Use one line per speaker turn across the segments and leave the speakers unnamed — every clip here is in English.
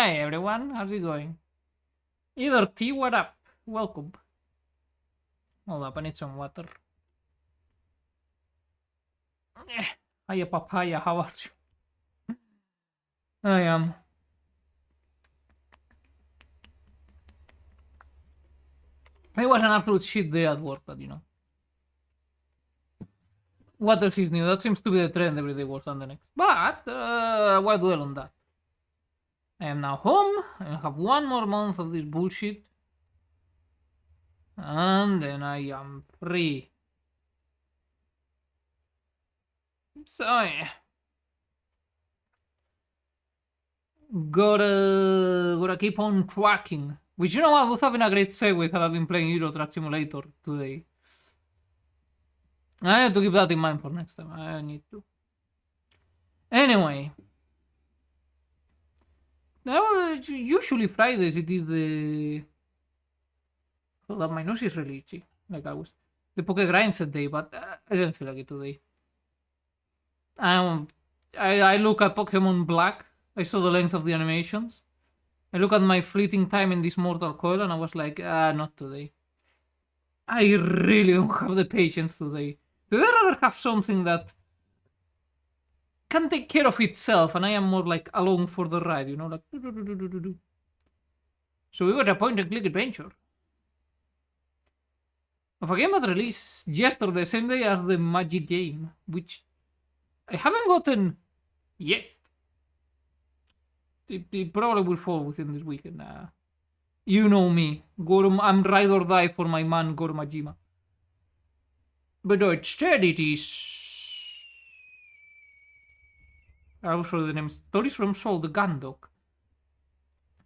Hi everyone, how's it going? Either T, what up? Welcome. Hold up, I need some water. Hiya papaya, how are you? I am. It was an absolute shit day at work, but you know. What else is new? That seems to be the trend, every day worse than the next. But, why dwell on that? I am now home, I have one more month of this bullshit. And then I am free. So, yeah. Gotta keep on tracking. Which, you know what, was having a great segue had I been playing Euro Truck Simulator today. I have to keep that in mind for next time. I need to. Anyway. Now, usually Fridays it is the... Hold up, my nose is really itchy. Like I was. The Poke Grinds day, but I didn't feel like it today. I look at Pokemon Black. I saw the length of the animations. I look at my fleeting time in this Mortal Coil and I was like, not today. I really don't have the patience today. I'd rather have something that can take care of itself and I am more like along for the ride, you know, like do. So we got a point and click adventure. Of a game that released yesterday, same day as the Magic game, which I haven't gotten yet. It probably will fall within this weekend. You know me. I'm ride or die for my man Goro Majima. But no, instead it is... I was for the name Stories from Soul, the gun dog.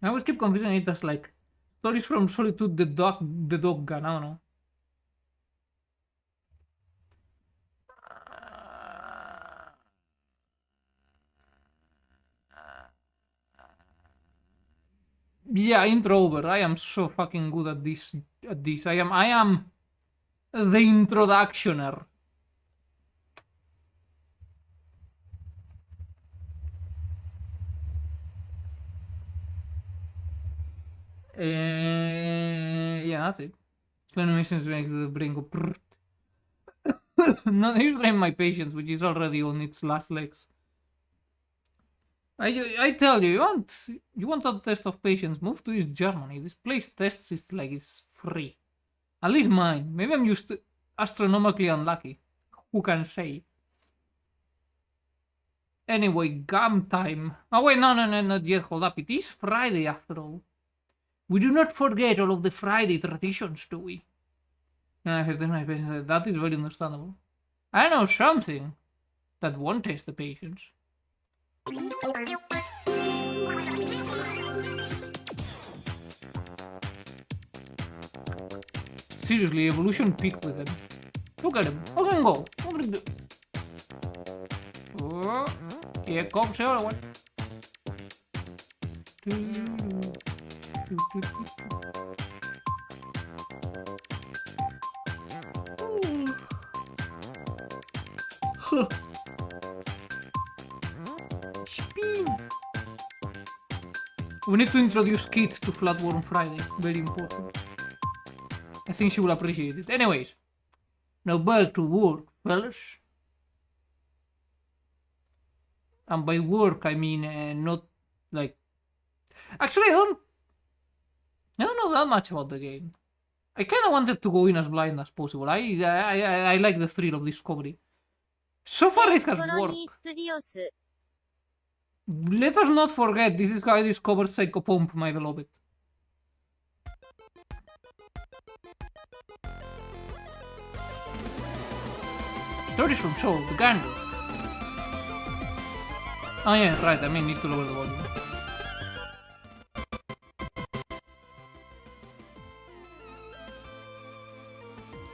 I always keep confusing it as like Stories from Solitude, the dog gun. I don't know. Yeah, intro over. I am so fucking good at this. I am the introductioner. Yeah, that's it. Slow animations make the brain go. No, he's drain my patience, which is already on its last legs. I tell you, you want a test of patience? Move to East Germany. This place tests it like it's free. At least mine. Maybe I'm just astronomically unlucky. Who can say? Anyway, gum time. Oh wait, no, not yet. Hold up. It is Friday after all. We do not forget all of the Friday traditions, do we? That is very understandable. I know something that won't test the patience. Seriously, evolution peaked with them. Look at him. Look at him go. Look at him do. Oh, here comes the other one. Spin. We need to introduce Kit to Flatworm Friday. Very important. I think she will appreciate it. Anyways, now back to work, fellas. And by work, I mean not like. Actually, I don't know that much about the game. I kind of wanted to go in as blind as possible. I like the thrill of discovery. So far, it has worked. Let us not forget, this is how I discovered Psycho Pump, my beloved. Stories from Soul, the gun. Oh yeah, right, I may need to lower the volume.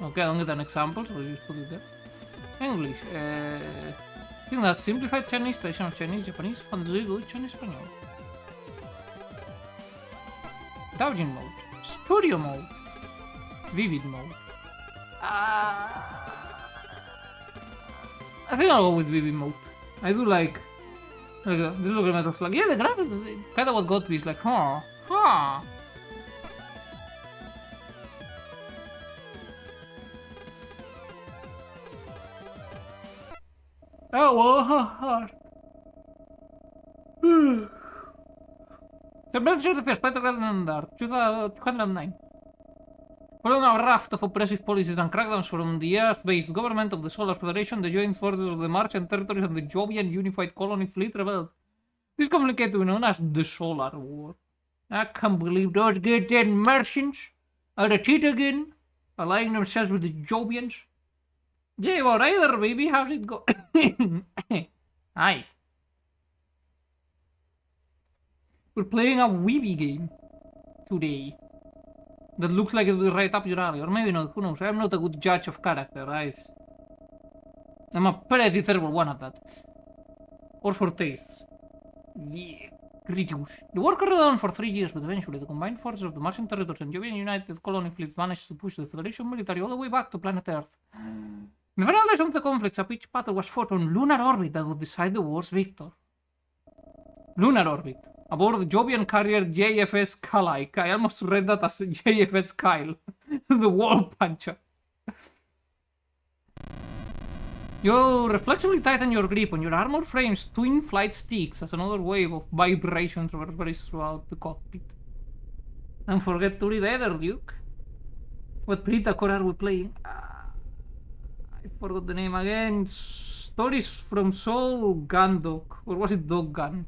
Okay, I don't get an example, so let's just put it there. English. I think that's simplified Chinese, traditional Chinese, Japanese, Fanzui, Chinese, Espanol. Doujin mode. Studio mode. Vivid mode. I think I'll go with Vivid mode. I do like Like, this look at me, like, yeah, the graphics is kind of what got me. It's like, huh. Oh, The British FPS better than that. 209. Following a raft of oppressive policies and crackdowns from the Earth-based government of the Solar Federation, the joint forces of the Martian territories and the Jovian Unified Colony Fleet rebelled. This conflict came to be known as the Solar War. I can't believe those goddamn Martians are at it again, allying themselves with the Jovians. Yeah, well, either, baby, how's it go? Hi. We're playing a Weeby game today. That looks like it will right up your alley, or maybe not, who knows. I'm not a good judge of character, I'm a pretty terrible one at that. Or for tastes. Yeah, ridiculous. The war carried on for 3 years, but eventually the combined forces of the Martian territories and Jovian United Colony fleets managed to push the Federation military all the way back to planet Earth. The final days of the conflicts, a pitched battle was fought on lunar orbit that would decide the war's victor. Lunar orbit. Aboard the Jovian carrier JFS Kalaik. I almost read that as JFS Kyle. The wall puncher. You reflexively tighten your grip on your armor frame's twin flight sticks as another wave of vibrations reverberates throughout the cockpit. Don't forget to read either, Duke. What Prita-core are we playing? I forgot the name again. Stories from Soul Gundog. Or was it Dog Gun?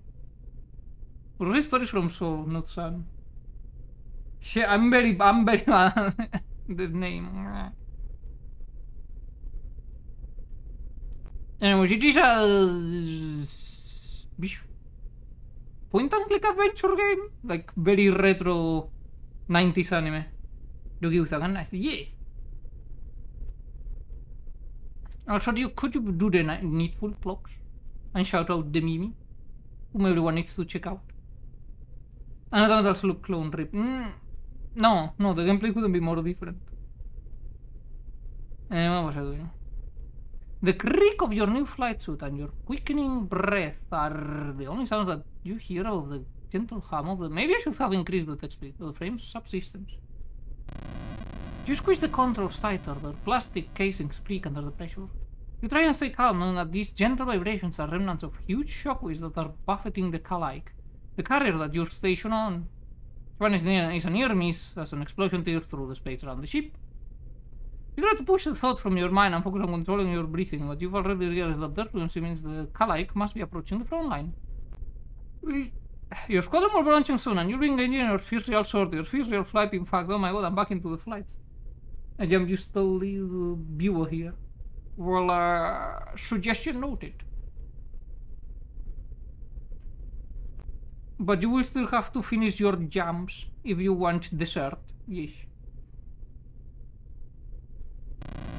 Or was it Stories from Soul, not Sun? Shit, I'm very the name. Anyways, it is a point and click adventure game, like very retro 90s anime. Looking with a gun, I said, yeah. Also, could you do the needful plugs and shout out the Mimi, whom everyone needs to check out? And I don't also look clone rip. No, the gameplay couldn't be more different. What was I doing? The creak of your new flight suit and your quickening breath are the only sounds that you hear of the gentle hum of the... Maybe I should have increased the text speed of the frame's subsystems. You squeeze the controls tighter, the plastic casings creak under the pressure. You try and stay calm, knowing that these gentle vibrations are remnants of huge shockwaves that are buffeting the Kalaik, the carrier that you're stationed on. One is a near miss as an explosion tears through the space around the ship. You try to push the thought from your mind and focus on controlling your breathing, but you've already realized that turbulency means the Kalaik must be approaching the front line. Your squadron will be launching soon, and you'll be engaging in your first real sword, your first real flight. In fact, oh my god, I'm back into the flights. I jumped just a little viewer here. Well, suggestion noted. But you will still have to finish your jumps if you want dessert. Yes.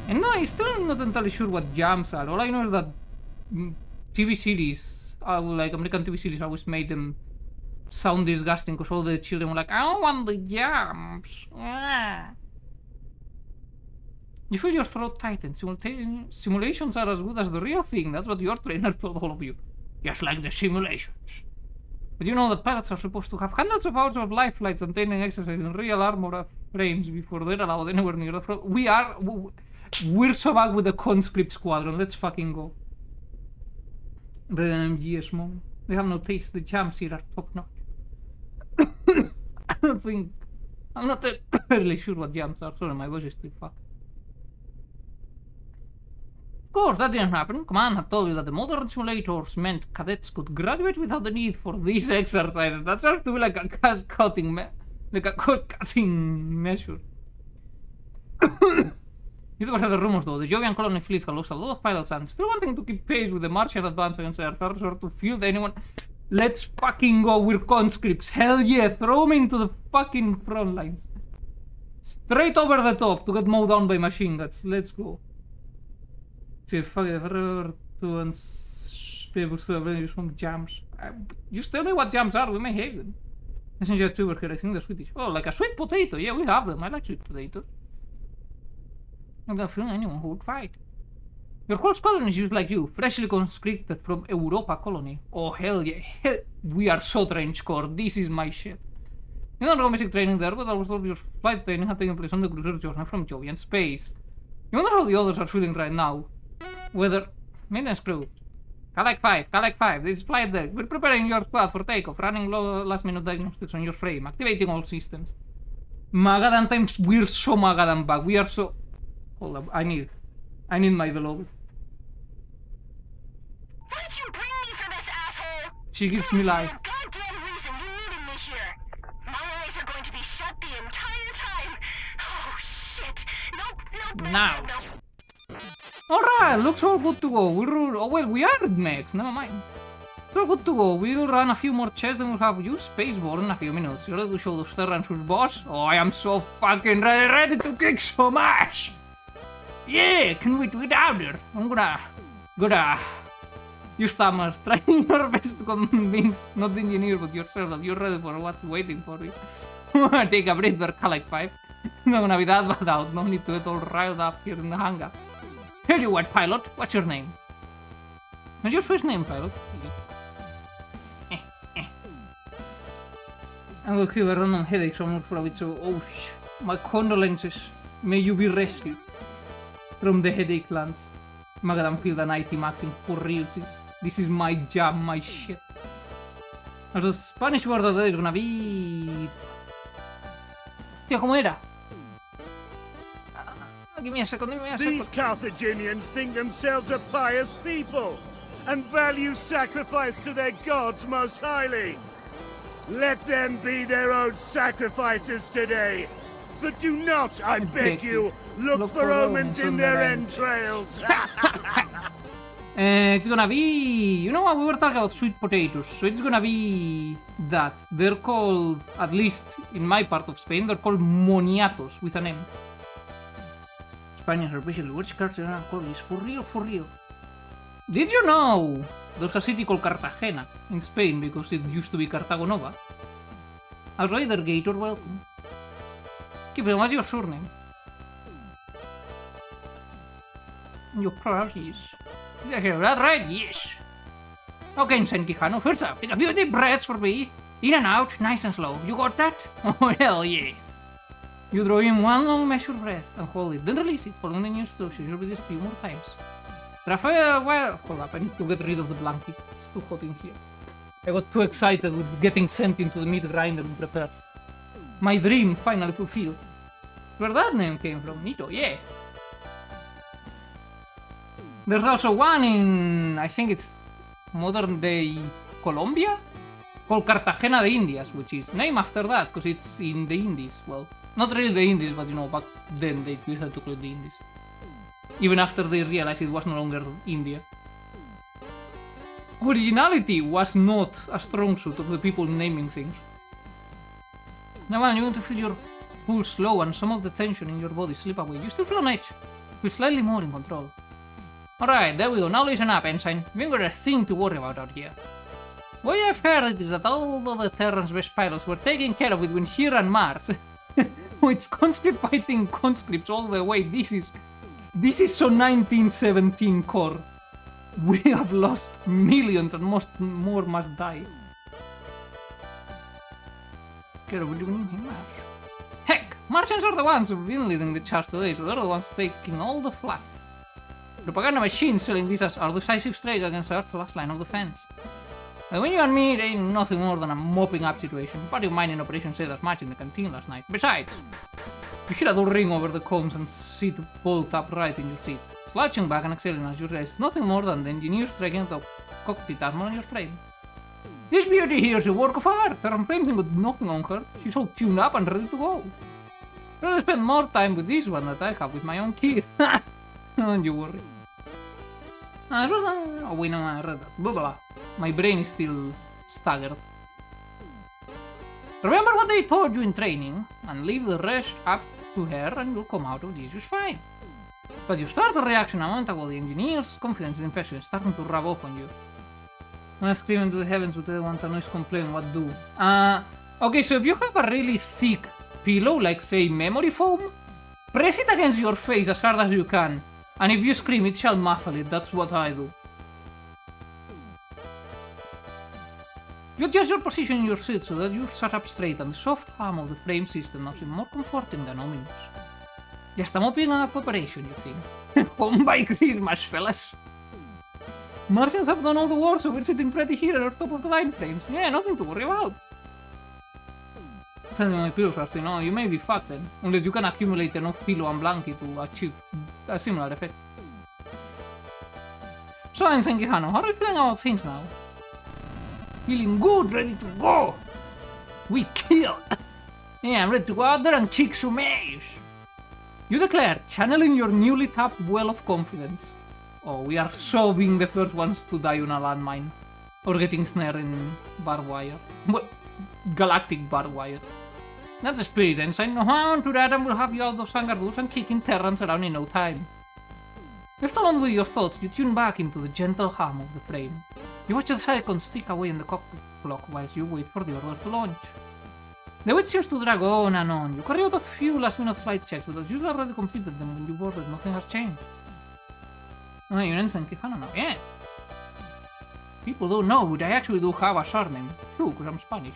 And no, I'm still not entirely sure what jumps are. All I know is that TV series, like American TV series, always made them sound disgusting because all the children were like, I don't want the jumps. You feel your throat tighten. Simulations are as good as the real thing. That's what your trainer told all of you. Just like the simulations. But you know that pilots are supposed to have hundreds of hours of life flights and training exercise in real armor frames before they're allowed anywhere near the front. We're so back with the conscript squadron. Let's fucking go. The MGS mom. They have no taste. The jumps here are top notch. I'm not really sure what jumps are. Sorry, my voice is still fucked. Of course, that didn't happen. Command had told you that the modern simulators meant cadets could graduate without the need for these exercises. That starts to be like a cost-cutting measure. You never heard the rumors though. The Jovian colony fleet had lost a lot of pilots and still wanting to keep pace with the Martian advance against Earth. Resort to field anyone. Let's fucking go. We're conscripts. Hell yeah. Throw me into the fucking front lines. Straight over the top to get mowed down by machine guns. Let's go. See, fuck it. If I ever do and people still have use from jams. Just tell me what jams are. We may have them. Since you're two here, I think they're Swedish. Oh, like a sweet potato. Yeah, we have them. I like sweet potatoes. I don't feel anyone who would fight. Your whole squadron is just like you, freshly conscripted from Europa colony. Oh hell yeah, hell, we are so trench core, this is my shit. You don't know basic training there, but almost all of your flight training had taken place on the cruiser journey from Jovian space. You wonder how the others are feeling right now. Whether... Maintenance crew. Kalak 5, this is flight deck. We're preparing your squad for takeoff, running last minute diagnostics on your frame, activating all systems. Magadan times, we're so Magadan back, we are so... Hold up, I need my beloved.
Why did you bring me for this, asshole?
She gives me life.
Goddamn reason you needed me here. My eyes are going to be shut the entire time. Oh shit. Nope.
Now. Alright, looks all good to go. We'll rule. Oh well, we are mechs, never mind. It's all good to go. We'll run a few more chests, then we'll have you spaceborne in a few minutes. You ready to show those Terrans boss? Oh, I am so fucking ready to kick some ass! Yeah, can we do it louder? I'm gonna... You stammer, trying your best to convince not the engineer but yourself that you're ready for what's waiting for you. Take a breather, Kalak 5. Not gonna be that bad out, no need to get all riled up here in the hangar. Tell you what, pilot, what's your name? What's your first name, pilot? I will give a random headache somewhere for a bit, so oh my condolences. May you be rescued from the headache lands. Magadan Field and IT Maxing for realsies. This is my jam, my shit. Also, Spanish word of the day is gonna be... Hostia, ¿cómo era? Give me a second.
These Carthaginians think themselves a pious people and value sacrifice to their gods most highly. Let them be their own sacrifices today. But do not, I beg you, look for omens in their entrails.
It's gonna be... You know what? We were talking about sweet potatoes, so it's gonna be that. They're called, at least in my part of Spain, they're called moniatos with an M. Spaniards are basically which cards are called is for real. Did you know there's a city called Cartagena in Spain because it used to be Cartago Nova? Alright, Gator, welcome. Keep it, what's your surname? Your pronounce yes. Did I hear that right? Yes. Okay, Insane Quijano, first up, it's a few deep breaths for me. In and out, nice and slow. You got that? Oh, hell yeah. You draw in one long measured breath and hold it, then release it, following the instructions. You'll be this a few more times. Rafael, well, hold up, I need to get rid of the blanket. It's too hot in here. I got too excited with getting sent into the meat grinder and prepared. My dream finally fulfilled. Where that name came from, Nito, yeah. There's also one in, I think it's modern day Colombia? Called Cartagena de Indias, which is named after that, because it's in the Indies. Well, not really the Indies, but you know, back then they decided to call it the Indies. Even after they realized it was no longer India. Originality was not a strong suit of the people naming things. Now man, you want to feel your pulse slow and some of the tension in your body slip away. You still feel on edge, feel slightly more in control. Alright, there we go, now listen up, Ensign. We've got a thing to worry about out here. What I've heard is that all of the Terran's best pilots were taken care of between here and Mars. It's conscript fighting conscripts all the way. This is so 1917 core. We have lost millions and more must die. Care of rejuvenating Mars. Heck, Martians are the ones who've been leading the charge today, so they're the ones taking all the flak. Propaganda machines selling this as our decisive strike against Earth's last line of defense. And when you and me, it ain't nothing more than a mopping up situation. But your mining operation said as much in the canteen last night. Besides, you should have a ring over the comms and sit bolt upright in your seat. Slouching back and exhaling as you rest, nothing more than the engineer striking the cockpit armor on your frame. This beauty here is a work of art. Terran frames ain't got nothing on her. She's all tuned up and ready to go. I'll spend more time with this one that I have with my own kid. Don't you worry. Oh wait, no, I read that. Blah blah blah. My brain is still staggered. Remember what they told you in training, and leave the rest up to her and you'll come out of this just fine. But you start a reaction a moment ago, the engineer's confidence infection is starting to rub off on you. When I scream into the heavens with the want a noise complaint, what do? Okay, so if you have a really thick pillow, like say memory foam, press it against your face as hard as you can. And if you scream, it shall muffle it. That's what I do. You adjust your position in your seat so that you're sat up straight, and the soft hum of the frame system now seems more comforting than ominous. Ya estamos bien en la preparation, you think? Home by Christmas, fellas. Martians have done all the work, so we're sitting pretty here at our top of the line frames. Yeah, nothing to worry about. Tell me my pillows are thin. No, you may be fucked then, unless you can accumulate enough pillow and blanket to achieve a similar effect. So, Senkihano, how are you feeling about things now? Feeling good, ready to go! We killed! Yeah, I'm ready to go out there and kick some ass! You declare, channeling your newly tapped well of confidence. Oh, we are so being the first ones to die on a landmine. Or getting snared in barbed wire. What? Galactic barbed wire. That's the spirit, Ensign. No, on to that and we'll have you out of Sangardoos and kicking Terrans around in no time. Left alone with your thoughts, you tune back into the gentle hum of the frame. You watch the seconds tick away in the cockpit clock whilst you wait for the order to launch. The wait seems to drag on and on. You carry out a few last-minute flight checks, but as you've already completed them when you boarded, nothing has changed. Oh, you're Ensign Quijano now, yeah. People don't know, but I actually do have a surname. True, because I'm Spanish.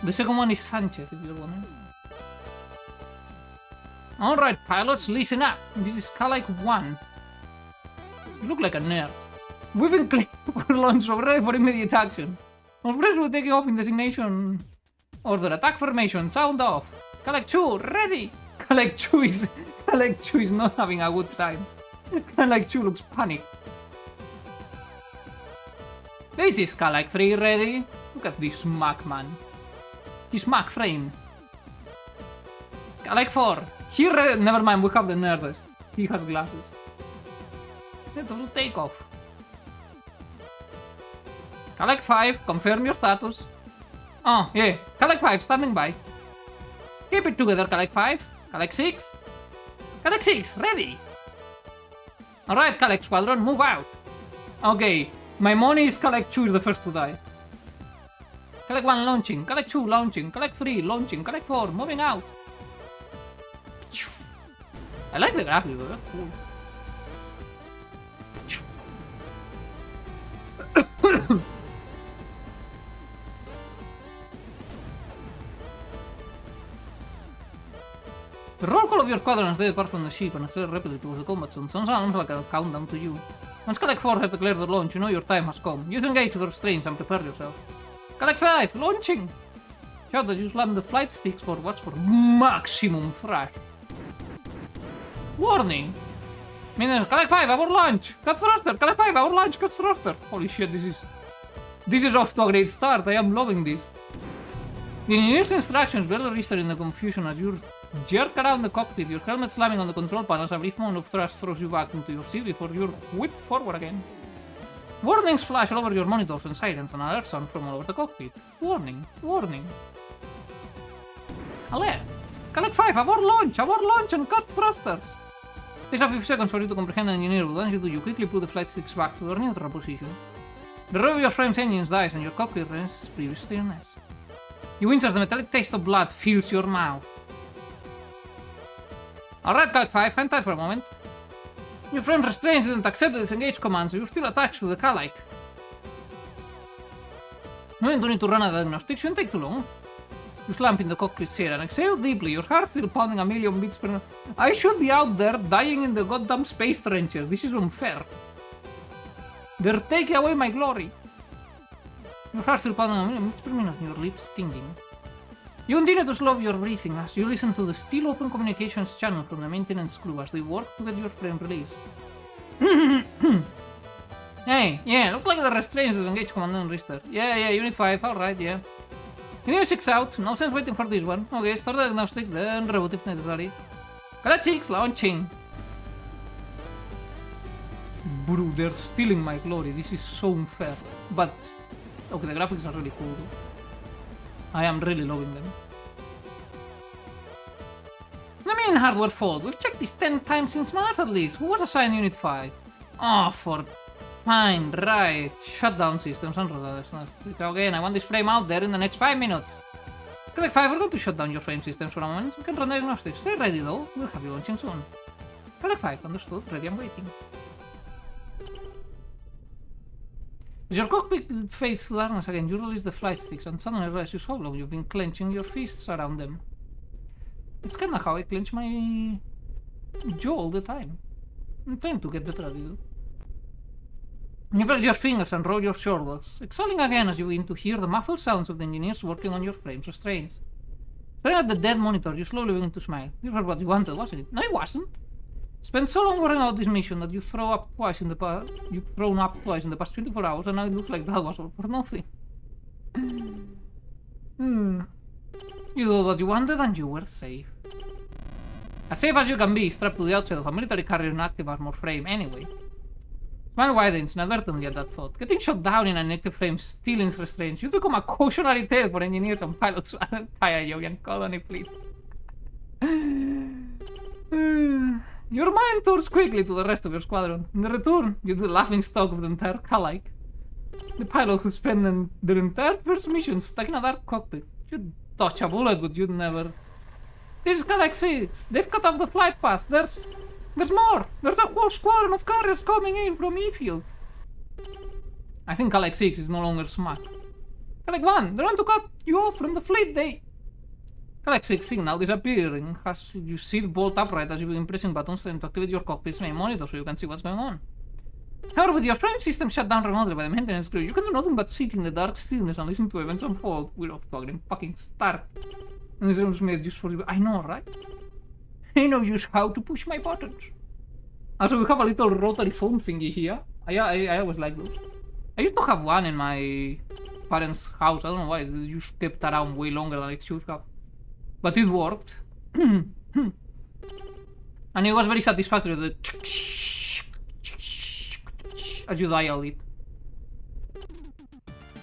The second one is Sanchez, if you're wondering. Alright, pilots, listen up. This is Kalike 1. You look like a nerd. We've been cleared for launch, so ready for immediate action. Our friends will take off in designation order. Attack formation, sound off. Kalike 2, ready. Kalike 2 is not having a good time. Kalike 2 looks panicked. This is Kalike 3, ready. Look at this smack man. His smack frame. Kalike 4. He ready. Never mind, we have the nerdest. He has glasses. Let's do takeoff. Kalike 5, confirm your status. Oh, yeah. Kalike 5, standing by. Keep it together, Kalike 5. Kalike 6. Kalike 6, ready. Alright, Kalike Squadron, move out. Okay, my money is Kalike 2 is the first to die. Kalike 1 launching, Kalike 2 launching, Kalike 3 launching, Kalike 4 moving out. I like the graphics, though, that's cool. The roll call of your squadron as they depart from the ship and accelerate rapidly towards the combat zone sounds like a countdown to you. Once Kalike 4 has declared the launch, you know your time has come. You engage with restraints and prepare yourself. Kalike 5, launching! Shout as you slam the flight sticks forwards for maximum thrash. Warning! Kalike 5, our launch! Cut thruster! Kalike 5, our launch! Cut thruster! Holy shit, this is off to a great start. I am loving this. The engineer's instructions barely register in the confusion as you jerk around the cockpit, your helmet slamming on the control panels. A brief moment of thrust throws you back into your seat before you're whipped forward again. Warnings flash all over your monitors and sirens and alerts sound from all over the cockpit. Warning, warning. Alert! Kalike 5, abort launch and cut thrusters! Takes a few seconds for you to comprehend and engineer, but once you do, you quickly put the flight sticks back to their neutral position. The rev of your frame's engines dies and your cockpit remains its previous stillness. You wince as the metallic taste of blood fills your mouth. Alright, Kalike 5, hang tight for a moment. Your frame's restraints didn't accept the disengage command, so you're still attached to the Kalike. No, you don't need to run a diagnostic, shouldn't take too long. You slump in the cockpit chair and exhale deeply, your heart still pounding a million beats per minute. I should be out there dying in the goddamn space trenches, this is unfair. They're taking away my glory. Your heart still pounding a million beats per minute and your lips stinging. You continue to slow your breathing as you listen to the still open communications channel from the maintenance crew as they work to get your frame released. Hey, yeah, looks like the restraints disengage command register. Yeah, Unit 5, alright, yeah. Unit 6 out, no sense waiting for this one. Okay, start diagnostic, then reboot if necessary. Kalike 6, launching. Bro, they're stealing my glory, this is so unfair. But, okay, the graphics are really cool. I am really loving them. The main hardware fault. We've checked this 10 times since Mars at least. Who was assigned Unit 5? Oh, for... Fine, right. Shutdown systems. Okay, and I want this frame out there in the next 5 minutes. Collect 5, we're going to shut down your frame systems for a moment. We can run diagnostics. Stay ready though, we'll have you launching soon. Collect 5, understood. Ready, I'm waiting. As your cockpit fades to darkness again, you release the flight sticks and suddenly realize just how long you've been clenching your fists around them. It's kinda how I clench my jaw all the time. I'm trying to get better at it. You press your fingers and roll your shoulders, exhaling again as you begin to hear the muffled sounds of the engineers working on your frame's restraints. Staring at the dead monitor, you slowly begin to smile. You heard what you wanted, wasn't it? No, it wasn't. Spent so long worrying about this mission that you've thrown up twice in the past 24 hours, and now it looks like that was all for nothing. You did what you wanted, and you were safe. As safe as you can be, strapped to the outside of a military carrier in active armor frame, anyway. Smile widens inadvertently at that thought. Getting shot down in an active frame still in restraints, you become a cautionary tale for engineers and pilots to an entire Yogian colony fleet. Your mind tours quickly to the rest of your squadron. In return, you're the laughing stock of the entire Kalike. The pilot who spent their entire first mission stuck in a dark cockpit. You'd dodge a bullet, but you'd never... This is Kalike 6. They've cut off the flight path. There's more. There's a whole squadron of carriers coming in from E-field. I think Kalike 6 is no longer smart. Kalike 1, they want to cut you off from the fleet. Kalike 6 signal disappearing as you sit bolt upright as you begin pressing buttons to activate your cockpit's main monitor so you can see what's going on. However, with your frame system shut down remotely by the maintenance crew, you can do nothing but sit in the dark stillness and listen to events unfold. We're off to a grim fucking start. And this room's made just for you. I know, right? I know just how to push my buttons. Also, we have a little rotary phone thingy here. I always like those. I used to have one in my parents' house. I don't know why. It just kept around way longer than it should have. But it worked. And it was very satisfactory. The as you dial it.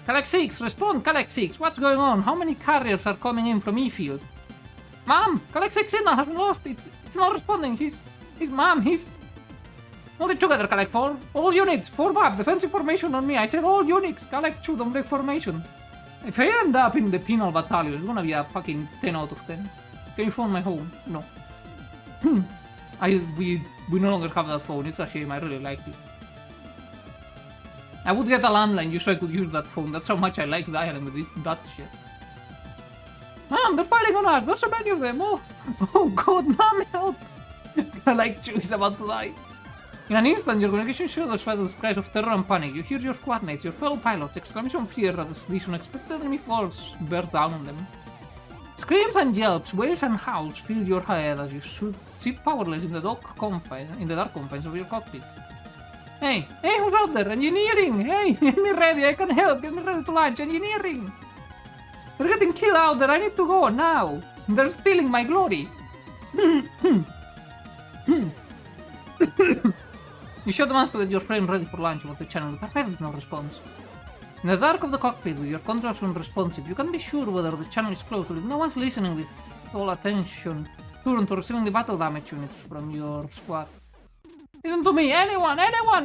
Kalike 6, respond, Kalike 6. What's going on? How many carriers are coming in from E-field? Mom, Kalike 6 signal has been lost. It's not responding. He's hold it together, Kalike 4. All units, form up. Defensive formation on me. I said all units. Kalike 2, don't break formation. If I end up in the penal battalion, it's gonna be a fucking 10 out of 10. Can you phone my home? No. We no longer have that phone. It's a shame. I really like it. I would get a landline just so I could use that phone. That's how much I like dialing with that shit. Mom, they're fighting on us. There's so many of them. Oh God, Mom, help! Kalike 2 is about to die. In an instant, your communication shutters filled with cries of terror and panic. You hear your squad mates, your fellow pilots, exclamation of fear as this unexpected enemy force bears down on them. Screams and yelps, wails and howls fill your head as you sit powerless in the dark confines of your cockpit. Hey, who's out there? Engineering! Hey, get me ready, I can help, get me ready to launch, engineering! They're getting killed out there, I need to go now! They're stealing my glory! You shut the master with your frame ready for launch over the channel, but with no response. In the dark of the cockpit, with your controls unresponsive, you can be sure whether the channel is closed, but if no one's listening with all attention, turn to receiving the battle damage units from your squad. Listen to me, anyone,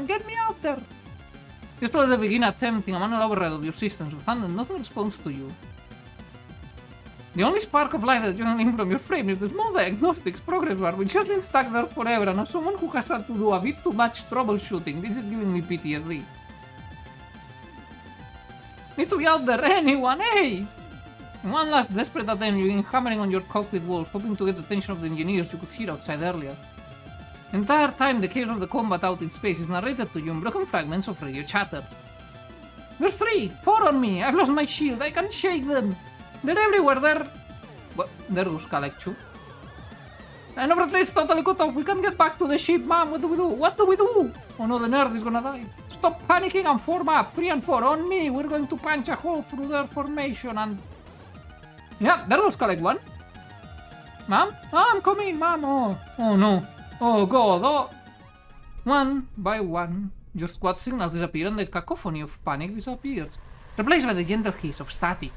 get me out there! You probably begin attempting a manual override of your systems, but nothing responds to you. The only spark of life that's generating from your frame is the small diagnostics progress bar, which has been stuck there forever, and as someone who has had to do a bit too much troubleshooting, this is giving me PTSD. Need to be out there, anyone, hey! In one last desperate attempt, you begin hammering on your cockpit walls, hoping to get the attention of the engineers you could hear outside earlier. The entire time, the chaos of the combat out in space is narrated to you in broken fragments of radio chatter. There's 3, 4 on me, I've lost my shield, I can't shake them! They're everywhere, What? There goes Kalike 2. And over it's totally cut off, we can't get back to the ship, Mom, what do we do? What do we do? Oh no, the nerd is gonna die. Stop panicking and form up, 3 and 4, on me, we're going to punch a hole through their formation and... Yeah, there goes Kalike 1. Mom? I'm coming, Mom, oh no. Oh God, oh! One by one, your squad signals disappear and the cacophony of panic disappears, replaced by the gentle hiss of static.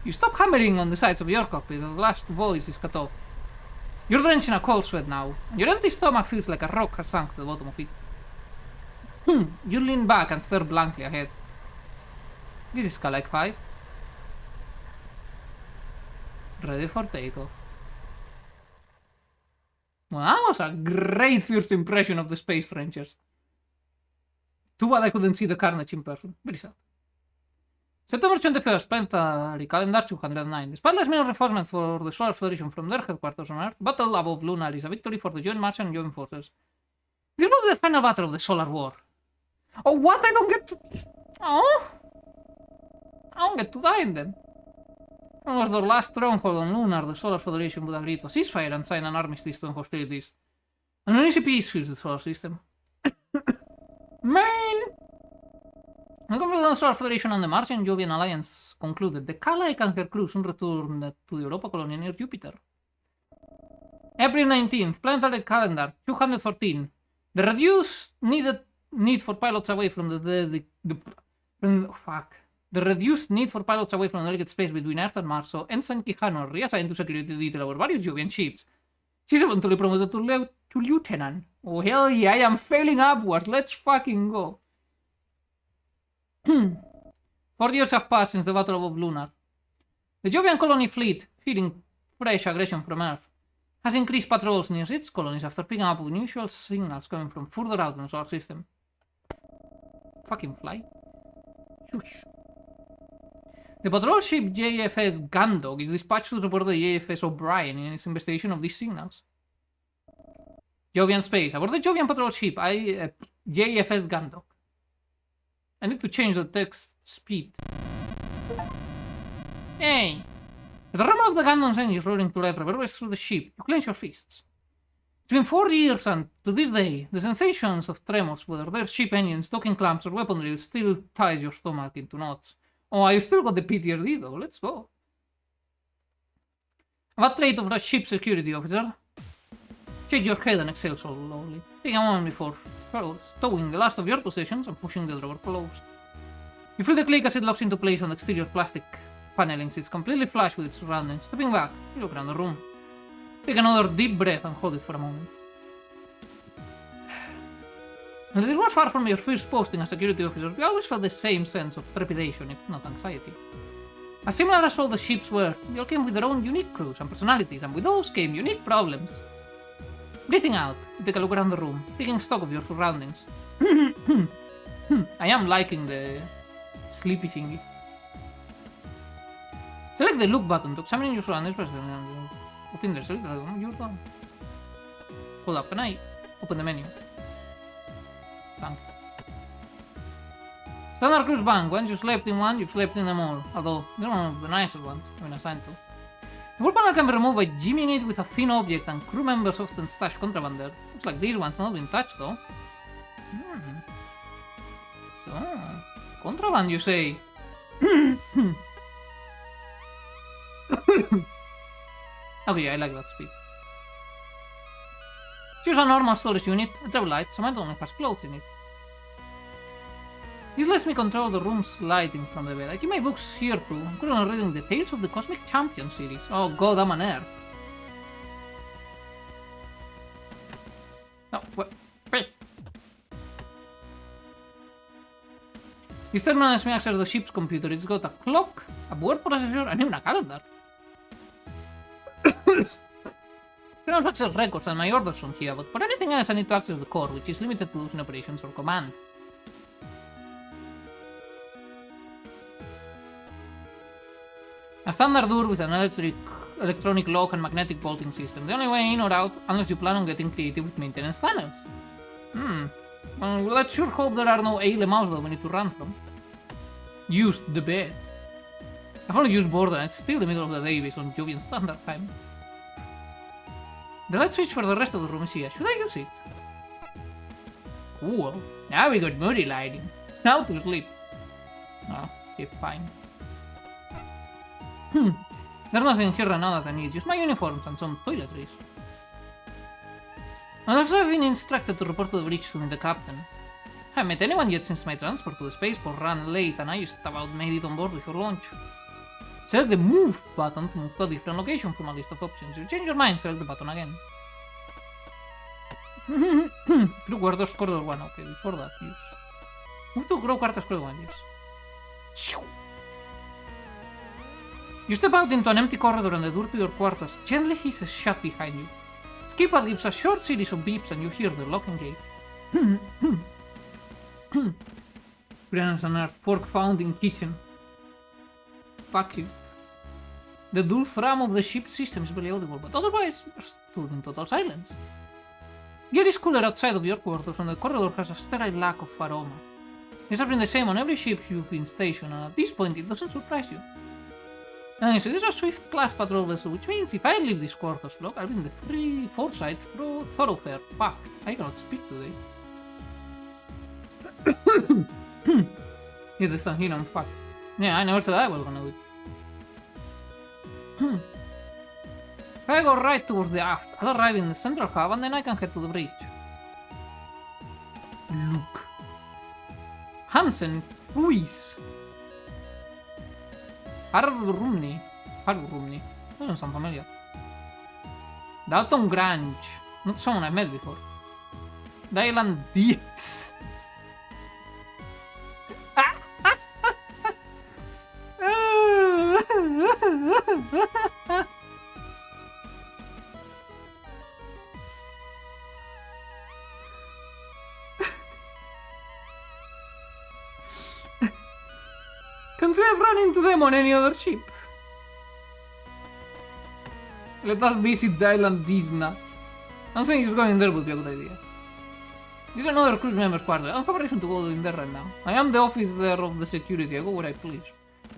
You stop hammering on the sides of your cockpit and the last voice is cut off. You're drenched in a cold sweat now, and your empty stomach feels like a rock has sunk to the bottom of it. You lean back and stare blankly ahead. This is Kalike 5. Ready for takeoff. Well, that was a great first impression of the space trenches. Too bad I couldn't see the carnage in person. Very sad. September 21st, planetary calendar 209. Despite last minute reinforcement for the Solar Federation from their headquarters on Earth, Battle above Lunar is a victory for the joint Martian and joint forces. This was the final battle of the Solar War. Oh, what? I don't get to... Oh? I don't get to die in them. It was their last stronghold on Lunar. The Solar Federation would agree to a ceasefire and sign an armistice to end hostilities. An uneasy peace fills the solar system. Man! The conflict on the Solar Federation and the Martian Jovian Alliance concluded. The Kalaik and her crew soon returned to the Europa colony near Jupiter. April 19th, planetary calendar 214. The reduced need for pilots away from the reduced need for pilots away from the delicate space between Earth and Mars, so Ensign Quijano reassigned to security detail over various Jovian ships. She's eventually promoted to lieutenant. Oh hell yeah, I am failing upwards, let's fucking go. 4 years have passed since the Battle of Lunar. The Jovian colony fleet, feeling fresh aggression from Earth, has increased patrols near its colonies after picking up unusual signals coming from further out in the solar system. Fucking fly. Shush. The patrol ship JFS Gundog is dispatched to report the JFS O'Brien in its investigation of these signals. Jovian space. Aboard the Jovian patrol ship JFS Gundog. I need to change the text speed. Hey! The rumble of the Gundam's engines roaring to life reverberates through the ship. You clench your fists. It's been 4 years and, to this day, the sensations of tremors, whether they're ship engines, docking clamps, or weapon drills, still ties your stomach into knots. Oh, I still got the PTSD though, let's go. What trait of a ship security officer? Shake your head and exhale slowly. Take a moment before stowing the last of your possessions and pushing the drawer closed. You feel the click as it locks into place on the exterior plastic paneling sits completely flush with its surroundings. Stepping back, you look around the room. Take another deep breath and hold it for a moment. As it was far from your first posting as security officer, you always felt the same sense of trepidation, if not anxiety. As similar as all the ships were, they all came with their own unique crews and personalities, and with those came unique problems. Breathing out, you take a look around the room, taking stock of your surroundings. I am liking the sleepy thingy. Select the look button to examine your surroundings. Select your done. Hold up, can I open the menu? Thank you. Standard cruise bank. Once you slept in one, you've slept in them all. Although, they're one of the nicer ones I've been assigned to. The wall panel can be removed by jimmying it with a thin object, and crew members often stash contraband there. Looks like these ones not been touched though. So, contraband you say? Okay, I like that speed. Choose a normal storage unit, a travel light, so mine only has clothes in it. This lets me control the room's lighting from the bed. I keep my books here too, including reading the Tales of the Cosmic Champion series. Oh god, I'm a nerd. No, wait. This terminal lets me access the ship's computer. It's got a clock, a word processor, and even a calendar. I can also access records and my orders from here, but for anything else I need to access the core, which is limited to using operations or command. A standard door with an electronic lock and magnetic bolting system. The only way in or out, unless you plan on getting creative with maintenance tunnels. Well, let's sure hope there are no ALE mouse that we need to run from. Use the bed. I've only used board and it's still the middle of the day based on Jovian standard time. The light switch for the rest of the room is here. Should I use it? Cool. Now we got moody lighting. Now to sleep. Oh, okay, fine. There's nothing here right now that I need. Just my uniforms and some toiletries. And also I've been instructed to report to the bridge to meet the captain. I haven't met anyone yet since my transport to the spaceport ran late and I just about made it on board before launch. Select the move button to move to a different location from a list of options. If you change your mind, select the button again. Crew quarters, corridor 1, okay, before that, use. Move to crew quarters, corridor 1, yes. You step out into an empty corridor and the door to your quarters gently hisses shut behind you. Its keypad gives a short series of beeps and you hear the locking gate. Grants an earth fork found in kitchen. Fuck you. The dull thrum of the ship's system is barely audible, but otherwise you're stood in total silence. The air is cooler outside of your quarters and the corridor has a sterile lack of aroma. This has been the same on every ship you've been stationed, and at this point it doesn't surprise you. And so this is a Swift class patrol vessel, which means if I leave this quarters block, I'll be in the free foresight thoroughfare. Fuck, I cannot speak today. Yeah, the stand here on fuck. Yeah, I never said I was gonna do it. If I go right towards the aft, I'll arrive in the central hub and then I can head to the bridge. Luke. Hansen, Ruiz. Harburumni. Doesn't sound familiar. Dalton Grange. Not someone I've met before. Dylan Diaz. Can say I've run into them on any other ship. Let us visit Dylan D's nuts. I don't think just going there would be a good idea. This is another cruise member's quarter. I don't have a reason to go in there right now. I am the officer of the security. I go where I please.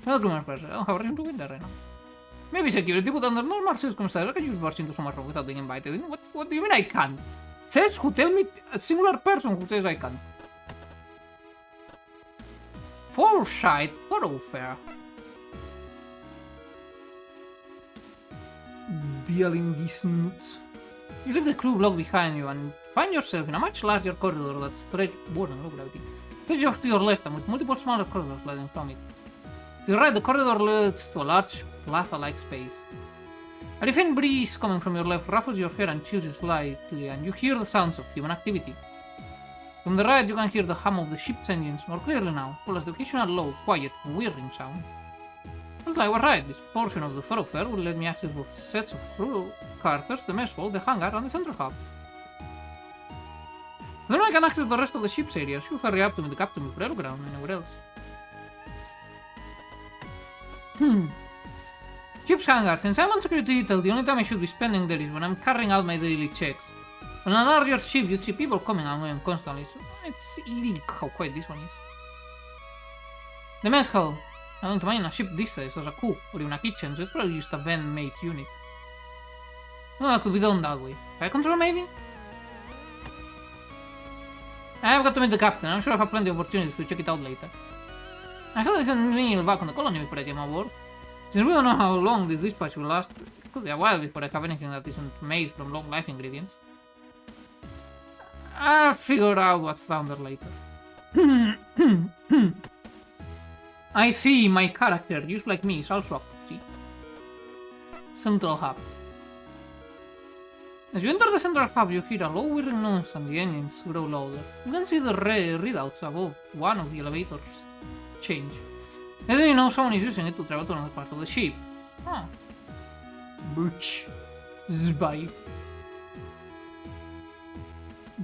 Another cruise member's quarter. I don't have a reason to go in there right now. Maybe security, but under normal circumstances, I can just barge into some room without being invited. What do you mean I can't? Says who tell me a singular person who says I can't. Foresight thoroughfare. Dealing these nuts. You leave the crew block behind you and find yourself in a much larger corridor that stretches to your left and with multiple smaller corridors leading from it. To the right, the corridor leads to a large plaza-like space. A faint breeze coming from your left ruffles your hair and chills you slightly, and you hear the sounds of human activity. From the right, you can hear the hum of the ship's engines more clearly now, as well as the occasional low, quiet, whirring sound. Looks like we're right. This portion of the thoroughfare will let me access both sets of crew quarters, the mess hall, the hangar, and the central hub. Then I can access the rest of the ship's areas. You'll hurry up to meet the captain before I'll go down anywhere else. Ship's hangar. Since I'm on security detail, the only time I should be spending there is when I'm carrying out my daily checks. On a larger ship, you'd see people coming and going constantly, so it's idyllic how quiet this one is. The mess hall. I don't mind a ship this size as a cook or even a kitchen, so it's probably just a van-made unit. Well, that could be done that way. Fire control, maybe? I've got to meet the captain. I'm sure I have plenty of opportunities to check it out later. I thought they sent me back on the colony before I came aboard. Since we don't know how long this dispatch will last, it could be a while before I have anything that isn't made from long life ingredients. I'll figure out what's down there later. I see my character, just like me, is also a pussy. Central hub. As you enter the central hub, you hear a low whirring noise and the engines grow louder. You can see the readouts above one of the elevators change. And then you know someone is using it to travel to another part of the ship. Huh. Bitch. Spy.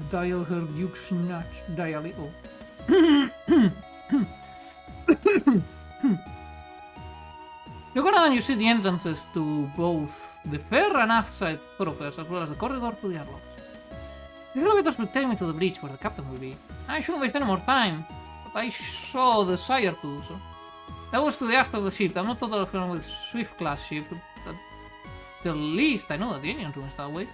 Dial her Duke's nuts. Dial it. Oh. You go down and you see the entrances to both the fair and aft side thoroughfares as well as the corridor to the airlocks. These elevators will take me to the bridge where the captain will be. I shouldn't waste any more time, but I saw the desire to do so. That was to the aft of the ship. I'm not totally familiar with Swift class ship, but at the least I know that the engine room is that way.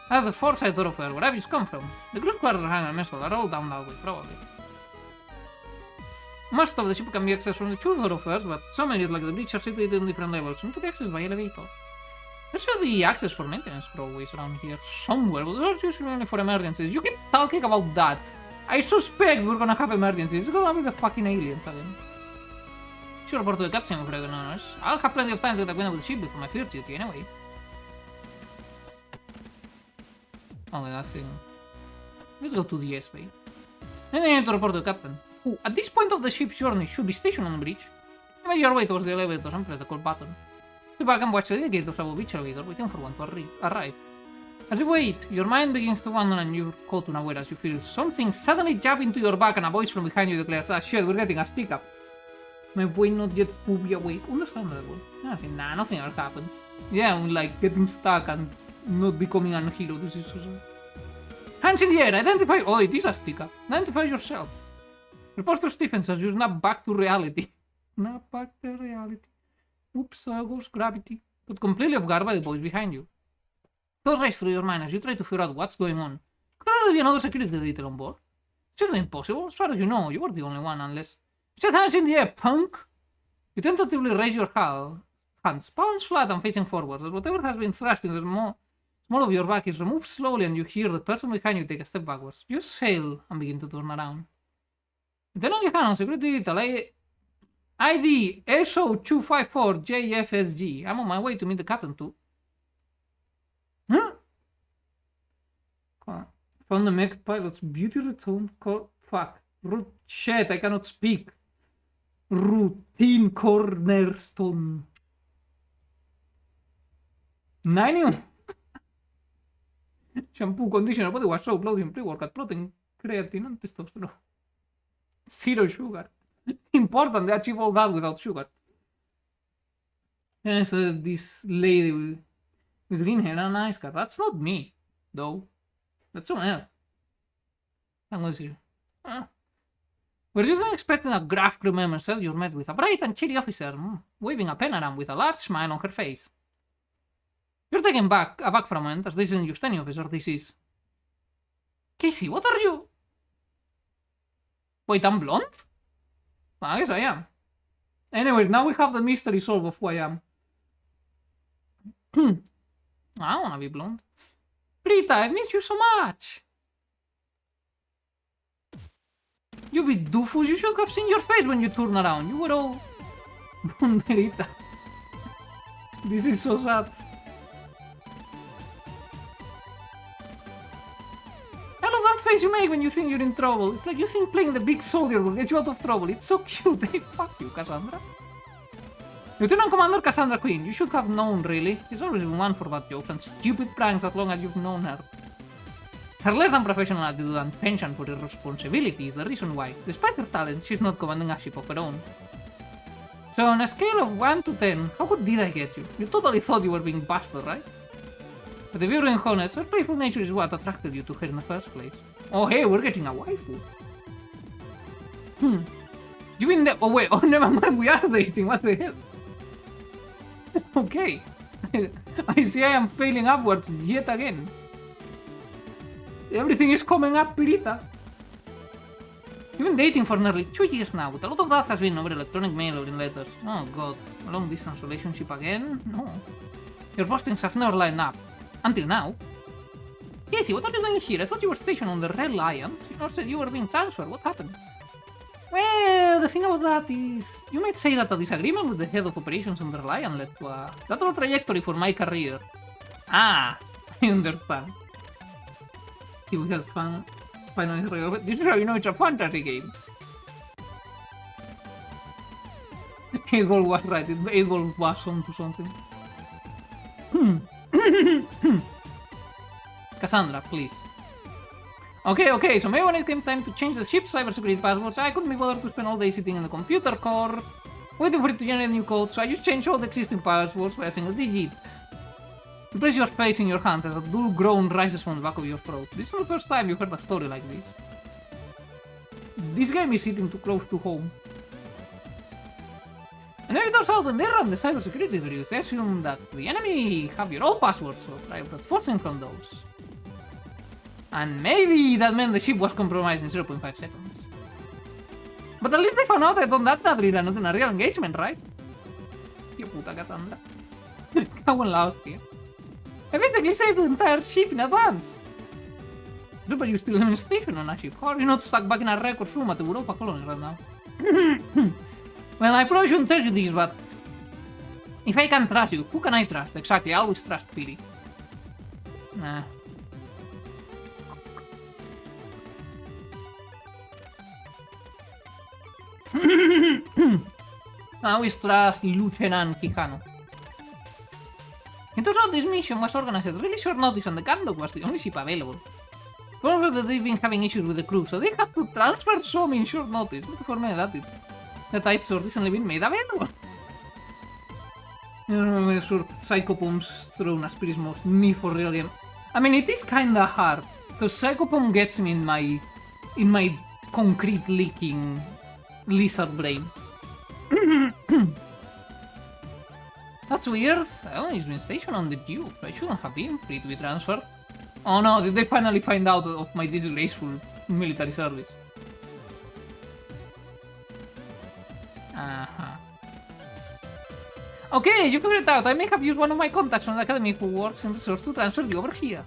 That's the foresight thoroughfare where I've just come from. The crew quarter hangar and mess hall are all down that way, probably. Most of the ship can be accessed from the two thoroughfares, but some areas like the bridge are situated on different levels and need to be accessed by elevator. There should be access for maintenance always around here somewhere, but those are usually only for emergencies. You keep talking about that. I suspect we're gonna have emergencies. It's gonna be the fucking aliens again. Should report to the captain if I don't know. I'll have plenty of time to get acquainted with the ship before my first duty anyway. Oh, that thing. Let's go to the S bay. And then I need to report to the captain, who, at this point of the ship's journey, should be stationed on the bridge. You made your way towards the elevators and pressed the call button. Step back and watch the indicators above each elevator, waiting for one to arrive. As you wait, your mind begins to wander and you're caught unaware as you feel something suddenly jab into your back and a voice from behind you declares, "Ah shit, we're getting a stick-up." My brain not yet fully awake. Understandable. I say, nah, nothing ever happens. Yeah, I'm like getting stuck and not becoming a hero. This is so sad. Hands in the air, identify. Oh, it is a stick-up. Identify yourself. Reporter Stevens says you snap back to reality. Snap back to reality. Oops, goes gravity. But completely off guard by the voice behind you. Thoughts race through your mind as you try to figure out what's going on. Could there be another security detail on board? Should be impossible. As far as you know, you were the only one, unless... Set hands in the air, punk! You tentatively raise your hands, palms flat and facing forwards, as whatever has been thrust in the small of your back is removed slowly and you hear the person behind you take a step backwards. You exhale and begin to turn around. Then on your hand on security detail, ID SO254JFSG. I'm on my way to meet the captain too. Huh? Found the mech pilot's beauty return call. Fuck. Shit, I cannot speak. Routine cornerstone. 9 Shampoo, conditioner, body wash, soap, lotion, pre-workout, protein, creatine, and testosterone. 0 sugar. Important, they achieve all that without sugar. And so this lady with green hair and a nice car. That's not me, though. That's someone else. I'm gonna see. Were you then expecting a graph crew member says you're met with a bright and cheery officer, waving a pen around with a large smile on her face. You're taken aback for a moment, as this isn't just any officer, this is... Casey, what are you... Wait, I'm blonde? I guess I am. Anyway, now we have the mystery solved of who I am. I don't wanna be blonde. Rita, I miss you so much! You big doofus, you should have seen your face when you turned around. You were all... Rita. This is so sad. I love that face you make when you think you're in trouble. It's like you think playing the big soldier will get you out of trouble. It's so cute. Hey, fuck you, Cassandra. Lieutenant Commander Cassandra Quinn, you should have known, really. She's always been one for bad jokes and stupid pranks as long as you've known her. Her less than professional attitude and penchant for irresponsibility is the reason why, despite her talent, she's not commanding a ship of her own. So on a scale of 1 to 10, how good did I get you? You totally thought you were being busted, right? But if you're being honest, her playful nature is what attracted you to her in the first place. Oh hey, we're getting a waifu. You mean that? Oh wait, oh never mind, we are dating, what the hell? Okay. I see I am failing upwards yet again. Everything is coming up, Pirita. You've been dating for nearly 2 years now, but a lot of that has been over electronic mail or in letters. Oh god, a long distance relationship again? No. Your postings have never lined up. Until now. Casey, what are you doing here? I thought you were stationed on the Reliant. You said you were being transferred. What happened? Well, the thing about that is... You might say that a disagreement with the head of operations on the Reliant led to a lateral trajectory for my career. Ah, I understand. We had fun. Finally, this is how you know it's a fantasy game. 8-ball was right. 8-ball was onto something. Cassandra, please. Okay, so maybe when it came time to change the ship's cybersecurity passwords, I couldn't be bothered to spend all day sitting in the computer core, waiting for it to generate new code, so I just changed all the existing passwords by a single digit. You place your face in your hands as a dull groan rises from the back of your throat. This is the first time you heard a story like this. This game is hitting too close to home. And it turns out when they run the cybersecurity reviews, they assume that the enemy have your old passwords, so try forcing from those. And maybe that meant the ship was compromised in 0.5 seconds. But at least they found out I'd done that not in a real engagement, right? You puta Cassandra. How loud here. I basically saved the entire ship in advance. Remember, you still in a station on a ship. How are you not stuck back in a records room at the Europa colony right now? Well, I probably shouldn't tell you this, but... If I can't trust you, who can I trust? Exactly, I always trust Piri. Nah. Now is trust Lieutenant Quijano. It turns out this mission was organized at really short notice and the Gandok was the only ship available. Probably that they've been having issues with the crew, so they had to transfer some in short notice. Look for me that it. The tight sword recently been made available. I don't know, sure Psychopom's thrown as Spirit Mode. Me for real again. I mean, it is kinda hard, because Psychopom gets me in my concrete leaking lizard brain. That's weird. Oh, he's been stationed on the Duke. I shouldn't have been free to be transferred. Oh no, did they finally find out of my disgraceful military service? Uh-huh. Okay, you figured it out. I may have used one of my contacts from the academy who works in the source to transfer you over here.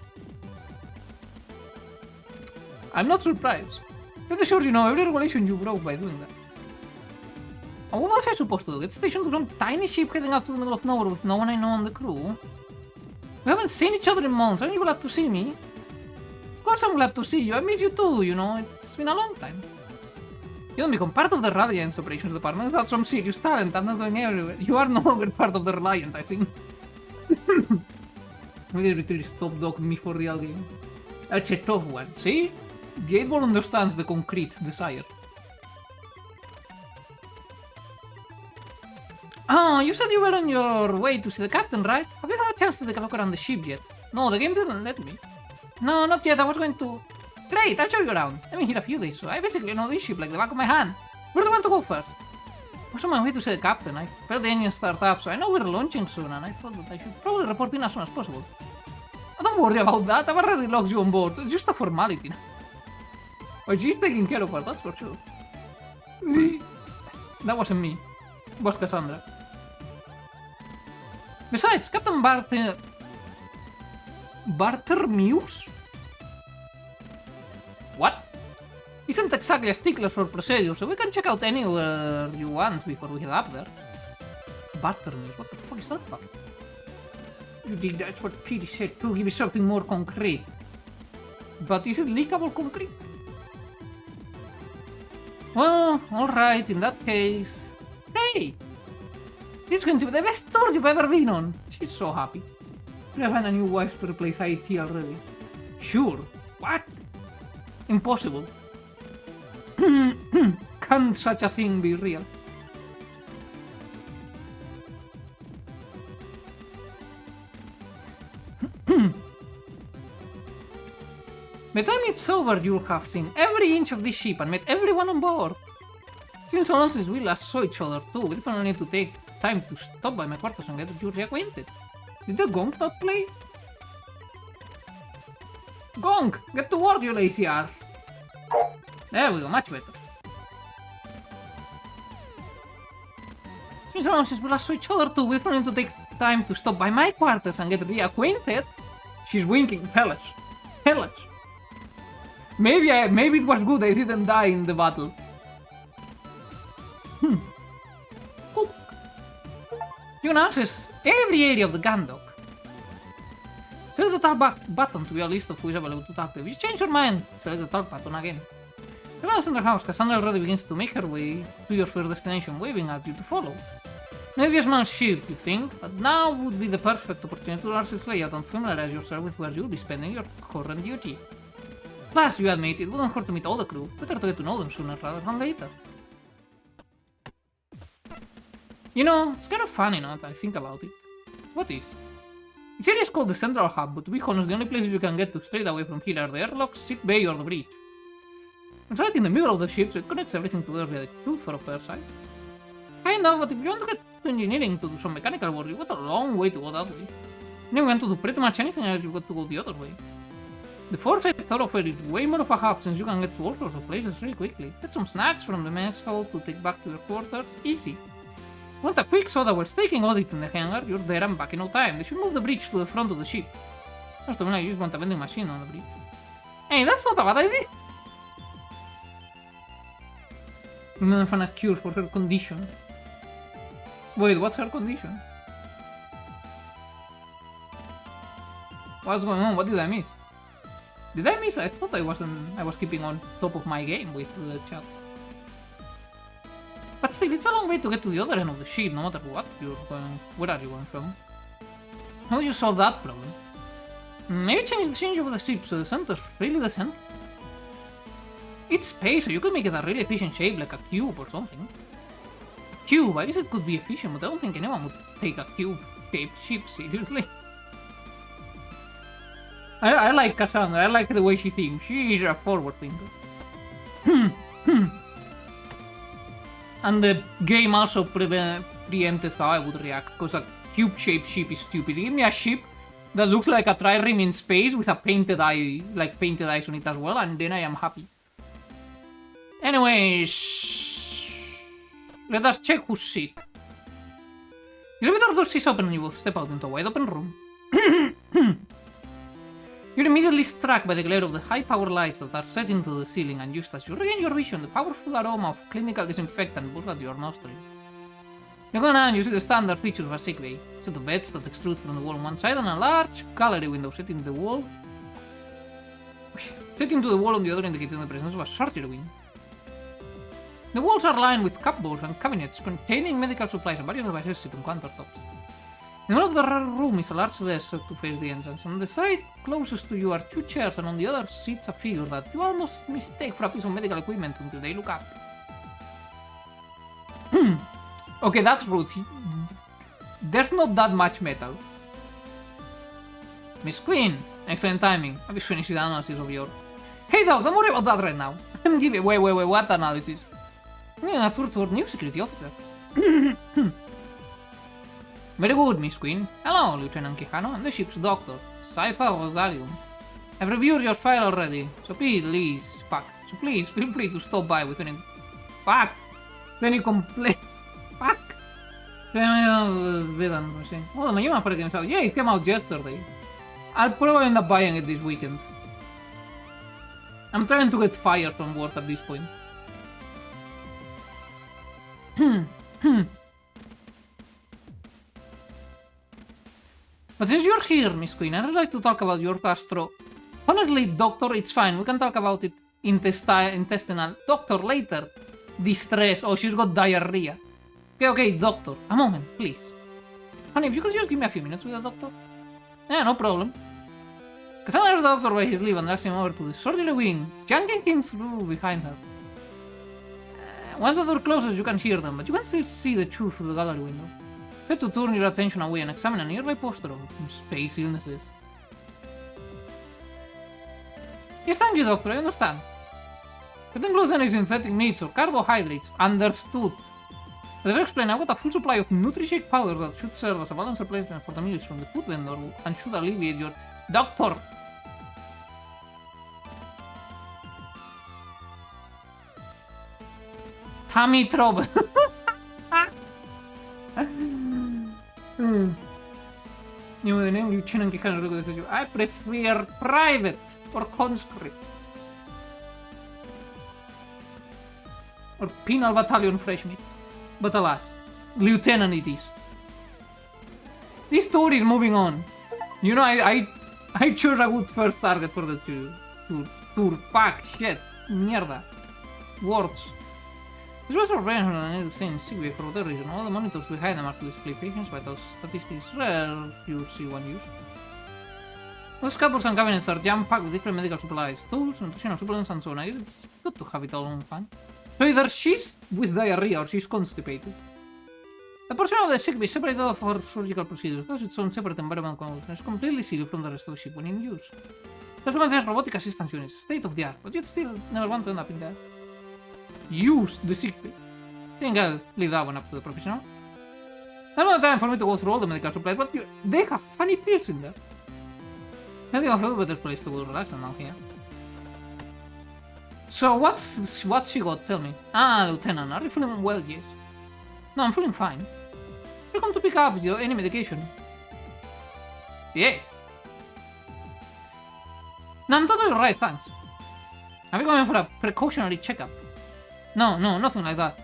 I'm not surprised. Pretty sure you know every regulation you broke by doing that. And what was I supposed to do? Get stationed to some tiny ship heading out to the middle of nowhere with no one I know on the crew? We haven't seen each other in months. Aren't you glad to see me? Of course I'm glad to see you. I miss you too, you know. It's been a long time. You don't become part of the Radiance Operations Department without some serious talent. I'm not going everywhere. You are no longer part of the Reliant, I think. Really stop dog me for real game. That's a tough one, see? The 8-ball understands the concrete desire. Oh, you said you were on your way to see the captain, right? Have you had a chance to take a look around the ship yet? No, the game didn't let me. No, not yet. I was going to... Great, I'll show you around. I've been here a few days, so I basically know this ship like the back of my hand. Where do you want to go first? I was on my way to see the captain. I felt the engine start up, so I know we're launching soon, and I thought that I should probably report in as soon as possible. Oh, don't worry about that. I've already logged you on board. It's just a formality. Well, she's taking care of her, that's for sure. That wasn't me. It was Cassandra. Besides, Captain Bartermeus? What? Isn't exactly a stickler for procedure, so we can check out anywhere you want before we head up there. Bartermeus, what the fuck is that about? You think that's what Petey said too? Give me something more concrete. But is it leakable concrete? Well, alright, in that case... Hey! This is going to be the best tour you've ever been on! She's so happy. We have a new wife to replace IT already. Sure. What? Impossible. Can't such a thing be real? By the time it's over, you'll have seen every inch of this ship and met everyone on board. Since so long since we last saw each other too, we definitely need to take time to stop by my quarters and get you reacquainted. Did the gong not play? Gong! Get to work, you lazy arse! There we go, much better. It's been so long since we last saw each other too, we definitely need to take time to stop by my quarters and get reacquainted. She's winking, fellas. Fellas. Maybe it was good I didn't die in the battle. Cool. You can access every area of the Gandok. Select the talk button to view a list of who is available to talk to. If you change your mind, select the talk button again. Around the center house, Cassandra already begins to make her way to your first destination, waving at you to follow. Maybe a small ship, you think, but now would be the perfect opportunity to learn its layout and familiarize yourself with where you'll be spending your current duty. Plus, you admit, it wouldn't hurt to meet all the crew. Better to get to know them sooner rather than later. You know, it's kind of funny now that I think about it. What is? This area is called the Central Hub, but to be honest, the only places you can get to straight away from here are the airlocks, sick bay, or the bridge. It's right in the middle of the ship, so it connects everything together via the two thoroughfare side. Kind of, but if you want to get to engineering to do some mechanical work, you've got a long way to go that way. And if you want to do pretty much anything else, you've got to go the other way. The foresight thoroughfare is way more of a hub since you can get to all sorts of places really quickly. Get some snacks from the mess hall to take back to your quarters, easy. Want a quick soda while taking audit in the hangar, you're there and back in no time. They should move the bridge to the front of the ship. Just when I just want a vending machine on the bridge. Hey, that's not a bad idea! I'm gonna find a cure for her condition. Wait, what's her condition? What's going on? What did I miss? Did I miss? I thought I was keeping on top of my game with the chat. But still, it's a long way to get to the other end of the ship, no matter what you're going. Where are you going from? How do you solve that problem? Maybe change the change of the ship so the center's really the center. It's space, so you could make it a really efficient shape, like a cube or something. Cube, I guess it could be efficient, but I don't think anyone would take a cube-shaped ship seriously. I like Cassandra, I like the way she thinks. She is a forward thinker. And the game also preempted how I would react, because a cube-shaped ship is stupid. Give me a ship that looks like a trireme in space with a painted eye, like painted eyes on it as well, and then I am happy. Anyways, let us check whose seat. The elevator door is open and you will step out into a wide open room. You're immediately struck by the glare of the high-power lights that are set into the ceiling, and just as you regain your vision, the powerful aroma of clinical disinfectant bursts at your nostrils. You go now and you see the standard features of a sick bay. A set of beds that extrude from the wall on one side and a large gallery window set into the wall on the other, indicating the presence of a surgery wing. The walls are lined with cupboards and cabinets containing medical supplies and various devices sit on countertops. In the middle of the room is a large desk set to face the entrance. On the side closest to you are two chairs, and on the other sits a figure that you almost mistake for a piece of medical equipment until they look up. Okay, that's rude. There's not that much metal. Miss Queen! Excellent timing. I've just finished the analysis of your... Hey Doc, don't worry about that right now. I'm giving... Wait, what analysis? I'm giving a tour to our new security officer. Very good, Miss Queen. Hello, Lieutenant Quijano. I'm the ship's doctor, Saifa Rosalium. I've reviewed your file already, so please feel free to stop by with any... Fuck! Any complaint... Fuck! Oh, me llama para que me salga. Yeah, it came out yesterday. I'll probably end up buying it this weekend. I'm trying to get fired from work at this point. But since you're here, Miss Queen, I'd like to talk about your gastro. Honestly, Doctor, it's fine. We can talk about it intestinal. Doctor, later. Distress. Oh, she's got diarrhea. Okay, Doctor. A moment, please. Honey, if you could just give me a few minutes with the Doctor. Yeah, no problem. Cassandra asked the Doctor by his leave and drags him over to the surgery wing, janking him through behind her. Once the door closes, you can hear them, but you can still see the truth through the gallery window. You have to turn your attention away and examine a nearby poster of space illnesses. Yes, thank you, Doctor, I understand. It includes any synthetic meats or carbohydrates. Understood. Let's explain, I've got a full supply of Nutri-Shake powder that should serve as a balanced replacement for the meals from the food vendor and should alleviate your... Doctor! Tummy trouble. You the name Lieutenant Quijano. I prefer private or conscript. Or penal battalion fresh meat. But alas, Lieutenant it is. This story is moving on. You know, I chose a good first target for the tour. Fuck, shit, mierda. Words. This was preparation on the same sick for whatever reason. All the monitors behind them are to display patients' vital statistics. Rare you see one use. Those cupboards and cabinets are jam-packed with different medical supplies, tools, nutritional supplements, and so on. It's good to have it all on fun. So either she's with diarrhea or she's constipated. The portion of the sick bay is separated for surgical procedures. It has its own separate environment and it's completely sealed from the rest of the ship when in use. The instrument has robotic assistance units, state of the art, but you'd still never want to end up in there. Use the sick bay. I think I'll leave that one up to the professional. There's no time for me to go through all the medical supplies, but they have funny pills in there. I think I'll have a better place to go relax than down here. So what's she got? Tell me. Ah, Lieutenant, are you feeling well? Yes. No, I'm feeling fine. You're going to pick up any medication? Yes. No, I'm totally right, thanks. Are we going for a precautionary checkup? No, nothing like that.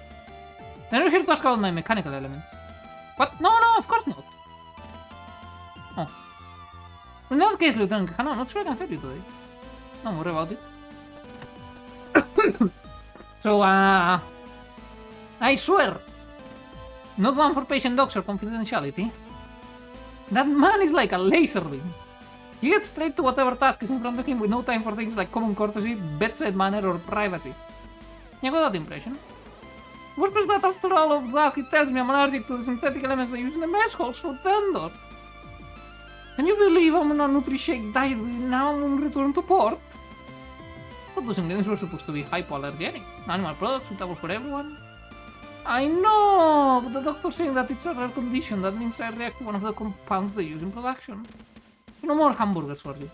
Then you're here to ask about my mechanical elements. What? No, of course not. Oh. In that case, Lieutenant Quijano, I'm not sure I can help you today. Don't worry about it. So, I swear! Not one for patient docs or confidentiality. That man is like a laser beam. He gets straight to whatever task is in front of him with no time for things like common courtesy, bedside manner, or privacy. You got that impression? Worse is that after all of that, he tells me I'm allergic to the synthetic elements they use in the mess halls for vendor. Can you believe I'm on a Nutri-Shake diet now on return to port? But those ingredients were supposed to be hypoallergenic. Animal products suitable for everyone. I know, but the doctor's saying that it's a rare condition. That means I react to one of the compounds they use in production. No more hamburgers for you.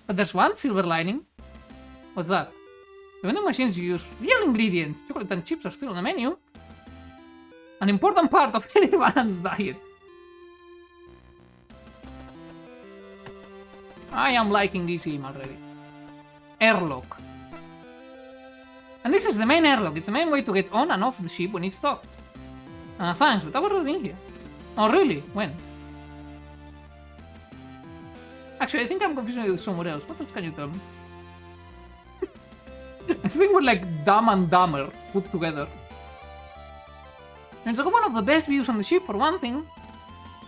But there's one silver lining. What's that? The vending machines use real ingredients. Chocolate and chips are still on the menu. An important part of any balanced diet. I am liking this game already. Airlock. And this is the main airlock. It's the main way to get on and off the ship when it's docked. Thanks, but I've already been here. Oh, really? When? Actually, I think I'm confusing it with somewhere else. What else can you tell me? I think we're like Dumb and Dumber put together. It's like one of the best views on the ship for one thing.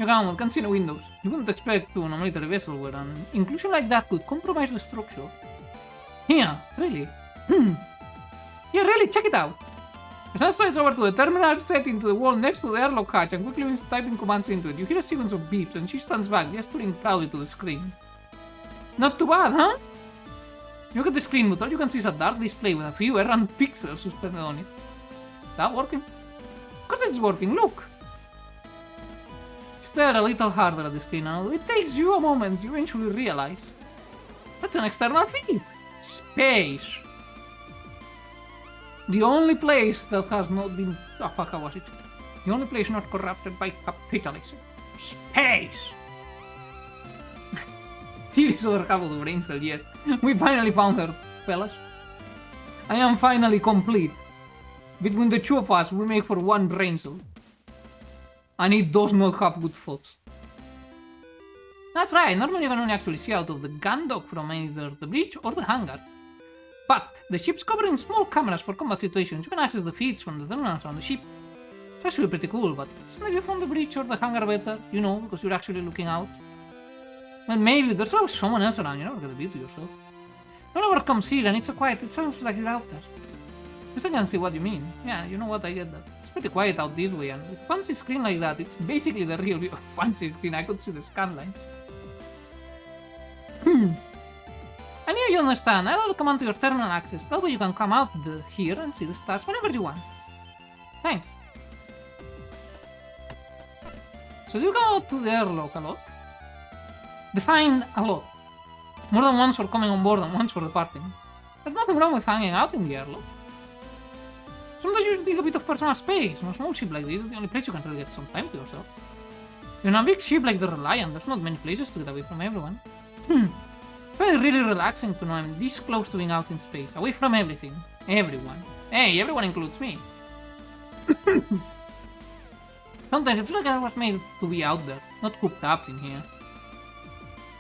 You can see the windows. You wouldn't expect to on a military vessel where an inclusion like that could compromise the structure. Yeah, really? Yeah, really, check it out. As I strides over to the terminal set into the wall next to the airlock hatch and quickly begins typing commands into it, you hear a sequence of beeps and she stands back, gesturing proudly to the screen. Not too bad, huh? You look at the screen, but all you can see is a dark display with a few errant pixels suspended on it. Is that working? Of course it's working, look! Stare a little harder at the screen and it takes you a moment, you eventually realize. That's an external feed! Space! The only place that has not been... Oh fuck, how was it? The only place not corrupted by capitalism. Space! Here is other half of the brain cell, yes. We finally found her, fellas. I am finally complete. Between the two of us, we make for one brain cell. And it does not have good thoughts. That's right, normally you can only actually see out of the gun dock from either the bridge or the hangar. But the ship's covered in small cameras for combat situations. You can access the feeds from the terminals on the ship. It's actually pretty cool, but it's maybe from the bridge or the hangar better, you know, because you're actually looking out. Well, maybe there's always someone else around, you never get the view to yourself. Whenever it comes here and it's so quiet, it sounds like you're out there. Yes, I can see what you mean. Yeah, you know what, I get that. It's pretty quiet out this way, and with a fancy screen like that, it's basically the real view. Fancy screen, I could see the scan lines. I knew you understand. I'll command to your terminal access. That way you can come out here and see the stars whenever you want. Thanks. So do you go out to the airlock a lot? Define a lot. More than once for coming on board and once for departing. There's nothing wrong with hanging out in the airlock. Sometimes you need a bit of personal space. On a small ship like this is the only place you can really get some time to yourself. In a big ship like the Reliant, there's not many places to get away from everyone. It's really relaxing to know I'm this close to being out in space, away from everything. Everyone. Hey, everyone includes me. Sometimes it feels like I was made to be out there, not cooped up in here.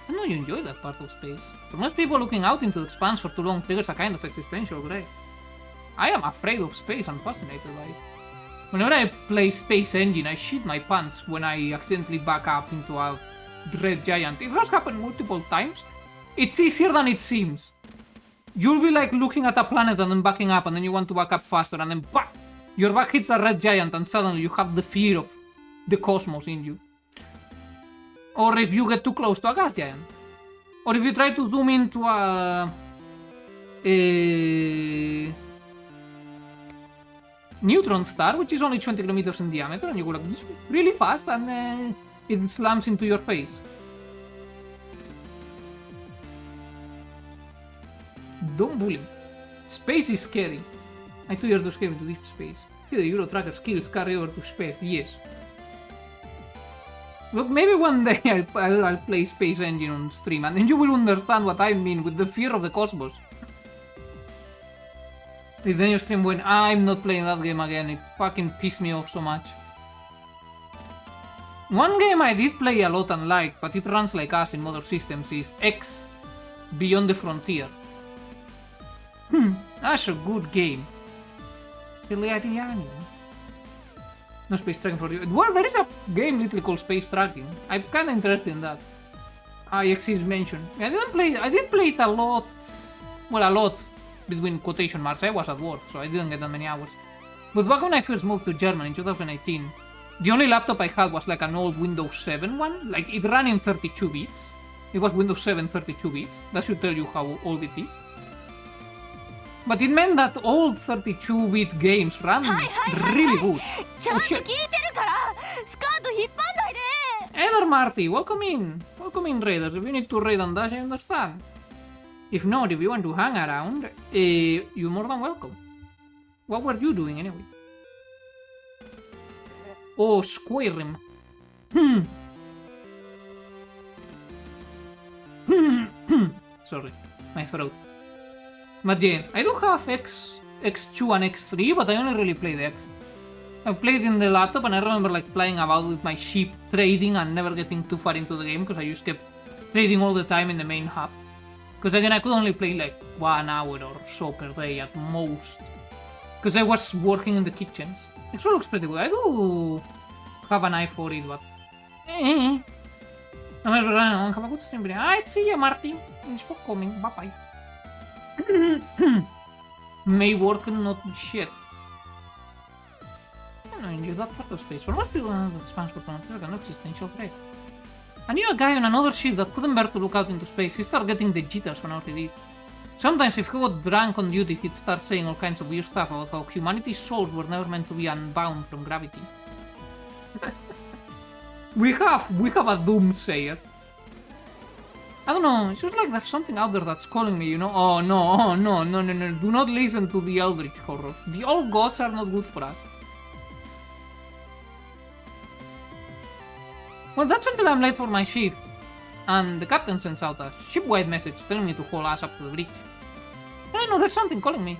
I know you enjoy that part of space. For most people, looking out into the expanse for too long triggers a kind of existential dread. I am afraid of space and fascinated by it. Whenever I play Space Engine, I shit my pants when I accidentally back up into a red giant. It has happened multiple times. It's easier than it seems. You'll be like looking at a planet and then backing up and then you want to back up faster and then BAH! Your back hits a red giant and suddenly you have the fear of the cosmos in you. Or if you get too close to a gas giant. Or if you try to zoom into a neutron star, which is only 20 kilometers in diameter, and you go like really fast and it slams into your face. Don't bully me. Space is scary. I too dare to escape into deep space. See the Euro Tracker skills carry over to space, yes. Look, maybe one day I'll play Space Engine on stream and then you will understand what I mean with the fear of the cosmos. And then your stream when I'm not playing that game again, it fucking pissed me off so much. One game I did play a lot and like, but it runs like us in modern systems is X Beyond the Frontier. That's a good game. No space tracking for you. Well, there is a game literally called Space Tracking. I'm kinda interested in that. IX is mentioned. I didn't play it a lot. Well, a lot between quotation marks. I was at work, so I didn't get that many hours. But back when I first moved to Germany in 2018, the only laptop I had was like an old Windows 7 one. Like, it ran in 32 bits. It was Windows 7 32 bits. That should tell you how old it is. But it meant that old 32-bit games ran really good.
ちゃん
Oh
と聞い
shit.
てるからスカート引っ張んないで
Hey there, Marty. Welcome in. Welcome in, Raiders. If you need to raid and dash, I understand. If not, if you want to hang around, you're more than welcome. What were you doing anyway? Oh, Squirm. Sorry, my throat. But yeah, I do have X2 and X3, but I only really play the X. I played in the laptop and I remember like flying about with my ship trading and never getting too far into the game because I just kept trading all the time in the main hub. Because again, I could only play like 1 hour or so per day at most. Because I was working in the kitchens. It looks pretty good. I do have an eye for it, but... I'm just running on. Have a good stream. Alright, see ya, Marty. Thanks for coming. Bye-bye. May work and not shit. I don't enjoy that part of space. For most people, the expanse for an existential threat. I knew a guy on another ship that couldn't bear to look out into space. He started getting the jitters when out he did. Sometimes if he got drunk on duty, he'd start saying all kinds of weird stuff about how humanity's souls were never meant to be unbound from gravity. we have a doomsayer. I don't know, it's just like there's something out there that's calling me, you know? Oh no, no. Do not listen to the Eldritch horror. The old gods are not good for us. Well, that's until I'm late for my shift, and the captain sends out a ship-wide message telling me to haul ass up to the bridge. And I know there's something calling me.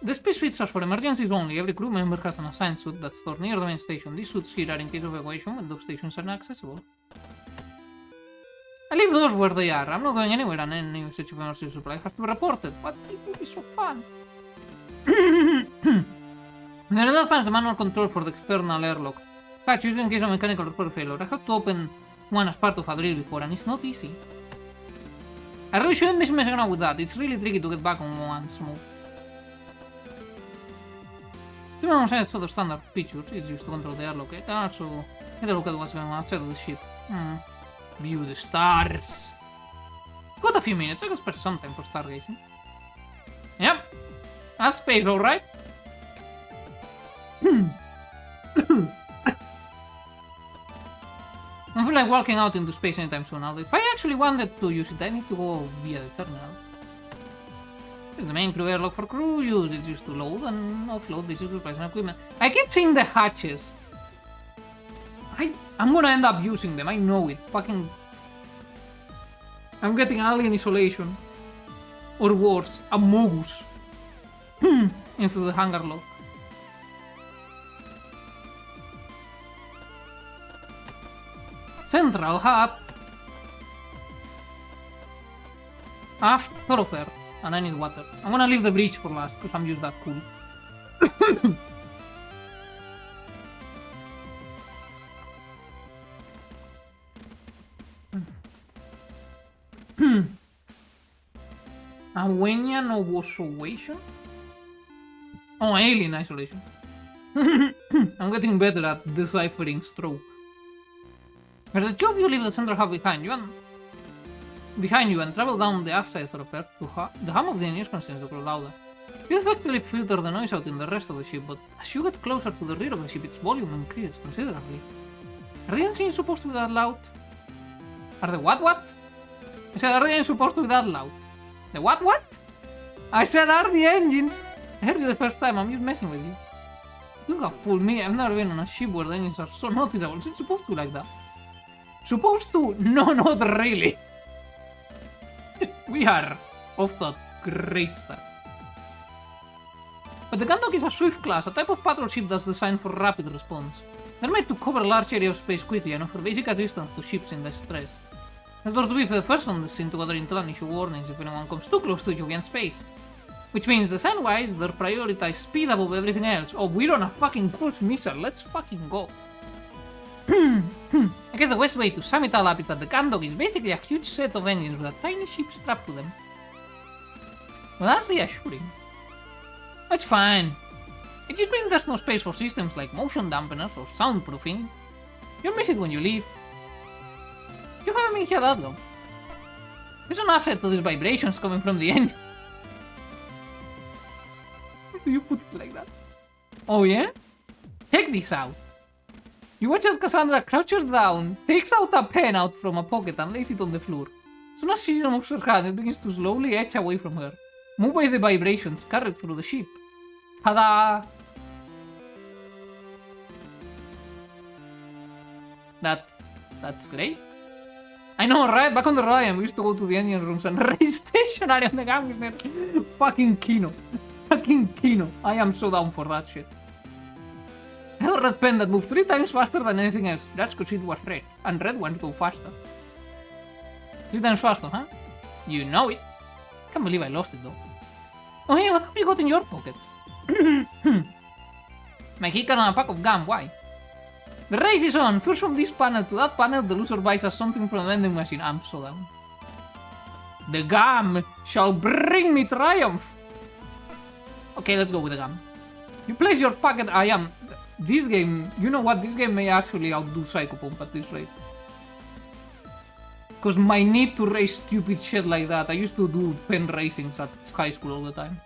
The space suits are for emergencies only. Every crew member has an assigned suit that's stored near the main station. These suits here are in case of evacuation when those stations are inaccessible. I leave those where they are. I'm not going anywhere and any usage of emergency supply has to be reported, but it will be so fun. There is not the manual control for the external airlock. Patch used in case of mechanical repair failure. I had to open one as part of a drill before and it's not easy. I really shouldn't be messing around with that. It's really tricky to get back on one's move. Even alongside its other standard features, it's used to control the airlock. I can also get a look at what's going on outside of the ship. View the stars. Got a few minutes. I can spare some time for stargazing. Yep. That's space, alright. I feel like walking out into space anytime soon. Although if I actually wanted to use it, I need to go via the terminal. This is the main crew airlock for crew use. It's used to load and offload basic supplies and equipment. I keep seeing the hatches. I'm gonna end up using them. I know it. Fucking... I'm getting alien isolation. Or worse, a mogus. Into the hangar lock. Central hub. Aft thoroughfare. And I need water. I'm gonna leave the bridge for last, because I'm just that cool. Awenian Obosoation? Oh, alien isolation. I'm getting better at deciphering stroke. As the two of you leave the central hub behind you and travel down the aft side thoroughfare, the hum of the engines continues to grow louder. You effectively filter the noise out in the rest of the ship, but as you get closer to the rear of the ship, its volume increases considerably. Are the engines supposed to be that loud? Are the what? I said, are the engines supposed to be that loud? The what? I said, are the engines? I heard you the first time, I'm just messing with you. You have fooled me, I've never been on a ship where the engines are so noticeable. Is it supposed to be like that? Supposed to? No, not really. We are off to a great start. But the Gundog is a Swift class, a type of patrol ship that's designed for rapid response. They're made to cover large areas of space quickly and offer basic assistance to ships in distress. They're to be the first on the scene to gather intel and issue warnings if anyone comes too close to you in space. Which means the Sandwise, they prioritize speed above everything else. Oh, we're on a fucking cruise missile. Let's fucking go. I guess the best way to sum it all up is that the Gandog is basically a huge set of engines with a tiny ship strapped to them. Well, that's reassuring. That's fine. It just means there's no space for systems like motion dampeners or soundproofing. You'll miss it when you leave. You haven't been here that long. There's an upset to these vibrations coming from the engine. Why do you put it like that? Oh yeah? Check this out. You watch as Cassandra crouches down, takes out a pen out from a pocket and lays it on the floor. As soon as she removes her hand, it begins to slowly edge away from her, moved by the vibrations carried through the ship. Ta-da! That's great. I know, right? Back on the Ryan, we used to go to the engine rooms and raise stationary on the gang was there. Fucking Kino. Fucking Kino. I am so down for that shit. I had a red pen that moved 3 times faster than anything else. That's because it was red. And red ones go faster. 3 times faster, huh? You know it. Can't believe I lost it though. Oh hey, what have you got in your pockets? My keycard and a pack of gum, why? The race is on! First from this panel to that panel, the loser buys us something from the vending machine. I'm so down. The gum shall bring me triumph! Okay, let's go with the gum. You place your packet, I am... This game, you know what, this game may actually outdo Psychopomp at this rate. Because my need to race stupid shit like that, I used to do pen racings at high school all the time.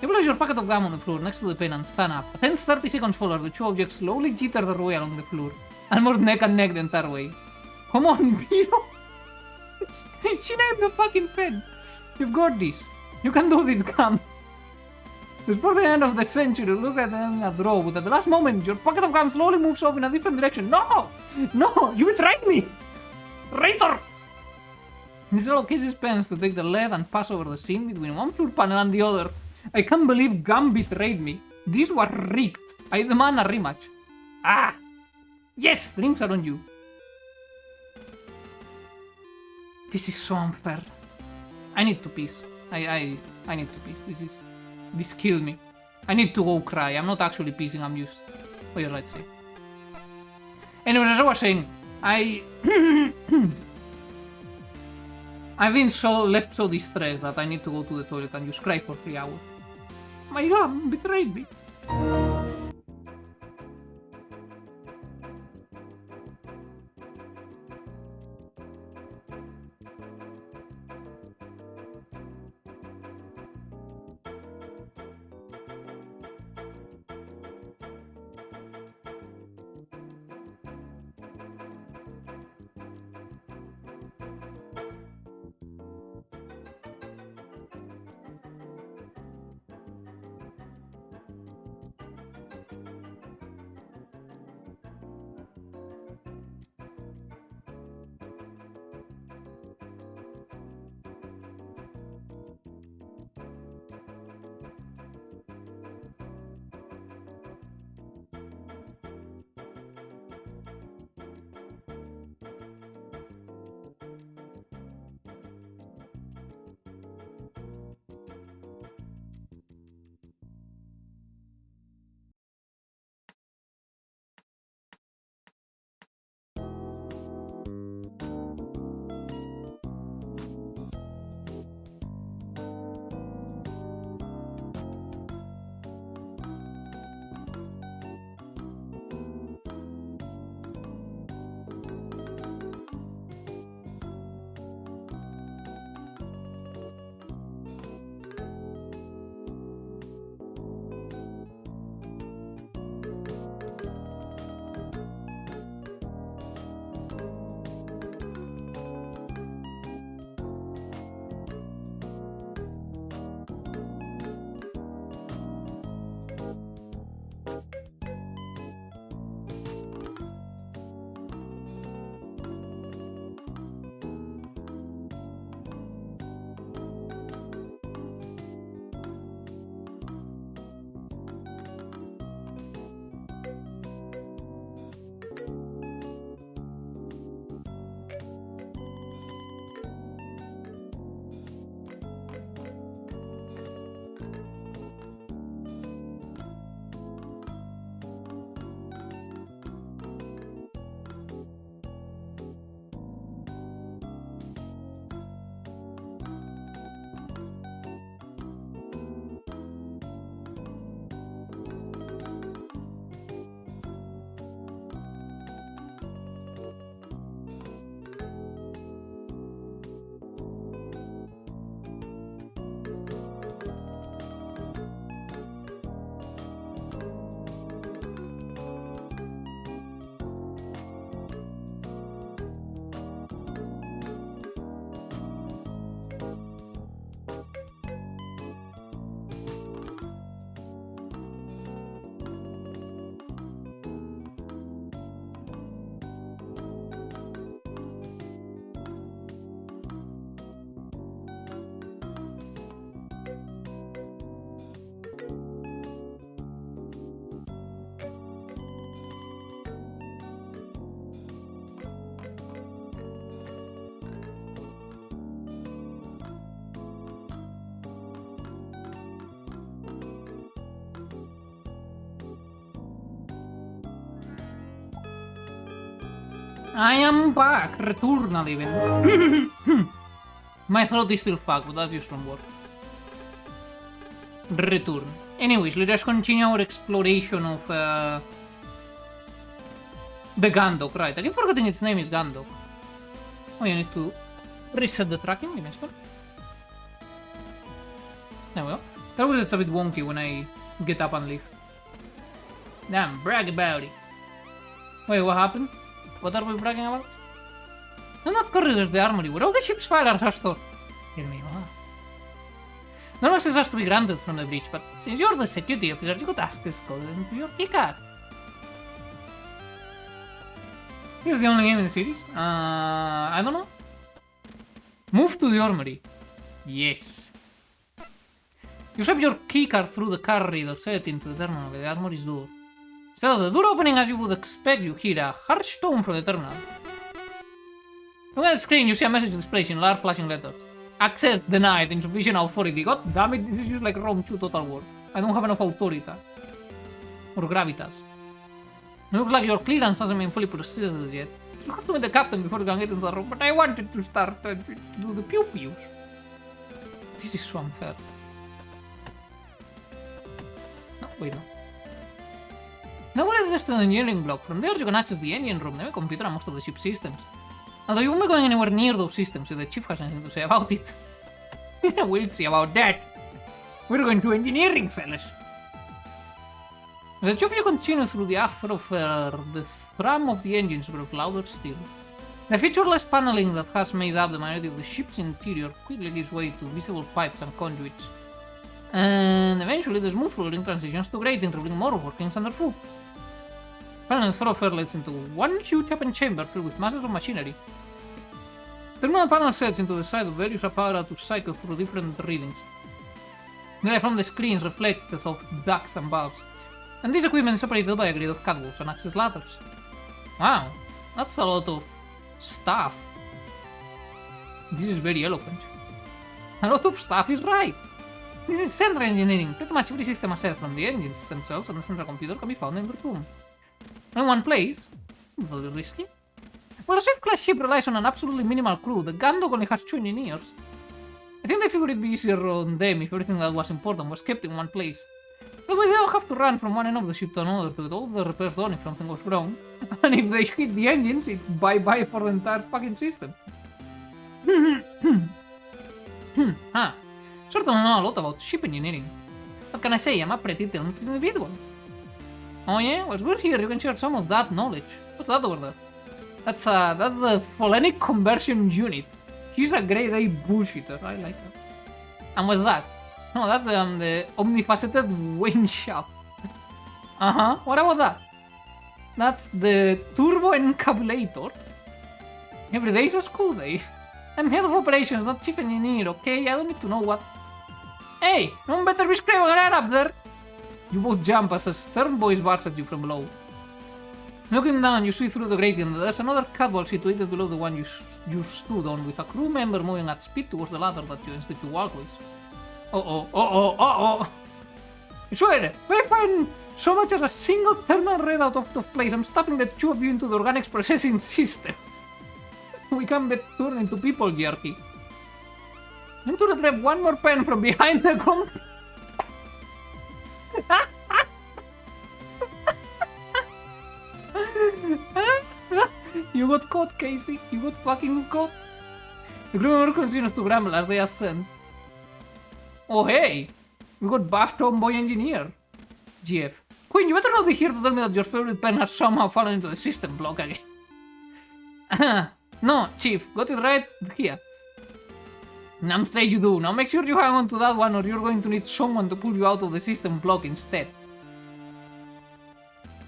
You place your packet of gum on the floor next to the pen and stand up. A tense 30 seconds follow, the 2 objects slowly jitter their way along the floor, almost neck and neck the entire way. Come on, Piro! She named the fucking pen! You've got this! You can do this, gum! Before the end of the century, look at a draw, but at the last moment, your pocket of gum slowly moves off in a different direction. No! No! You betrayed me! Traitor! This allocates pens to take the lead and pass over the seam between one floor panel and the other. I can't believe Gum betrayed me. This was rigged. I demand a rematch. Ah! Yes! The rings are on you. This is so unfair. I need to piss. I need to piss. This killed me. I need to go cry. I'm not actually pissing, I'm just... Oh, you're right, say. Anyways, as I was saying, I've been left so distressed that I need to go to the toilet and just cry for 3 hours. My gum betrayed me. I am back, returnal even. My throat is still fucked, but that's just from work. Return. Anyways, let's just continue our exploration of the Gandok, right? I keep forgetting its name is Gandok. Oh, you need to reset the tracking, give me a second. There we go. That was it's a bit wonky when I get up and leave. Damn, brag about it. Wait, what happened? What are we bragging about? No, not corridors, the armory, where all the ship's firearms are stored. Hear me, huh? No access has to be granted from the breach, but since you're the security officer, you could ask this code into your keycard. Here's the only game in the series. I don't know. Move to the armory. Yes. You swipe your keycard through the card reader set into the terminal by the armory's door. Instead of the door opening as you would expect, you hear a harsh tone from the terminal. Looking at the screen, you see a message displayed in large flashing letters. Access denied, insufficient authority. God damn it, this is just like Rome 2 Total War. I don't have enough authority. Or gravitas. It looks like your clearance hasn't been fully processed yet. You have to meet the captain before you can get into the room, but I wanted to start to do the pew-pews. This is so unfair. No, wait, no. Now we'll lead us to the engineering block. From there you can access the engine room, the computer and most of the ship's systems. Although you won't be going anywhere near those systems if the chief has anything to say about it. We'll see about that. We're going to engineering, fellas. As the two of you continue through the thoroughfare, the thrum of the engines grows louder still. The featureless paneling that has made up the majority of the ship's interior quickly gives way to visible pipes and conduits. And eventually the smooth flooring transitions to grating, revealing more workings underfoot. Finally, the thoroughfare leads into one huge open chamber filled with masses of machinery. Terminal panel sets into the side of various apparatus to cycle through different readings. The light from the screens reflected of ducts and valves, and this equipment is separated by a grid of catwalks and access ladders. Wow, that's a lot of stuff. This is very eloquent. A lot of stuff is right. This is central engineering. Pretty much every system aside from the engines themselves and the central computer can be found in the room. In one place, it's a little risky. Well, a Swift-class ship relies on an absolutely minimal crew. The Gandok only has 2 engineers. I think they figured it'd be easier on them if everything that was important was kept in one place. That way they don't have to run from one end of the ship to another to get all the repairs done if something goes wrong. And if they hit the engines, it's bye-bye for the entire fucking system. Certainly know a lot about ship engineering. What can I say? I'm a pretty talented individual. Oh yeah? Well, we're here. You can share some of that knowledge. What's that over there? That's the Polenic Conversion Unit. He's a grade A bullshitter. I like that. And what's that? No, that's the Omnifaceted Wing Shaft. What about that? That's the Turbo Encabulator. Every day is a school day. I'm head of operations, not chief engineer, okay? I don't need to know what... Hey! No one better be screaming right up there! You both jump as a stern voice barks at you from below. Looking down, you see through the grating that there's another catwalk situated below the one you stood on, with a crew member moving at speed towards the ladder that you instinctively walkways. I swear, if I find so much as a single terminal readout out of place, I'm stuffing the 2 of you into the organics processing system. We can be turned into people jerky. I'm to retrieve one more pen from behind the comp. You got caught, Casey. You got fucking caught. The crew member continues to grumble as they ascend. Oh hey! We got buff tomboy engineer. GF. Queen, you better not be here to tell me that your favorite pen has somehow fallen into the system block again. No, Chief, got it right here. I'm straight you do. Now make sure you hang on to that one or you're going to need someone to pull you out of the system block instead.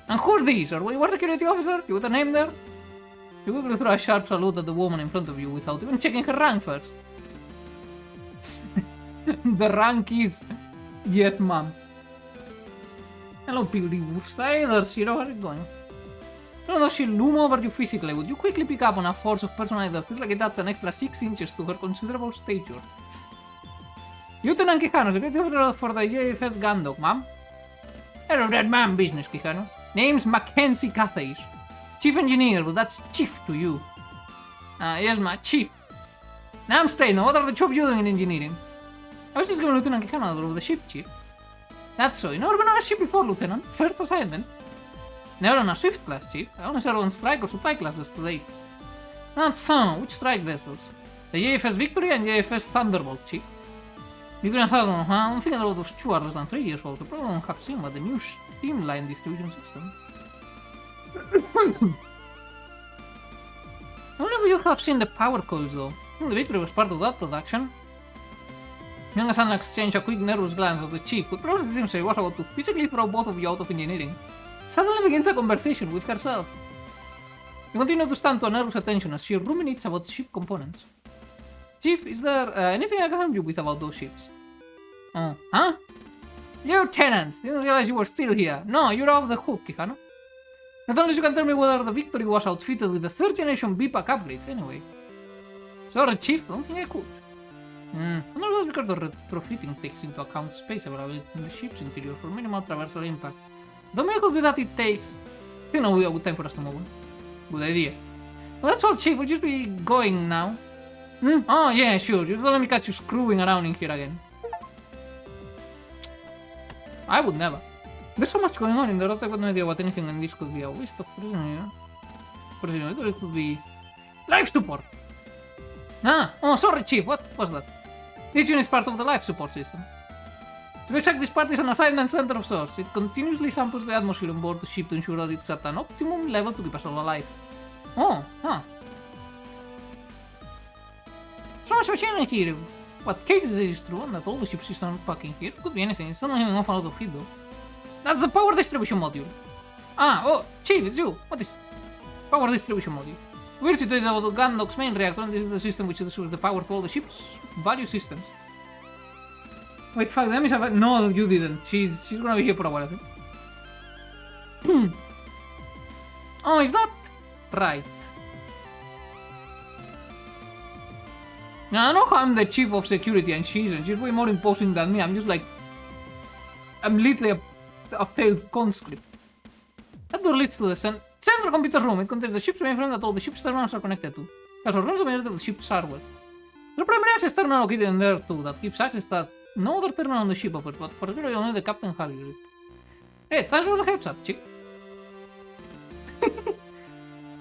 And who are these? Are we war security officer? You got a name there? You quickly throw a sharp salute at the woman in front of you without even checking her rank first. The rank is... Yes, ma'am. Hello, Piggy Woodsiders. You know how's it going? Even though she loom over you physically, would you quickly pick up on a force of personality that feels like it adds an extra 6 inches to her considerable stature? Lieutenant Quijano, security officer for the JFS Gandok, ma'am. Hello, that man business, Quijano. Name's Mackenzie Cathays. Chief engineer, but that's chief to you. Yes, my chief. Now I'm straight. Now, what are the jobs you doing in engineering? I was just going Lieutenant Commander of the ship, chief. That's so. You never been on a ship before, Lieutenant. First assignment. Never on a Swift class, chief. I only served on strike or supply classes today. That's so. Which strike vessels? The JFS Victory and JFS Thunderbolt, chief. Victory and Thunderbolt, huh? I'm thinking about those 2 hours and 3 years old. You probably won't have seen about the new streamline distribution system. I wonder if you have seen the power coils though. I think the Victory was part of that production. Young and Sandler exchanged a quick nervous glance as the chief, who probably didn't say was about to physically throw both of you out of engineering, suddenly begins a conversation with herself. You continue to stand to a nervous attention as she ruminates about ship components. Chief, is there anything I can help you with about those ships? Oh, huh? Lieutenants! Didn't realize you were still here. No, you're off the hook, Kihano. Not unless you can tell me whether the Victory was outfitted with the 3rd generation BPAC upgrades anyway. Sorry, Chief, don't think I could. I wonder if that's because the retrofitting takes into account space available in the ship's interior for minimal traversal impact. The may could be that it takes... I think now would be a good time for us to move on. Good idea. Well, that's all, Chief. We'll just be going now. Oh, yeah, sure. Just don't let me catch you screwing around in here again. I would never. There's so much going on in the road, I have no idea what anything in this could be a waste of prison, Presumably, it could be... Life support! Oh, sorry, Chief. What was that? This unit is part of the life support system. To be exact, this part is an assignment center of sorts. It continuously samples the atmosphere on board the ship to ensure that it's at an optimum level to keep us all alive. Oh, So much machinery here. What cases it is true, and that all the ship systems packing here. Could be anything. It's not even off a lot of heat though. That's the power distribution module. Oh, Chief, it's you. What is power distribution module? We're situated over the Gundock's main reactor, and this is the system which ensures the power to all the ship's value systems. Wait, fuck, let me have a... No, you didn't. She's gonna be here for a while, I think. Oh, is that... Right. Now, I know how I'm the chief of security and she's way more imposing than me. I'm just like... I'm literally a failed conscript. That door leads to the central computer room. It contains the ship's mainframe that all the ship's terminals are connected to. It also runs the majority of the ship's hardware. There's a primary access terminal located in there too that gives access that no other terminal on the ship offers, but for sure only the captain has it. Hey, thanks for the heads up, chief.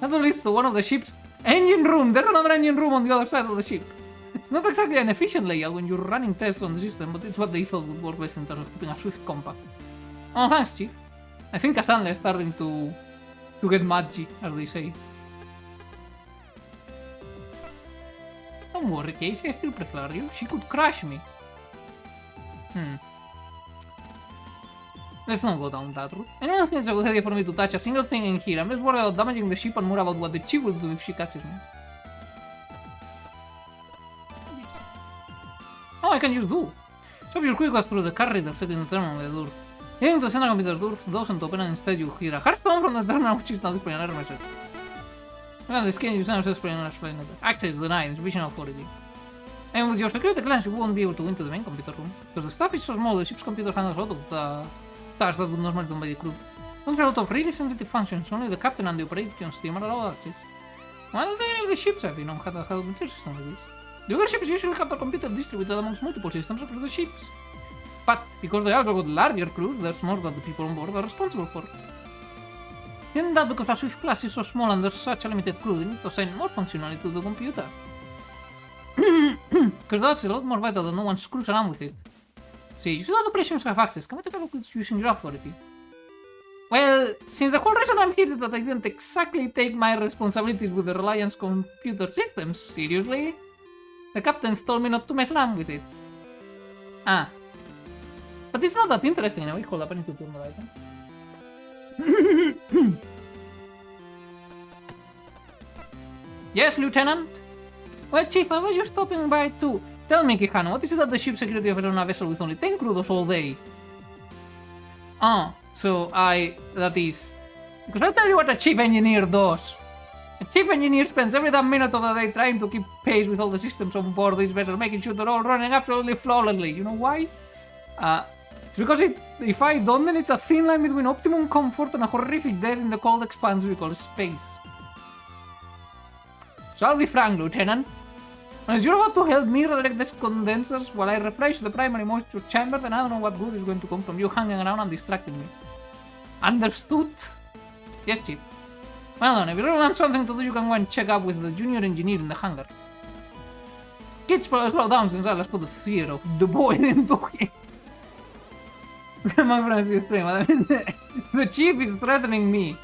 That door leads to one of the ship's engine room. There's another engine room on the other side of the ship. It's not exactly an efficient layout when you're running tests on the system, but it's what they thought would work best in terms of keeping a swift compact. Oh, thanks, Chief. I think Cassandra is starting to get madgy, as they say. Don't worry, Casey, I still prefer you. She could crush me. Let's not go down that route. Anyone thinks it's a good idea for me to touch a single thing in here? I'm less worried about damaging the ship and more about what the Chief will do if she catches me. Oh, I can just do. So your quick walk through the card reader set in the terminal with the door. Heading to the central computer door doesn't open, and instead you hear a hard tone from the terminal which is now displaying an error message. Well, the scan user says displaying an error message. Access denied, insufficient authority. And with your security clearance you won't be able to go into the main computer room. Because the stuff is so small, the ship's computer handles a lot of the tasks that would normally be done by the crew. Don't have a lot of really sensitive functions, only the captain and the operations team are allowed access. Why don't any of the ships have had a computer system like this? The bigger ships usually have a computer distributed amongst multiple systems across the ships. But because they have got larger crews, there's more that the people on board are responsible for. Isn't that because a Swift class is so small and there's such a limited crew, they need to assign more functionality to the computer? Because that's a lot more vital that no one screws around with it. See, you should have operations have access. Can we take a look at using your authority? Well, since the whole reason I'm here is that I didn't exactly take my responsibilities with the Reliance computer systems seriously, the captains told me not to mess around with it. But it's not that interesting anyway. Hold up, I need to turn the light on. Yes, Lieutenant? Well, Chief, I was just stopping by too. Tell me, Kihano, what is it that the ship security offers on a vessel with only 10 crew all day? That is... Because I'll tell you what a chief engineer does. A chief engineer spends every damn minute of the day trying to keep pace with all the systems on board this vessel, making sure they're all running absolutely flawlessly. You know why? It's because if I don't, then it's a thin line between optimum comfort and a horrific death in the cold expanse we call space. So I'll be frank, Lieutenant. As you're about to help me redirect these condensers while I refresh the primary moisture chamber, then I don't know what good is going to come from you hanging around and distracting me. Understood? Yes, Chief. Well done, if you really want something to do, you can go and check up with the junior engineer in the hangar. Kids, slow down since let's put the fear of the boy into him. My friends, you stream. I mean, the Chief is threatening me.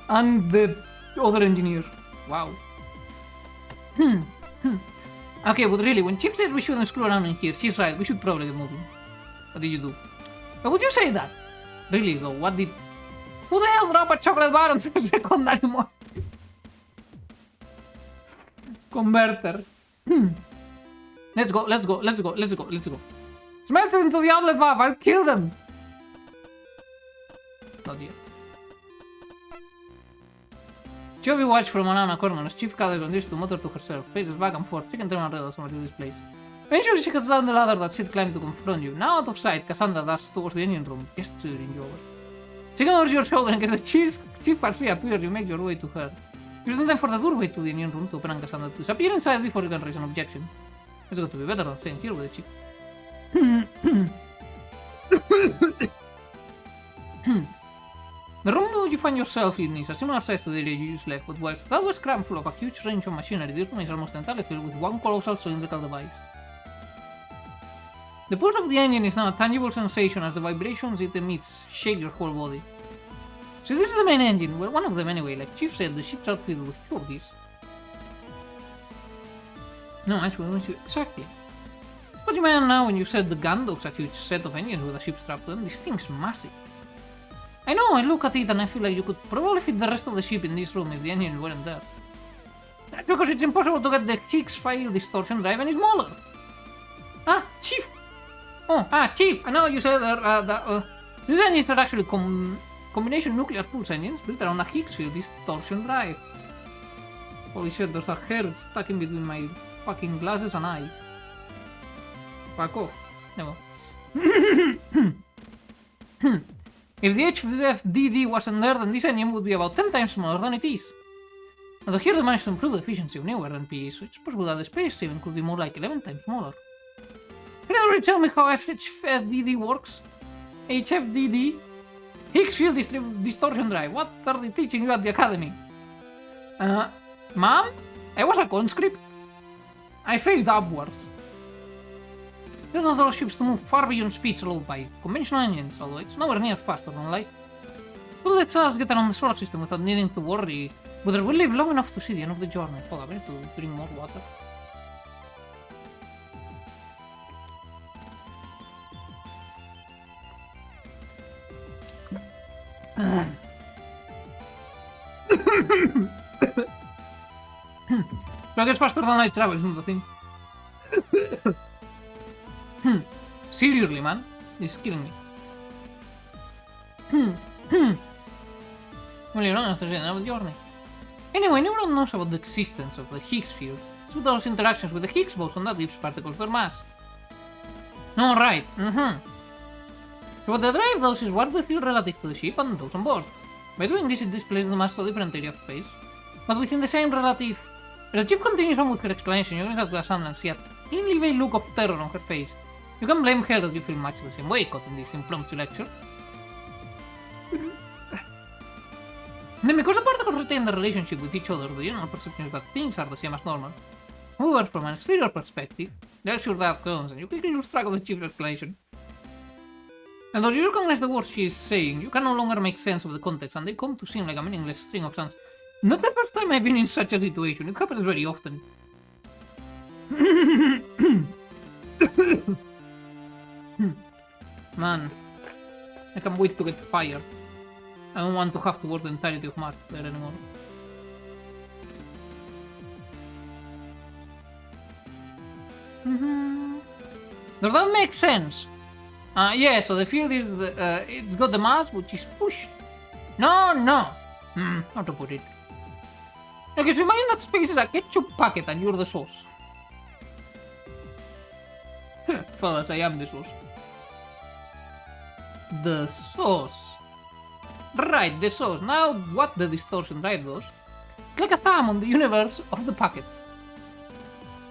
And the other engineer. Wow. Okay, but really, when Chip said we shouldn't screw around in here, she's right, we should probably get moving. What did you do? But would you say that? Really though, what did... Who the hell dropped a chocolate bar on the secondary mode? Converter. Let's go. Smelt it into the outlet valve, I'll kill them! Not yet. Jovi watched from around a corner as Chief gathers on this to mutter to herself, paces back and forth, she can turn and read somewhere to this place. Eventually she cuts down the ladder that she'd climbed to confront you. Now out of sight, Cassandra dashes towards the engine room, gesturing you over. Checking over your shoulder in case the Chief Garcia appears, you make your way to her. Using time for the doorway to the engine room to open and Cassandra to disappear inside before you can raise an objection. It's got to be better than staying here with the Chief. The room you find yourself in is a similar size to the area you used left, but whilst that was crammed full of a huge range of machinery, this room is almost entirely filled with one colossal cylindrical device. The pulse of the engine is now a tangible sensation as the vibrations it emits shake your whole body. So this is the main engine, well, one of them anyway. Like Chief said, the ship's outfitted with two of these. No, actually, exactly. That's what you meant now when you said the gun docks a huge set of engines with a ship strapped to them. This thing's massive. I know, I look at it and I feel like you could probably fit the rest of the ship in this room if the engines weren't there. That's because it's impossible to get the Higgs file distortion drive any smaller. Ah, Chief! Oh, Chief! I know you said that these engines are actually combination nuclear pulse engines built around a Higgs field distortion drive. Holy shit, there's a hair stuck in between my fucking glasses and eye. Fuck off. Never. If the HFDD wasn't there, then this engine would be about 10 times smaller than it is. Although here they managed to improve the efficiency of newer NPEs, so it's possible that the space saving could be more like 11 times smaller. Can you already tell me how HFDD works? HFDD? Higgs Field Distortion Drive. What are they teaching you at the academy? Ma'am? I was a conscript. I failed upwards. There's not all ships to move far beyond speeds allowed by conventional engines, although it's nowhere near faster than light. Well, let's us get around the solar system without needing to worry whether we'll live long enough to see the end of the journey. Hold up, I need to drink more water. So I guess faster than light travel isn't the thing. Seriously, man, this is killing me. Well, you don't have to say that with journey. Anyway, no one knows about the existence of the Higgs field. It's with those interactions with the Higgs boson that leaves particles their mass. No, right. So what the drive does is warp the field relative to the ship and those on board. By doing this, it displays the mass to a different area of space, but within the same relative. As the Chief continues on with her explanation, you notice that Cassandra and see a thinly veiled look of terror on her face. You can blame her as you feel much the same way caught in this impromptu lecture. Then because the particles retain the relationship with each other, the general perception is that things are the same as normal. However, from an exterior perspective, the lecture that comes and you quickly lose track of the Chief's explanation. And though you recognize the words she is saying, you can no longer make sense of the context and they come to seem like a meaningless string of sounds. Not the first time I've been in such a situation, it happens very often. Man, I can't wait to get fired. I don't want to have to work the entirety of March there anymore. Does that make sense? Yeah, so the field is it's got the mass which is pushed. No. How to put it? Okay, so imagine that space is a ketchup packet and you're the sauce. Fellas, I am the sauce. the sauce. Right, the sauce. Now, what the distortion drive does, it's like a thumb on the universe of the packet.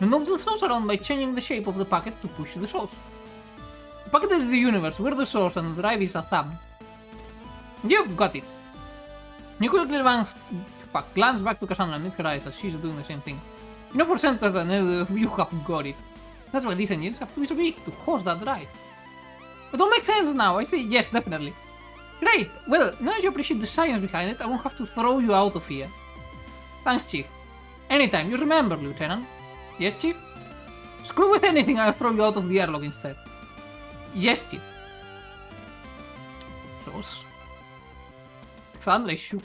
It moves the sauce around by changing the shape of the packet to push the sauce. The packet is the universe, we're the source, and the drive is a thumb. You've got it. You quickly glance back to Cassandra and meet her eyes as she's doing the same thing. You know for center that neither of you have got it. That's why these engines have to be so big to host that drive. It all makes sense now, I say yes, definitely. Great! Well, now that you appreciate the science behind it, I won't have to throw you out of here. Thanks, Chief. Anytime, you remember, Lieutenant. Yes, Chief? Screw with anything, I'll throw you out of the airlock instead. Yes, Chief. Sauce. Cassandra is shook.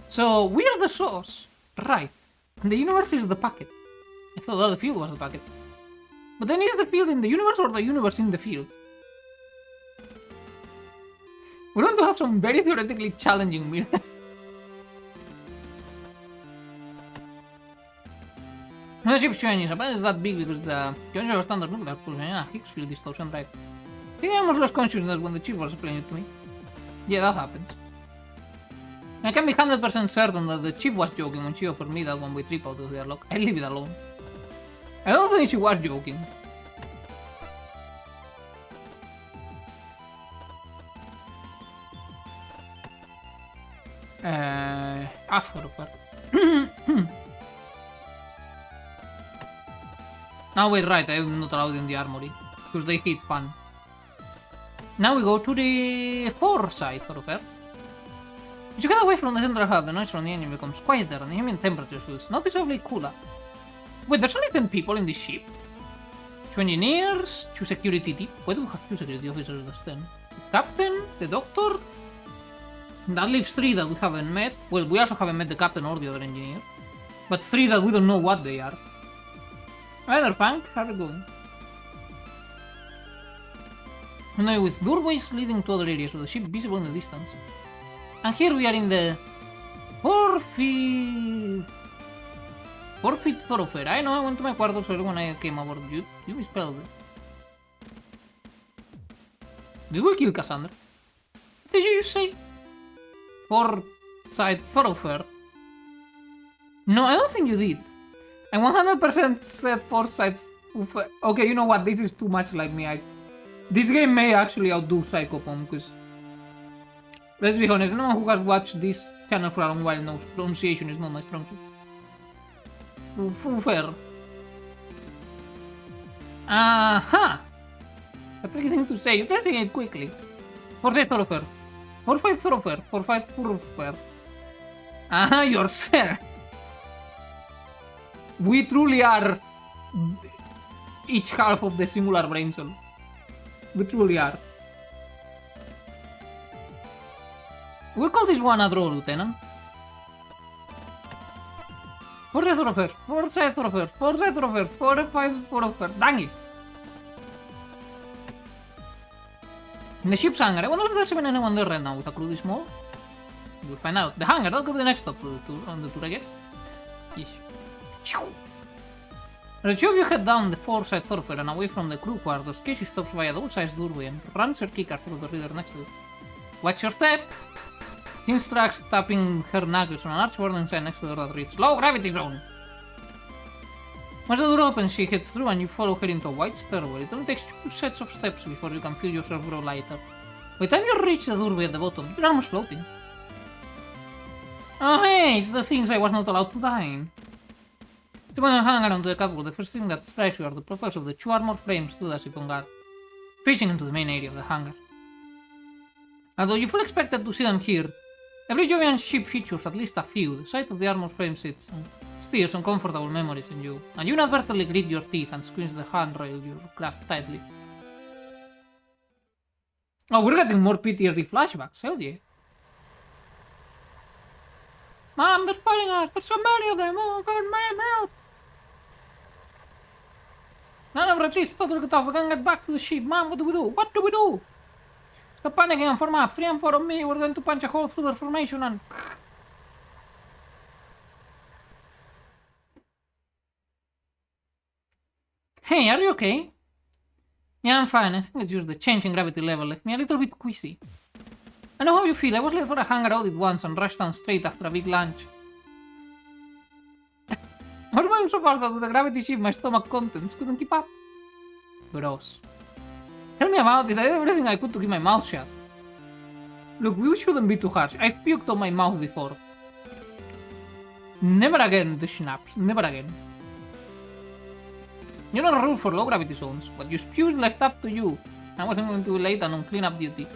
So, we're the sauce. Right. And the universe is the packet. I thought that the field was the packet. But then is the field in the universe or the universe in the field? We're going to have some very theoretically challenging weird. The ship's changes. Apparently it's that big because the change of standard nuclear pulse and Higgs field distortion drive. I think I almost lost consciousness when the chief was explaining it to me. Yeah, that happens. I can be 100% certain that the chief was joking when she offered me that one-way trip out of the airlock. I leave it alone. I don't think she was joking. After Now wait, right, I'm not allowed in the armory. Because they hate fun. Now we go to the foresight thoroughfare. As you get away from the central hub, the noise from the engine becomes quieter and the ambient temperature feels noticeably cooler. Wait, there's only 10 people in this ship. 2 engineers, 2 security team. Why do we have 2 security officers? That's 10. The captain, the doctor. That leaves 3 that we haven't met. Well, we also haven't met the captain or the other engineer. But 3 that we don't know what they are. Either Punk, how are we going? And now with doorways leading to other areas of the ship visible in the distance. And here we are in the 4 feet thoroughfare. I know I went to my quarters earlier when I came aboard. You misspelled it. Did we kill Cassandra? What did you just say? Foresight thoroughfare. No, I don't think you did. I 100% said foresight. Okay, you know what? This is too much like me. This game may actually outdo Psychopomp because, let's be honest, no one who has watched this channel for a long while knows pronunciation is not my strong suit. Fair. Aha! It's a tricky thing to say. You can say it quickly. Foresight thoroughfare. Foresight thoroughfare. Foresight thoroughfare. Aha, yourself. We truly are each half of the singular brain cell. We truly are. We'll call this one a draw, Lieutenant. Foresight thoroughfare. Foresight thoroughfare. Foresight thoroughfare. Foresight thoroughfare. Dang it! In the ship's hangar. I wonder if there's even anyone there right now with a crew this small. We'll find out. The hangar, that'll be the next stop to the tour, on the tour, I guess. Yes. As the two of you head down the foresight thoroughfare and away from the crew quarters, Casey stops by a double-sized doorway and runs her keycard through the reader next to it. Watch your step! Hinge tracks tapping her knuckles on an arch warning sign next to the door that reads Low Gravity Zone! Once the door opens, she heads through and you follow her into a wide stairwell. It only takes 2 sets of steps before you can feel yourself grow lighter. By the time you reach the doorway at the bottom, you're almost floating. Oh hey, it's the things I was not allowed to dine. When you hang around the catwalk, the first thing that strikes you are the profiles of the 2 armor frames stood as if on guard, facing into the main area of the hangar. Although you fully expected to see them here, every Jovian ship features at least a few. The sight of the armor frame sits and stirs uncomfortable memories in you, and you inadvertently grit your teeth and squeeze the handrail you grasp tightly. Oh, we're getting more PTSD flashbacks, hell yeah. Mom, they're fighting us! There's so many of them! Oh god, ma'am, help! None of retreats totally cut off. We can't get back to the ship. Mom, what do we do? What do we do? Stop panicking and form up. 3 and 4 of me. We're going to punch a hole through the formation and... Hey, are you okay? Yeah, I'm fine. I think it's just the change in gravity level left me a little bit queasy. I know how you feel. I was late for a hangar audit once and rushed down straight after a big lunch. I was going so fast that with the gravity shift my stomach contents couldn't keep up. Gross. Tell me about it. I did everything I could to keep my mouth shut. Look, we shouldn't be too harsh. I've puked on my mouth before. Never again, the schnapps. Never again. You're not a rule for low gravity zones, but your spew is left up to you. I wasn't going to late on cleanup duty.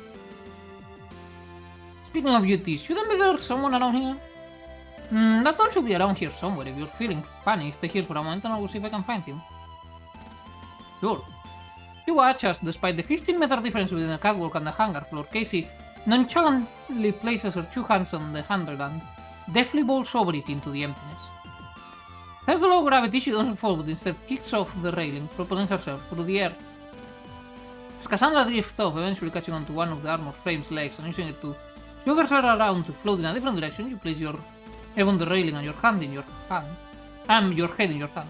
Speaking of duties, shouldn't be there someone around here? That one should be around here somewhere. If you're feeling funny, stay here for a moment and I will see if I can find him. Sure. You watch us, despite the 15-meter difference between the catwalk and the hangar floor, Casey nonchalantly places her two hands on the handle and deftly bowls over it into the emptiness. Thanks to low gravity, she doesn't fall, but instead kicks off the railing, propelling herself through the air. As Cassandra drifts off, eventually catching onto one of the armor frame's legs and using it to swing herself around to float in a different direction, you place your head on the railing and your hand in your hand. Your head in your hand.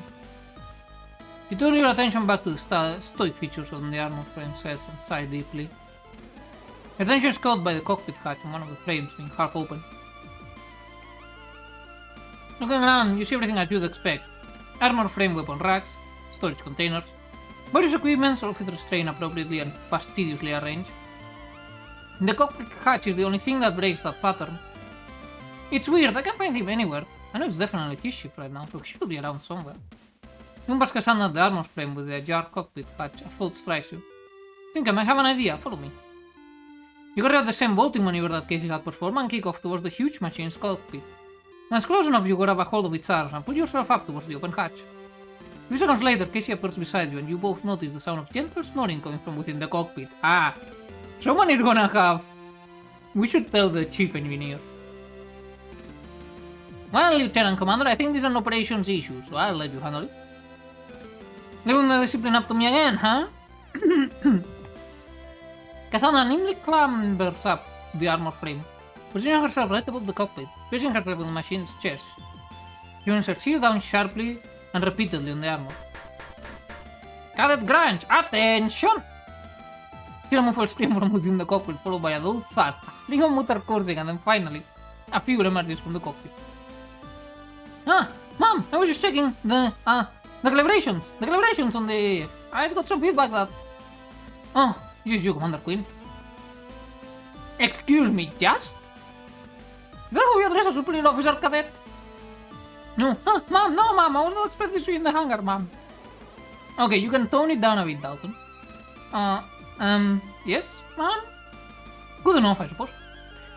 You turn your attention back to the stoic features on the armor frame's heads and sigh deeply. Your attention is caught by the cockpit hatch on one of the frames being half open. Looking around, you see everything as you'd expect. Armor frame weapon racks, storage containers, various equipments all fit restrained appropriately and fastidiously arranged. The cockpit hatch is the only thing that breaks that pattern. It's weird, I can't find him anywhere. I know it's definitely his ship right now, so he should be around somewhere. You pass Cassandra at the armor frame with the ajar cockpit hatch, a thought strikes you. Think I might have an idea, follow me. You carry out the same vaulting maneuver that Casey had performed and kick off towards the huge machine's cockpit. When it's close enough, you grab a hold of its arms and pull yourself up towards the open hatch. A few seconds later, Casey appears beside you and you both notice the sound of gentle snoring coming from within the cockpit. Ah! Someone is gonna have... We should tell the chief engineer. Well, Lieutenant Commander, I think this is an operations issue, so I'll let you handle it. Leaving the discipline up to me again, huh? Cassandra nimbly clambers up the armor frame, positioning herself right above the cockpit, piercing herself in the machine's chest. She brings her shield down sharply and repeatedly on the armor. Cadet Grange, attention! Hear a muffled scream from within the cockpit, followed by a dull thud, a string of motor coursing, and then finally, a figure emerges from the cockpit. Ah, Mom, I was just checking the calibrations on the... I got some feedback that... Oh, this is you, Commander Quinn. Excuse me, just? Is that how you address a superior officer, Cadet? No, Mom, no, Mom, I was not expecting to see you in the hangar, Mom. Okay, you can tone it down a bit, Dalton. Yes, Mom? Good enough, I suppose.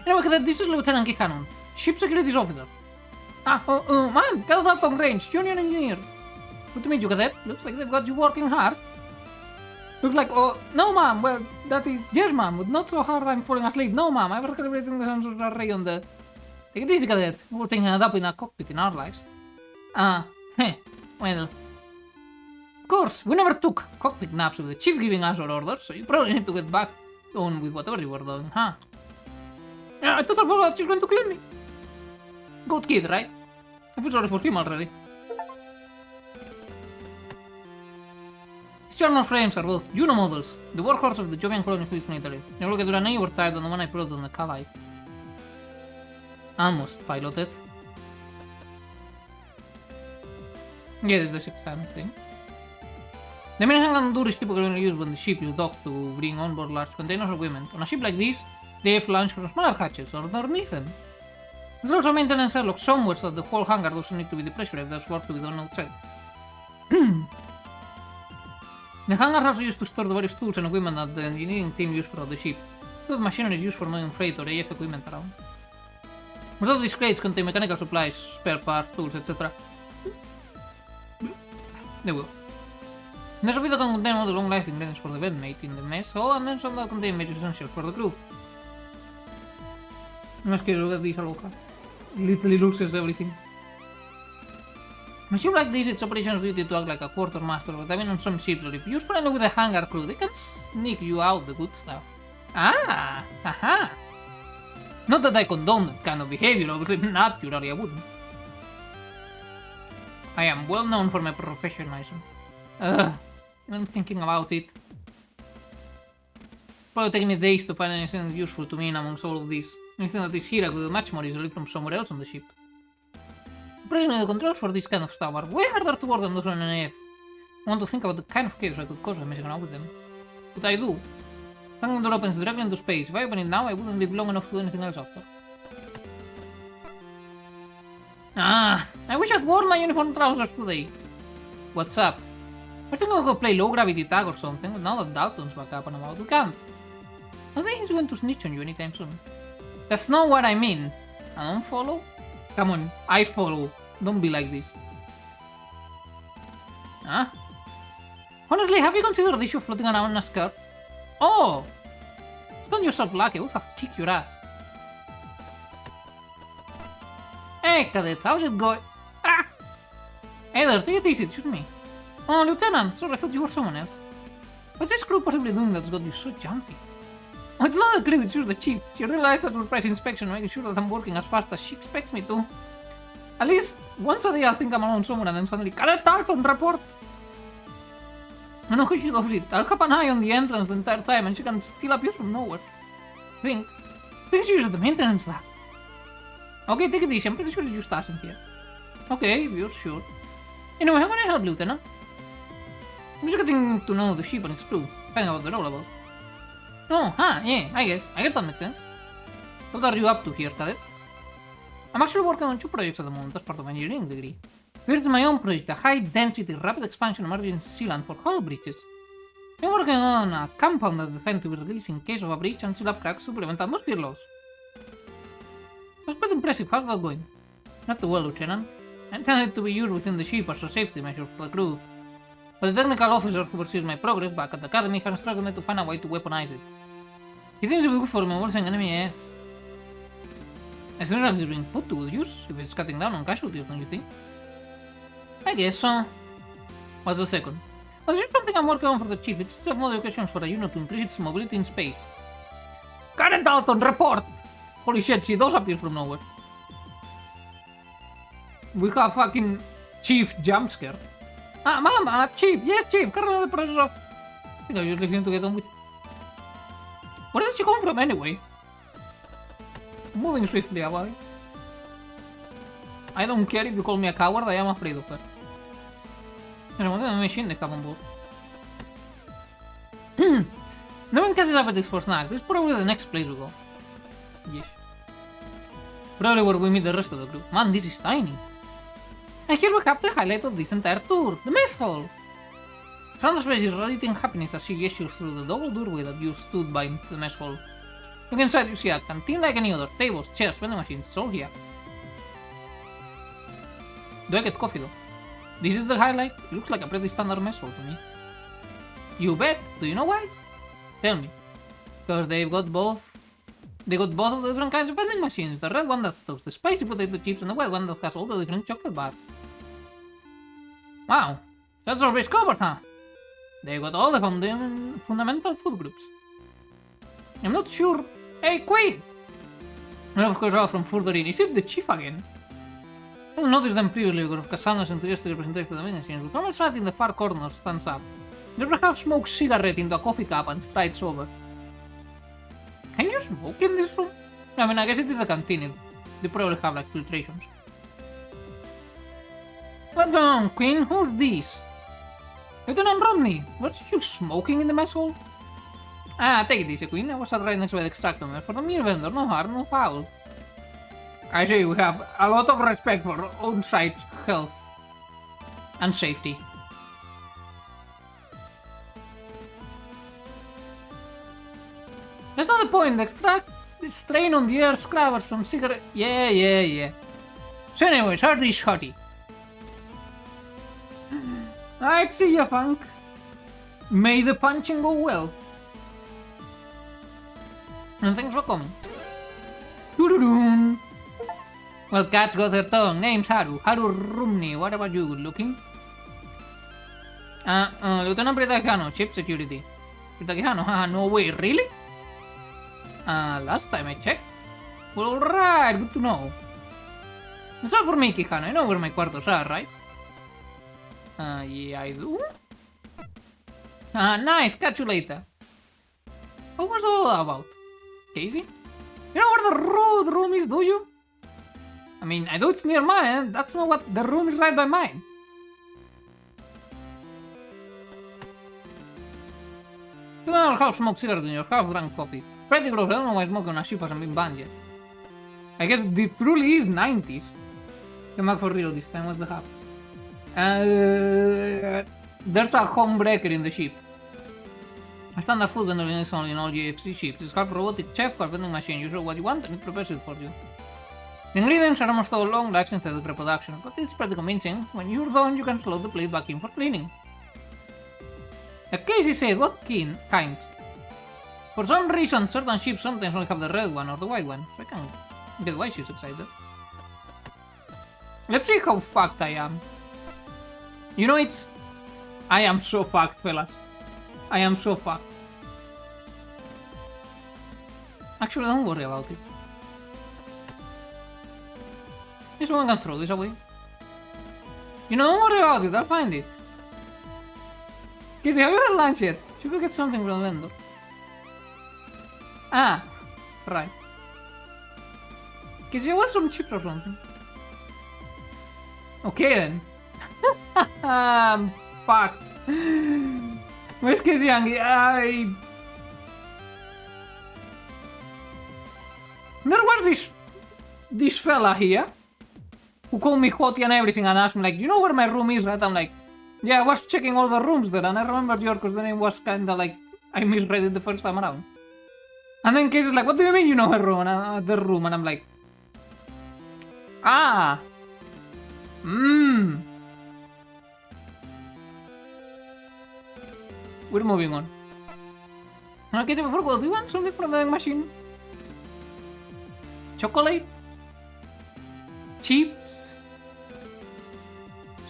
Anyway, Cadet, this is Lieutenant Kihanon, Ship Securities Officer. Ma'am, Cadet Dalton Range, Junior Engineer. Good to meet you, Cadet. Looks like they've got you working hard. Looks like, oh, no, Ma'am, well, that is, yes, Ma'am, but not so hard I'm falling asleep. No, Ma'am, I'm recalibrating the sensor array on the... Take it easy, Cadet. We're taking it up in a cockpit in our lives. Well... Of course, we never took cockpit naps with the chief giving us our orders, so you probably need to get back on with whatever you were doing, huh? I thought I forgot she's going to kill me. Good kid, right? I feel sorry for him already. These armor frames are both Juno models, the workhorse of the Jovian colony fleet's military. They look at a newer type than the one I piloted on the Calais. Almost piloted. Yeah, this is the 6th time thing. The main handgun door is typically only used when the ship is docked to bring on board large containers of equipment. On a ship like this, they have launched from smaller hatches or underneath them. There's also a maintenance airlock somewhere so that the whole hangar doesn't need to be depressurized if there's work to be done outside. The hangars also used to store the various tools and equipment that the engineering team used throughout the ship. So that machinery is used for moving freight or AF equipment around. Most of these crates contain mechanical supplies, spare parts, tools, etc. There we go. There's a few that can contain all the long life ingredients for the bedmate in the mess hall, and then some that contain major essentials for the crew. Let's get look at this aloha. Literally looks as everything. On a ship like this, it's operations duty to act like a quartermaster, but I mean on some ships, or if you're friendly with a hangar crew, they can sneak you out the good stuff. Ah! Haha! Not that I condone that kind of behavior, obviously, naturally I wouldn't. I am well known for my professionalism. I'm thinking about it. Probably taking me days to find anything useful to me in amongst all of these. Anything that is here I could do much more easily from somewhere else on the ship. Presently the controls for this kind of stuff are way harder to work than those on an AF. I want to think about the kind of chaos I could cause by messing around with them. But I do. Thanking door opens directly into space. If I open it now, I wouldn't live long enough to do anything else after. Ah, I wish I'd worn my uniform trousers today. What's up? I was thinking we could play low gravity tag or something, but now that Dalton's back up and about, we can't. I don't think he's going to snitch on you anytime soon. That's not what I mean. I don't follow? Come on, I follow. Don't be like this. Huh? Honestly, have you considered the issue of floating around in a skirt? Oh! Don't yourself lucky, I would have kicked your ass. Hey, cadet, how's it going? Ah! Hey there, take it easy, shoot me. Oh, Lieutenant, sorry, I thought you were someone else. What's this crew possibly doing that's got you so jumpy? Oh, it's not the crew, it's just the chief. She realized that surprise inspection, making sure that I'm working as fast as she expects me to. At least, once a day I'll think I'm around someone and then suddenly, Cadet Dalton, report! I know how she does it. I'll keep an eye on the entrance the entire time and she can still appear from nowhere. Think she's usually the maintenance staff. Okay, take it easy, I'm pretty sure it's just us in here. Okay, if you're sure. Anyway, how can I help, Lieutenant? I'm just getting to know the ship and its crew, finding out what they're all about. Oh, yeah, I guess that makes sense. What are you up to here, Cadet? I'm actually working on 2 projects at the moment as part of my engineering degree. First is my own project, a high-density, rapid expansion emergency sealant for hull breaches. I'm working on a compound that's designed to be released in case of a breach and seal up cracks to prevent atmosphere loss. That's pretty impressive, how's that going? Not too well, Lieutenant. I intended to be used within the ship as a safety measure for the crew. But the technical officer who oversees my progress back at the academy has struggled me to find a way to weaponize it. He thinks it will be good for removing enemy AFs. As soon as it's being put to good use, if it's cutting down on casualties, don't you think? I guess so. What's the second? Well, there's something I'm working on for the chief. It's a set of modifications for a unit to increase its mobility in space. Cadet Dalton, report! Holy shit, she does appear from nowhere. We have fucking Chief jump scare. Ma'am, Chief, yes, Chief, currently the process of... I think I usually him to get on with. Where did she come from anyway? Moving swiftly away. I don't care if you call me a coward, I am afraid of her. There's one machine they have on board. No one catches appetites for snack. This is probably the next place we go. Yes. Probably where we meet the rest of the crew. Man, this is tiny. And here we have the highlight of this entire tour, the mess hall. Sandra's face is radiating happiness as she gestures through the double doorway that you stood by into the mess hall. Look inside, you see a canteen like any other. Tables, chairs, vending machines, it's all here. Do I get coffee though? This is the highlight? It looks like a pretty standard mess hall to me. You bet! Do you know why? Tell me. Because they got both of the different kinds of vending machines. The red one that stokes the spicy potato chips and the white one that has all the different chocolate bars. Wow, that's our base covered, huh? They got all the fundamental food groups. I'm not sure. Hey, Queen! And of course, out from further in. Is it the chief again? I didn't notice them previously because of Cassandra's enthusiastic representation of the vending machines, but someone sat in the far corner stands up. They perhaps smokes cigarette into a coffee cup and strides over. Can you smoke in this room? I mean, I guess it is a canteen. They probably have like filtrations. What's going on, Queen? Who's this? Lieutenant Romney, what are you smoking in the mess hall? Take it easy, Queen. I was sat right next by the extractor man. For the mere vendor, no harm, no foul. I say we have a lot of respect for on-site health and safety. That's not the point. Extract the strain on the air scrubbers from cigarette. Yeah. So anyways, how's this hottie? I'd see ya, Funk. May the punching go well. And thanks for coming. Doo-doo-doo. Well, cat's got her tongue. Name's Haru. Haru Rumney. What about you? Good looking? Lieutenant Britakano, ship security. Britakano, haha, no way, really? Last time I checked. Well, alright, good to know. It's all for me, Kihano. I know where my quarters are, right? Yeah, I do. Nice, catch you later. What was all that about? Casey? You know where the road room is, do you? I mean, I know it's near mine, that's not what the room is right by mine. You don't half smoked cigarette in your half drank coffee. Pretty gross, I don't know why smoking on a ship hasn't been banned yet. I guess it truly is 90s. Come back for real this time, what's the half? There's a homebreaker in the ship. A standard food vendor is only in all GFC ships. It's half robotic chef, half vending machine. You show what you want and it prepares it for you. The ingredients are almost all long lives inside the pre-production, but it's pretty convincing. When you're done, you can slot the plate back in for cleaning. Casey said, what kinds? For some reason, certain ships sometimes only have the red one or the white one, so I can get why she's excited. Let's see how fucked I am. You know it's... I am so fucked, fellas. I am so fucked. Actually, don't worry about it. This one can throw this away. You know, don't worry about it, I'll find it. Casey, have you had lunch yet? Should we get something from the vendor? Ah, right. Casey, I want some chips or something. Okay then. I'm fucked. Where's Casey Youngie? There was this fella here who called me hottie and everything and asked me like, you know where my room is, right? I'm like, yeah, I was checking all the rooms there and I remembered yours because the name was kinda like, I misread it the first time around. And then Casey's like, what do you mean you know her room? And the room, and I'm like, ah, We're moving on. Okay, before we go, do you want something from the machine? Chocolate? Chips?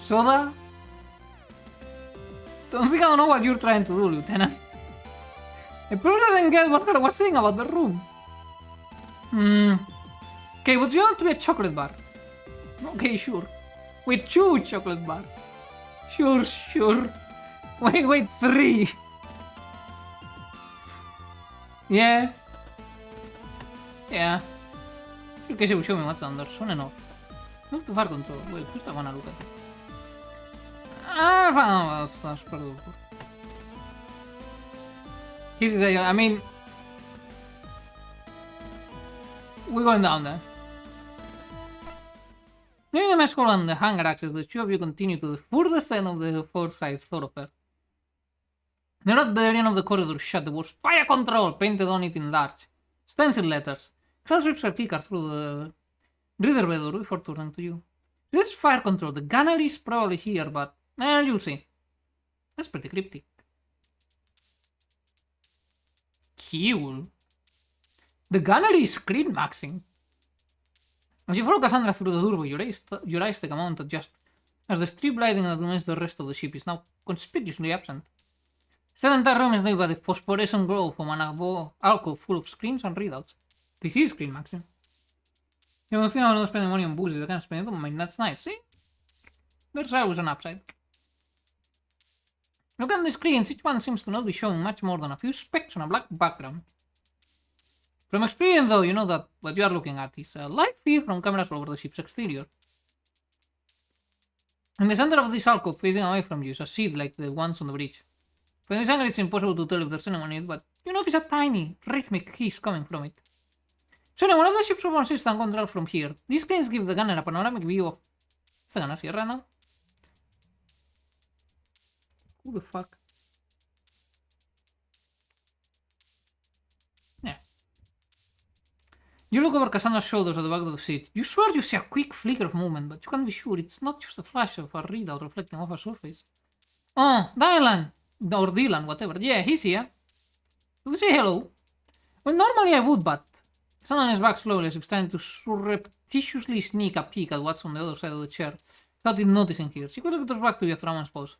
Soda? Don't think I don't know what you're trying to do, Lieutenant. I probably didn't get what I was saying about the room. Okay, what's you want to be a chocolate bar? Okay, sure. With 2 chocolate bars. Sure. Wait, 3. Yeah. Okay, she will show me what's under soon enough. Move to far control. Wait, first I wanna look at it. That's pretty good. I mean, we're going down there. Leaving the mess hall and the hangar access, the 2 of you continue to the furthest end of the four-side thoroughfare. The north end of the corridor shut, the words "Fire Control" painted on it in large, stencil letters. Excel strips are keycard through the reader bay door before turning to you. This is Fire Control. The gunnery is probably here, but you'll see. That's pretty cryptic. Cool. The gunnery is screen maxing. As you follow Cassandra through the doorway, your eyes take a moment to adjust, as the strip lighting that illuminates the rest of the ship is now conspicuously absent. Instead, the entire room is lit by the phosphorescent glow from an alcove full of screens and readouts. This is screen maxing. You don't think I'm not spending money on booze, I can spend it on my nuts night, see? There's always an upside. Look at the screens, each one seems to not be showing much more than a few specks on a black background. From experience though, you know that what you are looking at is a live feed from cameras all over the ship's exterior. In the center of this alcove, facing away from you, is a seat like the ones on the bridge. From this angle it's impossible to tell if there's anyone in it, but you notice a tiny, rhythmic hiss coming from it. So one of the ship's weapon system controls from here. These screens give the gunner a panoramic view of... Is the gunner here right now? Who the fuck? Yeah. You look over Cassandra's shoulders at the back of the seat. You swear you see a quick flicker of movement, but you can't be sure. It's not just a flash of a readout reflecting off a surface. Oh, Dylan! Or Dylan, whatever. Yeah, he's here. Do we say hello? Well, normally I would, but... Cassandra is back slowly as if trying to surreptitiously sneak a peek at what's on the other side of the chair, without it noticing here. She quickly turns back to you after a moment's pause.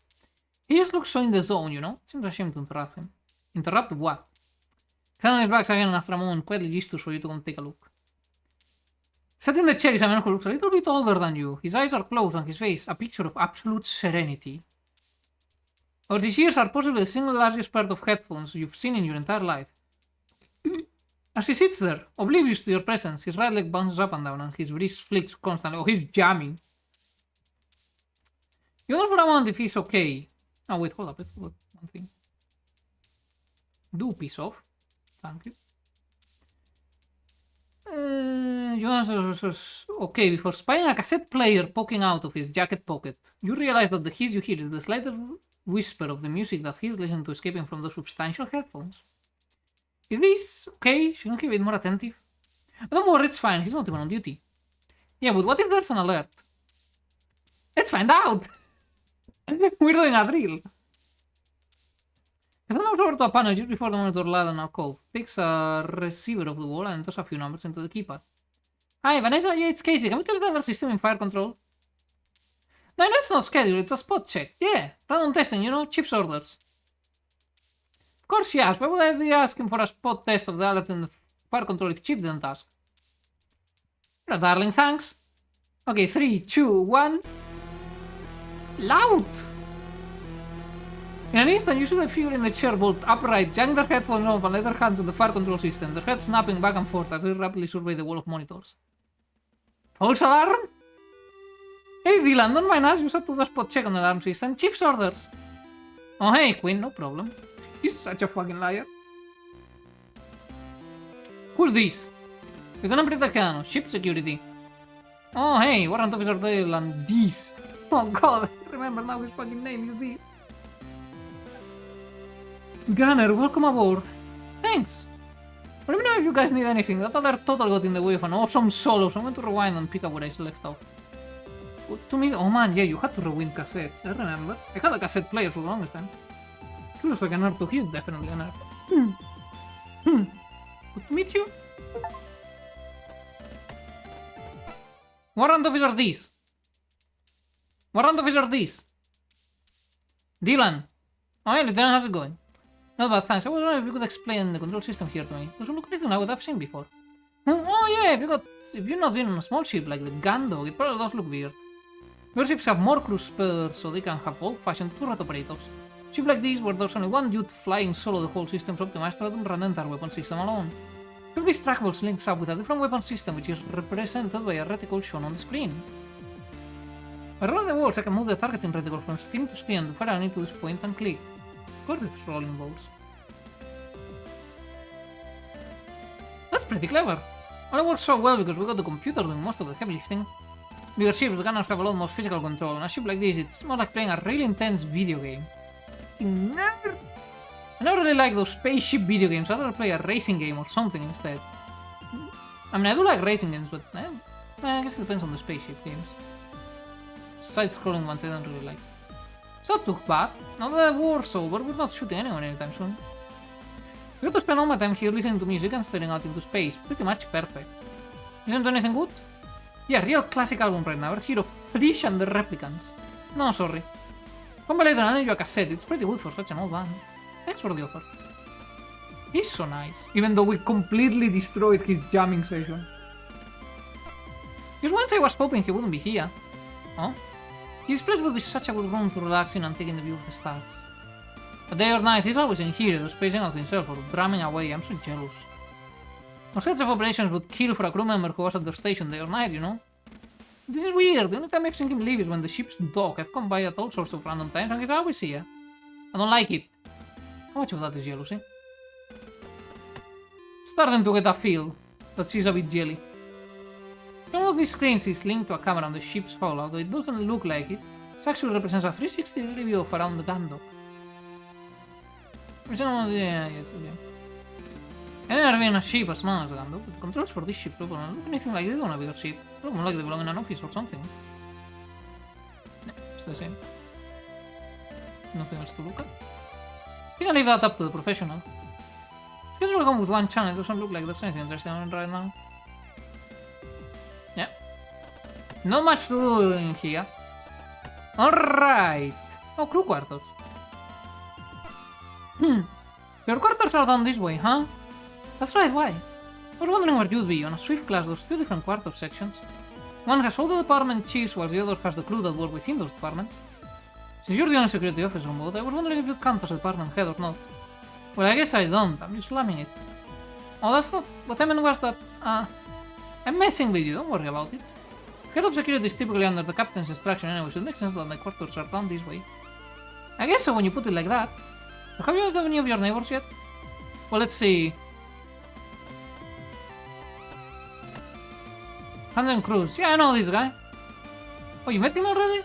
He just looks so in the zone, you know? It seems a shame to interrupt him. Interrupt what? Cassandra is back again and after a moment quietly gestures for you to come take a look. Sat in the chair is a man who looks a little bit older than you. His eyes are closed and his face a picture of absolute serenity. Over these years are possibly the single largest pair of headphones you've seen in your entire life. As he sits there, oblivious to your presence, his right leg bounces up and down and his wrist flicks constantly. Oh, he's jamming. You wonder for a moment if he's okay. Oh, wait, hold up. I forgot one thing. Do piece off. Thank you. You answer okay before spying a cassette player poking out of his jacket pocket. You realize that the hiss you hear is the slightest whisper of the music that he's listening to escaping from those substantial headphones. Is this okay? Shouldn't he be more attentive? But don't worry, it's fine. He's not even on duty. Yeah, but what if there's an alert? Let's find out! We're doing a drill. Cassandra over to a panel just before the monitor ladder in alcove. Takes a receiver off the wall and enters a few numbers into the keypad. Hi, Vanessa. Yeah, it's Casey. Can we test the other system in fire control? No, it's not scheduled. It's a spot check. Yeah, random testing, you know, chief's orders. Of course, yes. Why would I be asking for a spot test of the alert in the fire control if Chief didn't ask? You're a darling, thanks. Okay, 3, 2, 1. Loud! In an instant, you see the figure in the chair bolt upright, yank their headphones off and lay their hands on the fire control system, their heads snapping back and forth as they rapidly survey the wall of monitors. False alarm? Hey Dylan, don't mind us, you said to the spot check on the alarm system. Chief's orders. Oh hey Quinn, no problem. He's such a fucking liar. Who's this? Lieutenant Britacano, ship security. Oh hey, Warrant Officer Dylan, this. Oh god, I remember now his fucking name is this. Gunner, welcome aboard. Thanks. Let me know if you guys need anything. That alert totally got in the way of an awesome solo, so I'm going to rewind and pick up where I left off. What to me? Oh man, yeah, you had to rewind cassettes. I remember. I had a cassette player for the longest time. He looks like a nerd too. He's definitely a nerd. Good to meet you. Warrant Officer this. Warrant Officer this. Dylan. Oh yeah, Lieutenant, how's it going? Not bad, thanks. I was wondering if you could explain the control system here to me. It doesn't look anything I would have seen before. Oh yeah, if you've not been on a small ship like the Gundog, it probably does look weird. Your ships have more crew spares so they can have old-fashioned turret operators. Ship like this, where there's only one dude flying solo, the whole system's optimized to let them run entire weapon system alone. One of these trackables links up with a different weapon system which is represented by a reticle shown on the screen. By rolling the walls, I can move the targeting reticle from screen to screen and to fire an into this point and click. Of course it's rolling balls. That's pretty clever. Only works so well because we got the computer doing most of the heavy lifting. Bigger ships, the gunners have a lot more physical control. On a ship like this, it's more like playing a really intense video game. I never really like those spaceship video games. I'd rather play a racing game or something instead. I mean, I do like racing games, but I guess it depends on the spaceship games. Side-scrolling ones I don't really like. It's not too bad. Now that the war's over, we're not shooting anyone anytime soon. I got to spend all my time here listening to music and staring out into space. Pretty much perfect. Listen to anything good? Yeah, real classic album right now. We're here of Frisch and the Replicants. No, sorry. Come by later and I'll lend you a cassette. It's pretty good for such an old band. Thanks for the offer. He's so nice. Even though we completely destroyed his jamming session. Just once I was hoping he wouldn't be here. Oh? This place would be such a good room to relax in and take in the view of the stars. A day or night, he's always in here, spacing out himself or drumming away. I'm so jealous. Most heads of operations would kill for a crew member who was at their station day or night, you know? This is weird. The only time I've seen him leave is when the ship's dock. I've come by at all sorts of random times and he's always here. I don't like it. How much of that is jealousy? Starting to get a feel that she's a bit jelly. One of these screens is linked to a camera on the ship's hull, although it doesn't look like it. It actually represents a 360-degree view of around the gun dock. Yeah. I've never been in a ship as small as the gun dock, but the controls for this ship don't look anything like they do on a bigger ship. They look more like they belong in an office or something. No, it's the same. Nothing else to look at. You can leave that up to the professional. Because we'll come with one channel, it doesn't look like there's anything interesting on it right now. Yeah. Not much to do in here. Alright. Oh, crew quarters. Your quarters are down this way, huh? That's right, why? I was wondering where you'd be. On a Swift class, there's two different quarter sections. One has all the department chiefs, while the other has the crew that work within those departments. Since you're the only security officer on board, I was wondering if you'd count as a department head or not. Well, I guess I don't. I'm just slamming it. Oh, that's not... What I meant was that... I'm messing with you, don't worry about it. Head of security is typically under the captain's instruction anyway, so it makes sense that my quarters are down this way. I guess so when you put it like that. So have you met any of your neighbors yet? Well, let's see. Hansen Cruz. Yeah, I know this guy. Oh, you met him already?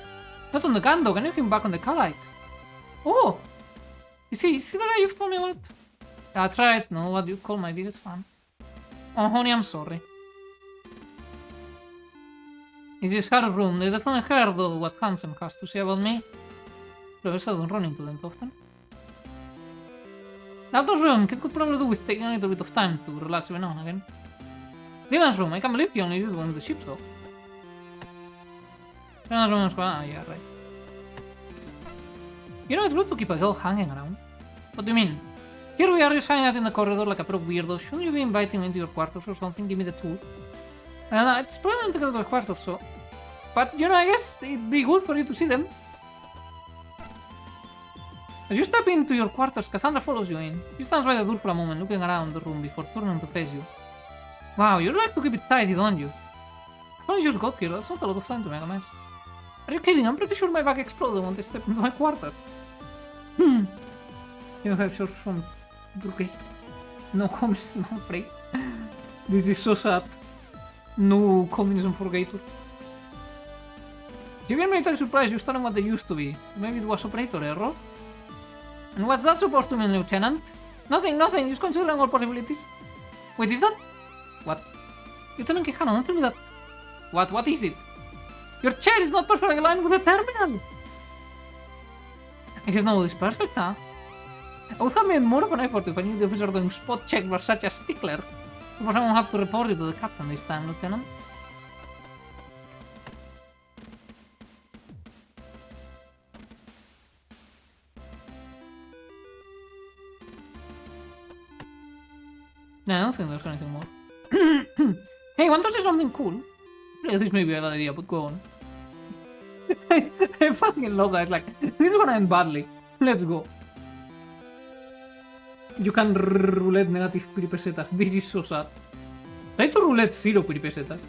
Not on the Gandog, I knew him back on the Kalite. Oh! Is he the guy you've told me about? That's right, no, what you call my biggest fan. Oh, honey, I'm sorry. Is this her room? They definitely heard what Hansen has to say about me. Professor, don't run into them often. Outdoors room, it could probably do with taking a little bit of time to relax every now and again. Dylan's room, I can't believe you only use one of the ships though. Dylan's room is yeah, right. You know, it's good to keep a girl hanging around. What do you mean? Here we are just hanging out in the corridor like a pro weirdo. Shouldn't you be inviting me into your quarters or something? Give me the tour. It's probably not to get to the quarters, so... But, you know, I guess it'd be good for you to see them. As you step into your quarters, Cassandra follows you in. She stands by the door for a moment, looking around the room before turning to face you. Wow, you like to keep it tidy, don't you? I've only just got here, that's not a lot of time to make a mess. Are you kidding? I'm pretty sure my back exploded when they stepped into my quarters. You have shorts from Brooke. No communism, I'm afraid. This is so sad. No communism for Gator. Civilian military supplies used to what they used to be. Maybe it was operator error? And what's that supposed to mean, Lieutenant? Nothing, just considering all possibilities. Wait, is that... What? Lieutenant Quijano, don't tell me that... What is it? Your chair is not perfectly aligned with the terminal! I guess no, it's perfect, huh? I would have made more of an effort if I knew the officer doing spot check was such a stickler. Suppose I won't have to report you to the captain this time, Lieutenant. No, I don't think there's anything more. Hey, want to say something cool? This may be a bad idea, but go on. I fucking love that. Like, this is gonna end badly. Let's go. You can roulette negative peripesetas. This is so sad. Try to roulette 0 peripesetas.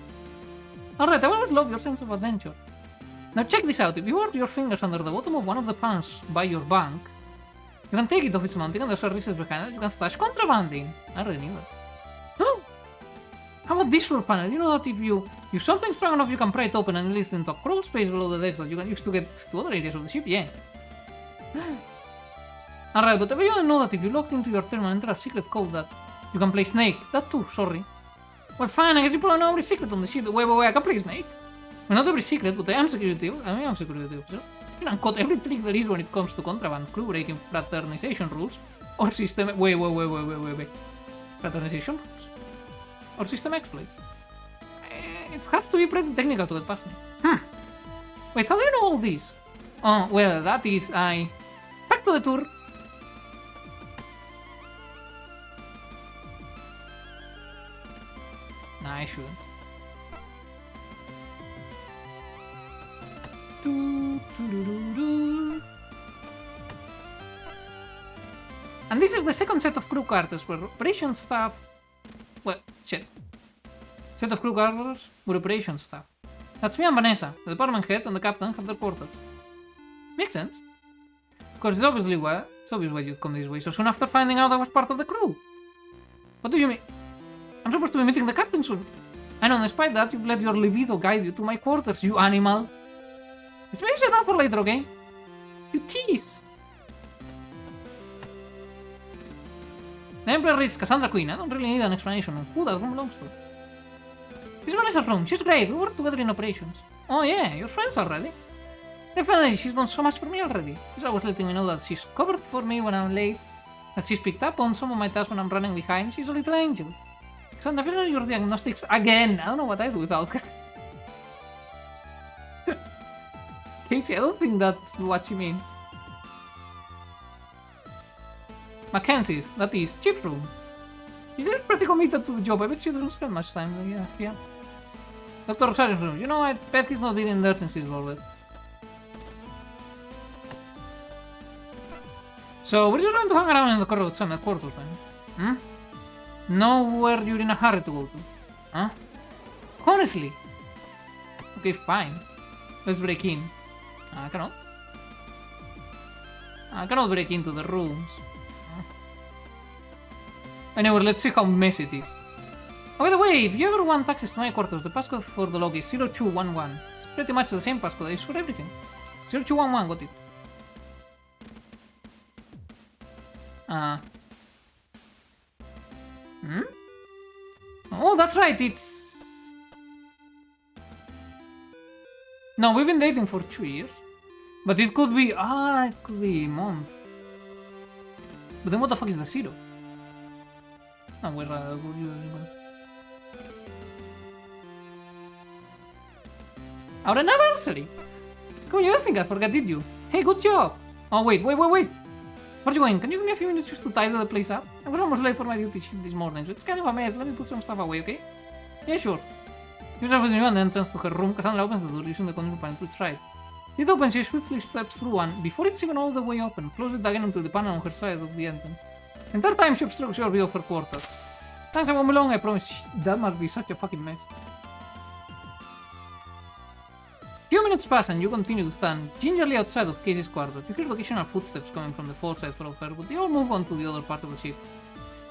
Alright, I always love your sense of adventure. Now check this out. If you hold your fingers under the bottom of one of the pans by your bank, you can take it off its mounting and there's a recess behind it. You can stash contrabanding. I already knew that. How about this floor panel? You know that if you use something strong enough, you can pry it open and release it into a crawl space below the decks that you can use to get to other areas of the ship? Yeah. Alright, but you know that if you logged into your terminal and enter a secret code that you can play Snake. That too, sorry. Well, fine, I guess you probably know every secret on the ship. Wait, I can play Snake. Well, not every secret, but I am security officer. You can code every trick there is when it comes to contraband, crew breaking, fraternization rules, or system... Wait. Fraternization rules? Or system exploits? It's have to be pretty technical to get past me. Wait, how do you know all this? Oh, well, that is... Back to the tour. Nah, I shouldn't. And this is the second set of crew quarters where operation staff... Well, shit. Set of crew quarters with operation staff. That's me and Vanessa. The department heads and the captain have their quarters. Makes sense. Of course, it's obvious why you'd come this way so soon after finding out I was part of the crew. What do you mean? I'm supposed to be meeting the captain soon. I know, despite that, you've let your libido guide you to my quarters, you animal. Let's maybe set that for later, okay? You tease. The Emperor reads Cassandra Queen. I don't really need an explanation on who that room belongs to. This is Vanessa's room. She's great. We work together in operations. Oh yeah, you're friends already? Definitely, she's done so much for me already. She's always letting me know that she's covered for me when I'm late, that she's picked up on some of my tasks when I'm running behind. She's a little angel. Cassandra, feel your diagnostics again. I don't know what I do without her. Casey, I don't think that's what she means. Mackenzie's, that is, chief room. She's pretty committed to the job. I bet she doesn't spend much time there. Yeah. Dr. Rosario's room. You know, I bet he's not been in there since he's boarded. So, we're just going to hang around in the corridor some quarters then. Nowhere you're in a hurry to go to. Huh? Honestly. Okay, fine. Let's break in. I cannot. I cannot break into the rooms. Anyway, let's see how messy it is. Oh, by the way, if you ever want access to my quarters, the passcode for the log is 0211. It's pretty much the same passcode I use for everything. 0211, got it. Oh, that's right, it's... No, we've been dating for 2 years. But it could be... it could be a month. But then what the fuck is the zero? Oh, where would you... Our anniversary! Come on, you don't think I forgot, did you? Hey, good job! Oh, wait. Where are you going? Can you give me a few minutes just to tidy the place up? I was almost late for my duty shift this morning, so it's kind of a mess. Let me put some stuff away, okay? Yeah, sure. You have with me on the entrance to her room. Cassandra opens the door using the control panel to its right. It opens, she swiftly steps through one. Before it's even all the way open, closes it again onto the panel on her side of the entrance. And third time she obstructs your view of her quarters. Thanks, I won't be long, I promise. That must be such a fucking mess. Few minutes pass and you continue to stand gingerly outside of Casey's quarters. You hear the occasional footsteps coming from the foresight thoroughfare, but they all move on to the other part of the ship.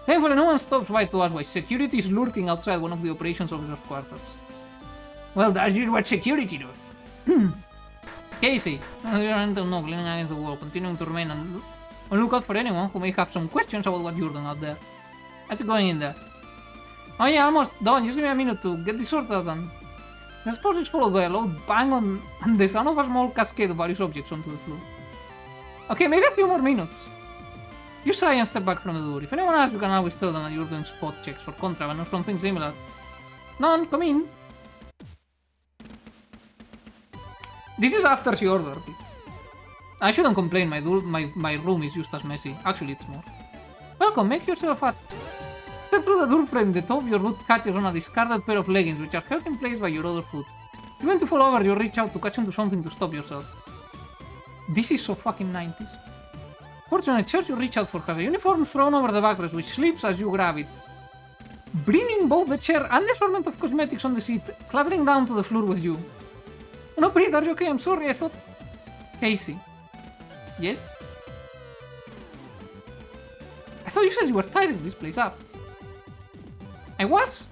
Thankfully, no one stops by to ask why security is lurking outside one of the operations officer's quarters. Well, that's just what security does. Casey, you're enter no, leaning against the wall, continuing to remain on lookout for anyone who may have some questions about what you're doing out there. How's it going in there? Oh yeah, almost done. Just give me a minute to get this sorted out and... The spot is followed by a loud bang on and the sound of a small cascade of various objects onto the floor. Okay, maybe a few more minutes. You sigh and step back from the door. If anyone asks, you can always tell them that you're doing spot checks for contraband or something similar. None, come in. This is after she ordered it. I shouldn't complain, my room is just as messy. Actually, it's more. Welcome, make yourself at... Step through the doorframe, the top of your boot catches on a discarded pair of leggings which are held in place by your other foot. If you want to fall over, you reach out to catch onto something to stop yourself. This is so fucking 90s. Fortunately, Church, you reach out for her. A uniform thrown over the backrest which slips as you grab it, bringing both the chair and the assortment of cosmetics on the seat clattering down to the floor with you. No, Pete, are you okay? I'm sorry, I thought... Casey. Yes? I thought you said you were tidying this place up. I was?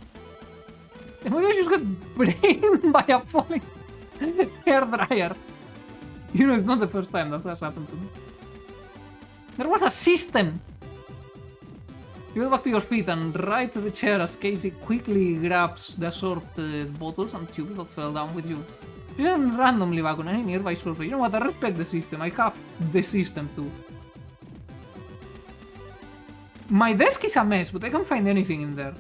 Then maybe I just got brained by a falling hairdryer. You know, it's not the first time that has happened to me. There was a system! You go back to your feet and right to the chair as Casey quickly grabs the assorted bottles and tubes that fell down with you. She doesn't randomly back on any nearby surface. You know what, I respect the system. I have the system too. My desk is a mess, but I can't find anything in there.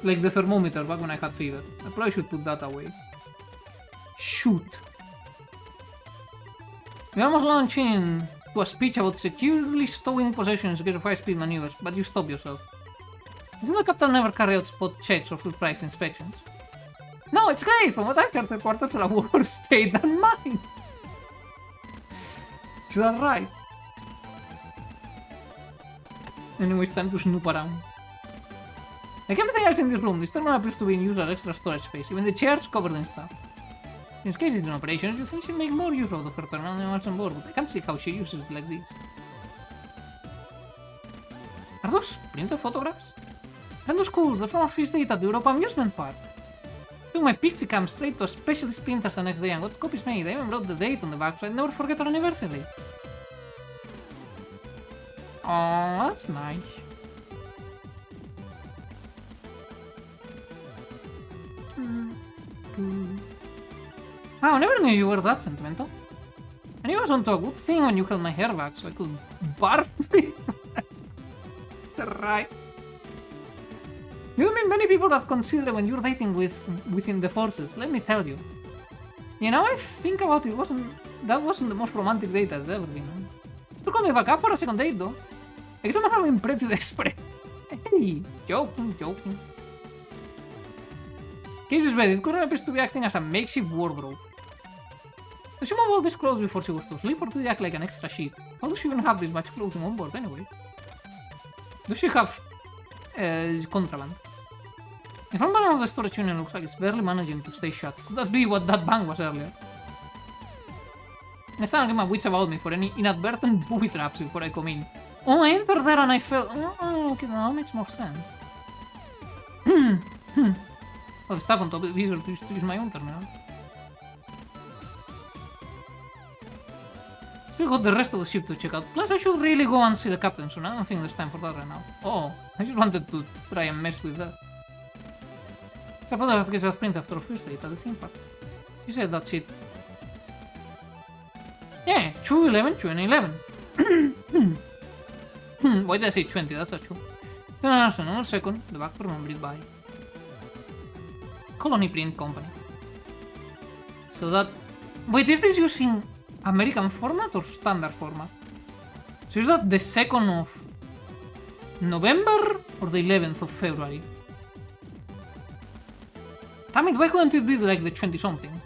Like the thermometer back when I had fever. I probably should put that away. Shoot. We almost launch in to a speech about securely stowing possessions against high-speed maneuvers, but you stop yourself. Didn't the captain never carry out spot checks or full-price inspections? No, it's great! From what I've heard, the quarters are a worse state than mine! Is that right? Anyway, it's time to snoop around. Like everything else in this room, this terminal appears to be in use as extra storage space, even the chairs covered in stuff. Since Casey is in operations, you think she'd make more use out of her terminal than what's on board, but I can't see how she uses it like this. Are those printed photographs? And those cool, they're from our first date at the Europa amusement park. Took my pixie cam straight to a specialist printer the next day and got copies made. I even wrote the date on the back so I'd never forget our anniversary. Oh, that's nice. Wow, I never knew you were that sentimental. I knew I was onto a good thing when you held my hair back so I could barf me. Right. You meet many people that consider when you're dating within the forces, let me tell you. You know, I think about it, that wasn't the most romantic date I've ever been on. Still call me back up for a second date though. I guess I'm having pretty desperate. Hey, joking. Casey's bed, it currently appears to be acting as a makeshift wardrobe. Does she move all these clothes before she goes to sleep, or do they act like an extra sheet? How does she even have this much clothing on board anyway? Does she have is contraband. The front panel of the storage unit looks like it's barely managing to stay shut. Could that be what that bang was earlier? Next time I'll get my wits about me for any inadvertent booby traps before I come in. Oh, I entered there and I fell. Oh, okay, now that makes more sense. Well, the stuff on top is easier to use my own terminal. Still got the rest of the ship to check out. Plus, I should really go and see the captain soon. I don't think there's time for that right now. Oh, I just wanted to try and mess with that. So I thought I have to get a sprint after a first date at the theme park. She said that's it. Yeah, 211, 211. Why did I say 20? That's not true. Then I asked another second, the back to remember it by. Colony Print Company. So that... Wait, is this using American format or standard format? So is that the 2nd of November or the 11th of February? Damn it, why couldn't it be like the 20-something?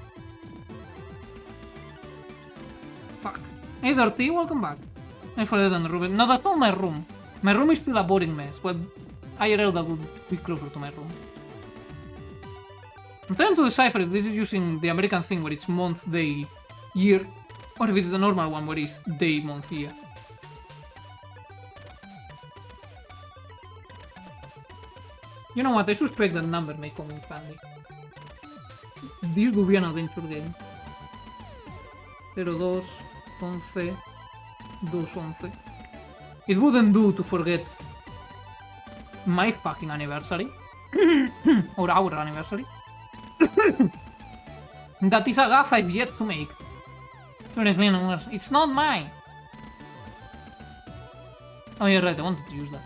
Fuck. Hey Dirty, welcome back. I forgot on the room. No, that's not my room. My room is still a boring mess. Well, IRL that would be closer to my room. I'm trying to decipher if this is using the American thing where it's month, day, year, or if it's the normal one where it's day, month, year. You know what, I suspect that number may come in handy. This would be an adventure game. 02, 11, 211. It wouldn't do to forget my fucking anniversary. Or our anniversary. That is a gaff I've yet to make. It's not mine. Oh, you're right, I wanted to use that.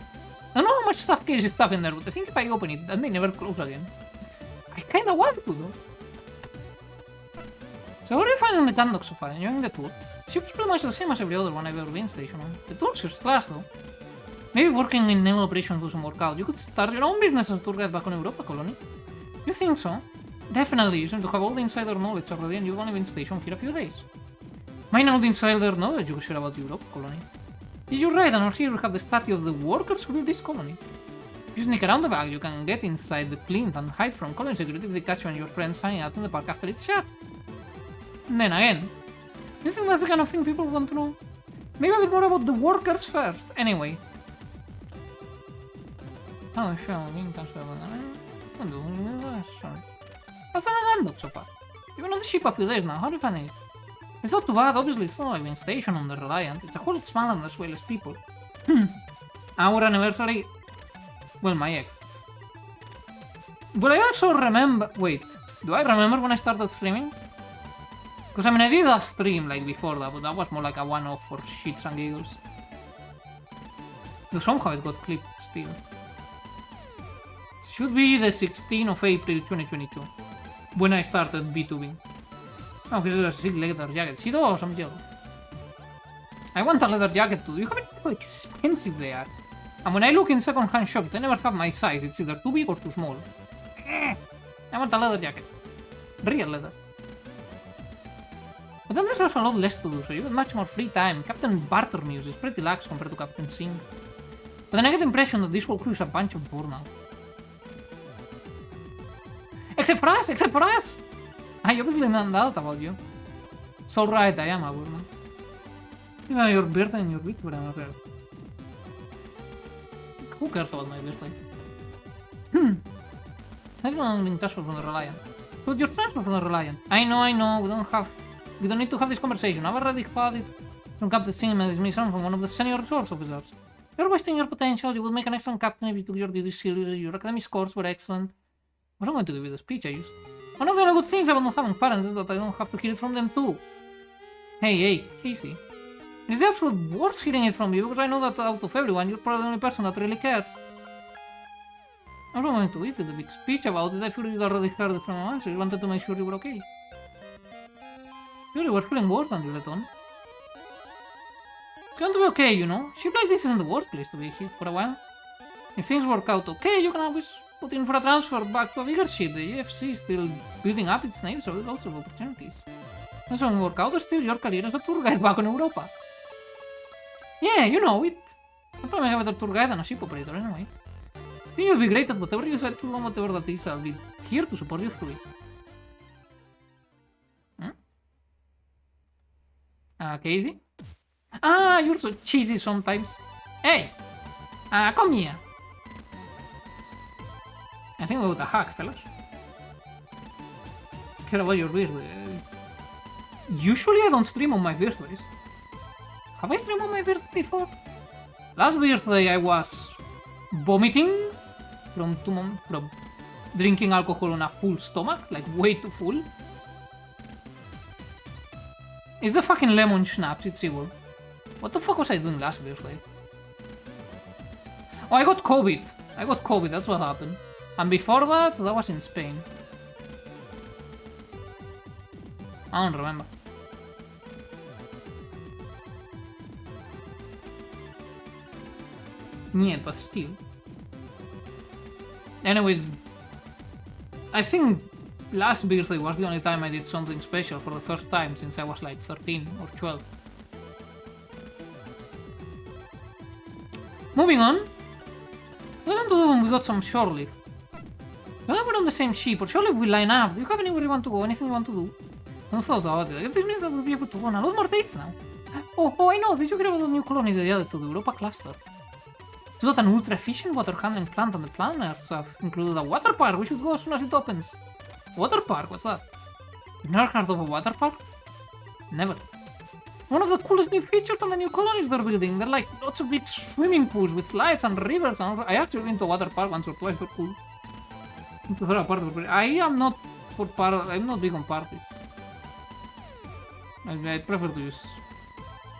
I don't know how much stuff case is stuff in there, but I think if I open it, that may never close again. I kinda want to, though. So what are you finding the Gandok so far? Enjoying the tour? The ship's pretty much the same as every other one I've ever been stationed on. The tour's first class, though. Maybe working in naval operations doesn't work out. You could start your own business as a tour guide back on Europa Colony. You think so? Definitely, you seem to have all the insider knowledge already and you've only been stationed here a few days. Mine all the insider knowledge you could share about Europa Colony. Yes, you're right, and over here we have the statue of the workers who built this colony. If you sneak around the back, you can get inside the plinth and hide from colony security if they catch you and your friends hanging out in the park after it's shut. And then again, you think that's the kind of thing people want to know? Maybe a bit more about the workers first. Anyway. Oh, sure, sorry. I found a Gandok so far. You've been on the ship a few days now, how do you find it? It's not too bad, obviously it's not like being stationed on the Reliant. It's a whole small as well as people. Our anniversary... Well, my ex. But I also remember... Wait, do I remember when I started streaming? Because I mean, I did a stream like before that, but that was more like a one-off for shits and giggles. Though somehow it got clipped still. It should be the 16th of April 2022. When I started B2B. Oh, this is a sick leather jacket. See those? I'm jealous. I want a leather jacket too. You have it how expensive they are. And when I look in second-hand shops, they never have my size. It's either too big or too small. I want a leather jacket. Real leather. But then there's also a lot less to do, so you have much more free time. Captain Bartermuse is pretty lax compared to Captain Singh. But then I get the impression that this whole crew is a bunch of burnout. Except for us! Except for us! I obviously meant that about you. It's alright, I am a burnout. These are your birthday and your week, but I'm not there. Who cares about my birthday? Everyone been transferred from the Reliant. But you're transferred from the Reliant. I know, we don't need to have this conversation. I've already had it from Captain Singh and his mission from one of the senior resource officers. You're wasting your potential, you would make an excellent captain if you took your duties seriously, your academic scores were excellent. I was going to give you the speech I used. One of the only good things about not having parents is that I don't have to hear it from them too. Hey, Casey. It's the absolute worst hearing it from you, because I know that out of everyone, you're probably the only person that really cares. I was going to give you the big speech about it, I figured you'd already heard it from my answer, you wanted to make sure you were okay. You really were feeling worse than you let on. It's going to be okay, you know. Ship like this isn't the worst place to be here for a while. If things work out okay, you can always put in for a transfer back to a bigger ship. The EFC is still building up its navy, so there's lots of opportunities. And so when work out, there's still your career as a tour guide back in Europa. Yeah, you know it. I'll probably have a better tour guide than a ship operator anyway. think you'll be great at whatever you decide to do, whatever that is. I'll be here to support you through it. Casey? Ah, you're so cheesy sometimes. Hey! Come here. I think we got a hack, fellas. Care about your birthday. Usually I don't stream on my birthdays. Have I streamed on my birthday before? Last birthday I was vomiting from drinking alcohol on a full stomach, like way too full. It's the fucking lemon schnapps, it's evil. What the fuck was I doing last birthday? Oh, I got COVID. That's what happened. And before that was in Spain. I don't remember. Yeah, but still. Anyways, I think last birthday was the only time I did something special for the first time since I was like 13 or 12. Moving on. What do we want to do when we got some shore leave? Whether we're on the same ship or shore leave we line up. Do you have anywhere you want to go? Anything you want to do? I don't thought about it. I guess this means that we'll be able to go on a lot more dates now. Oh, I know. Did you hear about the new colony they added to the Europa cluster? It's got an ultra-efficient water handling plant, and the planners have included a water park. We should go as soon as it opens. Water park? What's that? You've never heard of a water park? Never. One of the coolest new features on the new colonies they're building. They're like lots of big swimming pools with slides and rivers. And I actually went to a water park once or twice. They're cool. I am not I'm not big on parties. I prefer to just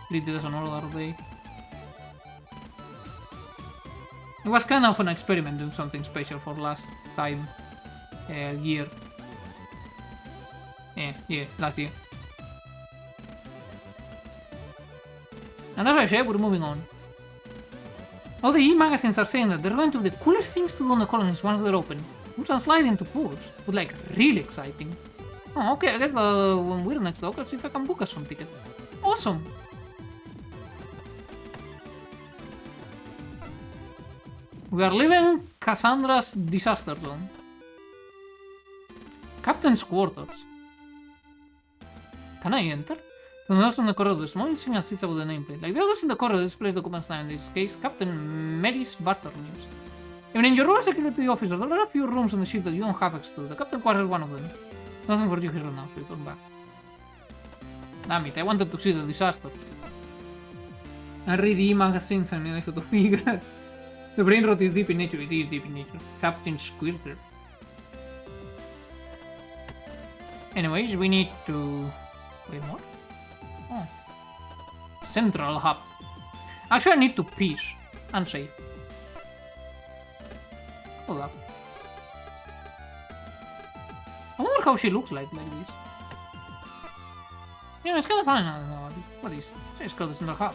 treat it as an order day. It was kind of an experiment doing something special for last time year. Yeah, last year. And as I said, we're moving on. All the e-magazines are saying that they're going to be the coolest things to do on the colonies once they're open. We can slide into pools, but like really exciting. Oh, okay, I guess when we're next dock, let's see if I can book us some tickets. Awesome! We are leaving Cassandra's disaster zone. Captain's quarters. Can I enter? From the house in the corridor, the small insignia sits above the nameplate. Like the others in the corridor, this place documents now. In this case, Captain Mary's Bartholomews. Even in your role as security officer, there are a few rooms on the ship that you don't have access to. The captain quarters one of them. There's nothing for you here now, so you turn back. Damn it, I wanted to see the disasters. I read e-magazines and I sort of figures. The brain rot is deep in nature. It is deep in nature. Captain Squirter. Anyways, we need to... Wait, more? Oh. Central hub. Actually, I need to piss. And save. Hold up. I wonder how she looks like this. Yeah, it's kind of fun. What is it? It's called the Central hub.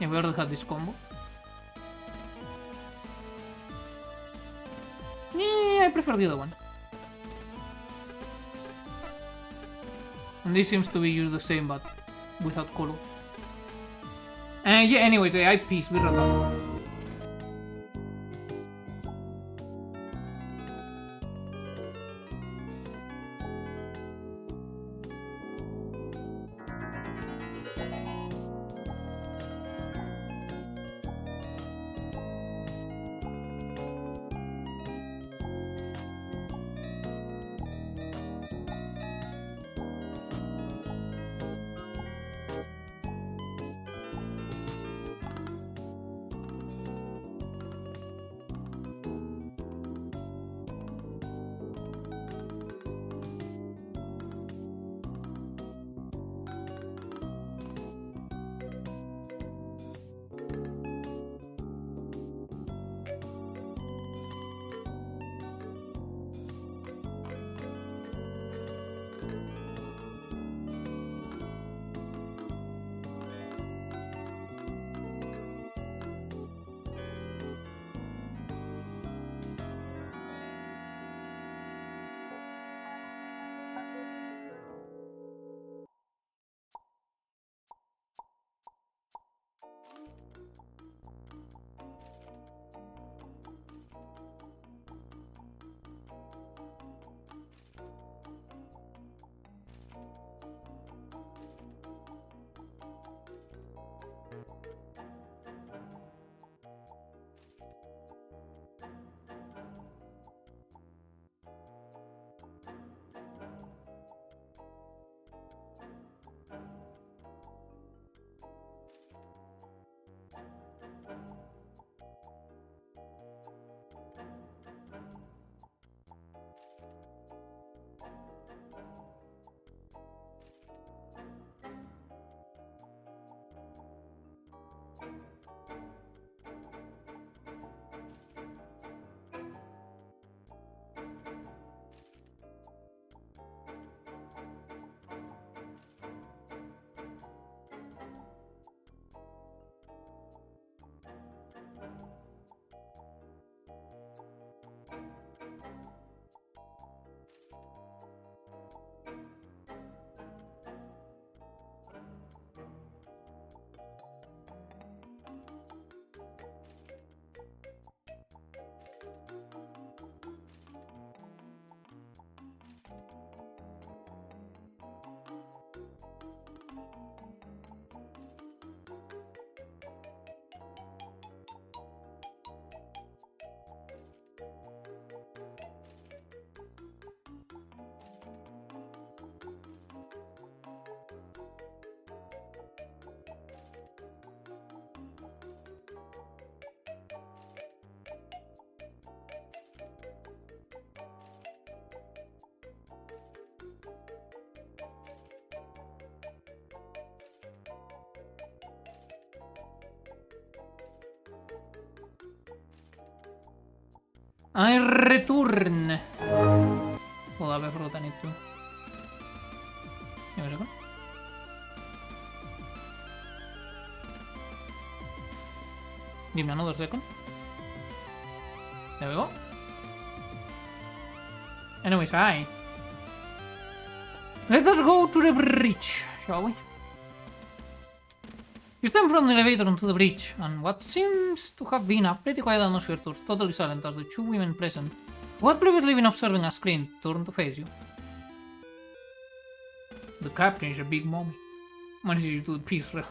Yeah, we already had this combo. Yeah, I prefer the other one. And this seems to be used the same, but without color. Yeah, anyways, I peace, we're right back. I return. Hold up, I forgot I need to. Give me a second. Give me another second. There we go. Anyways, let us go to the bridge, shall we? You step from the elevator onto the bridge, and what seems to have been a pretty quiet atmosphere turns totally silent as the two women present, who had previously been observing a screen, turn to face you. The captain is a big mommy. Manages you to the peace rail.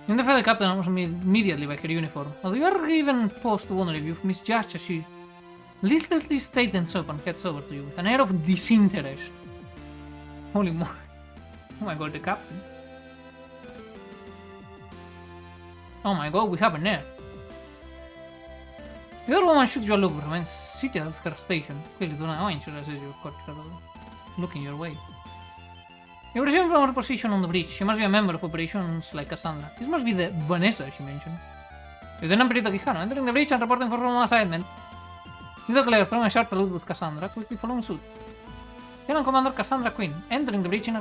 Identify the captain almost immediately by her uniform, although you are even posed to wonder if you've misjudged as she listlessly straightens up and heads over to you with an air of disinterest. Holy moly. Oh my god, the captain. Oh my god, we have an air. The other woman shoots you a look, but remains seated at her station, clearly doing a venture as you caught her looking your way. You resume from her position on the bridge. She must be a member of operations like Cassandra. This must be the Vanessa she mentioned. Lieutenant Perito Quijano, entering the bridge and reporting for formal assignment. Lieutenant Claire throwing a sharp salute with Cassandra, quickly following suit. Lieutenant Commander Cassandra Quinn, entering the bridge in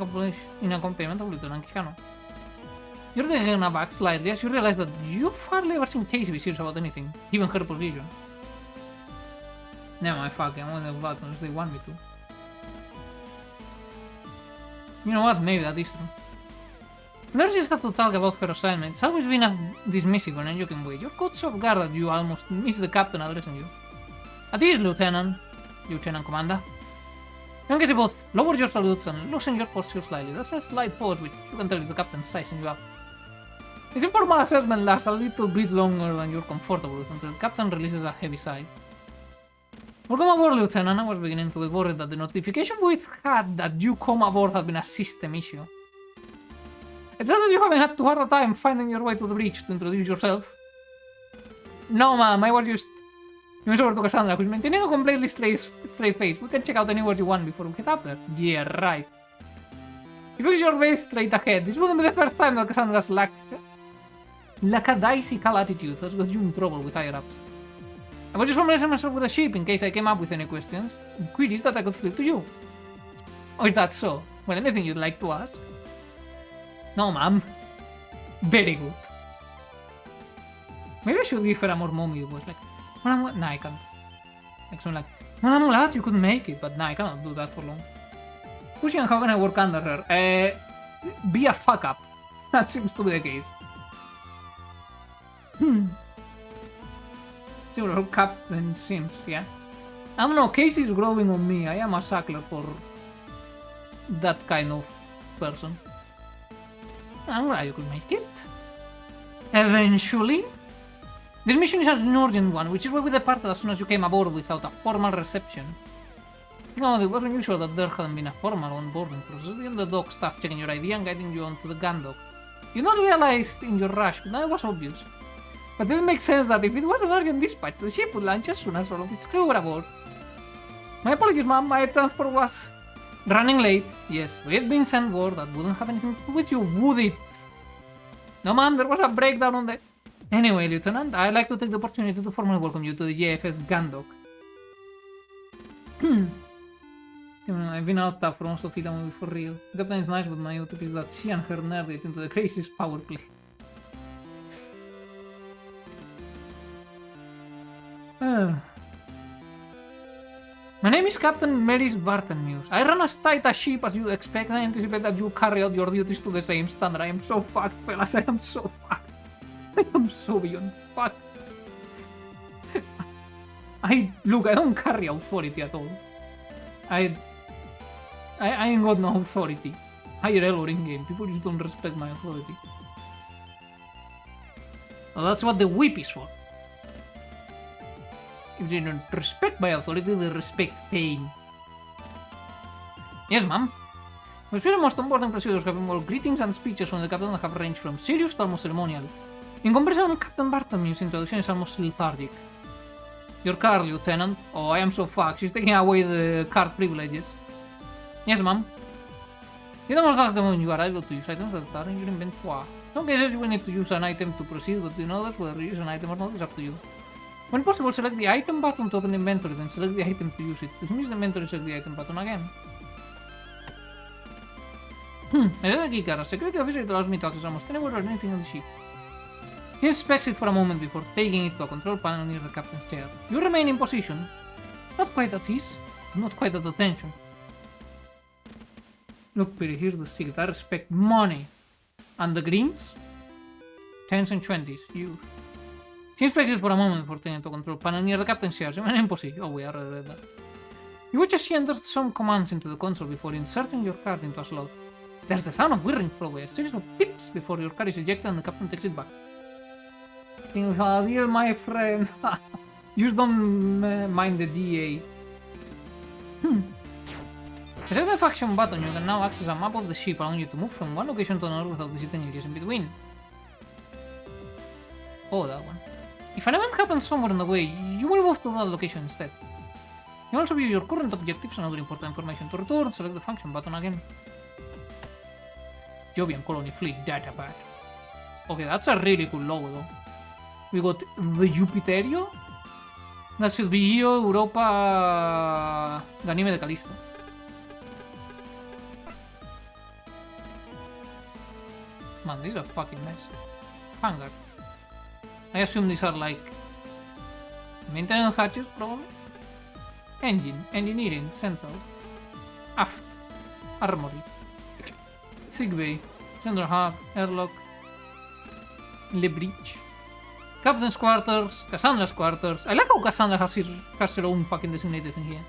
accompaniment of Lieutenant Quijano. You're taken aback slightly as you realize that you've hardly ever seen Casey be serious about anything, even her position. Never mind, fuck, I'm only about unless they want me to. You know what, maybe that is true. Whenever she's had to talk about her assignment, it's always been a dismissive and joking way. You're caught so off guard that you almost miss the captain addressing you. At ease, Lieutenant Commander. You can see both lower your salutes and loosen your posture slightly. That's a slight pause which you can tell is the captain sizing you up. This informal assessment lasts a little bit longer than you're comfortable with until the captain releases a heavy sigh. Welcome aboard, Lieutenant. I was beginning to get worried that the notification we'd had that you come aboard had been a system issue. It's not that you haven't had too hard a time finding your way to the bridge to introduce yourself. No, ma'am, I was just... You went over to Cassandra, who's maintaining a completely straight face. We can check out any words you want before we get up there. Yeah, right. You fix your face straight ahead. This wouldn't be the first time that Cassandra's lackadaisical attitude has got you in trouble with higher-ups. I was just familiarizing myself with the ship in case I came up with any questions, queries that I could flip to you. Or is that so? Well, anything you'd like to ask? No, ma'am. Very good. Maybe I should give her a more mommy voice, like, nah, I can't. Like something like, well, I'm glad you couldn't make it, but nah, I cannot do that for long. Pushing and how can I work under her? Be a fuck up. That seems to be the case. See what her captain seems, yeah? I don't know, Casey's growing on me. I am a suckler for that kind of person. I'm glad you could make it. Eventually. This mission is an urgent one, which is why we departed as soon as you came aboard without a formal reception. No, it wasn't usual that there hadn't been a formal onboarding process, with the dock staff checking your ID and guiding you onto the gun dock. You not realized in your rush, but now it was obvious. But it makes sense that if it was an urgent dispatch, the ship would launch as soon as all of its crew were aboard. My apologies, ma'am, my transport was running late. Yes, we had been sent word that wouldn't have anything to do with you, would it? No, ma'am, there was a breakdown on the... Anyway, Lieutenant, I'd like to take the opportunity to formally welcome you to the JFS gun dock. I've been out tough for most of it, I'm for real. The captain is nice, but my utopia is that she and her nerd get into the craziest power play. My name is Captain Melis Bartenmuse. I run as tight a ship as you'd expect, and I anticipate that you carry out your duties to the same standard. I am so fucked, fellas. I am so fucked. I am so beyond fucked. Look, I don't carry authority at all. I ain't got no authority. Higher or in-game. People just don't respect my authority. Well, that's what the whip is for. If they don't respect my authority, they respect pain. Yes, ma'am. The few most onboarding procedures have involved greetings and speeches from the captain that have ranged from serious to almost ceremonial. In comparison, Captain Bartolomew's introduction is almost lethargic. Your car, Lieutenant. Oh, I am so fucked. She's taking away the car privileges. Yes, ma'am. You don't ask them when you arrive to use items that are in your inventory. Some cases you will need to use an item to proceed, but in others, whether you use an item or not is up to you. When possible, select the item button to open the inventory, then select the item to use it. Dismiss the inventory, select the item button again. I have a keycard. A security officer, it allows me to access almost anywhere or anything on the ship. He inspects it for a moment before taking it to a control panel near the captain's chair. You remain in position. Not quite at ease, not quite at attention. Look, Piri, here's the secret. I respect money. And the greens? 10s and 20s. You. She inspects it for a moment before taking it to a control panel near the captain's chair. Remain in position. Oh, we already read that. You watch as she enters some commands into the console before inserting your card into a slot. There's the sound of whirring flow, a series of pips before your card is ejected and the captain takes it back. Things are deal, my friend. You just don't mind the DA. Select the faction button, you can now access a map of the ship allowing you to move from one location to another without visiting areas in between. Oh, that one. If an event happens somewhere in the way, you will move to that location instead. You also view your current objectives and other important information to return, select the function button again. Jovian Colony Fleet Datapad. Okay, that's a really cool logo though. We got the Jupiterio. That should be Io, Europa, Ganymede, Callisto. Man, these are a fucking mess. Hangar. I assume these are like maintenance hatches, probably. Engine, engineering, central, aft, armory, sickbay, center hub, airlock, le breach, captain's quarters, Cassandra's quarters. I like how Cassandra has her own fucking designated thing here.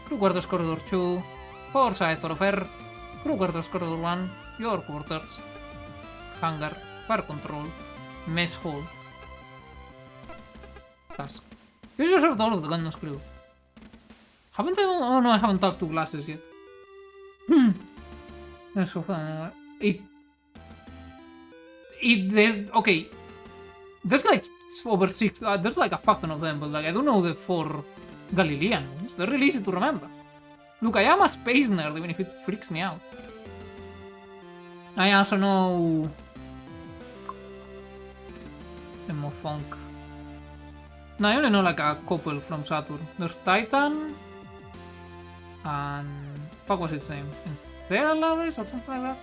Crew quarters corridor 2, foresight for affair, crew quarters corridor 1, your quarters, hangar, fire control, mess hall, task. You just served all of the Gundam's crew. Haven't I? Oh no, I haven't talked to Glasses yet. That's so fun. Okay. There's like over 6. There's like a fuck ton of them, but like I don't know the 4 Galilean ones. They're really easy to remember. Look, I am a space nerd, even if it freaks me out. I also know Funk. No, I only know like a couple from Saturn. There's Titan and fuck was its name? Enceladus or something like that?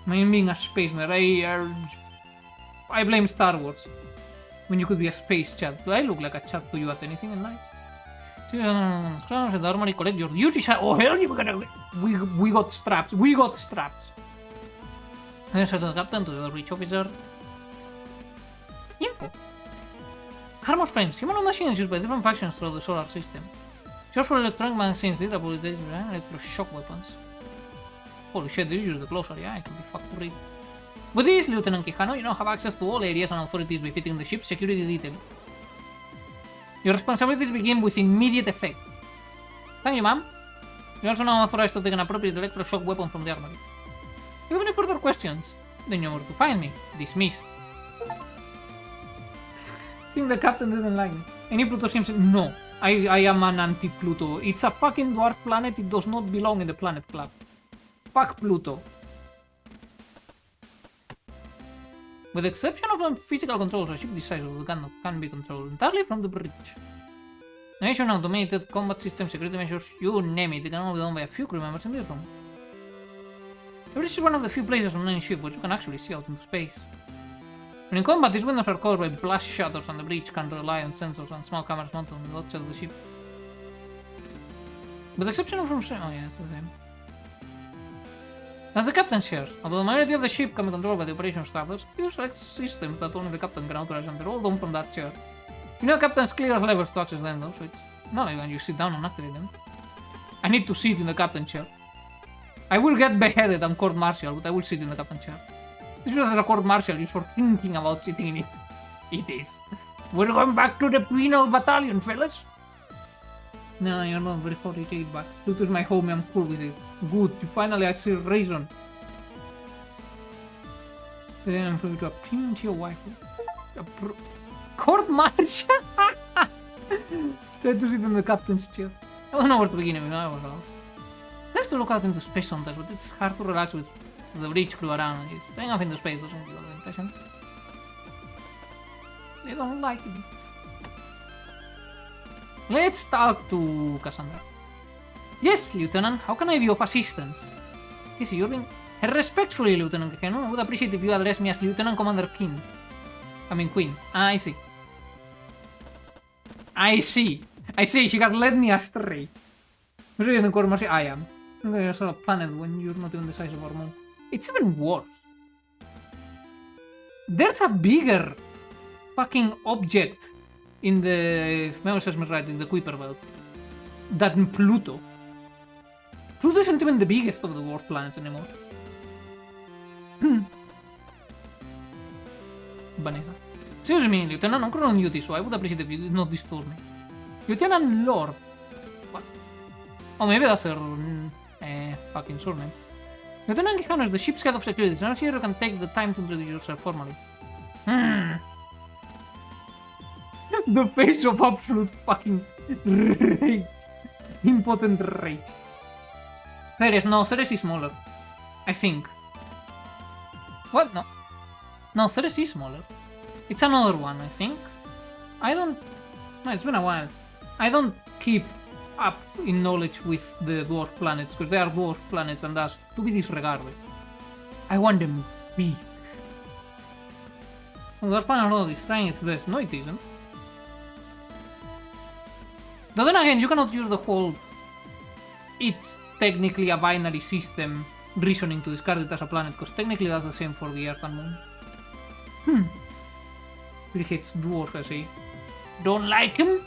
Me being a space nerd, I blame Star Wars. When you could be a space chat. Do I look like a chat to you at anything in life? The armory, collect your duty. Oh hell, we got straps. We got straps. Then to the captain, to the rich officer. Info. Armor frames. Human machines used by different factions throughout the solar system. Short for electronic magazines, data bulletins, and electroshock weapons. Holy shit, this is the closer, yeah, it can be fucked to read. With this, Lieutenant Quijano, you now have access to all areas and authorities befitting the ship's security detail. Your responsibilities begin with immediate effect. Thank you, ma'am. You're also now authorized to take an appropriate electroshock weapon from the armory. If you have any further questions, then you know where to find me. Dismissed. I think the captain didn't like me. Any Pluto seems... No. I am an anti-Pluto. It's a fucking dwarf planet. It does not belong in the planet club. Fuck Pluto. With the exception of physical controls, a ship this size of the gun can be controlled entirely from the bridge. Navigation, automated, combat system, security measures, you name it, they can all be done by a few crew members in this room. The bridge is one of the few places on any ship where you can actually see out into space. When in combat, these windows are covered by blast shutters and the bridge can rely on sensors and small cameras mounted on the outside of the ship. With the exception of from... Oh yeah, it's the same. As the captain's shares, although the majority of the ship can be controlled by the operations staff, there's a few select systems that only the captain can authorize and they're all done from that chair. You know the captain's clear levers to access them though, so it's not like when you sit down and activate them. I need to sit in the captain's chair. I will get beheaded and court-martial, but I will sit in the captain's chair. This is not a court-martial, it's for thinking about sitting in it. It is. We're going back to the penal battalion, fellas. No, you're not very hot, you take it back. Pluto's my home, I'm cool with it. Good, finally I see reason. Then I'm going to appeal to your wife. Court-martial? Try to sit in the captain's chair. I don't know where to begin, I was out. Nice to look out into space sometimes, but it's hard to relax with the rich crew around. Staying off into space doesn't give the impression. They don't like it. Let's talk to Cassandra. Yes, Lieutenant, how can I be of assistance? Casey, you're being... Respectfully, Lieutenant Keno, I would appreciate if you address me as Lieutenant Commander King. I mean Queen. Ah, I see. I see, she has led me astray. I am. There's a planet when you're not even the size of our moon. It's even worse. There's a bigger fucking object in the, if memory serves me right, is the Kuiper Belt, than Pluto. Pluto isn't even the biggest of the dwarf planets anymore. Banana. Excuse me, Lieutenant, I'm currently on duty, so I would appreciate if you did not disturb me. Lieutenant Lord. What? Oh, maybe that's her fucking surname. Lieutenant Kehano is the ship's head of security, so here you can take the time to introduce yourself formally. The face of absolute fucking rage. Impotent rage. Ceres is smaller. I think. What? No. No, Ceres is smaller. It's another one, I think. No, it's been a while. I don't keep up in knowledge with the dwarf planets, because they are dwarf planets and thus to be disregarded. I want them big. The dwarf planet is trying its best. No, it isn't. Though then again, you cannot use the whole it's technically a binary system reasoning to discard it as a planet, because technically that's the same for the Earth and Moon. Really hates dwarf, I see. Don't like him?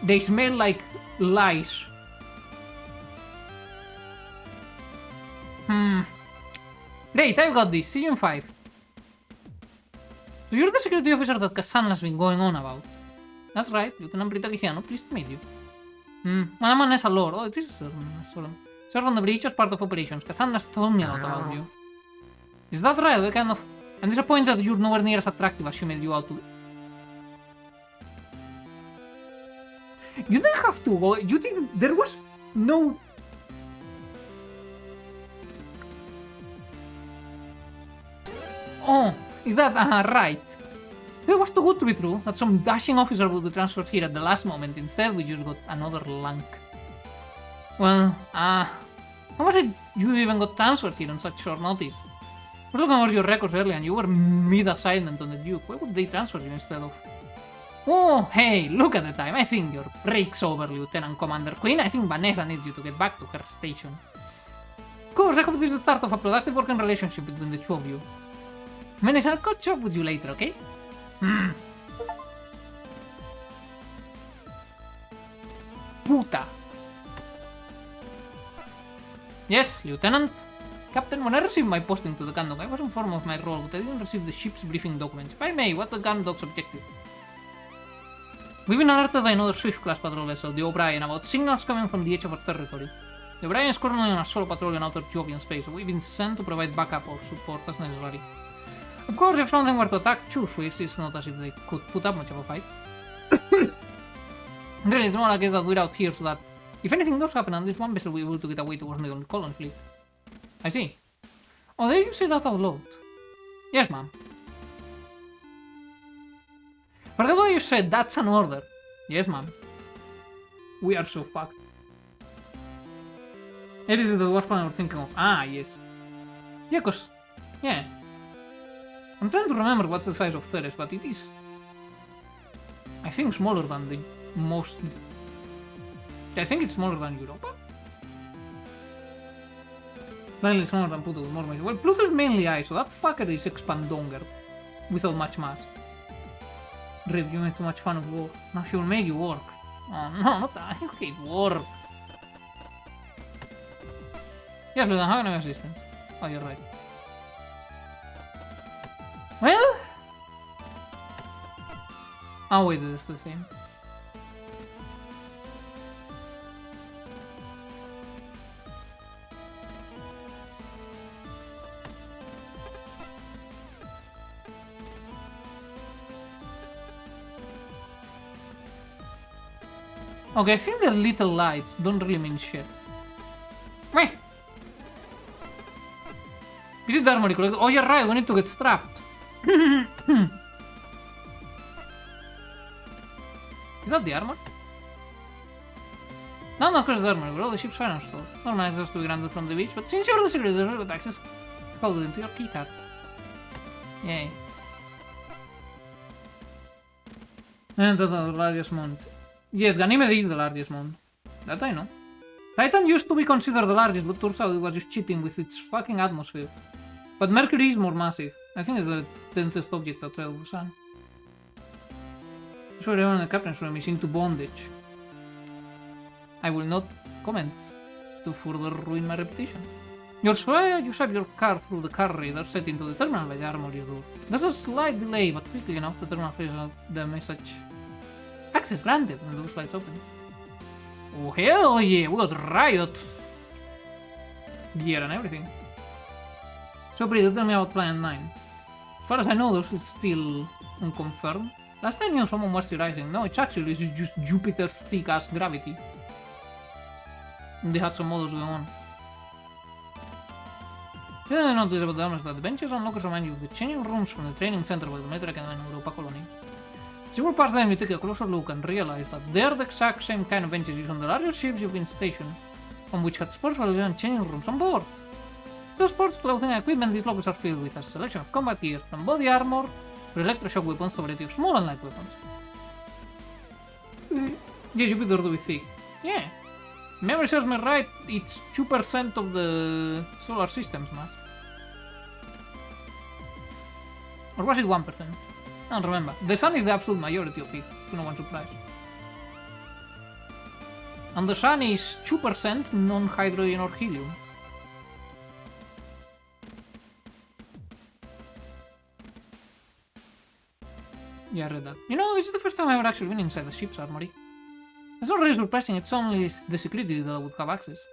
They smell like lies. Great, I've got this. See you in 5. So you're the security officer that Cassandra's been going on about. That's right, Lieutenant Brita Gigiano, pleased to meet you. Well, I'm Anessa Lord. Oh, this is Servant on the breach as part of operations. Cassandra's told me a lot about you. Is that right? What kind of... I'm disappointed that you're nowhere near as attractive as she made you out to be. You didn't have to go. You didn't. There was no. Oh, is that right? It was too good to be true that some dashing officer would be transferred here at the last moment. Instead, we just got another lank. Well, how was it you even got transferred here on such short notice? I was looking over your records earlier and you were mid-assignment on the Duke. Why would they transfer you instead of... Oh, hey, look at the time. I think your break's over, Lieutenant Commander Queen. I think Vanessa needs you to get back to her station. Of course, I hope this is the start of a productive working relationship between the two of you. Vanessa, I'll catch up with you later, okay? Puta. Yes, Lieutenant. Captain, when I received my posting to the Gundog, I was informed of my role, but I didn't receive the ship's briefing documents. If I may, what's the Gundog's objective? We've been alerted by another Swift-class patrol vessel, the O'Brien, about signals coming from the edge of our territory. The O'Brien is currently on a solo patrol in outer Jovian space, so we've been sent to provide backup or support as necessary. Of course, if something were to attack two Swifts, it's not as if they could put up much of a fight. Really, it's more like that we're out here so that if anything does happen on this one vessel, we're able to get away towards the colony fleet. I see. Oh, did you say that out loud? Yes, ma'am. Forget what you said, that's an order. Yes, ma'am. We are so fucked. It is the dwarf planet we're thinking of. Ah, yes. Yeah, cause... Yeah. I'm trying to remember what's the size of Ceres, but it is... I think smaller than the most... I think it's smaller than Europa? Slightly smaller than Pluto with more mass. Well, Pluto's mainly ice, so that fucker is expandonger. Without much mass. Rip, you made too much fun of war. Now she will make you work. Oh no, not that. I hate war. Yes, Lieutenant, how can I have assistance? Oh, you're right. Well... Oh wait, this is the same. Okay, I think the little lights don't really mean shit. Meh. Visit the armory, collect. Oh, you're right, we need to get strapped. Is that the armor? No, not because the armor, but all the ship's finance store. Normal access to be granted from the beach, but since you're the security, there's got access coded into your keycard. Yay. And the largest mount. Yes, Ganymede is the largest mount. That I know. Titan used to be considered the largest, but turns out it was just cheating with its fucking atmosphere. But Mercury is more massive. I think it's the densest object outside of the sun. So everyone in the captain's room is into bondage. I will not comment to further ruin my reputation. You drive your car through the car radar set into the terminal by the armory door. There's a slight delay, but quickly enough the terminal plays out the message. Access granted when those lights open. Oh hell yeah, we got riot gear and everything. So pretty, tell me about Planet 9. As far as I know, those is still unconfirmed. Last time I knew someone was theorizing. No, it's actually just Jupiter's thick-ass gravity. And they had some models going on. The other thing I noticed about the armor is that the benches and lockers remind you of the changing rooms from the training center by the military academy in Europa Colony. Several parts of them you take a closer look and realize that they're the exact same kind of benches used on the larger ships you've been stationed, on which had sports facilities and changing rooms on board. Those sports clothing and equipment these lockers are filled with a selection of combat gear, from body armor to electroshock weapons to a variety of small and light weapons. Yeah, Jupiter do be thick. Yeah. Memory serves me right, it's 2% of the solar system's mass. Or was it 1%? I don't remember. The sun is the absolute majority of it, to no one's surprise. And the sun is 2% non-hydrogen or helium. Yeah, I read that. You know, this is the first time I've ever actually been inside the ship's armory. It's not really surprising, it's only the security that would have access.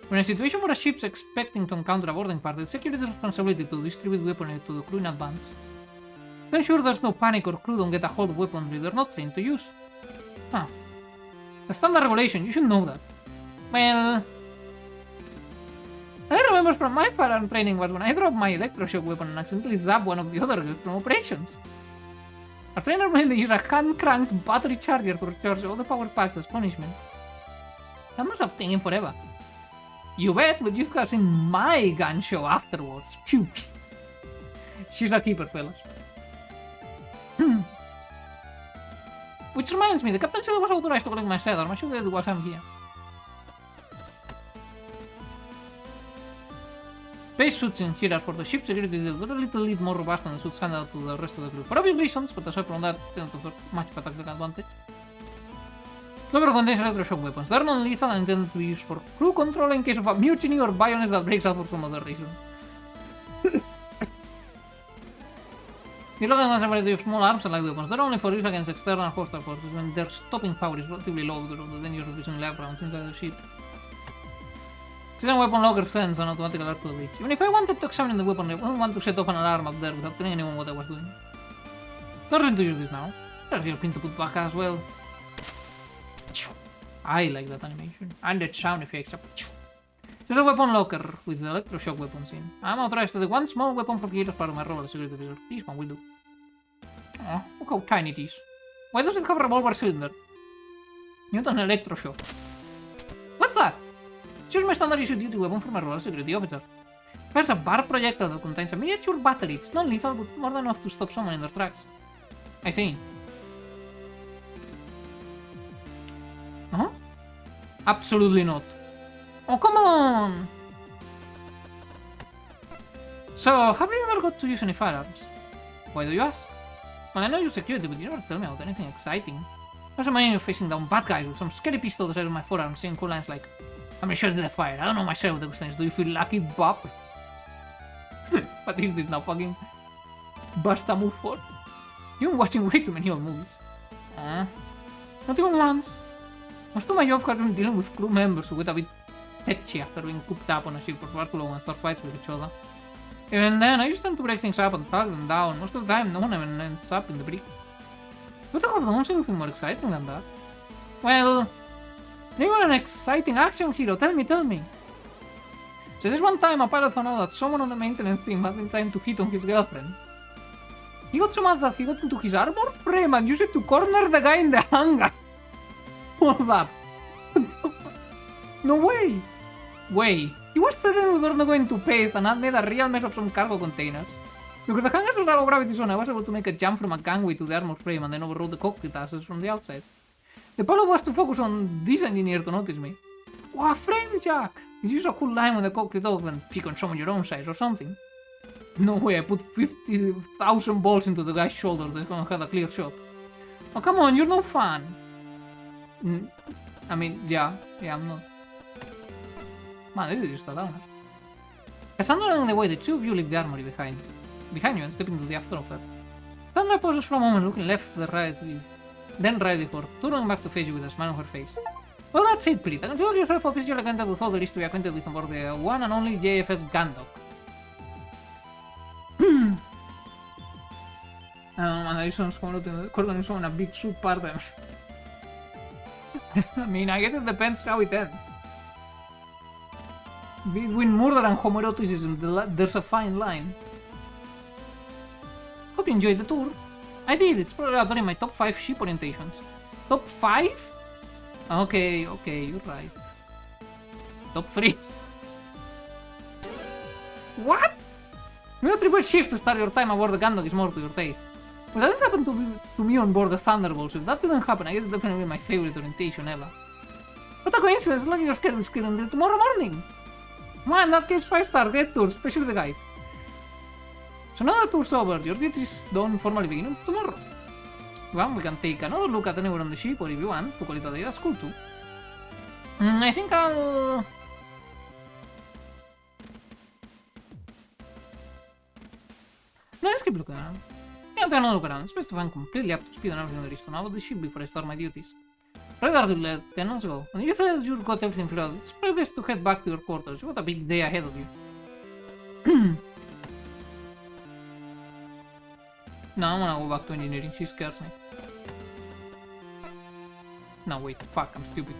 When a situation where a ship's expecting to encounter a boarding party, it's security's responsibility to distribute weaponry to the crew in advance. To ensure there's no panic or crew don't get a hold of weaponry they're not trained to use. Huh. A standard regulation, you should know that. Well... I remember from my firearm training was when I dropped my electroshock weapon and accidentally zapped one of the other girls from operations. Our trainer made me use a hand-cranked battery charger to recharge all the power packs as punishment. That must have taken forever. You bet, but you have seen my gun show afterwards. Phew. She's a keeper, fellas. Which reminds me, the captain said I was authorized to collect my sidearm. I should do it while I'm here. Space suits in here are for the ship's security. They're a little bit more robust than the suits handed out to the rest of the crew. For obvious reasons, but aside from that, they don't offer much of a tactical advantage. Clover contains electroshock weapons. They're non-lethal and intended to be used for crew control in case of a mutiny or violence that breaks out for some other reason. The lock has a variety of small arms and light weapons. They're only for use against external hostile forces when their stopping power is relatively low because of the danger of using live rounds inside the ship. Season weapon locker sends an automatic alert to the bridge. Even if I wanted to examine the weapon, I wouldn't want to set off an alarm up there without telling anyone what I was doing. It's not reason to use this now. There's your pin to put back as well. I like that animation. And that sound effects. There's a weapon locker with the electroshock weapons in. I'm authorized to take one small weapon from here as part of my role as security officer. This one will do. Oh, look how tiny it is. Why does it have a revolver cylinder? You want an electroshock. What's that? Choose my standard issue duty weapon for my role as security officer. There's a bar projectile that contains a miniature battery. It's non-lethal, but more than enough to stop someone in their tracks. I see. Uh-huh. Absolutely not. Oh, come on! So, have you ever got to use any firearms? Why do you ask? Well, I know you're security, but you never tell me about anything exciting. What's imagining you facing down bad guys with some scary pistol the size of my forearm, saying cool lines like, I'm sure to the fire. I don't know myself what those things. Do you feel lucky, Bob? What is this now, fucking Basta move for? You've been watching way too many old movies. Not even once. Most of my job has been dealing with crew members who get a bit tetchy after being cooped up on a ship for far too long and start fights with each other. Even then, I just tend to break things up and tug them down. Most of the time, no one even ends up in the brig. But I have known anything more exciting than that. Well, you want an exciting action hero, tell me. So this one time a pilot found out that someone on the maintenance team had been trying to hit on his girlfriend. He got so mad that he got into his armor frame and used it to corner the guy in the hangar. Hold up. No way! Way. He was threatening with not going to paste and had made a real mess of some cargo containers. Because the hangar's a low gravity zone, I was able to make a jump from a gangway to the armor frame and then overrode the cockpit asses from the outside. The pilot was to focus on this engineer to notice me. Wow, a frame jack! It's usually a cool line when the cockpit off and pick on someone your own size or something. No way, I put 50,000 balls into the guy's shoulder, they're gonna have a clear shot. Oh, come on, you're no fun! I mean, yeah, I'm not. Man, this is just a downer. As I'm along the way, the two of you leave the armory behind you and step into the after of her. Thunder pauses for a moment, looking left, then right before, turning back to face you with a smile on her face. Well, that's it, Preet. Consider yourself officially acquainted with all there is to be acquainted with on board the one and only JFS Gandok. And I sounds calling someone a big suit part-time. I mean, I guess it depends how it ends. Between murder and homoeroticism, there's a fine line. Hope you enjoyed the tour. I did, it's probably up there in my top 5 ship orientations. Top 5? Okay, you're right. Top 3. What? Your triple shift to start your time aboard the Gandok is more to your taste. Well, that happened to me on board the Thunderbolt, so if that didn't happen, I guess it's definitely my favorite orientation ever. What a coincidence, look at your schedule screen until tomorrow morning! Man, that case 5-star, great tour, especially the guide. So now the tour's over, your duties don't formally begin until tomorrow. Well, we can take another look at anywhere on the ship, or if you want, to call it a day, that's cool too. I think I'll... No, let's keep looking around. Yeah, I'll take another look around. It's best if I'm completely up to speed on everything there is to know about the ship before I start my duties. Radar to Lieutenants go. When you said you've got everything figured out, it's probably best to head back to your quarters. You've got a big day ahead of you. No, I'm gonna go back to engineering. She scares me. No, wait. Fuck, I'm stupid.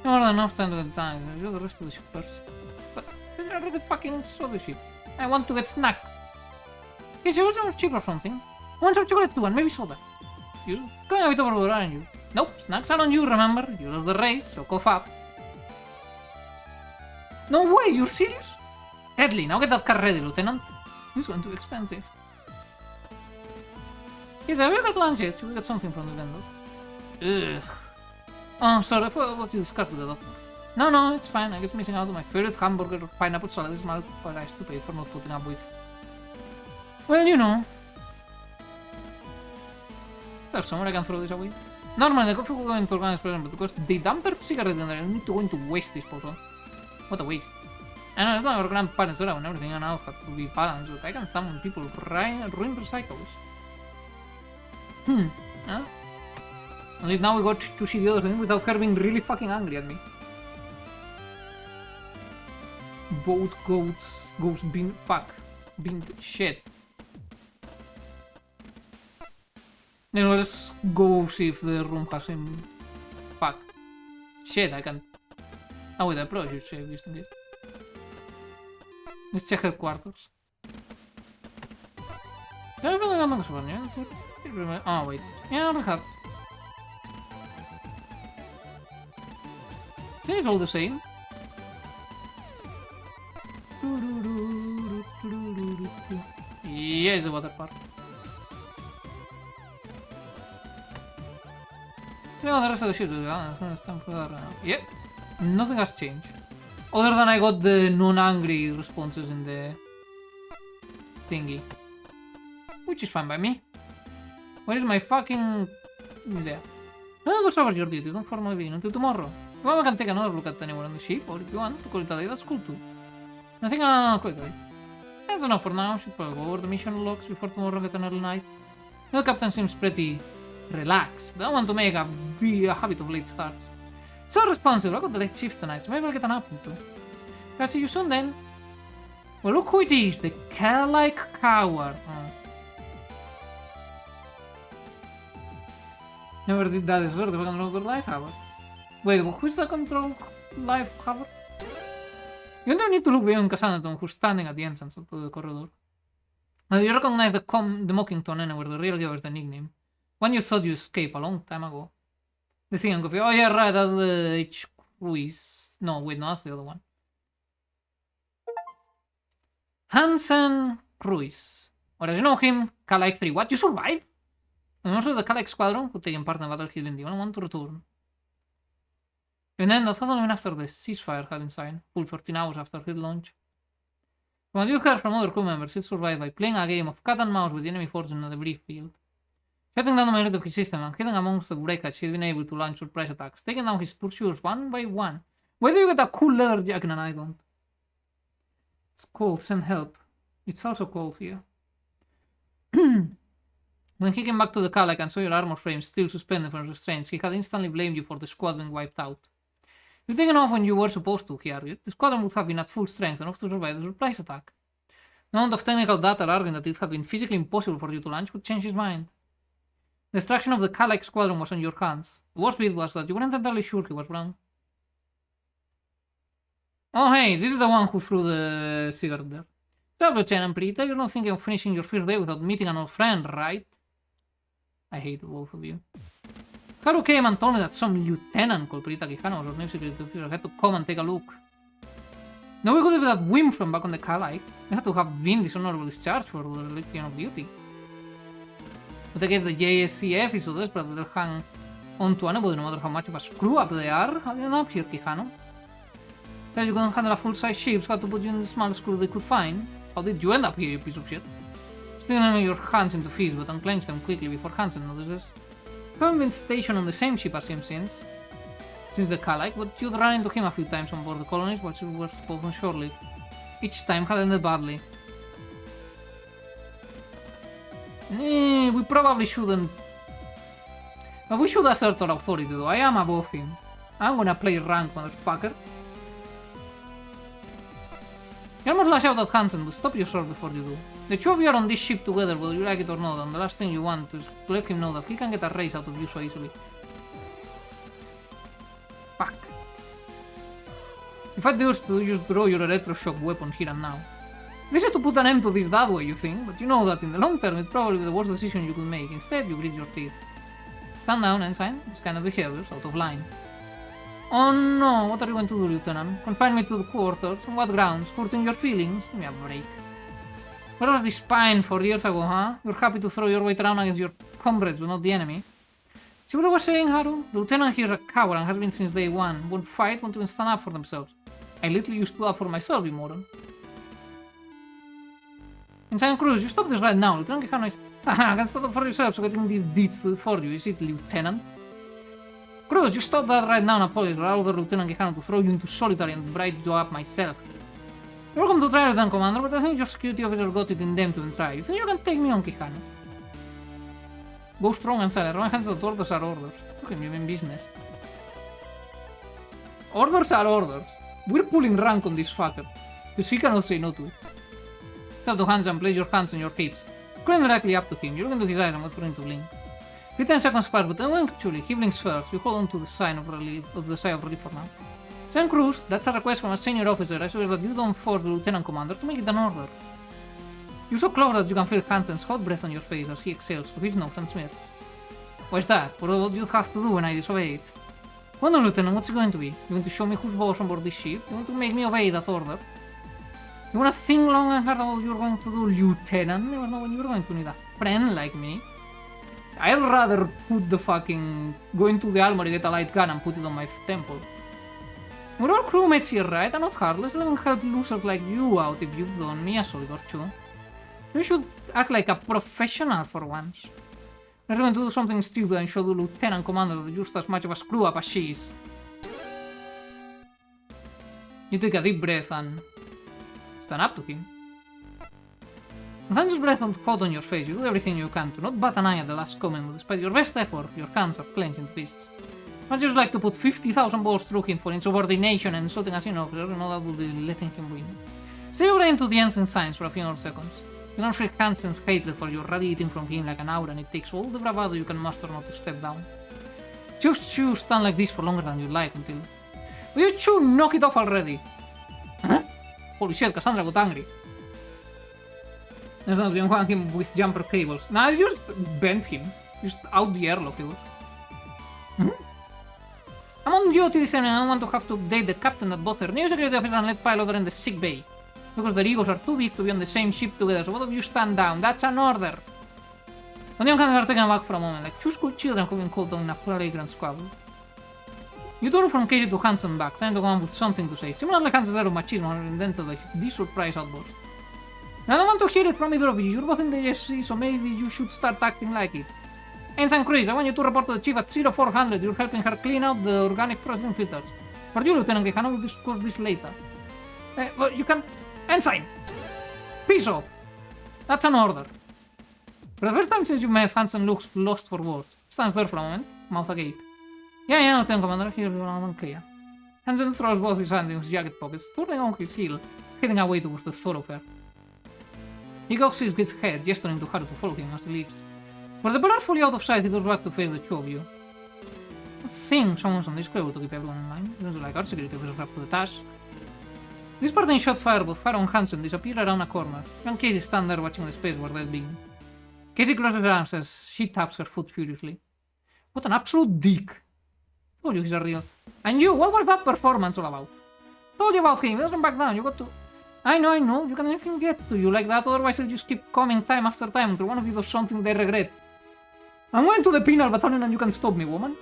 More than enough time to get time. Enjoy the rest of the ship first. But I already fucking saw the ship. I want to get snack. Yes, you want some chip or something? I want some chocolate too, and maybe soda. You're going a bit overboard, aren't you? Nope, snacks are on you, remember? You love the race, so cough up. No way, you're serious? Deadly, now get that car ready, Lieutenant. This one's too expensive. Yes, I will get lunch yet. Should we get something from the vendor? Ugh. Oh, sorry, I forgot what you discussed with the doctor. No, it's fine. I guess missing out on my favorite hamburger pineapple salad is my price to pay for not putting up with. Well, you know. Is there somewhere I can throw this away? Normally, the coffee will go into organized present, but because they dumped their cigarette in there, I need to go into waste disposal. What a waste. I know it's not our grandparents era when everything on Earth had to be balanced, but I can stand when people ruin recycles. Huh? At least now we got to see the other thing without her being really fucking angry at me. Boat goats bin shit. Anyway, let's go see if the room has him. Fuck. Shit, I can't. Oh wait, I probably should save just in case. Let's check her quarters. Oh wait. Yeah, we have. It's all the same. Yeah, it's the water part. So the rest of the ship is time for that. Yep, nothing has changed. Other than I got the non-angry responses in the thingy. Which is fine by me. Where is my fucking... there. No, goes over your duties, don't formally begin until tomorrow. Well, we can take another look at anywhere on the ship, or if you want to call it a day, that's cool too. I think I'll call it a day. That's enough for now, should probably go over the mission logs before tomorrow get an early night. The captain seems pretty relaxed, but I want to make a habit of late starts. So responsible, I got the late shift tonight, so maybe I'll get an apple too. I'll see you soon then. Well, look who it is, the cat-like coward. Never did that as well, the control the life cover. Wait, who's the control life cover? You don't need to look beyond Casanaton, who's standing at the entrance of the corridor. Now you recognize the mocking tone anywhere, the real guy is the nickname. One you thought you escaped a long time ago. The thing of oh yeah, right, that's the H Cruise. No, wait, no, that's the other one. Hansen Cruise. Or as you know him, Kalike 3. What? You survived? And also the Kalike Squadron, who taken part in the battle he didn't even want to return. And then, not even after the ceasefire had been signed, full 14 hours after his launch. From what you heard from other crew members, he survived by playing a game of cat and mouse with the enemy forces on the debris field. Shutting down the majority of his system and hidden amongst the wreckage, he'd been able to launch surprise attacks, taking down his pursuers one by one. Why do you get a cool leather jacket and I don't? It's called Send Help. It's also called here. When he came back to the Kalike and saw your armor frame still suspended from restraints, he had instantly blamed you for the squad being wiped out. You've taken off when you were supposed to, he argued. The squadron would have been at full strength enough to survive the surprise attack. No amount of technical data arguing that it had been physically impossible for you to launch would change his mind. The destruction of the Kalike squadron was on your hands. The worst bit was that you weren't entirely sure he was wrong. Oh hey, this is the one who threw the cigarette there. Stop, Lieutenant Prita, you're not thinking of finishing your first day without meeting an old friend, right? I hate both of you. Haru came and told me that some lieutenant called Prita Quijano was our new security officer. I had to come and take a look. No, we could have that whim from back on the Kalike. They had to have been dishonorably discharged for the line of duty. But I guess the JSCF is so desperate that they'll hang on to anybody no matter how much of a screw up they are. How do you end up here, Quijano? Said you couldn't handle a full-size ship, so had to put you in the smallest screw they could find. How did you end up here, you piece of shit? Still running your hands into fists, but unclench them quickly before Hansen notices. You haven't been stationed on the same ship as him since the Kalike, but you'd run into him a few times on board the colonies while you were both on shore-lived. Each time had ended badly. We probably shouldn't. But we should assert our authority though. I am above him. I'm gonna play rank, motherfucker. You almost lash out at Hansen, but stop yourself before you do. The two of you are on this ship together, whether you like it or not, and the last thing you want is to let him know that he can get a raise out of you so easily. Fuck. If I do just throw your electroshock weapon here and now. It's easy to put an end to this that way, you think, but you know that in the long term it's probably the worst decision you could make. Instead, you grit your teeth. Stand down, Ensign. This kind of behavior is out of line. Oh no, what are you going to do, Lieutenant? Confine me to the quarters? On what grounds? Hurting your feelings? Give me a break. Where was this spine 4 years ago, huh? You're happy to throw your weight around against your comrades, but not the enemy. See what I was saying, Haru? The Lieutenant here is a coward and has been since day one. Won't fight, won't even stand up for themselves. I literally stood up for myself, you moron. Ensign Cruz, you stop this right now. Lieutenant Quijano is... Haha, can stand up for yourself, so getting these deeds to do it for you. Is it, Lieutenant? Cruz, you stop that right now and apologize, or I'll order Lieutenant Quijano to throw you into solitary and bright you up myself. You're welcome to try, Lieutenant Commander, but I think your security officer got it in them to even try. You think you can take me on, Quijano? Go strong and silent. Run hands that orders are orders. Look at me, in business. Orders are orders. We're pulling rank on this fucker. Because he cannot say no to it. Tap the hands and place your hands on your hips. Climb directly up to him. You look into his eyes and wait for him to blink. 10 seconds pass, but eventually he blinks first. You hold on to the sign of the sigh of relief for now. Sam Cruz, that's a request from a senior officer. I suggest that you don't force the Lieutenant Commander to make it an order. You're so close that you can feel Hansen's hot breath on your face as he exhales through his nose and smirks. What's that? What do you have to do when I disobey it? Well, no, Lieutenant, what's it going to be? You going to show me who's boss on board this ship? You going to make me obey that order? You wanna think long and hard about what you're going to do, Lieutenant? Never know when you're going to need a friend like me. I'd rather put the fucking... go into the armory, get a light gun and put it on my temple. We're all crewmates here, right? I'm not heartless. Let me help losers like you out if you've done me a solid or two. You should act like a professional for once. You're going to do something stupid and show the Lieutenant Commander that you're just as much of a screw-up as she is. You take a deep breath and... stand up to him. With Angel's breath hot on your face, you do everything you can to not bat an eye at the last comment, but despite your best effort, your hands are clenched in fists. I'd just like to put 50,000 balls through him for insubordination and insulting a senior officer, you know that would be letting him win. Stay your brain to the ensign signs for a few more seconds. You can freak Hansen's hatred for you radiating from him like an aura, and it takes all the bravado you can muster not to step down. Just chew stand like this for longer than you like until... Will you chew knock it off already? Huh? Holy shit, Cassandra got angry. There's not been one him with jumper cables. Nah, you just bent him. Just out the airlock he was. I'm on duty this evening and I don't want to have to update the captain at both her new security officer and let pilot are in the sick bay. Because their egos are too big to be on the same ship together, so both of you stand down. That's an order. The young hands are taken aback for a moment, like two school children who've been called down in a flagrant squabble. You turn from Casey to Hansen back, trying to come up with something to say, similar like Hansen's air of machismo are invented by this surprise outburst. I don't want to hear it from either of you. You're both in the AFC, so maybe you should start acting like it. Ensign Chris, I want you to report to the chief at 0400. You're helping her clean out the organic protein filters. For you, Lieutenant, I can discuss this later. Well, you can... Ensign! Peace off! That's an order. For the first time since you met, Hansen looks lost for words. Stands there for a moment, mouth agape. Yeah, Lieutenant Commander, here you are unclear. Hansen throws both his hands in his jacket pockets, turning on his heel, heading away towards the thoroughfare. He cocks his head, gesturing to her to follow him as he leaves. With the blur fully out of sight, he goes back to face the two of you. I think someone's on this clever to keep everyone in line. It seems like our security officers up to the task. This parting shot fire both her and Hansen disappear around a corner. Young Casey stands there watching the space where they'd been. Casey crosses her arms as she taps her foot furiously. What an absolute dick! Told you he's a real... And you, what was that performance all about? Told you about him, he doesn't back down, you got to... I know, you can let him get to you like that, otherwise he'll just keep coming time after time until one of you does something they regret. I'm going to the penal battalion and you can stop me, woman.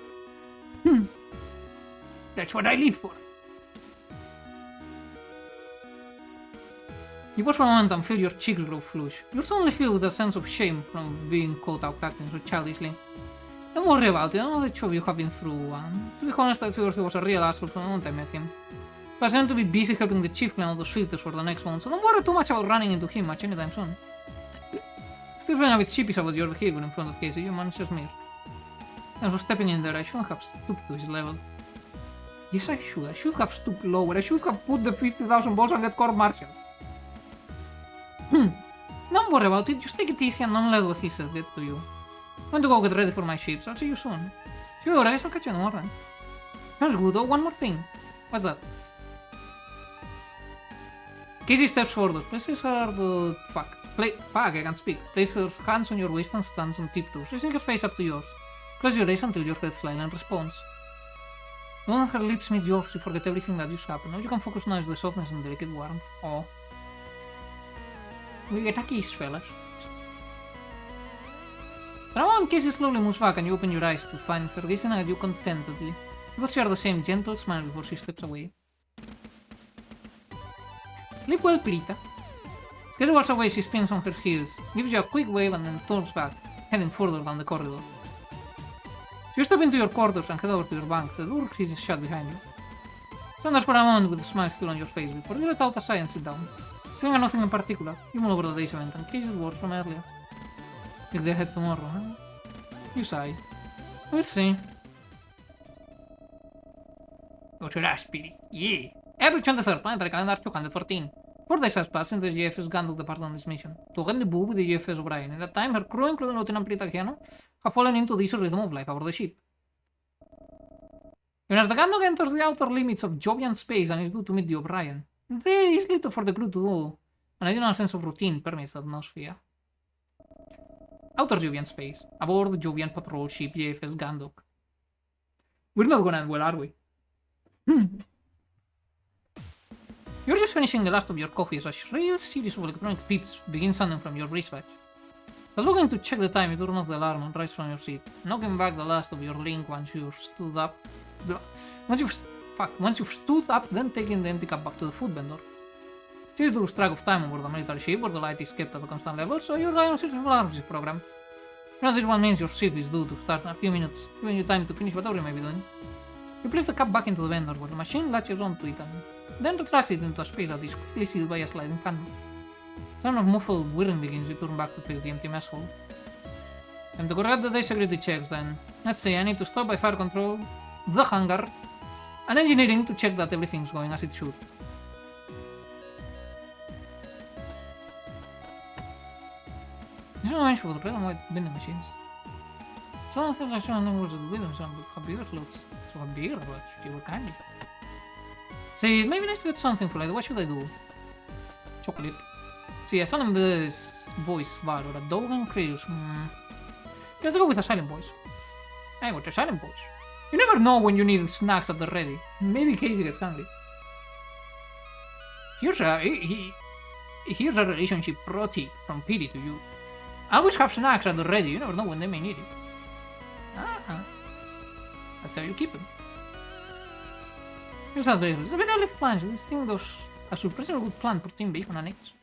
That's what I live for. You pause for a moment and feel your cheeks grow flush. You're suddenly filled with a sense of shame from being caught out acting so childishly. Don't worry about it, I know the two of you have been through one. To be honest, I figured he was a real asshole from the moment I met him. But I seem to be busy helping the chief clean out those filters for the next month, so don't worry too much about running into him much anytime soon. Still feeling a bit sheepish about your behavior in front of Casey, you managed to smear. And for stepping in there, I shouldn't have stooped to his level. Yes, I should have stooped lower, I should have put the 50,000 balls and get court-martialed. Don't worry about it, just take it easy and don't let what he said get to you. I'm going to go get ready for my ships, I'll see you soon. Sure, I guess I'll catch you in the morning. Sounds good though, one more thing. What's that? Casey steps forward, places her the... Fuck, I can't speak. Places her hands on your waist and stands on tiptoes, raising her face up to yours. Close your eyes until your head slightly and responds. The moment her lips meet yours, you forget everything that just happened. Now you can focus now on the softness and delicate warmth. Oh. We get a kiss, fellas. For a moment, Casey slowly moves back and you open your eyes to find her gazing at you contentedly. You both share the same gentle smile before she steps away. Sleep well, Plita. As Casey walks away, she spins on her heels, gives you a quick wave and then turns back, heading further down the corridor. You step into your quarters and head over to your bunk, the door is shut behind you. Stand there for a moment with a smile still on your face before you let out a sigh and sit down. Saying nothing in particular, you mull over the day's event and Casey's words from earlier. Take their head tomorrow, huh? You sigh. We'll see. Go to that, Speedy. Yeah! April 23rd, planetary calendar 214. 4 days has passed since the GFS Gandalf departed on this mission, to rendezvous with the GFS O'Brien. In that time, her crew, including Lieutenant Plitagiano, have fallen into this rhythm of life aboard the ship. Even as the Gandalf enters the outer limits of Jovian space and is due to meet the O'Brien, there is little for the crew to do. An ideal sense of routine permeates the atmosphere. Outer Jovian space, aboard the Jovian patrol ship GFS Gandalf. We're not gonna end well, are we? You're just finishing the last of your coffee as a shrill series of electronic beeps begin sounding from your wristwatch. As looking to check the time, you turn off the alarm and rise from your seat, knocking back the last of your link once you've stood up. Once you've stood up, then taking the empty cup back to the food vendor. Since you lose track of time over the military ship where the light is kept at a constant level, so you rely on search of alarms program. You know this one means your shift is due to start in a few minutes, giving you time to finish whatever you may be doing. You place the cup back into the vendor where the machine latches onto it and then retracts it into a space that is quickly sealed by a sliding panel. Sound of muffled whirring begins, you turn back to face the empty mess hall. Time to correct the day's security checks then. Let's say I need to stop by fire control, the hangar, and engineering to check that everything's going as it should. This is an for the red and white vending machines. Something like someone was with them, some beer floats. So a beer, but you were kindly. See, maybe nice to get something for later. What should I do? Chocolate. See, a silent voice bar or a dog and creatures. Let's go with a silent voice. I got a silent voice. You never know when you need snacks at the ready. Maybe Casey gets hungry. Here's a relationship pro tip from Pity to you. Always have snacks at the ready. You never know when they may need it. That's how you keep them. Here's that bacon. It's a bit olive plants. This thing does a surprisingly good plant protein bacon and eggs.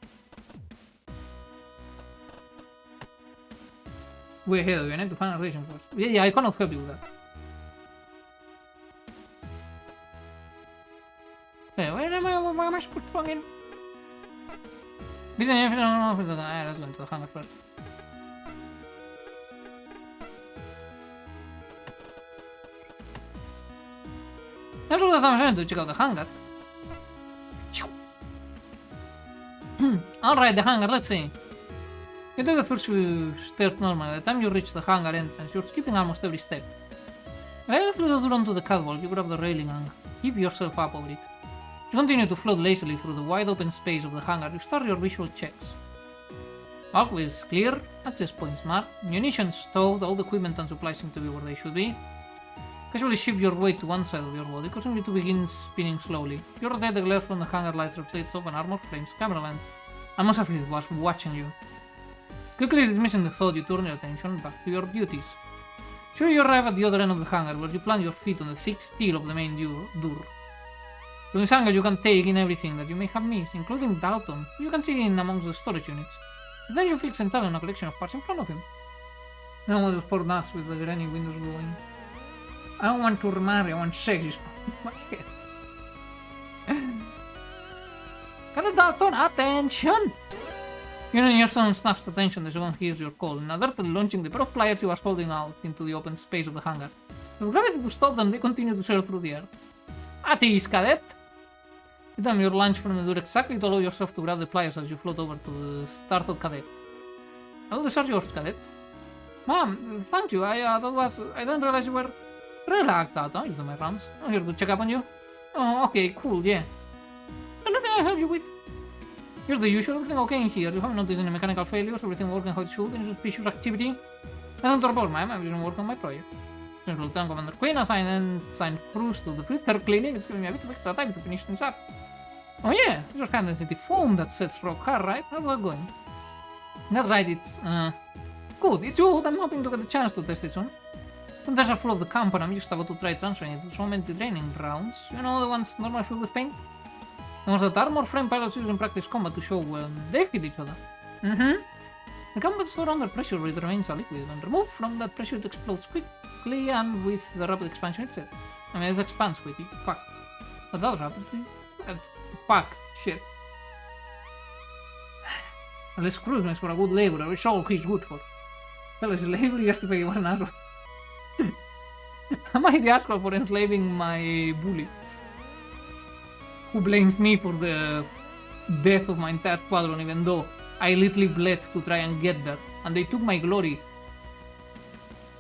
We're here. We need to find a relation first. Yeah, I cannot help you with that. Hey, where am I supposed to again? Let's go into the hangar first. That's what I'm trying to check out the hangar. Alright, the hangar, let's see. You do the first few steps normal. By the time you reach the hangar entrance, you're skipping almost every step. Right through the door onto the catwalk, you grab the railing and give yourself up over it. You continue to float lazily through the wide open space of the hangar. You start your visual checks. Walkway is clear, access points marked, munitions stowed, all the equipment and supplies seem to be where they should be. Casually shift your weight to one side of your body, causing you to begin spinning slowly. You're dead, the glare from the hangar lights reflects off an armor frame's camera lens. I must have it was watching you. Quickly dismissing the thought, you turn your attention back to your duties. Sure, you arrive at the other end of the hangar, where you plant your feet on the thick steel of the main door. From this hangar, you can take in everything that you may have missed, including Dalton, who you can see in amongst the storage units. Then you fix entirely on a collection of parts in front of him. No one those poor nuts with the granny windows glowing. I don't want to remarry, I want sex, just my head. Got Dalton, attention! You know, your son snaps attention as one hears your call, and alertedly launching the pair of pliers he was holding out into the open space of the hangar. With gravity to stop them, they continue to sail through the air. At ease, cadet! You time your lunge from the door exactly to allow yourself to grab the pliers as you float over to the startled cadet. Oh, these are yours, cadet. Mom, thank you, I didn't realize you were... Relax, Dalton, use my rounds. I'm here to check up on you. Oh, okay, cool, yeah. Anything I help you with? Here's the usual, everything okay in here. You haven't noticed any mechanical failures, everything working how it should, any suspicious activity. Nothing to report, ma'am, I've been working on my project. Here's Lieutenant Commander Quinn assigned crews to the filter cleaning. It's giving me a bit of extra time to finish things up. Oh yeah, these are condensate foam that sets rock hard, right? How's that going? That's right, it's good, it's good. I'm hoping to get a chance to test it soon. Containers are full of the camp and I'm just about to try transferring it to so many training grounds. You know, the ones normally filled with paint? The ones that armor frame pilots use in practice combat to show they fit each other. The combat store under pressure it remains a liquid. When removed from that pressure it explodes quickly and with the rapid expansion it sets. I mean, it expands quickly. Fuck. But that rapid fuck. Shit. Well, this cruise makes for a good laborer, which all he's good for. Well, his labor he has to pay what an asshole. Am I the asshole for enslaving my bully? Who blames me for the death of my entire squadron even though I literally bled to try and get there, and they took my glory.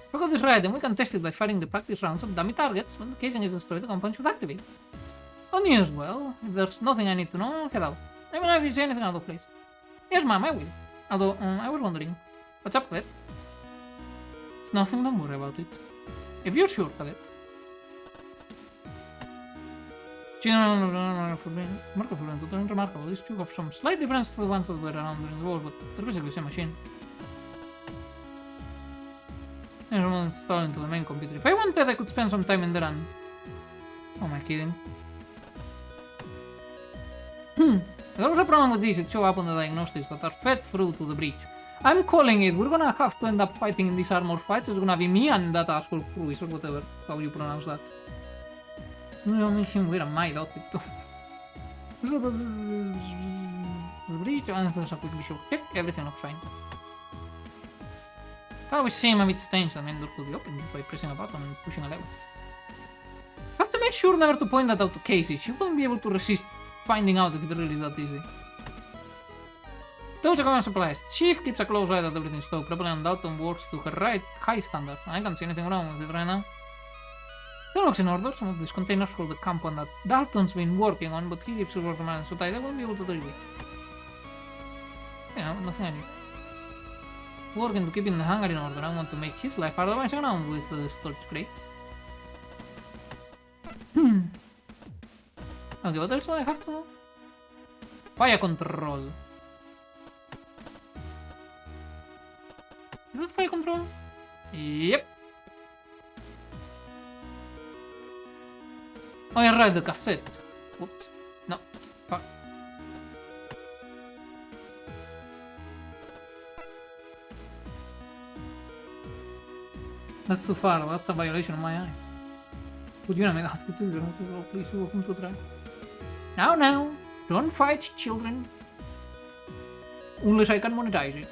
If I got this right, then we can test it by firing the practice rounds at dummy targets. When the casing is destroyed, the compound should activate. Good news, well, if there's nothing I need to know, I'll head out. Let me know if you see anything out of place. Yes, ma'am, I will. Although, I was wondering, what's up, Cadet? It's nothing, don't worry about it. If you're sure, Cadet. Mark of totally remarkable. These two have some slight difference to the ones that were around during the war, but they're basically the same machine. Everyone installed into the main computer. If I wanted, I could spend some time in there and... Oh, am I kidding? There was a problem with these. It showed up on the diagnostics that are fed through to the breach. I'm calling it. We're gonna have to end up fighting in these armor fights. It's gonna be me and that asshole Cruise or whatever. How you pronounce that. I'll make him wear a mild outfit too. The breach, and there's a quick visual check. Everything looks fine. I always seem a bit strange that the main door could be opened just by pressing a button and pushing a lever. Have to make sure never to point that out to Casey. She wouldn't be able to resist finding out if it really is that easy. Those are common supplies. Chief keeps a close eye that everything's stowed properly and Dalton works to her right high standards. I can't see anything wrong with it right now. That looks in order. Some of these containers hold the compound that Dalton's been working on, but he keeps his work man so tight I won't be able to deal with. Yeah, nothing I need. Working to keeping the hangar in order. I want to make his life harder by around with the storage crates. Okay, what else do I have to know? Fire control. Is that fire control? Yep. Oh, yeah, right, the cassette. Whoops. No. Fuck. That's too far. That's a violation of my eyes. Would you not make that? Please, you're welcome to try. Now. Don't fight, children. Unless I can monetize it.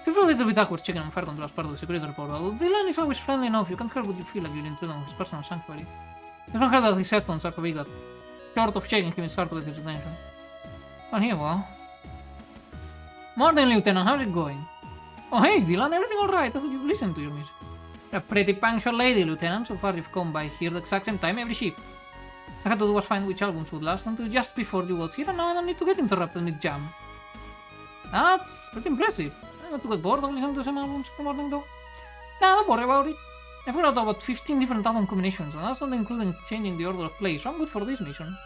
Still feel a little bit awkward checking on fire control as part of the security report. Although Dylan is always friendly enough, you can't help but you feel like you're intruding on his personal sanctuary. It's not hard that his headphones are so big that, short of shaking him, it's hard to get his attention. Well, here we are. Morning, Lieutenant, how's it going? Oh, hey, Dylan, everything alright? I thought you'd listen to your music. You're a pretty punctual lady, Lieutenant. So far, you've come by here the exact same time every shift. I had to do was find which albums would last until just before you got here, and now I don't need to get interrupted mid-jam. That's pretty impressive. I got to get bored of listening to some albums every morning, though. Nah, don't worry about it. I figured out about 15 different album combinations, and that's not including changing the order of play, so I'm good for this mission.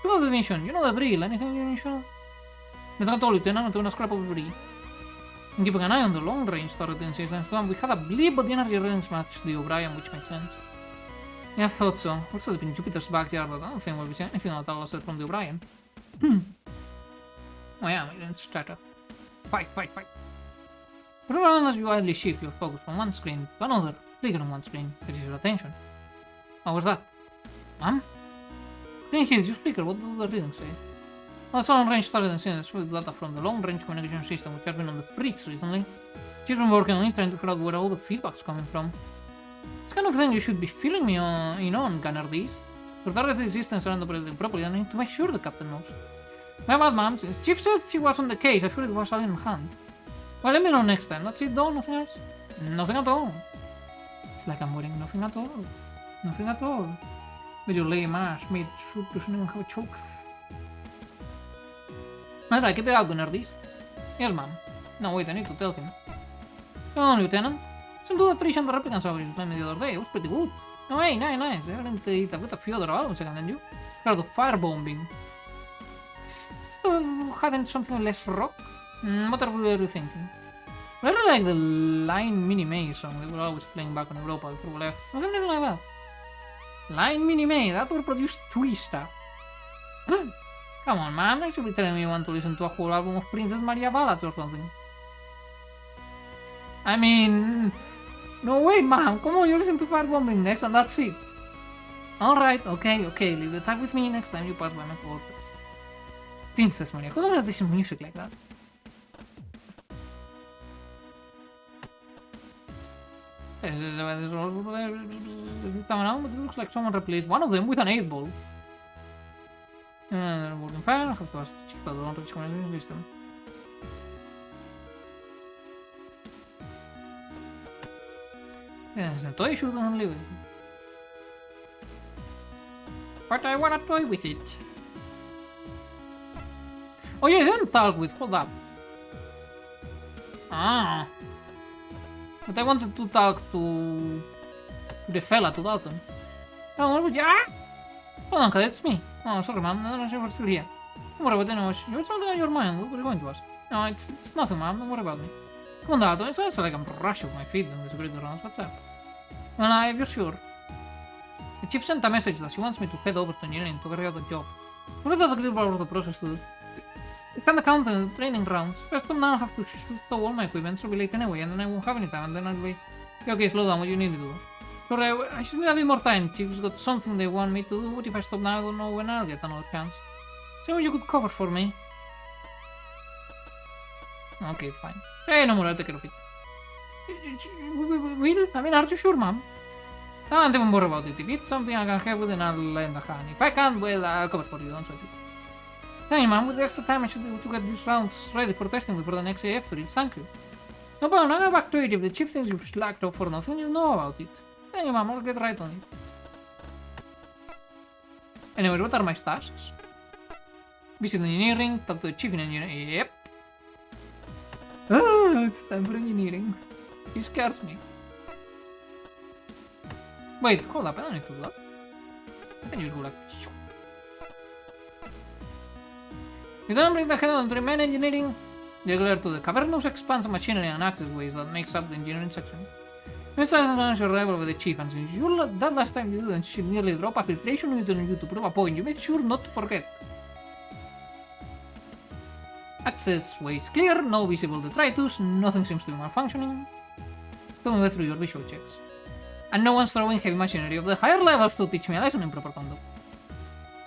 You know the mission, you know the drill, anything you sure? That's all, Lieutenant, I'm doing a scrap of debris. I'm keeping an eye on the long-range turret in Season 2, and we had a blip, but the energy ratings matched the O'Brien, which makes sense. Yeah, I thought so. We're still in Jupiter's backyard, but I don't think we'll be seeing anything at all aside from the O'Brien. Oh yeah, my lens starter. Fight. For as you idly shift your focus from one screen to another, click on one screen, catches your attention. How was that? Ma'am? Screen hears your speaker, what do the readings say? Well, the long-range started and sent with data from the long-range communication system, which has been on the fritz recently. She's been working on it, trying to figure out where all the feedback's coming from. It's kind of thing you should be filling me in on, Gunner D's. Your target systems aren't operating properly, and I need to make sure the captain knows. My bad, ma'am. Since Chief said she was on the case, I figured it was all in hand. Well, let me know next time. That's it, though? Nothing else? Nothing at all. It's like I'm wearing nothing at all. Nothing at all. With your lame ass made suit doesn't even have a choke. Alright, keep it out, Gunner D's. Yes, ma'am. No, wait, I need to tell him. Come on, Lieutenant. Some do the 300 replicants over you told me the other day. It was pretty good. Oh, hey, nice. I haven't got a few other albums again than you. Heard of firebombing. Hadn't something less rock? What are you thinking? I really like the Line Mini May song they were always playing back on Europa before we left. Or anything like that. Line Mini May, that would produce Twista. Come on, man, I should be telling me you want to listen to a whole album of Princess Maria ballads or something. I mean... No way, man, come on, you listen to firebombing next and that's it. Alright, okay, leave the tag with me next time you pass by my quarters. Princess Maria, who don't listen to music like that? This time around, but it looks like someone replaced one of them with an 8-ball. Working fine, I have to ask to check the long-range communication system. Yes, a toy shouldn't leave it. But I want a toy with it. Oh yeah, I didn't talk with, hold up. Ah. But I wanted to talk to the fella, to Dalton. Oh, what would you? Ah! Hold on, it's me. Oh, sorry, man. I'm not sure we're still here. Don't worry about it, anyway. You're something on your mind. What are you going to us? No, it's nothing, man. Don't worry about me. Come on, Dalton. It's also like I'm rushing with my feet in the security rounds. What's up? Well, if you're sure. The chief sent a message that she wants me to head over to engineering to carry out the job. What is the clear part of the process to do? I can't account in the training rounds. First of now I have to stow all my equipment, so I'll be late anyway, and then I won't have any time, and then I'll be... Okay, slow down, what you need to do. Sorry, I should need a bit more time. Chief's got something they want me to do. What if I stop now? I don't know when I'll get another chance. See what you could cover for me. Okay, fine. Say no more, I'll take care of it. Will? I mean, aren't you sure, ma'am? Don't even worry about it. If it's something I can help with, then I'll lend a hand. If I can't, well, I'll cover for you, don't sweat it. Hey man, with the extra time I should be able to get these rounds ready for testing before the next AF3. Thank you. No problem, I'll get back to it. If the chief thinks you've slacked off for nothing, you know about it. Thank you, ma'am, I'll get right on it. Anyway, what are my tasks? Visit engineering, talk to the chief in engineering. Yep. Ah, it's time for engineering. He scares me. Wait, hold up, I don't need to do that. I can just go like... You don't bring the head on to main engineering. They glare to the cavernous expanse of machinery and accessways that makes up the engineering section. This is your arrival with the chief, and since that last time you didn't, she nearly drop a filtration unit on you to prove a point. You made sure not to forget. Access ways clear, no visible detritus, nothing seems to be malfunctioning. Tell me through your visual checks. And no one's throwing heavy machinery of the higher levels to teach me a lesson in proper conduct.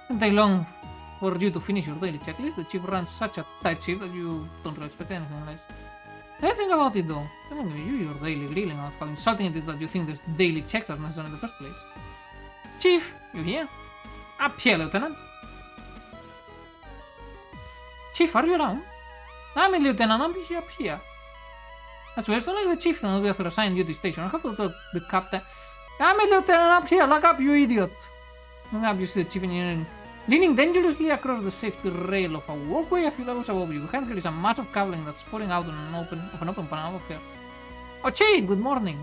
Didn't take long for you to finish your daily checklist. The chief runs such a tight ship that you don't really expect anything less. Think about it though. I'm not giving you your daily grilling about how insulting it is that you think there's daily checks are necessary in the first place. Chief, you here? Up here, Lieutenant. Chief, are you around? I'm a Lieutenant, I'm up here. That's weird, it's only the chief and I'll be at the assigned duty station. I have to tell the captain. I'm a Lieutenant up here, lock up, you idiot. Look up, you see the chief engineering. Leaning dangerously across the safety rail of a walkway a few levels above you, behind there is a mass of cabling that's pouring out on an open panel of here. Oh, Chief, good morning.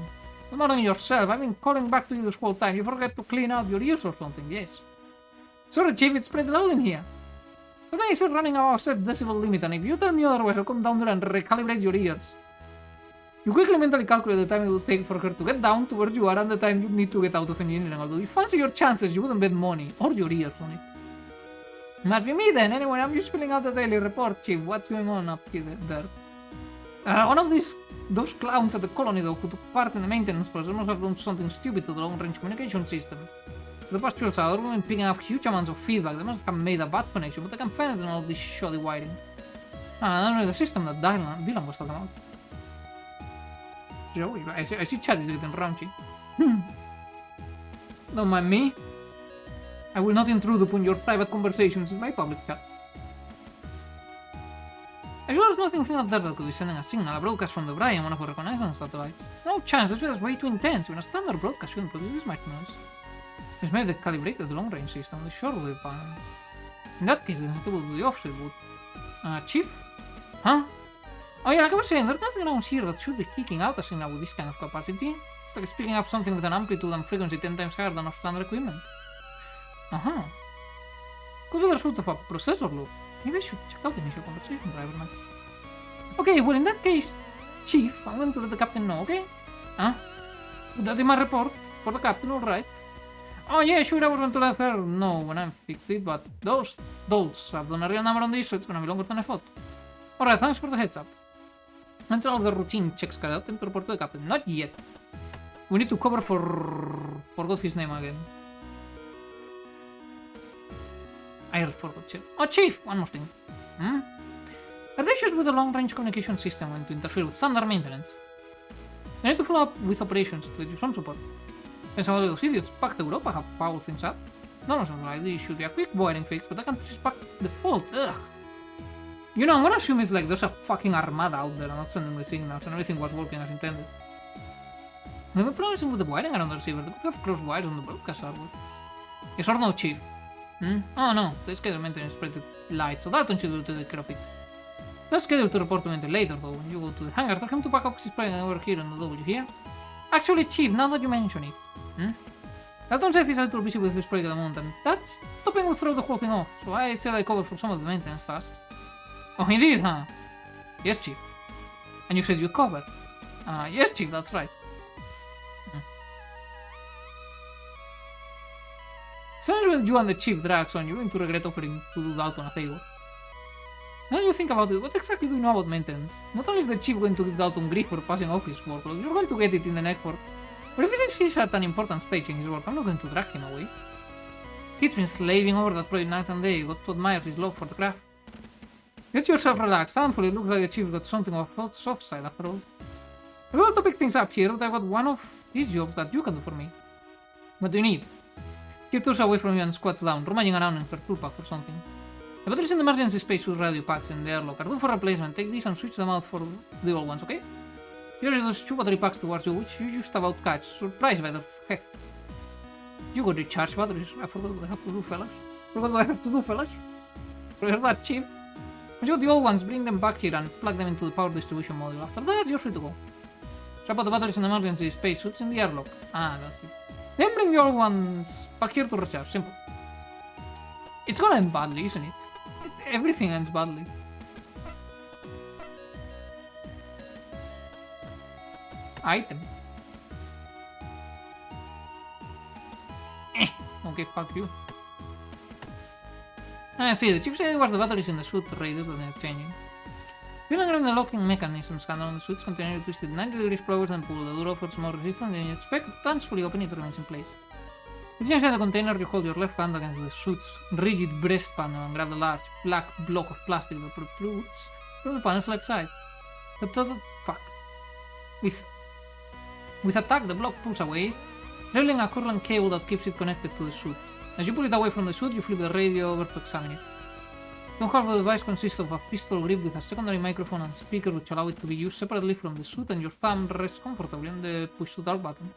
Good morning yourself. I've been calling back to you this whole time. You forget to clean out your ears or something, yes. Sorry, Chief, it's pretty loud in here. But then I said running above set decibel limit, and if you tell me otherwise, I'll come down there and recalibrate your ears. You quickly mentally calculate the time it would take for her to get down to where you are and the time you'd need to get out of engineering, although you fancy your chances, you wouldn't bet money, or your ears on it. Must be me then. Anyway, I'm just filling out the daily report, Chief. What's going on up here, there? One of those clowns at the colony, though, who took part in the maintenance process must have done something stupid to the long-range communication system. For the past 12 hours, we've been picking up huge amounts of feedback. They must have made a bad connection, but I can find it in all this shoddy wiring. That's really the system that Dylan was talking about. Joey, I see Chad is getting raunchy. Don't mind me. I will not intrude upon your private conversations in my public chat. As well as nothing out there that could be sending a signal, a broadcast from the Brian, one of our reconnaissance satellites. No chance, this is way too intense. Even a standard broadcast shouldn't produce this much noise. It's maybe they calibrated the long-range system, the shortwave bands. In that case, then it will be the offset would. Chief? Huh? Oh yeah, like I was saying, there's nothing around here that should be kicking out a signal with this kind of capacity. It's like speaking up something with an amplitude and frequency 10 times higher than our standard equipment. Could be the result of a processor loop. Maybe I should check out the initial conversation driver next. Okay, well in that case, Chief, I'm going to let the captain know, okay? Put that in my report for the captain, alright? Oh yeah, sure, I was going to let her know when I fixed it, but those dolls have done a real number on this, so it's gonna be longer than I thought. Alright, thanks for the heads up. Once all the routine checks carried out, time to report to the captain. Not yet. We need to cover for... forgot his name again. I forgot shit. Oh, Chief! One more thing. Are there issues with the long-range communication system when to interfere with standard maintenance? I need to follow up with operations to get you some support. Since all those idiots back to Europa have powered things up, nonsense like this should be a quick wiring fix, but I can't trace back the fault. Ugh. You know, I'm gonna assume it's like there's a fucking armada out there not sending the signals and everything was working as intended. They've been promising with the wiring around the receiver. They could have crossed wires on the broadcast hardware. Yes or no, Chief? Oh no, the scheduled maintenance spread the light, so Dalton should be able to take care of it. That's scheduled to report to maintenance later though. When you go to the hangar, tell him to back up his plane over here on the W here. Actually, Chief, now that you mention it. Dalton said he's a little busy with his project at the moment, and that's stopping will throw the whole thing off, so I said I cover for some of the maintenance tasks. Oh, he did, huh? Yes, Chief. And you said you'd cover? Yes, Chief, that's right. Since when you and the Chief drags on, you're going to regret offering to do Dalton a favor. Now that you think about it, what exactly do you know about maintenance? Not only is the Chief going to give Dalton grief for passing off his workload, you're going to get it in the neck for... But if he's at an important stage in his work, I'm not going to drag him away. He's been slaving over that project night and day, got to admire his love for the craft. Get yourself relaxed, thankfully it looks like the Chief got something of a soft side after all. I will to pick things up here, but I've got one of these jobs that you can do for me. What do you need? He turns away from you and squats down, rummaging around in her toolpack or something. The batteries in the emergency spacesuit radio packs in the airlock are due for replacement. Take these and switch them out for the old ones, okay? Here are those 2 battery packs towards you, which you just about catch. Surprise by the heck. You got recharge batteries. I forgot what I have to do, fellas. Forgot what I have to do, fellas. Forget that, Chief. Once you got the old ones, bring them back here and plug them into the power distribution module. After that, you're free to go. Swap out the batteries in the emergency spacesuits in the airlock. Ah, that's it. Then bring the old ones back here to recharge. Simple. It's gonna end badly, isn't it? Everything ends badly. Item. Okay, fuck you. I see, the chip said it was the batteries in the suit radios that need changing. Feeling around the locking mechanism scanned on the suit's container twisted 90 degrees forward and pulled. The door offers more resistance than you expect. Once fully open, it remains in place. If inside the container, you hold your left hand against the suit's rigid breast panel and grab the large black block of plastic that protrudes from the panel's left side. The total fuck. With a tug, the block pulls away, trailing a current cable that keeps it connected to the suit. As you pull it away from the suit, you flip the radio over to examine it. The hardware device consists of a pistol grip with a secondary microphone and speaker which allow it to be used separately from the suit, and your thumb rests comfortably on the push-to-talk button.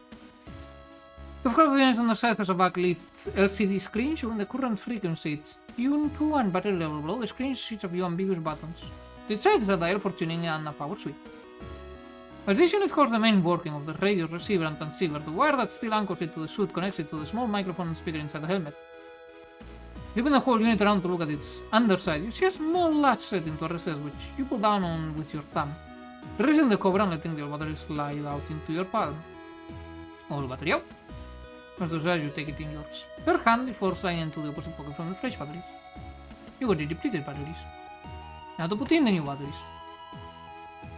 The hardware unit on the side has a backlit LCD screen showing the current frequency it's tuned to and battery level. Below the screen is each of few ambiguous buttons. The side is a dial for tuning and a power switch. While this unit holds the main working of the radio receiver and transceiver, the wire that still anchors it to the suit connects it to the small microphone and speaker inside the helmet. Flipping the whole unit around to look at its underside, you see a small latch set into a recess which you pull down on with your thumb, raising the cover and letting the battery slide out into your palm. All battery out. First as you take it in your spare hand before sliding into the opposite pocket from the fresh batteries. You got the depleted batteries. Now to put in the new batteries.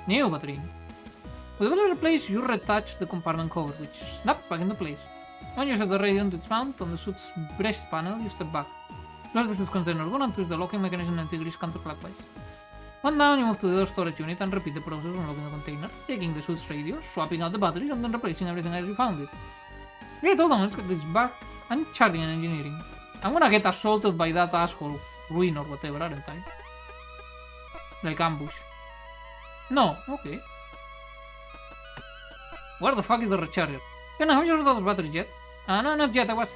New battery. With the battery replaced, you retouch the compartment cover, which snaps back into place. When you set the radio into its mount on the suit's breast panel, you step back. Close the suit container door and twist the locking mechanism 90 degrees counterclockwise. One down, you move to the other storage unit and repeat the process of unlocking the container, taking the suit's radio, swapping out the batteries, and then replacing everything as you found it. Okay, hold on, let's get this back and charging and engineering. I'm gonna get assaulted by that asshole ruin or whatever, aren't I? Like ambush. No, okay. Where the fuck is the recharger? Can I have you those batteries yet? No, not yet, I was...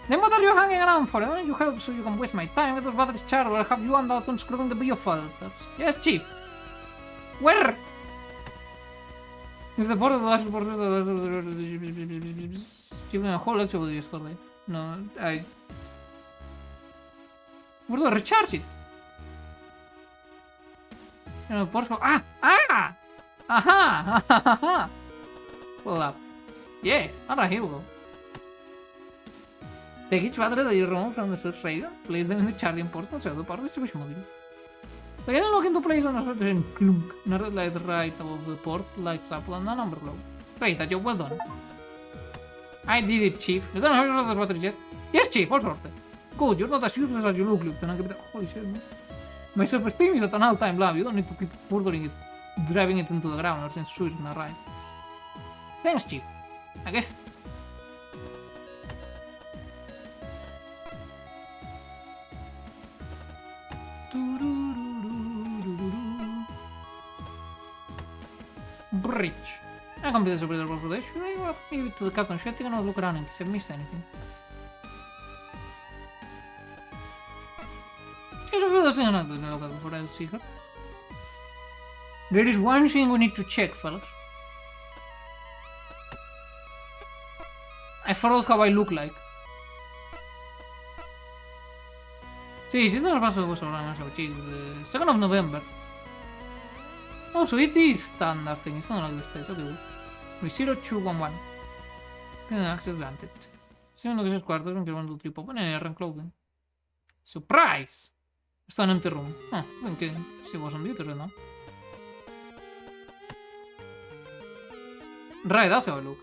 Then what are you hanging around for? Don't you help so you can waste my time? Get those batteries charged or I'll have you and out unscrewing the biofilters. Yes, Chief. Where? Is the board of the last board of the... Chief, a whole lecture with you yesterday. No, I... Where do I recharge it? You know, Porsche... Ah! Aha! Aha! Pull up. Yes, alright, here we go. Take each battery that you remove from the switch radio, place them in the charging port and set the power distribution module. Again, lock into place on a certain clunk. A red light right above the port lights up and a number glow. Great, a job well done. I did it, Chief. You don't have your other batteries yet? Yes, Chief, all sorted. Good, you're not as useless as you look, Lieutenant. Holy shit, man. My self-esteem is at an all-time low. You don't need to keep murdering it, driving it into the ground or since shooting arrived. Thanks, Chief. I guess. Bridge. I completed the operator for this. Should I give it to the captain? Should I take another look around in case I've missed anything? Here's a few other things I'm not going to look at before I see her. There is one thing we need to check, fellas. I forgot how I look like. Sí, she's not responsible for around, so she's the 2nd of November. Oh, so it is standard thing, it's not like the States, okay, good. 0211. Tiene access granted. 7 que 6 cuartos, 1 1 2 3 open and rank clothing. Surprise! It's an empty room. Oh, I think she wasn't beautiful, no? Right, that's how I look.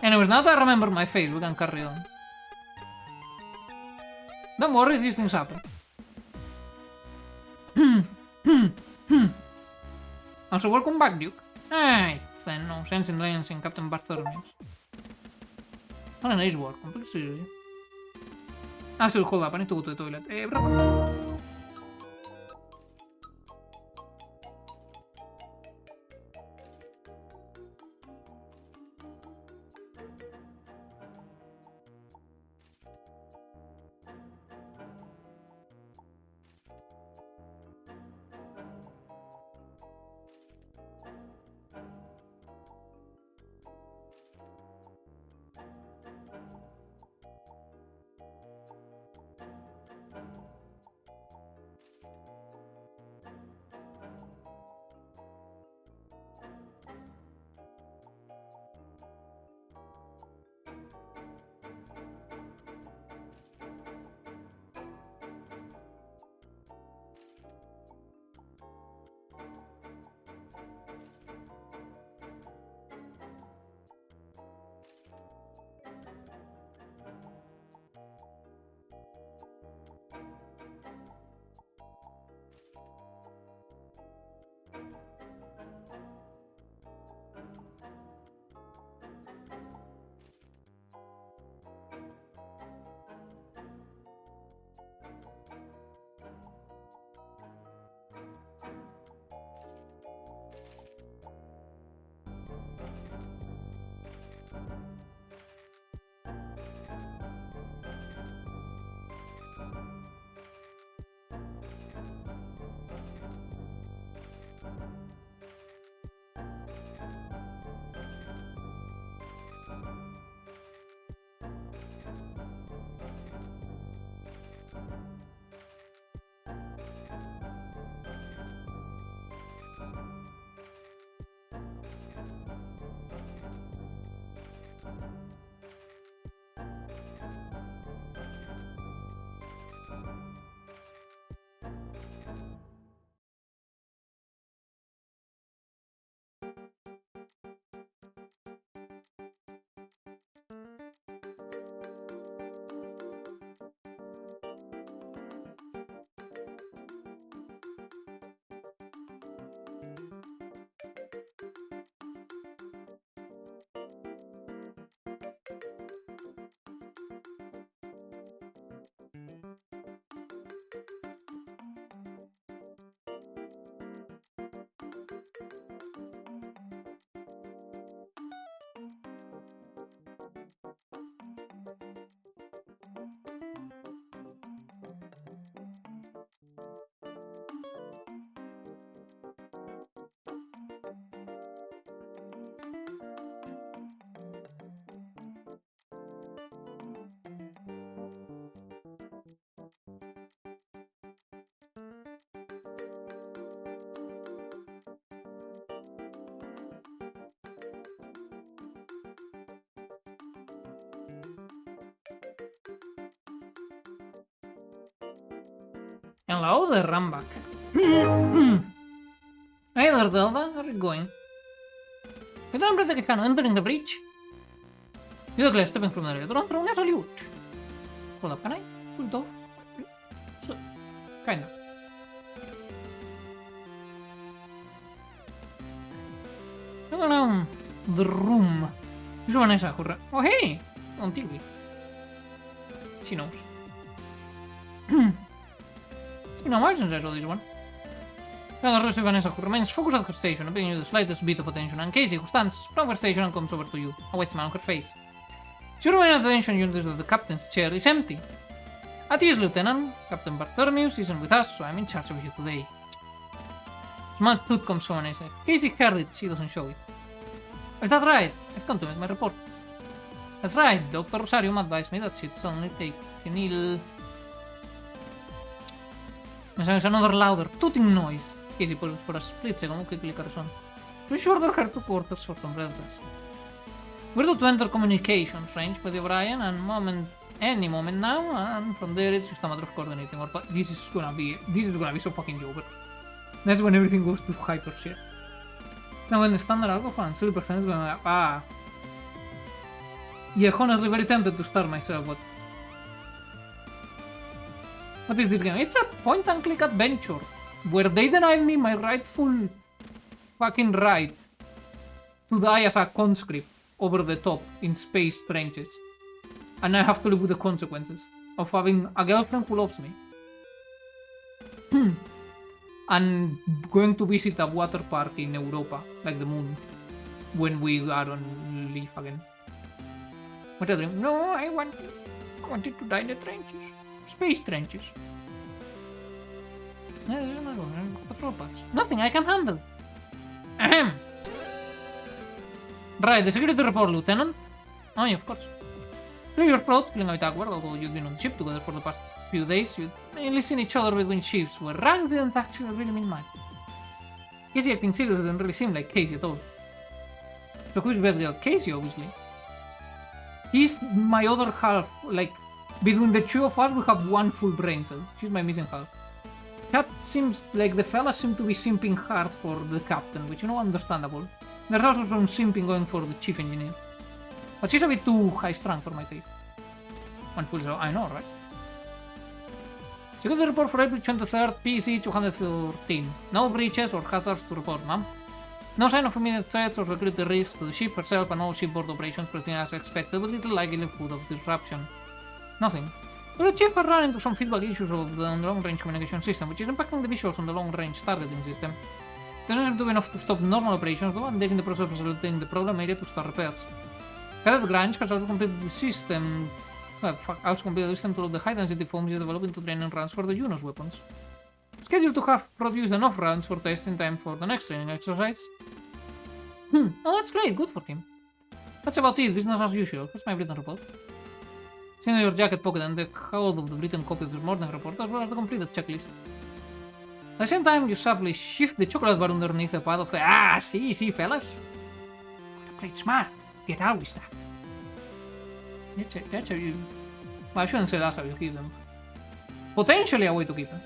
Anyways, now that I remember my face, we can carry on. Don't worry, these things happen. Also, welcome back, Duke. Hey, no sense in laying in Captain Bartholomew's. What a nice work, completely seriously. Actually, hold up, I need to go to the toilet. Brother. Hello there, Rambak. Hey there, Delta. How's it going? You don't break the cannon entering the breach? You look like stepping from the elevator on through a salute. Hold up, can I pull it off? So, kinda. Look around the room. This one is a hurrah. Oh, hey! On TV. She knows. It's been a while since I saw this one. Well, the rest of Vanessa, who remains focused at her station, not paying you the slightest bit of attention, and Casey, who stands from her station and comes over to you, a white smile on her face. She remains attention, you notice that the captain's chair is empty. At ease, Lieutenant. Captain Bartholomew isn't with us, so I'm in charge of you today. Small toot comes from Vanessa. Casey heard it, she doesn't show it. Is that right? I've come to make my report. That's right, Dr. Rosario advised me that she'd suddenly taken ill. There's another louder tooting noise. Casey paused for a split second, quickly carries on. We should order her to quarters for some bed rest. We're due to enter communications range with O'Brien and any moment now, and from there it's just a matter of coordinating. This is gonna be so fucking over. That's when everything goes to hyper shit. Now when the standard alcohol and 0% is gonna yeah, honestly very tempted to start myself, but what is this game? It's a point and click adventure where they denied me my rightful fucking right to die as a conscript over the top in space trenches. And I have to live with the consequences of having a girlfriend who loves me. And going to visit a water park in Europa, like the moon, when we are on leave again. What a dream. No, I wanted to die in the trenches. Space trenches. There's another one. Patrol paths. Nothing I can handle. Ahem. Right, the security report, Lieutenant. Oh, yeah, of course. You're proud, feeling a bit awkward, although you've been on the ship together for the past few days. You'd mainly seen each other between shifts, where rank didn't actually really mean much. Casey acting serious didn't really seem like Casey at all. So who's best girl? Casey, obviously. He's my other half, like, between the two of us we have one full brain cell. She's my missing half. That seems like the fellas seem to be simping hard for the captain, which, you know, understandable. There's also some simping going for the chief engineer. But she's a bit too high-strung for my taste. One full zero, I know, right? Security report for April 23rd, PC 214. No breaches or hazards to report, ma'am. No sign of immediate threats or security risks to the ship herself, and all shipboard operations proceeding as expected, with little likelihood of disruption. Nothing. But the chief had run into some feedback issues of the long-range communication system, which is impacting the visuals on the long-range targeting system. Doesn't seem to be enough to stop normal operations, though, and they're in the process of facilitating the problem area to start repairs. Cadet Grange has also completed the system. Also completed the system to load the high-density foams developed to training runs for the Junos weapons. Scheduled to have produced enough runs for test in time for the next training exercise. Oh, that's great. Good for him. That's about it. Business as usual. Here's my written report. Send your jacket pocket and take hold of the written copy of your morning report, as well as the completed checklist. At the same time, you sharply shift the chocolate bar underneath the pad of the... Ah, see, fellas? Played smart. Get out with that. That's how you... Well, I shouldn't say that's how you keep them. Potentially a way to keep them.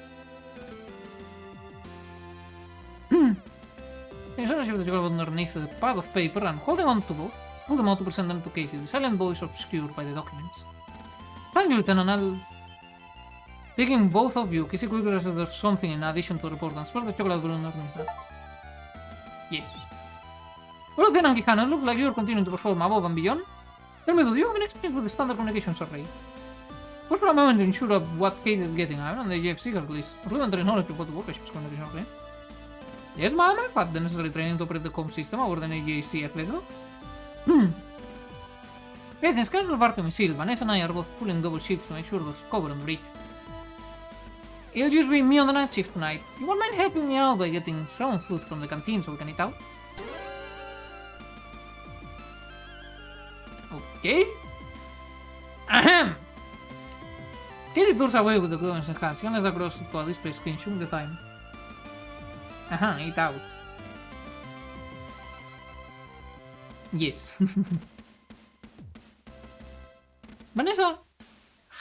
As soon as you have the chocolate underneath the pad of paper and holding on to both, pull them out to present them to Casey, the silent voice obscured by the documents. Thank you, Lieutenant. I'll... Taking both of you, Casey quickly realizes there's something in addition to report and spread the chocolate balloon underneath that. Yes. Well, Lieutenant Kihanan, looks like you're continuing to perform above and beyond. Tell me, do you have any experience with the standard communications array? Pause for a moment to ensure of what Casey is getting. I'm on the JFC at least. Rudimentary knowledge about the workshop's communication array. Yes, ma'am, I've had the necessary training to operate the comm system over the AJCF vessel. Yes, in schedule of Artemis Seal, Vanessa and I are both pulling double shifts to make sure there's cover on the bridge. It'll just be me on the night shift tonight. You won't mind helping me out by getting some food from the canteen so we can eat out? Okay. Ahem! Scary tours away with the glowing enhanced, unless across to a display screen showing the time. Eat out. Yes. Vanessa,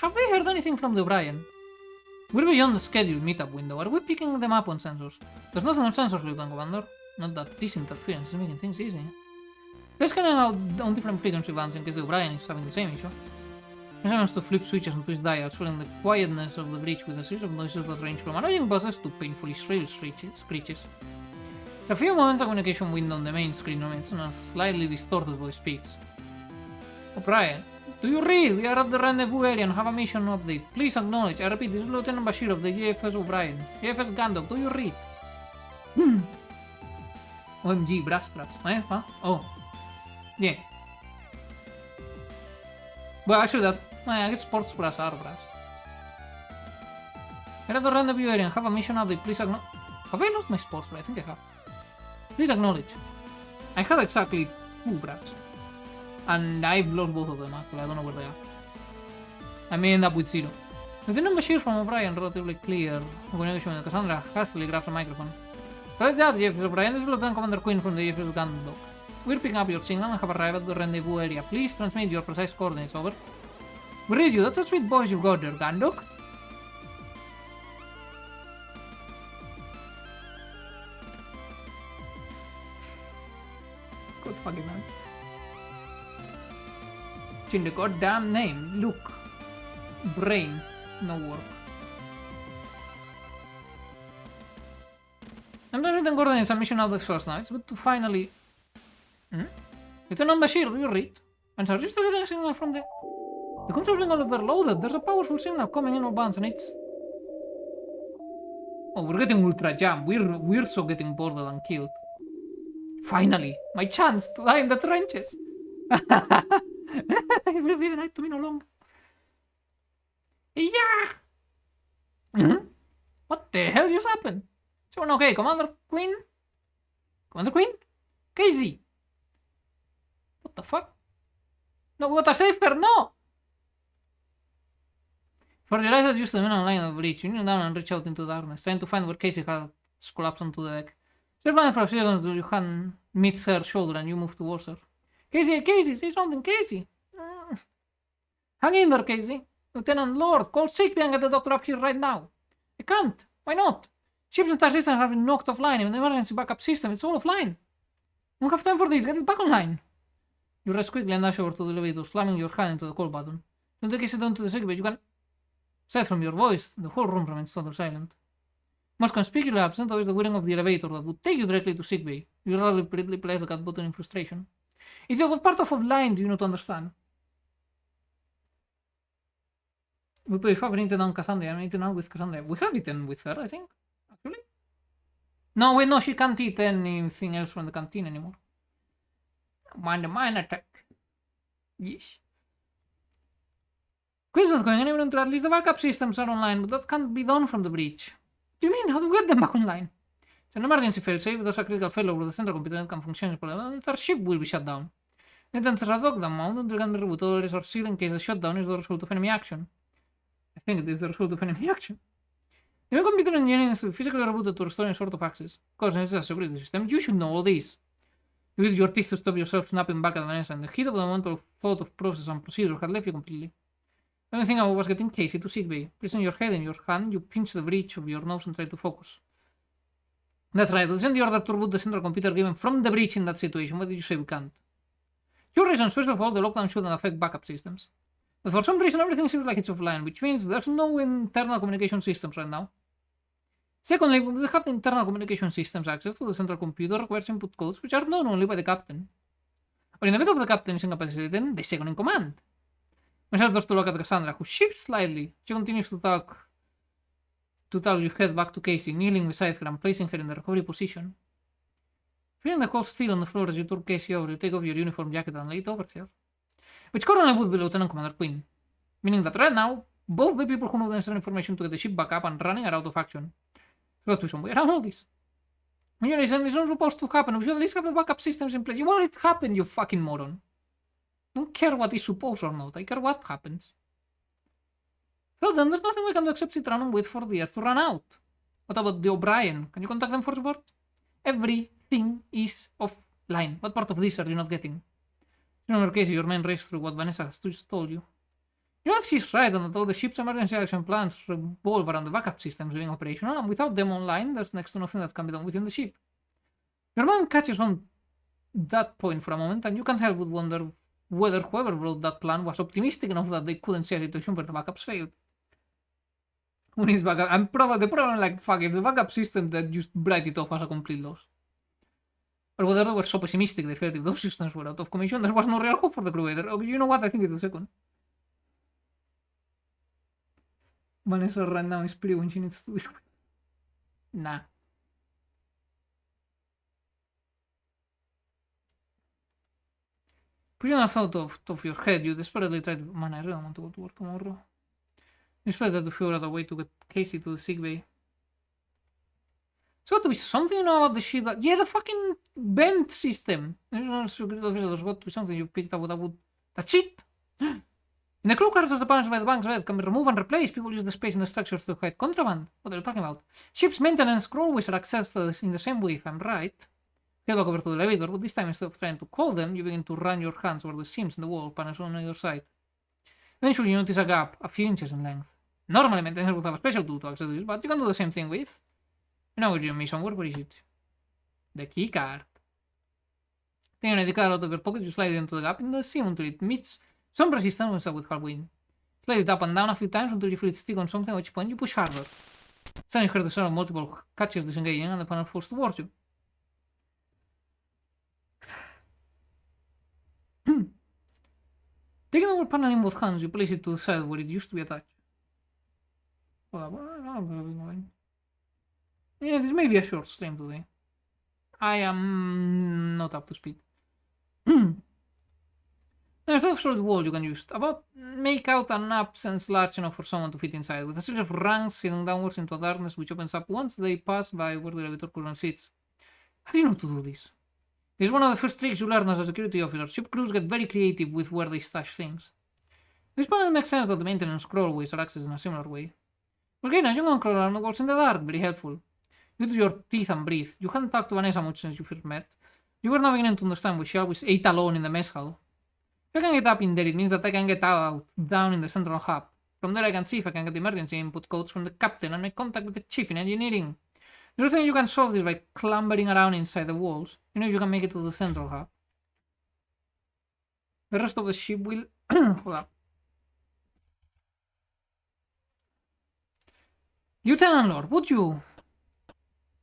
have we heard anything from the O'Brien? We're beyond the scheduled meetup window. Are we picking them up on sensors? There's nothing on sensors, Lieutenant Commander. Not that this interference is making things easy. They're scanning out on different frequency bands in case the O'Brien is having the same issue. He happens to flip switches and twist dials, filling the quietness of the bridge with a series of noises that range from annoying buzzes to painfully shrill screeches. For a few moments, a communication window on the main screen remains and a slightly distorted voice speaks. O'Brien, do you read? We are at the rendezvous area and have a mission update. Please acknowledge. I repeat, this is Lieutenant Bashir of the JFS O'Brien. JFS Gandok, do you read? OMG, brass straps. Huh? Oh. Yeah. Well, actually I guess sports brass are brass. We're at the rendezvous area and have a mission update. Please acknowledge. Have I lost my sports brass? I think I have. Please acknowledge. I had exactly 2 brass. And I've lost both of them actually, I don't know where they are. I may end up with 0. Lieutenant Bashir from O'Brien, relatively clear. Communication with Cassandra hastily grabs a microphone. Correct that, JFS O'Brien, this is Lieutenant Commander Quinn from the JFS Gandok. We're picking up your signal and have arrived at the rendezvous area. Please transmit your precise coordinates, over. We read you, that's a sweet voice you've got there, Gandok. Good fucking man. In the goddamn name, look. Brain, no work. I'm done with the coordinates and mission out the first now. It's good to finally... Lieutenant Bashir, do you read? And so, just getting a signal from the... The controls are overloaded. There's a powerful signal coming in all bands and it's... Oh, we're getting ultra jam. We're so getting bored and killed. Finally, my chance to die in the trenches. It will be a night to me no longer. Yeah! What the hell just happened? Is everyone okay? Commander Queen? Commander Queen? Casey! What the fuck? No, we gotta save her, no! Fertilizers used to the main line of breach. You kneel down and reach out into darkness, trying to find where Casey has collapsed onto the deck. She's running for a second until your hand meets her shoulder and you move towards her. Casey, say something, Casey! Hang in there, Casey! Lieutenant Lord, call sick and get the doctor up here right now. I can't. Why not? Ship's entire system have been knocked offline. Even the emergency backup system, it's all offline. We don't have time for this. Get it back online. You rest quickly and dash over to the elevator, slamming your hand into the call button. Don't take it down to the sick bay. You can... Aside from your voice, the whole room remains totally silent. Most conspicuously absent is the whirring of the elevator that would take you directly to sick bay. You rapidly place the cut button in frustration. Idiot, what part of offline do you not understand? We have eaten on Cassandra. I'm eating out with Cassandra. We have eaten with her, I think. Actually? No, wait, no, she can't eat anything else from the canteen anymore. Mind the mine attack. Yes. Queen's not going anywhere until at least the backup systems are online, but that can't be done from the breach. What do you mean? How do we get them back online? It's an emergency failsafe. There's a critical failure where the central computer that can function, and our ship will be shut down. It enters a lockdown mode until it can be rebooted. All areas are sealed in case the shutdown is the result of enemy action. I think it is the result of enemy action. The computer engineering is physically rebooted to restore any sort of access. Of course, it's a security system. You should know all this. You used your teeth to stop yourself snapping back at Vanessa, and the heat of the mental thought of process and procedure had left you completely. The only thing I was getting Casey to sickbay. Placing your head in your hand, you pinch the bridge of your nose and try to focus. That's right, we'll send the order to reboot the central computer given from the breach in that situation. What did you say we can't? Your reasons, first of all, the lockdown shouldn't affect backup systems. But for some reason, everything seems like it's offline, which means there's no internal communication systems right now. Secondly, we have the internal communication systems access to the central computer requires input codes which are known only by the captain. Or in the event of the captain is incapacitated, the second in command. Myself does to look at Cassandra, who shifts slightly. She continues to talk you head back to Casey, kneeling beside her and placing her in the recovery position. Feeling the cold steel on the floor as you turn Casey over, you take off your uniform jacket and lay it over her. Which currently would be Lieutenant Commander Queen. Meaning that right now, both the people who know the necessary information to get the ship back up and running are out of action. There's got to be some way around all this. When you're saying this is not supposed to happen, we should at least have the backup systems in place. You want it to happen, you fucking moron. I don't care what is supposed or not, I care what happens. So then there's nothing we can do except sit around and wait for the Earth to run out. What about the O'Brien? Can you contact them for support? Everything is offline. What part of this are you not getting? In other case, your mind raced through what Vanessa has just told you. You know that she's right and that all the ship's emergency action plans revolve around the backup systems being operational, and without them online, there's next to nothing that can be done within the ship. Your mind catches on that point for a moment, and you can't help but wonder whether whoever wrote that plan was optimistic enough that they couldn't see a situation where the backups failed. When it's backup, I'm probably like, fuck, if the backup system that just write it off as a complete loss. Or whether they were so pessimistic they felt if those systems were out of commission, there was no real hope for the crew either. Oh, you know what? I think it's the second. Vanessa right now is pretty when she needs to do it. Nah. Pushing a thought of your head, you desperately try to... Man, I really want to go to work tomorrow. You desperately to figure out a way to get Casey to the sickbay. There's got to be something you know about the ship that... Yeah, the fucking vent system. There's got to be something you've picked up that would... That's it! In the crew quarters, the panels by the bank's bed can be removed and replaced. People use the space in the structures to hide contraband. What are you talking about? Ship's maintenance crawlways are accessed in the same way, if I'm right. Head back over to the elevator, but this time instead of trying to call them, you begin to run your hands over the seams in the wall panels on either side. Eventually, you notice a gap, a few inches in length. Normally, maintenance would have a special tool to access this, but you can do the same thing with... You know where you me somewhere, where is it? The key card. Taking an ID card out of your pocket, you slide it into the gap in the seam until it meets some resistance when stuck with halfway in. Slide it up and down a few times until you feel it stick on something, at which point you push harder. Suddenly you hear the sound of multiple catches disengaging and the panel falls towards you. Taking over panel in both hands, you place it to the side where it used to be attached. Hold up. Yeah, this may be a short stream today. I am not up to speed. There's a solid wall you can use. Make out an absence large enough for someone to fit inside, with a series of rungs heading downwards into darkness which opens up once they pass by where the elevator currently sits. How do you know to do this? This is one of the first tricks you learn as a security officer. Ship crews get very creative with where they stash things. This probably makes sense that the maintenance crawlways are accessed in a similar way. Okay, now you can crawl around the walls in the dark, very helpful. You do your teeth and breathe. You hadn't talked to Vanessa much since you first met. You were now beginning to understand why she always ate alone in the mess hall. If I can get up in there, it means that I can get out, down in the central hub. From there I can see if I can get emergency input codes from the captain and make contact with the chief in engineering. Do you think you can solve this by clambering around inside the walls? You know if you can make it to the central hub. The rest of the ship will... Hold up. Lieutenant Lord, would you...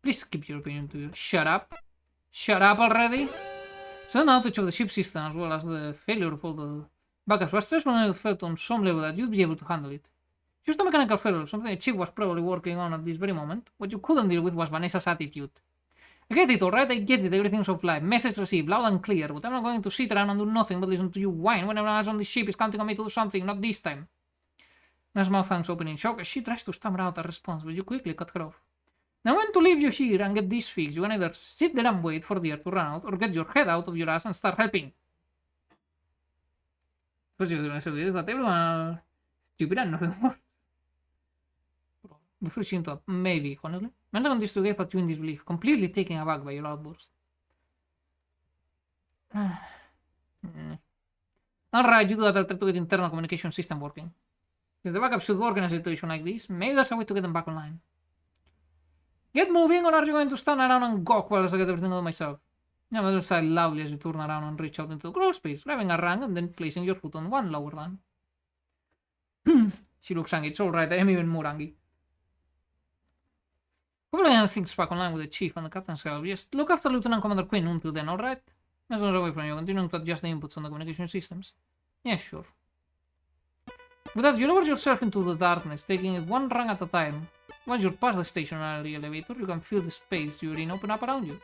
Please keep your opinion to you. Shut up. Shut up already. Sudden outage of the ship system as well as the failure of all the backups was stressful and it felt on some level that you'd be able to handle it. Just a mechanical failure, something the chief was probably working on at this very moment. What you couldn't deal with was Vanessa's attitude. I get it, alright, I get it, everything's offline. Message received, loud and clear, but I'm not going to sit around and do nothing but listen to you whine when everyone else on the ship is counting on me to do something, not this time. Vanessa's mouth hangs open in shock as she tries to stammer out a response, but you quickly cut her off. Now when to leave you here and get this fixed, you can either sit there and wait for the air to run out, or get your head out of your ass and start helping. First you're gonna say this, that everyone stupid and nothing more. Before she into a maybe, honestly. Mental on this to get but you in disbelief, completely taken aback by your outburst. Alright, you do that, I'll try to get internal communication system working. If the backup should work in a situation like this, maybe there's a way to get them back online. Get moving, or are you going to stand around and gawk while I get everything done myself? You will sigh loudly as you turn around and reach out into the crawl space, grabbing a rung and then placing your foot on one lower rung. She looks angry. It's alright, I am even more angry. Hopefully everything's back online with the chief and the captain's help. Just look after Lieutenant Commander Quinn until then, alright? As long as away from you, continuing to adjust the inputs on the communication systems. Yeah, sure. With that, you lower yourself into the darkness, taking it one rung at a time. Once you're past the stationary elevator, you can feel the space you're in open up around you.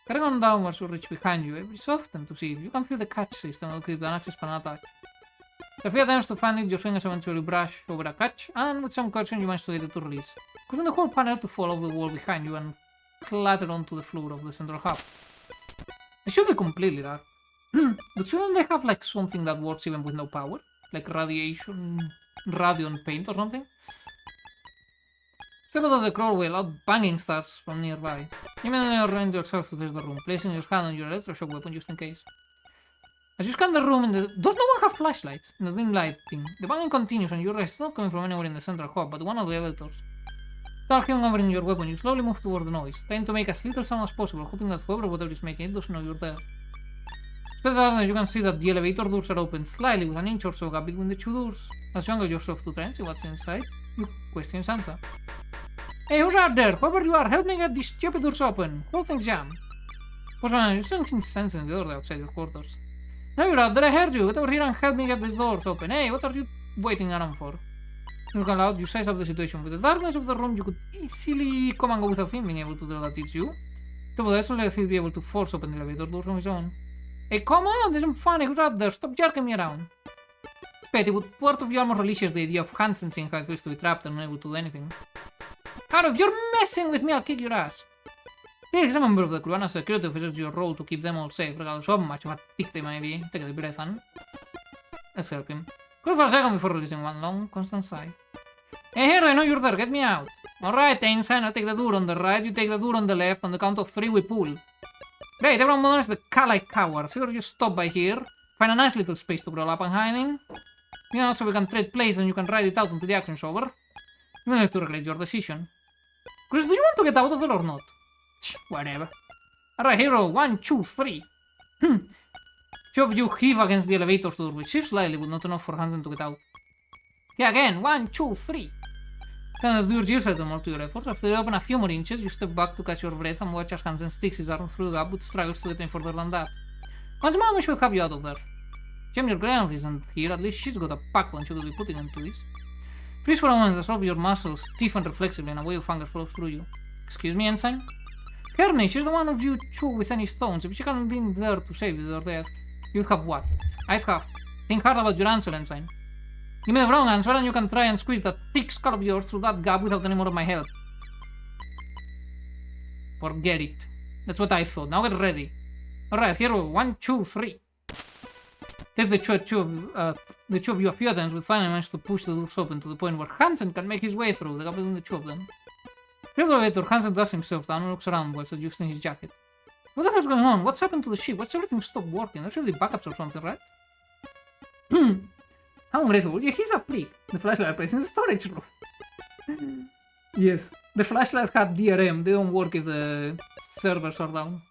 Carrying on downwards, you reach behind you every so often to see if you can feel the catch system will keep an access panel attached. After a few attempts to find it, your fingers eventually brush over a catch, and with some caution you manage to get it to release, causing the whole panel to fall off the wall behind you and clatter onto the floor of the central hub. They should be completely dark. But shouldn't they have like something that works even with no power? Like radiation paint or something? Step out of the crawlway, loud banging starts from nearby. Immediately arrange yourself to face the room, placing your hand on your electroshock weapon just in case. As you scan the room, does no one have flashlights? In the dim lighting, the banging continues and you realize it's not coming from anywhere in the central hub, but one of the elevators. Starting covering your weapon, you slowly move toward the noise, trying to make as little sound as possible, hoping that whoever whatever is making it doesn't know you're there. Despite the darkness, you can see that the elevator doors are open slightly with an inch or so gap between the two doors. As you angle yourself to try and see what's inside, your questions answer. Hey, who's out there? Whoever you are, help me get these stupid doors open. Whole thing's jammed. Postman, you're seeing sense in the door outside your quarters. Now you're out there, I heard you. Get over here and help me get these doors open. Hey, what are you waiting around for? You look aloud, you size up the situation. With the darkness of the room, you could easily come and go without him being able to tell that it's you. So that's only if he'll be able to force open the elevator doors on his own. Hey, come on, this isn't funny. Who's out there? Stop jerking me around. It's petty, but part of you almost relishes the idea of Hansen seeing how it feels to be trapped and unable to do anything. Out of you're messing with me, I'll kick your ass. Still, as a member of the crew and as a security officer, it's your role to keep them all safe, regardless of how much of a dick they may be. Take a deep breath and... let's help him. Quick for a second before releasing one long, constant sigh. Hey, here, I know you're there, get me out. Alright, Einstein, I'll take the door on the right, you take the door on the left, on the count of 3 we pull. Great, everyone monitors the car-like cowards. Figure you stop by here, find a nice little space to crawl up and hide in. You know, so we can trade plays and you can ride it out until the action's over. You will need to regret your decision. Chris, do you want to get out of there or not? Whatever. Alright, hero, 1, 2, 3. Two of you heave against the elevator's door, which shifts slightly, but not enough for Hansen to get out. Yeah, again, 1, 2, 3. Kind of lures yourself to more to your efforts. After you open a few more inches, you step back to catch your breath and watch as Hansen sticks his arm through the gap, but struggles to get any further than that. Once more, we should have you out of there. Chamber Granov isn't here, at least she's got a pack punch she could be putting into this. Freeze for a moment as all of your muscles stiffen reflexively and a wave of anger flows through you. Excuse me, Ensign? Kearney, she's the one of you two with any stones. If she hadn't been there to save you or death, you'd have what? I'd have. Think hard about your answer, Ensign. Give me the wrong answer and you can try and squeeze that thick skull of yours through that gap without any more of my help. Forget it. That's what I thought. Now get ready. Alright, here we go. 1, 2, 3. There's the two of you a few times, but finally managed to push the doors open to the point where Hansen can make his way through, the gap between the two of them. Through the elevator, Hansen does himself down and looks around whilst adjusting his jacket. What the hell's going on? What's happened to the ship? What's everything stopped working? There's really backups or something, right? How ungrateful. Yeah, he's a prick. The flashlight I placed in the storage room. Yes. The flashlight had DRM. They don't work if the servers are down.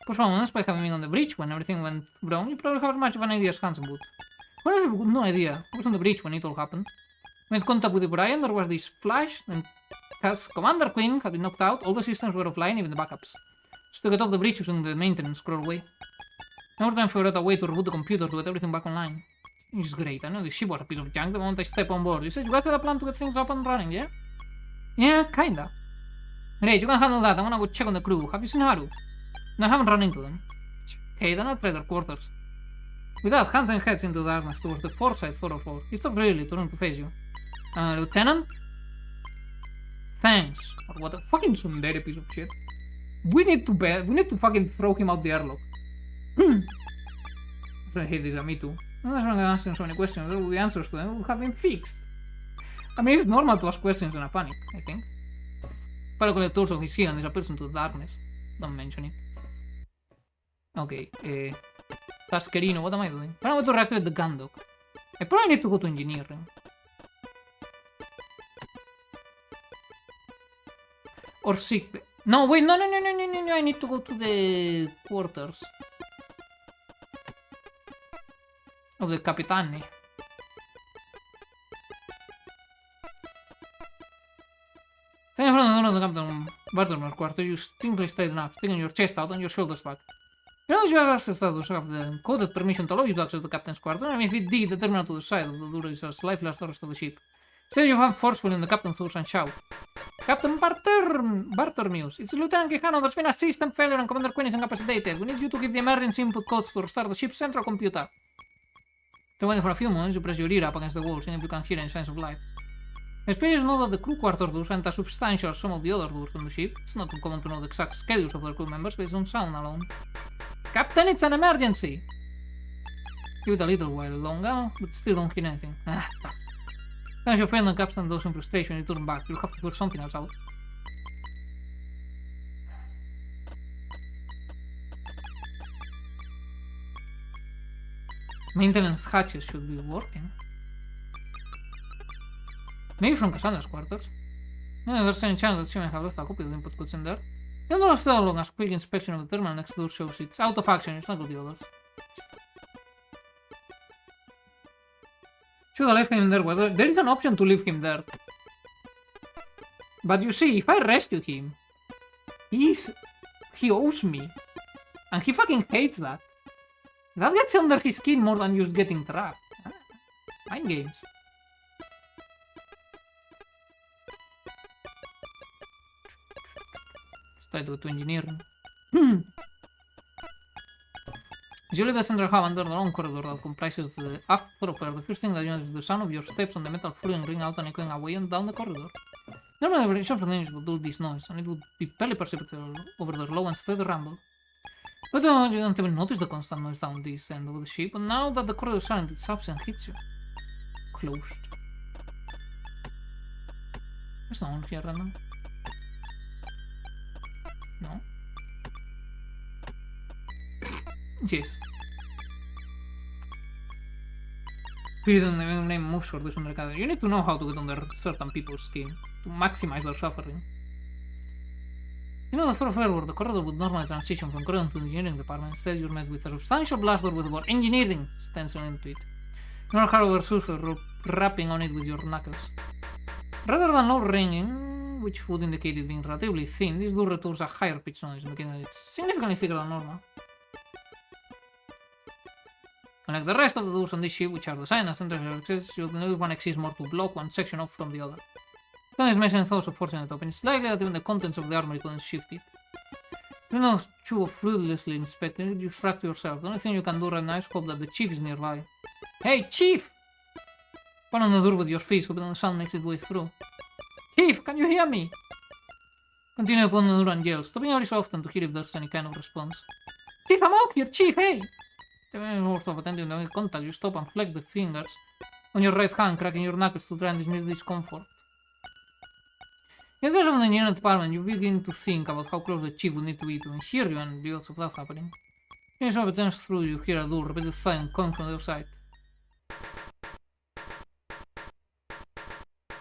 For some moments, by having been on the bridge when everything went wrong, you probably have as much of an idea as Hansen would. Well, I have no idea. I was on the bridge when it all happened. Made contact with O'Brien, there was this flash, and as Commander Quinn had been knocked out, all the systems were offline, even the backups. So to get off the bridge using the maintenance scroll away. Now we're trying to figure out a way to reboot the computer to get everything back online. Which is great. I know the ship was a piece of junk the moment I step on board. You said you guys had a plan to get things up and running, yeah? Yeah, kinda. Great, you can handle that. I'm gonna go check on the crew. Have you seen Haru? No, I haven't run into them. Okay, they're not at their quarters. With that, Hansen heads into the darkness towards the port side 404. He stopped really to run to face you. Lieutenant? Thanks. Or what a fucking tsundere piece of shit. We need to fucking throw him out the airlock. I hate this, me too. Unless I'm gonna ask him so many questions, all the answers to them will have been fixed. I mean, it's normal to ask questions in a panic, I think. Palo con the torso of his seal and disappears into the darkness. Don't mention it. Okay, Tascherino, what am I doing? I'm going to reactivate the gun dock. I probably need to go to engineering. Or sick bay. No, wait, no, I need to go to the quarters of the Capitani. Standing in front of the door of the Captain Bartolomew's quarters, you distinctly straighten up, sticking your chest out and your shoulders back. You know you are asked to have the coded permission to allow you to access the captain's quarters. I mean, if it did, the terminal to the side of the door is as lifeless as the rest of the ship. Instead, you have forcefully in the captain's doors and shout. Captain Bartolomew's, it's Lieutenant Quijano. There's been a system failure and Commander Quinn is incapacitated. We need you to give the emergency input codes to restart the ship's central computer. Then waiting for a few moments, you press your ear up against the wall, seeing if you can hear any signs of life. Experience know that the crew quarters doors aren't as substantial as some of the other doors on the ship. It's not uncommon to know the exact schedules of their crew members based on sound alone. Captain, it's an emergency! Give it a little while longer, but still don't hear anything. Fuck. As your friend and Captain does in frustration, you turn back. You'll have to put something else out. Maintenance hatches should be working. Maybe from Cassandra's quarters. No, there's any chance that she may have left a copy of the input codes in there. You don't understand how long as quick inspection of the terminal next door shows it's out of action, it's not with the others. Should I leave him there? Well, there is an option to leave him there. But you see, if I rescue him, he owes me. And he fucking hates that. That gets under his skin more than just getting trapped. Mind games. Try to go to engineering. As you leave the central hub under the long corridor that comprises the up thoroughfare, the first thing that you notice is the sound of your steps on the metal flooring ring out and echoing away and down the corridor. Normally, the vibration from the engine would do this noise, and it would be barely perceptible over the slow and steady rumble. But you don't even notice the constant noise down this end of the ship, and now that the corridor is silent, its absence hits you. Closed. There's no one here, random. No? Yes. Period and the name moves for this undercover. You need to know how to get under certain people's skin to maximize their suffering. You know the thoroughfare where the corridor would normally transition from corridor to the engineering department. Instead, you're met with a substantial blast door with the word engineering stenciled into it. You are, however, surface rapping on it with your knuckles. Rather than low ringing, which would indicate it being relatively thin, this door returns a higher pitch noise, indicating that it's significantly thicker than normal. Unlike the rest of the doors on this ship, which are designed as central access, one exists more to block one section off from the other. Don't mention thoughts of fortunate open. It's likely that even the contents of the armory couldn't shift it. You know, chew of fruitlessly inspecting, you shrug to yourself. The only thing you can do right now is hope that the chief is nearby. Hey, chief! Pound on the door with your fist, hoping the sound makes its way through. Chief, can you hear me? Continue upon the door and yell, stopping every so often to hear if there's any kind of response. Chief, I'm out here, chief, hey! Worth of attending to contact, you stop and flex the fingers on your right hand, cracking your knuckles to try and dismiss discomfort. Instead of the engineering department, you begin to think about how close the chief would need to be to hear you and the odds of that happening. As you turns through, you hear a dull, repeated sound coming from the other side.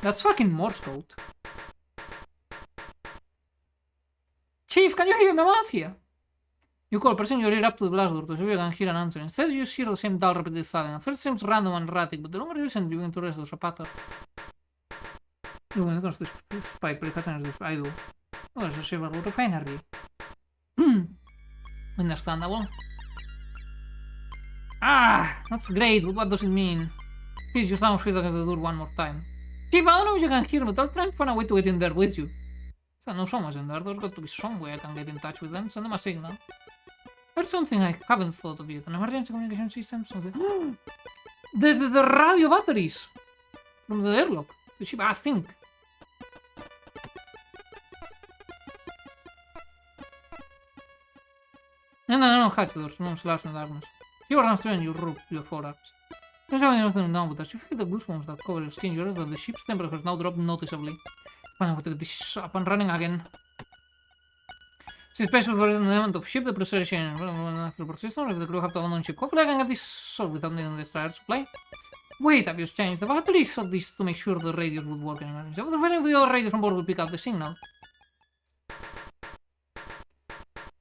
That's fucking Morse code. Chief, can you hear me? I'm out here. You call, pressing your ear up to the glass door to see if you can hear an answer. Instead, you hear the same dull, repeated sound. At first, it seems random and erratic, but the longer you listen, you begin to realize there's a pattern. When it comes to spy precautions, I do. Oh, there's a silver refinery. Understandable. Ah, that's great, but what does it mean? Please just slam feet against the door one more time. Chief, I don't know if you can hear me, but I'll try and find a way to get in there with you. I know someone's in there, there's got to be some way I can get in touch with them, send them a signal. There's something I haven't thought of yet, an emergency communication system, something. The radio batteries! From the airlock. The ship, I think. No, hatch doors, no slash in darkness. You runs through and you rub your forearms. There's nothing down, but as you feel the goosebumps that cover your skin, you realize that the ship's temperature has now dropped noticeably. Fine, I'll take this up and running again. Since special for an element of ship depreciation after persistent, if the crew have to abandon ship, hopefully I can get this solved without needing the extra air supply. Wait, have you changed the batteries of this to make sure the radios would work in emergency? I was afraid the other radios on board would pick up the signal.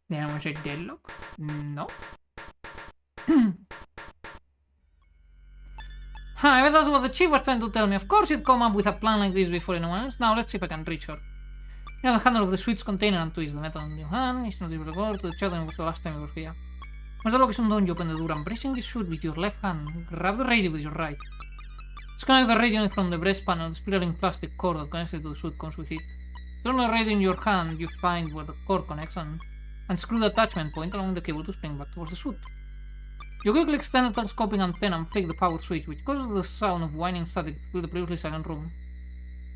Then I want to say deadlock? No. If that's what the chief was trying to tell me, of course you'd come up with a plan like this before anyone else. Now let's see if I can reach her. You know the handle of the switch container and twist the metal in your hand. It's not even to the children was the last time you were here. Once the lock is undone, you open the door and pressing the switch with your left hand, grab the radio with your right. Disconnect the radio from the breast panel, the spiraling plastic cord that connects it to the suit comes with it. Turn the radio in your hand, you find where the cord connects and screw the attachment point along the cable to spring back towards the suit. You quickly extend the telescoping antenna and flick the power switch, which causes the sound of whining static through the previously silent room.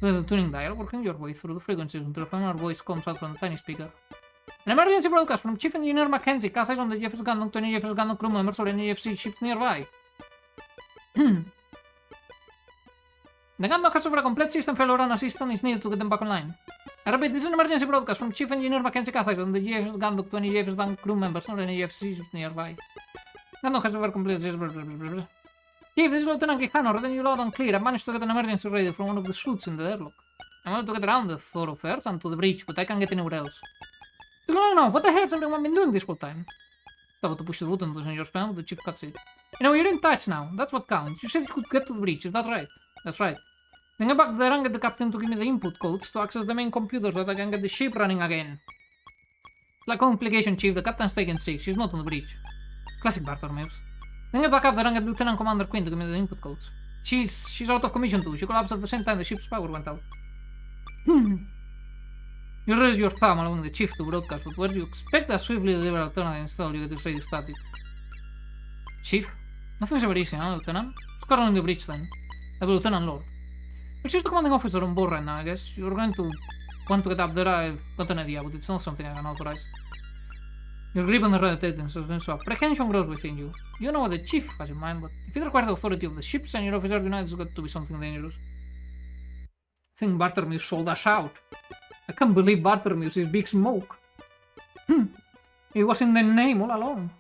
There's the tuning dial, working your way through the frequencies until a familiar voice comes out from the tiny speaker. An emergency broadcast from Chief Engineer Mackenzie, Cathays on the Jeffers Gundam to any Jeffers Gundam crew members or any AFC ships nearby. The Gundam has suffered a complete system failure and assistance is needed to get them back online. I repeat, this is an emergency broadcast from Chief Engineer Mackenzie Cathays on the Jeffers Gundam to any Jeffers Gundam crew members or any AFC ships nearby. Gundam has suffered complete system. Chief, this is Lieutenant Quijano, reading you loud and clear. I managed to get an emergency radio from one of the suits in the airlock. I wanted to get around the thoroughfares and to the breach, but I can't get anywhere else. Too long enough, what the hell's everyone been doing this whole time? About to push the button to send your spam, the chief cuts it. You know, you're in touch now, that's what counts. You said you could get to the breach, is that right? That's right. Then get back there and get the captain to give me the input codes to access the main computer so that I can get the ship running again. Like complication, Chief, the captain's taken sick, she's not on the breach. Classic barter moves. Then get back up there and get Lieutenant Commander Quinn to give me the input codes. She's out of commission too, she collapsed at the same time the ship's power went out. You raise your thumb allowing the chief to broadcast, but where do you expect a swiftly delivered alternative installed you get this radio static? Chief? Nothing's ever easy, huh, Lieutenant? It's currently in the breach then. The Lieutenant Lord. But she's the commanding officer on board right now, I guess. You're going to want to get up there, I've got an idea, but it's not something I can authorize. Your grip on the radio tightens, so apprehension grows within you. You know what the chief has in mind, but if it requires the authority of the ship's senior officer, you know it's got to be something dangerous. I think Bartholomew sold us out. I can't believe Bartholomew is big smoke. It was in the name all along.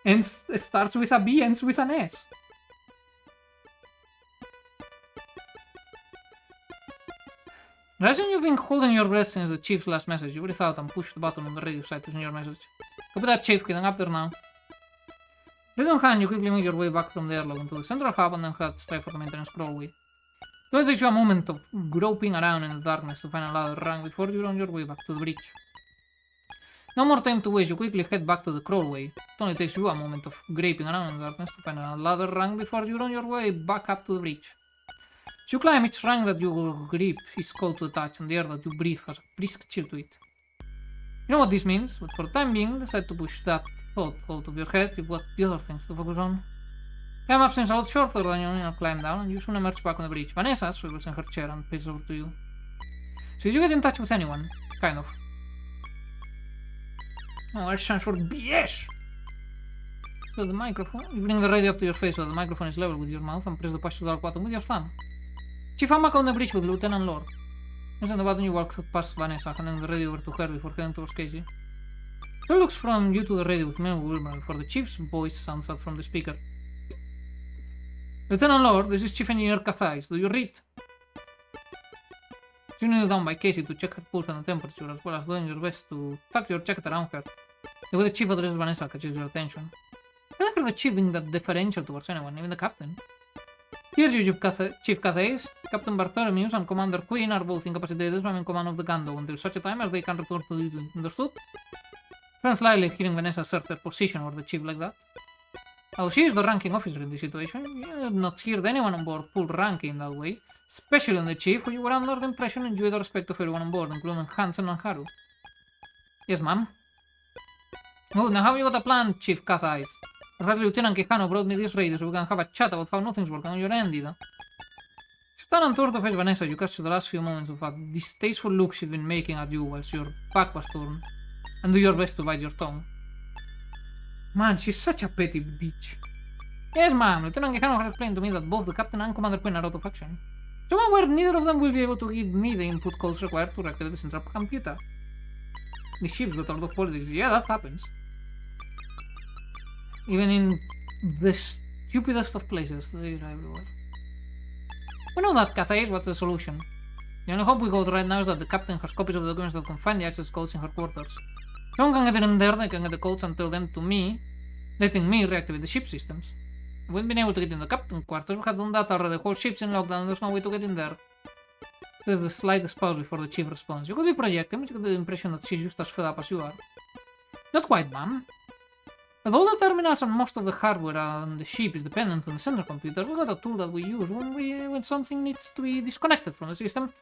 And it starts with a B, ends with an S. Realizing you've been holding your breath since the chief's last message, you breathe out and push the button on the radio side to send your message. Copy that, Chief, getting up there now. Ready on hand, you quickly make your way back from the airlock into the central hub and then head straight for the maintenance crawlway. It will take you a moment of groping around in the darkness to find a ladder rung before you're on your way back to the breach. No more time to waste, you quickly head back to the crawlway. It only takes you a moment of groping around in the darkness to find a ladder rung before you're on your way back up to the bridge. As you climb, each rung that you grip is cold to the touch, and the air that you breathe has a brisk chill to it. You know what this means, but for the time being, decide to push that thought out of your head. You've got the other things to focus on. Climb up seems a lot shorter than your initial climb down, and you soon emerge back on the bridge. Vanessa swivels in her chair and paces over to you. So did you get in touch with anyone? Kind of. Oh, there's chance for BS! So the microphone. You bring the radio up to your face so the microphone is level with your mouth and press the push to dark button with your thumb. Chief, I'm back on the bridge with Lieutenant Lord. Pressing the button, you walk past Vanessa, handing the radio over to her before heading towards Casey. She looks from you to the radio with many bewilderment before the Chief's voice sounds out from the speaker. Lieutenant Lord, this is Chief Engineer Cathais. Do you read? You kneel down by Casey to check her pulse and the temperature, as well as doing your best to tuck your jacket around her. The way the Chief addresses Vanessa catches your attention. I never heard the Chief being that deferential towards anyone, even the Captain. Here's you, Chief Cathais. Captain Bartholomew and Commander Quinn are both incapacitated from in command of the Gando until such a time as they can return to duty. Understood? Friends slyly hearing Vanessa assert her position over the Chief like that. Although she is the ranking officer in this situation, you have not heard anyone on board pull ranking in that way, especially on the Chief, who you were under the impression enjoyed the respect of everyone on board, including Hansen and Haru. Yes, ma'am. Good, now have you got a plan, Chief Cathais? Perhaps Lieutenant Quijano brought me this radio so we can have a chat about how nothing's working on your end, either. You stand and turn to face Vanessa, you catch the last few moments of a distasteful look she'd been making at you whilst your back was turned, and do your best to bite your tongue. Man, she's such a petty bitch. Yes, ma'am. Lieutenant Quijano has explained to me that both the Captain and Commander Quinn are out of action. So I'm aware neither of them will be able to give me the input codes required to reactivate the central computer. The ship's got a lot of politics. Yeah, that happens. Even in the stupidest of places, they're everywhere. We know that, Cathais. What's the solution? The only hope we got right now is that the Captain has copies of the documents that can find the access codes in her quarters. If someone can get in there, they can get the codes and tell them to me, letting me reactivate the ship systems. If we've been able to get in the Captain's quarters, we have done that already. The whole ship's in lockdown and there's no way to get in there. There's the slightest pause before the Chief responds. You could be projecting, but you get the impression that she's just as fed up as you are. Not quite, ma'am. With all the terminals and most of the hardware on the ship is dependent on the central computer, we got a tool that we use when something needs to be disconnected from the system.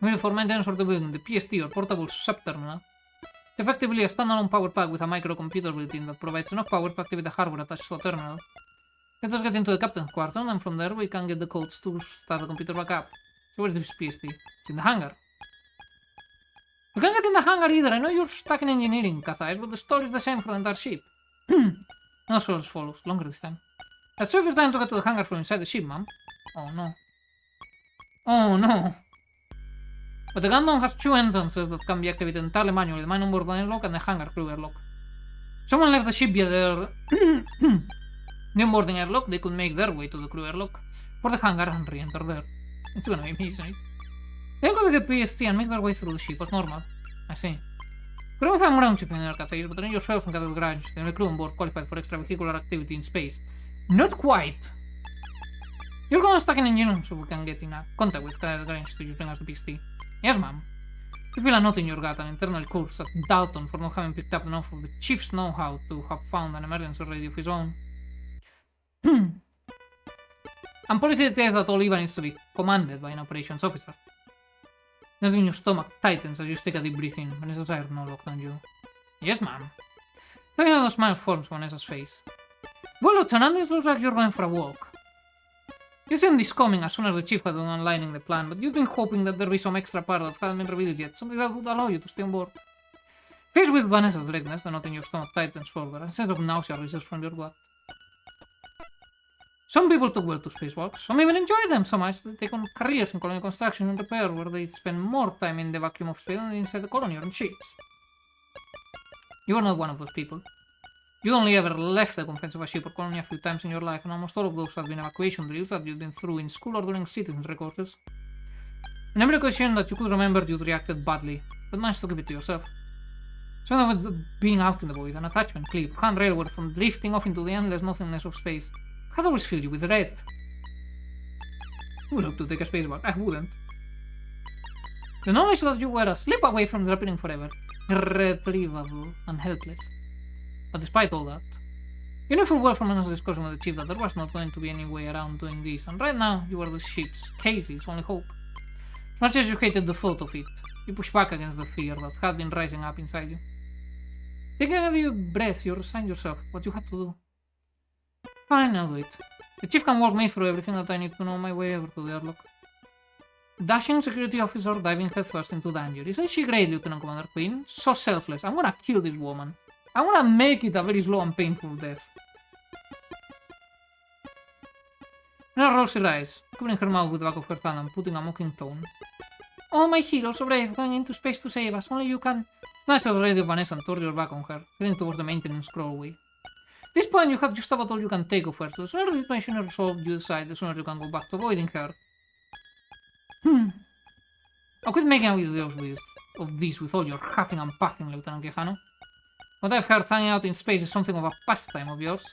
We use it for maintenance of the building, the PST or portable subterminal. It's effectively a standalone power pack with a microcomputer built in that provides enough power to activate the hardware attached to a terminal. Let us get into the Captain's quarters, and from there we can get the codes to start the computer back up. So where's this PST? It's in the hangar. You can't get in the hangar either. I know you're stuck in engineering, Cathais, but the story's the same for the entire ship. No source follows. Longer this time. Let's save your time to get to the hangar from inside the ship, ma'am. Oh no. Oh no. But the Gundam has two entrances that can be activated entirely manually, the mine on board airlock and the hangar crew airlock. If someone left the ship via their the onboarding airlock, they could make their way to the crew airlock for the hangar and re-enter there. It's gonna be me, isn't it? They go to the PST and make their way through the ship as normal. I see. Correct me if I'm wrong, Chief Engineer Cathais, but train yourself and get the garage, the only crew on board qualified for extravehicular activity in space. Not quite! You're going stuck in engineering so we can get in contact with the garage to just bring us the PST. Yes, ma'am. You feel a knot in your gut, an internal curse at Dalton for not having picked up enough of the Chief's know-how to have found an emergency radio of his own. And policy dictates that all EVA needs to be commanded by an operations officer. Nothing in your stomach tightens as you take a deep breath in. Vanessa's eyes no locked on you. Yes, ma'am. Then another smile forms on Vanessa's face. Well, Lieutenant, it looks like you're going for a walk. You seen this coming as soon as the Chief had been unlining the plan, but you've been hoping that there'd be some extra part that hadn't been revealed yet, something that would allow you to stay on board. Faced with Vanessa's directness, the knot in your stomach tightens further, and a sense of nausea rises from your gut. Some people took well to spacewalks, some even enjoy them so much that they take on careers in colonial construction and repair, where they spend more time in the vacuum of space than inside the colony or on ships. You are not one of those people. You only ever left the confines of a ship or colony a few times in your life, and almost all of those have been evacuation drills that you've been through in school or during citizens' recorders. In every occasion that you could remember, you'd reacted badly, but managed to keep it to yourself. Something with being out in the void, an attachment clip, handrail were from drifting off into the endless nothingness of space. Had always filled you with dread. You would hope to take a space walk. I wouldn't. The knowledge that you were a slip away from dropping forever irretrievable and helpless. But despite all that, you knew full well from another discussion with the chief that there was not going to be any way around doing this, and right now you were the ship's, Casey's, only hope. As much as you hated the thought of it, you pushed back against the fear that had been rising up inside you. Taking a deep breath, you resigned yourself what you had to do. Fine, I'll do it. The chief can walk me through everything that I need to know my way over to the airlock. Dashing security officer diving headfirst into danger. Isn't she great, Lieutenant Commander Queen? So selfless. I'm gonna kill this woman. I'm gonna make it a very slow and painful death. Now rolls her eyes, covering her mouth with the back of her hand and putting a mocking tone. Oh, my hero, so brave, going into space to save us. Only you can. Snatched the radio of Vanessa and turned your back on her, heading towards the maintenance crawlway. At this point, you have just about all you can take of her, so the sooner the situation is resolved, you decide, the sooner you can go back to avoiding her. I'll quit making out videos of this with all your huffing and puffing, Lieutenant Quijano. What I've heard, hanging out in space is something of a pastime of yours.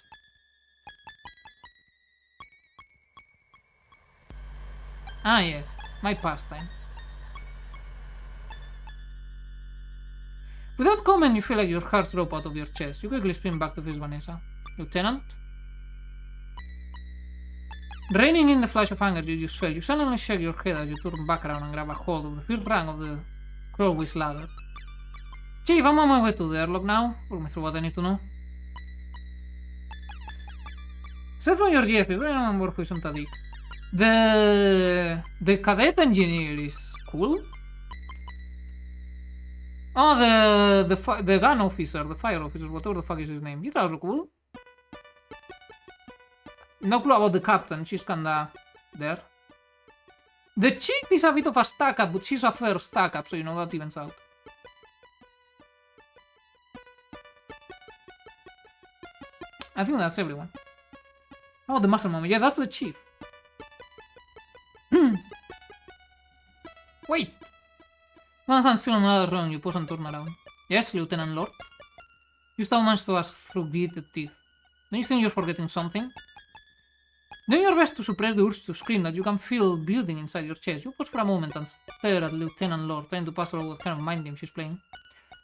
Ah yes, my pastime. Without comment, you feel like your heart drop out of your chest. You quickly spin back to face Vanessa. Lieutenant? Reining in the flash of anger you just felt, you suddenly shake your head as you turn back around and grab a hold of the first rung of the crawlway's ladder. Chief, I'm on my way to the airlock now. Walk me through what I need to know. Except for your jefe, very on board who isn't a dick. The cadet engineer is cool. Oh, the gun officer, the fire officer, whatever the fuck is his name. He's also cool. No clue about the captain, she's kinda there. The chief is a bit of a stack-up, but she's a fair stack-up, so you know that evens out. I think that's everyone. Oh, the muscle moment. Yeah, that's the chief. Wait! One hand still on the other rung, you pause and turn around. Yes, Lieutenant Lord? You still managed to ask through gritted teeth. Don't you think you're forgetting something? Doing your best to suppress the urge to scream that you can feel building inside your chest, you pause for a moment and stare at Lieutenant Lord, trying to puzzle out what kind of mind game she's playing.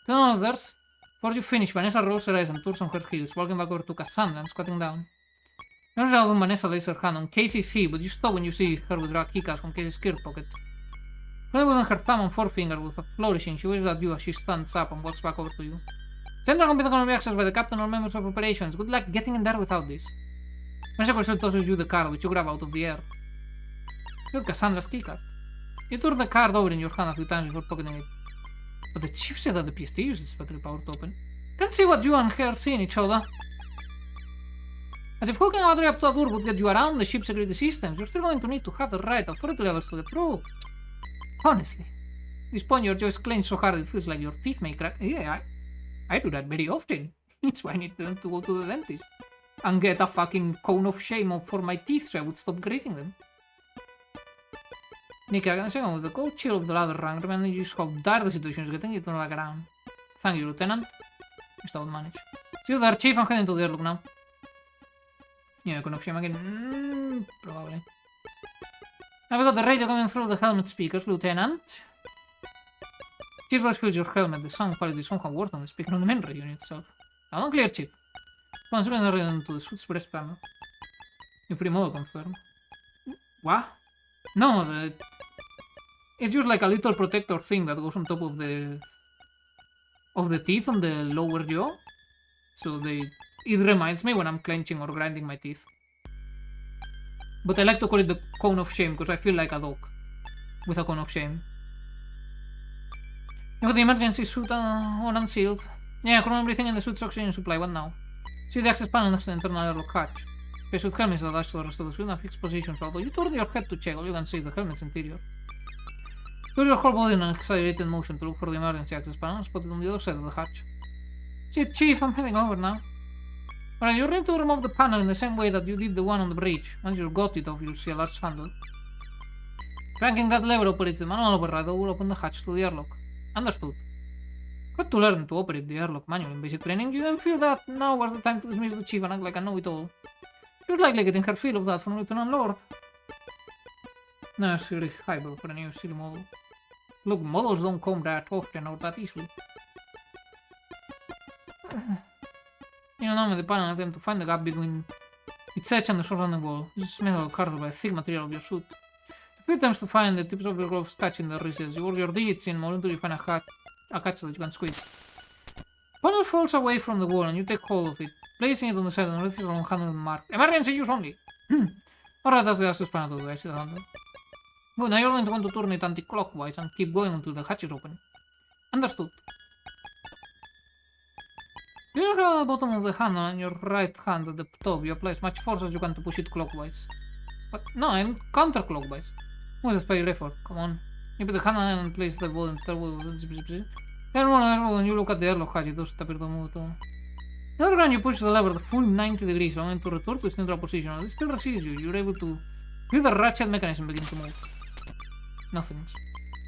To none of theirs, before you finish, Vanessa rolls her eyes and turns on her heels, walking back over to Cassandra and squatting down. Notice how when Vanessa lays her hand on Casey's hip, but you stop when you see her withdraw keycaps from Casey's skirt pocket. Holding within her thumb and forefinger with a flourishing, she waves at you as she stands up and walks back over to you. Central computer can be accessed by the captain or members of operations. Good luck getting in there without this. Vanessa pursues tosses you the card, which you grab out of the air. Look, Cassandra's keycard. You turn the card over in your hand a few times before pocketing it. But the chief said that the PST uses battery power to open. Can't see what you and her see in each other. As if hooking a battery up to a door would get you around the ship's security systems, you're still going to need to have the right authority levels to get through. Honestly. At this point, your jaws clench so hard it feels like your teeth may crack. Yeah, I do that very often. It's why I need to go to the dentist. And get a fucking cone of shame for my teeth so I would stop grating them. Nicky, a second, with the cold chill of the ladder rung, reminding you just how dire the situation is getting, you turn back around. Thank you, Lieutenant. Just I would manage. See you there, Chief. I'm heading to the airlock now. Yeah, cone of shame again. Probably. Have we got the radio coming through the helmet speakers, Lieutenant? Chief voice fills your helmet. The sound quality is somehow worse than the speaker on the main radio unit itself. Loud and clear, Chief. Transferring the radio into the suit's breast panel. You pretty well confirm. What? No, it's just like a little protector thing that goes on top of the teeth on the lower jaw. So it reminds me when I'm clenching or grinding my teeth. But I like to call it the cone of shame because I feel like a dog with a cone of shame. You got the emergency suit on unsealed. Yeah, confirm everything in the suit's oxygen supply. What now? See the access panel next to the internal airlock hatch. Spacesuit helmets attached to the rest of the suit and fixed positions, although you turn your head to check, all you can see is the helmet's interior. Put your whole body in an accelerated motion to look for the emergency access panel and spot it on the other side of the hatch. See, Chief, I'm heading over now. Alright, you're going to remove the panel in the same way that you did the one on the bridge. Once you got it off, you'll see a large handle. Cranking that lever operates the manual override that will open the hatch to the airlock. Understood. Got to learn to operate the airlock manual in basic training. You don't feel that now was the time to dismiss the Chief and act like I know it all. Feels likely getting her feel of that from Lieutenant Lord. No, it's really highbrow for a new silly model. Look, models don't come that often or that easily. In an with the panel attempt to find the gap between its edge and the surrounding wall. This is method harder by the thick material of your suit. A few attempts to find the tips of your gloves catch in the recess. You work your digits in more until you find a catch that you can squeeze. The panel falls away from the wall and you take hold of it, placing it on the side and release it on handle mark. Emergency use only! Alright, that's the access panel to the exit handle. Good, now you're going to want to turn it anti-clockwise and keep going until the hatch is open. Understood. You have at the bottom of the handle and your right hand at the top. You apply as much force as you can to push it clockwise. But no, I'm counterclockwise. What's the spy effort? Come on. You put the handle and place the ball and turbo. Then when you look at the airlock hatch, it doesn't appear to move at all. The other time you push the lever the full 90 degrees, allowing it to return to its neutral position. It still receives you. You're able to feel the ratchet mechanism begin to move. Nothing.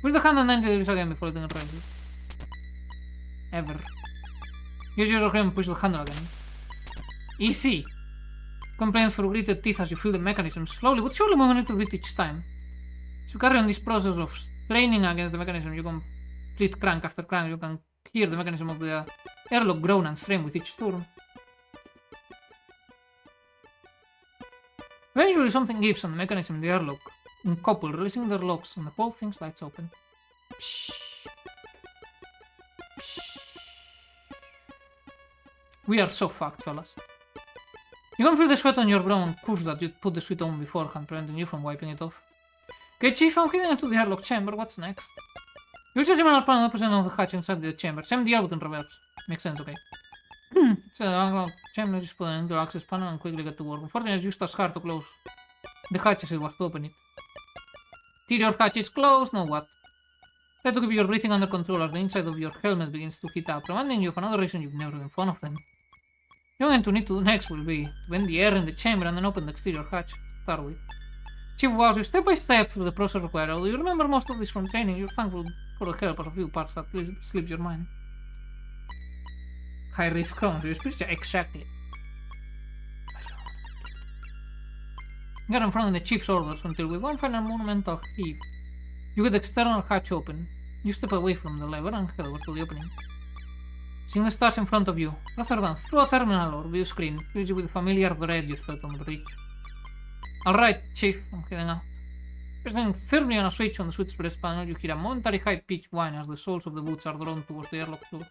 Push the handle 90 degrees again before letting it rise. Ever. Use your hand and push the handle again. Easy! Complain through gritted teeth as you feel the mechanism slowly but surely moving a little bit each time. As you carry on this process of straining against the mechanism, you complete crank after crank. You can hear the mechanism of the airlock groan and strain with each turn. Eventually something gives and the mechanism in the airlock uncouple, releasing their locks, and the whole thing slides open. Psh. Psh. We are so fucked, fellas. You can feel the sweat on your brow and curse that you put the suit on beforehand, preventing you from wiping it off. Okay, Chief, I'm heading into the airlock chamber. What's next? You'll see a similar panel opposite of the hatch inside the chamber. Same deal but in reverse. Makes sense, okay. So the airlock chamber is put into the access panel and quickly get to work. Unfortunately, it's just as hard to close the hatch as it was to open it. Interior hatch is closed, now what? Try to keep your breathing under control as the inside of your helmet begins to heat up, reminding you of another reason you've never been fond of them. What you're going to need to do next will be to vent the air in the chamber and then open the exterior hatch. Start with. Chief walks you step by step through the process required. Although you remember most of this from training, you're thankful for the help of a few parts that slips your mind. High risk crimes, you speak exactly. Get in front of the Chief's orders until with one final monumental heave, you get the external hatch open. You step away from the lever and head over to the opening. Seeing the stars in front of you, rather than through a terminal or view screen, fills you with familiar dread you felt on the bridge. Alright, Chief, I'm heading out. Pressing firmly on a switch on the suit's breast panel, you hear a momentary high-pitched whine as the soles of the boots are drawn towards the airlock floor.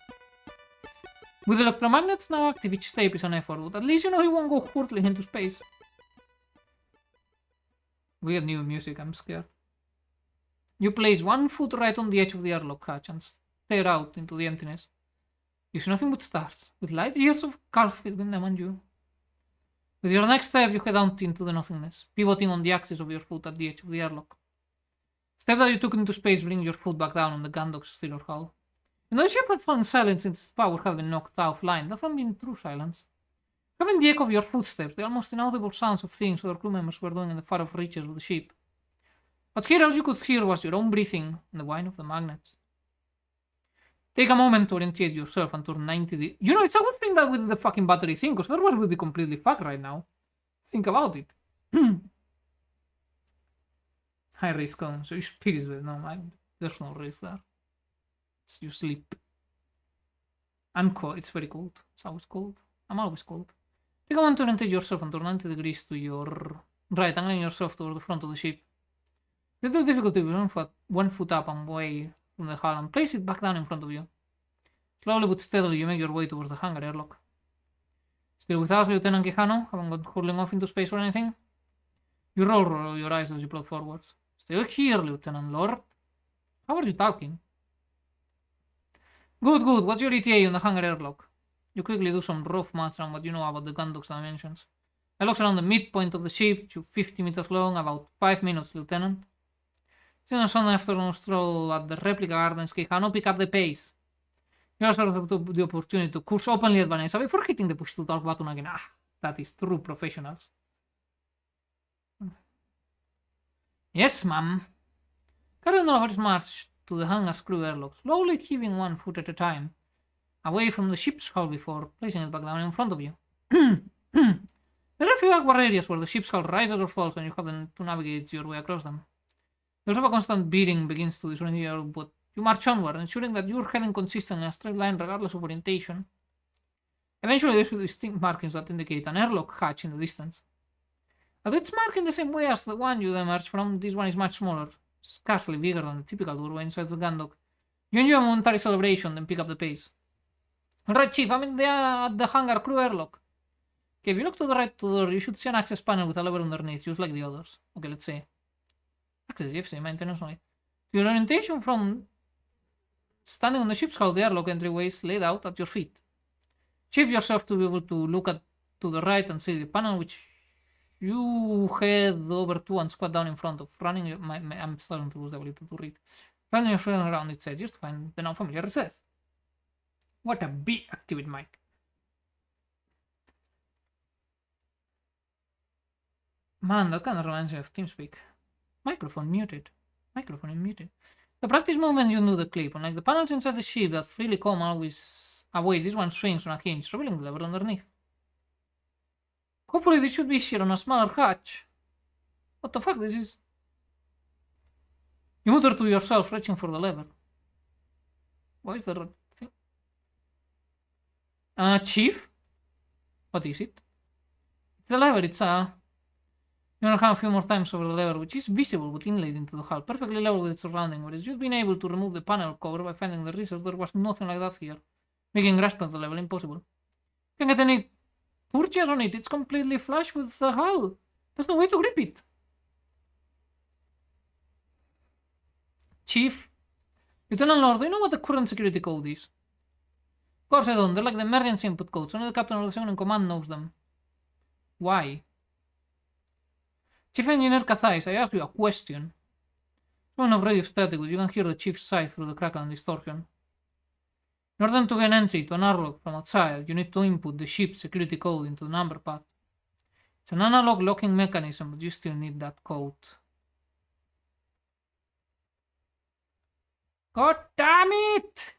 With electromagnets now active, each step is an effort, but at least you know he won't go hurtling into space. We have new music, I'm scared. You place one foot right on the edge of the airlock hatch and stare out into the emptiness. You see nothing but stars, with light years of gulf between them and you. With your next step, you head out into the nothingness, pivoting on the axis of your foot at the edge of the airlock. Step that you took into space brings your foot back down on the Gandok's exterior hull. You know the ship had fallen silent since its power had been knocked offline. That hadn't been true silence. Having the echo of your footsteps, the almost inaudible sounds of things other crew members were doing in the far-off reaches of the ship. But here all you could hear was your own breathing and the whine of the magnets. Take a moment to orientate yourself and turn 90 degrees. You know, it's a good thing that with the fucking battery thing, because otherwise we'd be completely fucked right now. Think about it. High risk on, so your speed is with no, there's no risk there. It's you sleep. I'm cold, it's very cold. It's always cold. I'm always cold. Take a moment to orientate yourself and turn 90 degrees to your right, angling yourself towards the front of the ship. Little difficulty with one foot up and away from the hull and place it back down in front of you. Slowly but steadily you make your way towards the hangar airlock. Still with us, Lieutenant Quijano? Haven't gone hurling off into space or anything? You roll your eyes as you plod forwards. Still here, Lieutenant Lord. How are you talking? Good, good. What's your ETA on the hangar airlock? You quickly do some rough maths on what you know about the Gandok's dimensions. Airlock's around the midpoint of the ship, 50 meters long, about 5 minutes, Lieutenant. Since a Sunday afternoon stroll at the replica gardens, Quijano, pick up the pace. You also have the opportunity to curse openly at Vanessa before hitting the push to talk button again. Ah, that is true professionals. Yes, ma'am. Carry on Oliver's march to the hangar's crew airlock, slowly heaving one foot at a time, away from the ship's hull before placing it back down in front of you. There are a few awkward areas where the ship's hull rises or falls and you have to navigate your way across them. There's a constant beating begins to disorient you, but you march onward, ensuring that you're heading consistently in a straight line regardless of orientation. Eventually, there should be distinct markings that indicate an airlock hatch in the distance. Although it's marked in the same way as the one you emerged from, this one is much smaller, scarcely bigger than the typical doorway inside the gun dock. You enjoy a momentary celebration, then pick up the pace. Alright, Chief, I'm at the hangar crew airlock. Okay, if you look to the right to the door, you should see an access panel with a lever underneath, just like the others. Okay, let's see. Access, yes, maintenance only. Your orientation from standing on the ship's hull, the airlock entryway is laid out at your feet. Shift yourself to be able to look to the right and see the panel, which you head over to and squat down in front of. I'm starting to lose the ability to read. Running your friend around its edges to find the now familiar recess. What a B! Activate mic. Man, that kind of reminds me of TeamSpeak. Microphone muted. Microphone muted. The practice movement you do the clip, unlike the panels inside the ship that freely come always away, this one swings on a hinge, revealing the lever underneath. Hopefully this should be easier on a smaller hatch. What the fuck, this is... You mutter to yourself, reaching for the lever. Why is there a thing? Chief? What is it? It's the lever, it's a... You will have a few more times over the lever, which is visible but inlaid into the hull, perfectly level with its surrounding, whereas you've been able to remove the panel cover by finding the research, there was nothing like that here, making grasping the level impossible. Can't get any purchase on it, it's completely flush with the hull. There's no way to grip it. Chief, Lieutenant Lord, do you know what the current security code is? Of course I don't, they're like the emergency input codes, only the captain or the second in command knows them. Why? Chief Engineer Kathais, I asked you a question. One of radio static, but you can hear the chief's sigh through the crackle and distortion. In order to gain entry to an airlock from outside, you need to input the ship's security code into the number pad. It's an analog locking mechanism, but you still need that code. God damn it!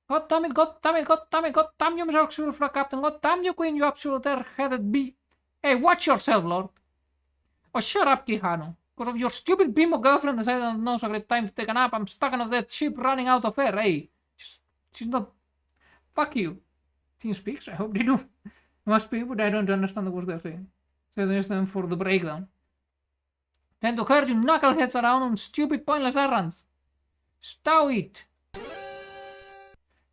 God damn it, God damn it, God damn it, God damn you, Mr. Auxiliary Captain, God damn you, Queen, you absolute air-headed bee. Hey, watch yourself, Lord. Oh, shut up, Quijano. Because of your stupid bimbo girlfriend decided that now's a great time to take a nap, I'm stuck on that ship running out of air, hey. She's not... Fuck you. TeamSpeaks, I hope they do. Must be, but I don't understand the words they're saying. So I understand for the breakdown. Tend to herd you knuckleheads around on stupid pointless errands. Stow it.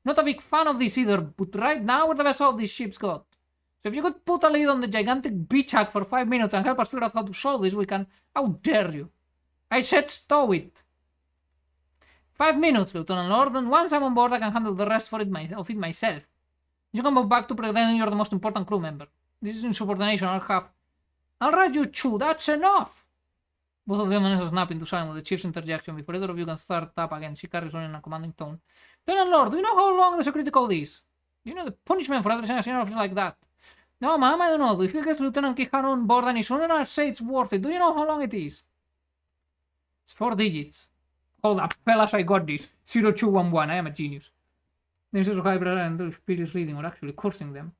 Not a big fan of this either, but right now we're the best out these ships got. So if you could put a lid on the gigantic beach hack for 5 minutes and help us figure out how to solve this, we can... How dare you? I said stow it. 5 minutes, Lieutenant Lord, and once I'm on board I can handle the rest of it myself. You can go back to pretending you're the most important crew member. This is insubordination, Alright, you two, that's enough! Both of them manage to snap into silence with the chief's interjection before either of you can start up again. She carries on in a commanding tone. Lieutenant Lord, do you know how long the security code is? Do you know the punishment for addressing a senior officer like that? No, ma'am, I don't know. If you get Lieutenant Quijano on board any sooner, I'll say it's worth it. Do you know how long it is? It's 4 digits. Hold up, fellas, I got this. 0211, I am a genius. Names of hybrid and experience reading or actually cursing them.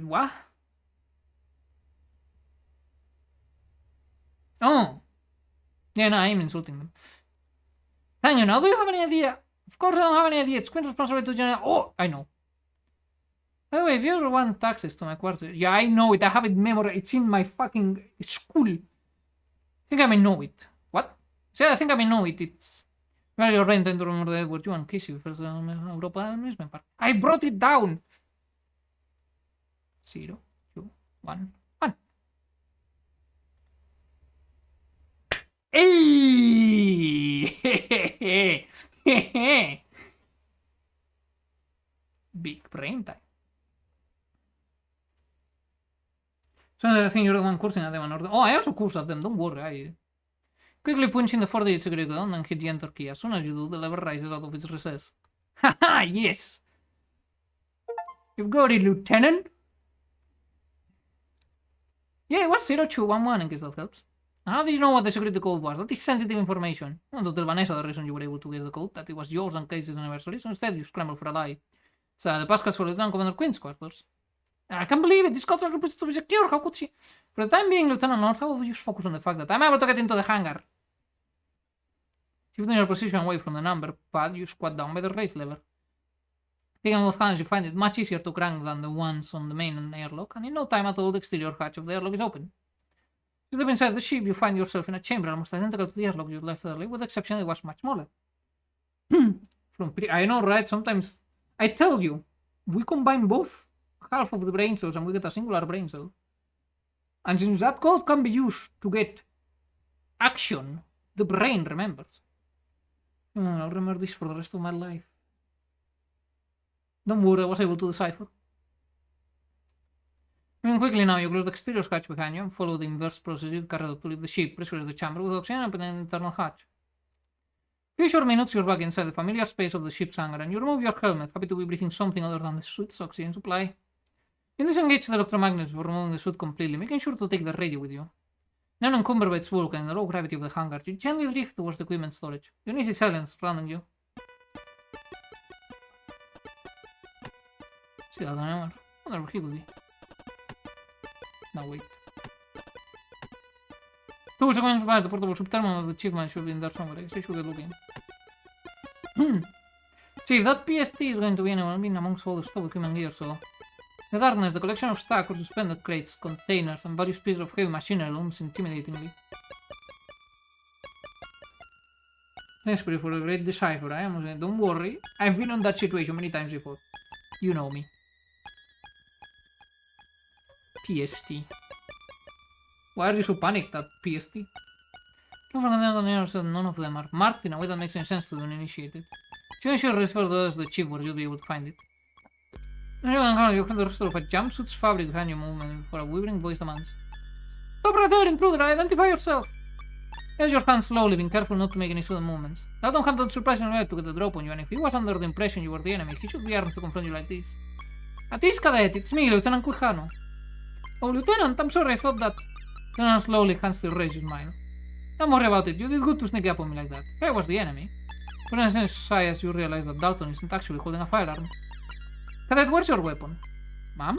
What? Oh. Yeah, no, I am insulting them. Thank you. Now, do you have any idea? Of course I don't have any idea. It's Quinn's responsibility to generate... Oh, I know. By the way, if you ever want access to my quarters... Yeah, I know it. I have it memorized. It's in my fucking school. I think I may know it. What? See, I think I may know it. It's... Well, you're right, to remember the Edward Johan Casey first Europa amusement park. I brought it down! 0, 2, 1, 1. Hey! Big brain time. So I think you're the one cursing at them. Oh, I also curse at them. Don't worry. Quickly punch in the 4-digit security code and hit the enter key. As soon as you do, the lever rises out of its recess. Haha, yes! You've got it, Lieutenant! Yeah, it was 0211 in case that helps. How did you know what the security code was? That is sensitive information. I want to tell Vanessa the reason you were able to guess the code, that it was yours on Casey's anniversary, so instead you scrambled for a lie. It's the passcode for Lieutenant Commander Quinn's quarters. I can't believe it, this code was supposed to be secure, how could she? For the time being, Lieutenant North, how would you focus on the fact that I'm able to get into the hangar? Shifting your position away from the number pad, you squat down by the raise lever. Taking both hands, you find it much easier to crank than the ones on the main airlock, and in no time at all, the exterior hatch of the airlock is open. You step inside the ship, you find yourself in a chamber almost identical to the airlock you left earlier, with the exception it was much smaller. I know, right? Sometimes I tell you, we combine both half of the brain cells and we get a singular brain cell. And since that code can be used to get action, the brain remembers. I'll remember this for the rest of my life. Don't worry, I was able to decipher. Moving quickly now, you close the exterior hatch behind you and follow the inverse process you carried out to leave the ship. Pressurize the chamber with oxygen and open an internal hatch. Few short minutes, you're back inside the familiar space of the ship's hangar and you remove your helmet, happy to be breathing something other than the suit's oxygen supply. You disengage the electromagnets before removing the suit completely, making sure to take the radio with you. Now unencumbered by its bulk and the low gravity of the hangar, you gently drift towards the equipment storage. You need silence surrounding you. See that anymore? I wonder where he would be. Now wait. 2 seconds pass, the portable subterminal of the achievement should be in there somewhere. I guess I should get looking. See, if that PST is going to be in amongst all the stuff equipment gear, so... In the darkness, the collection of stacked or suspended crates, containers, and various pieces of heavy machinery looms intimidatingly. Thanks for a great decipher, I am saying. Don't worry, I've been in that situation many times before. You know me. PST. Why are you so panicked at PST? None of them are marked in a way that makes any sense to the uninitiated. Should you refer to those the chief where you'll be able to find it? You can the rest of a jumpsuit's fabric behind your movement for a quivering voice demands. Stop right there, intruder! Identify yourself! Raise your hands slowly, being careful not to make any sudden movements. Dalton had that surprising way to get the drop on you, and if he was under the impression you were the enemy, he should be armed to confront you like this. At least, Cadet, it's me, Lieutenant Quijano. Oh, Lieutenant, I'm sorry, I thought that... Lieutenant slowly, hands still raised, smile. Don't worry about it, you did good to sneak up on me like that. I was the enemy. It wasn't as shy as you realize that Dalton isn't actually holding a firearm. Cadet, where's your weapon? Ma'am?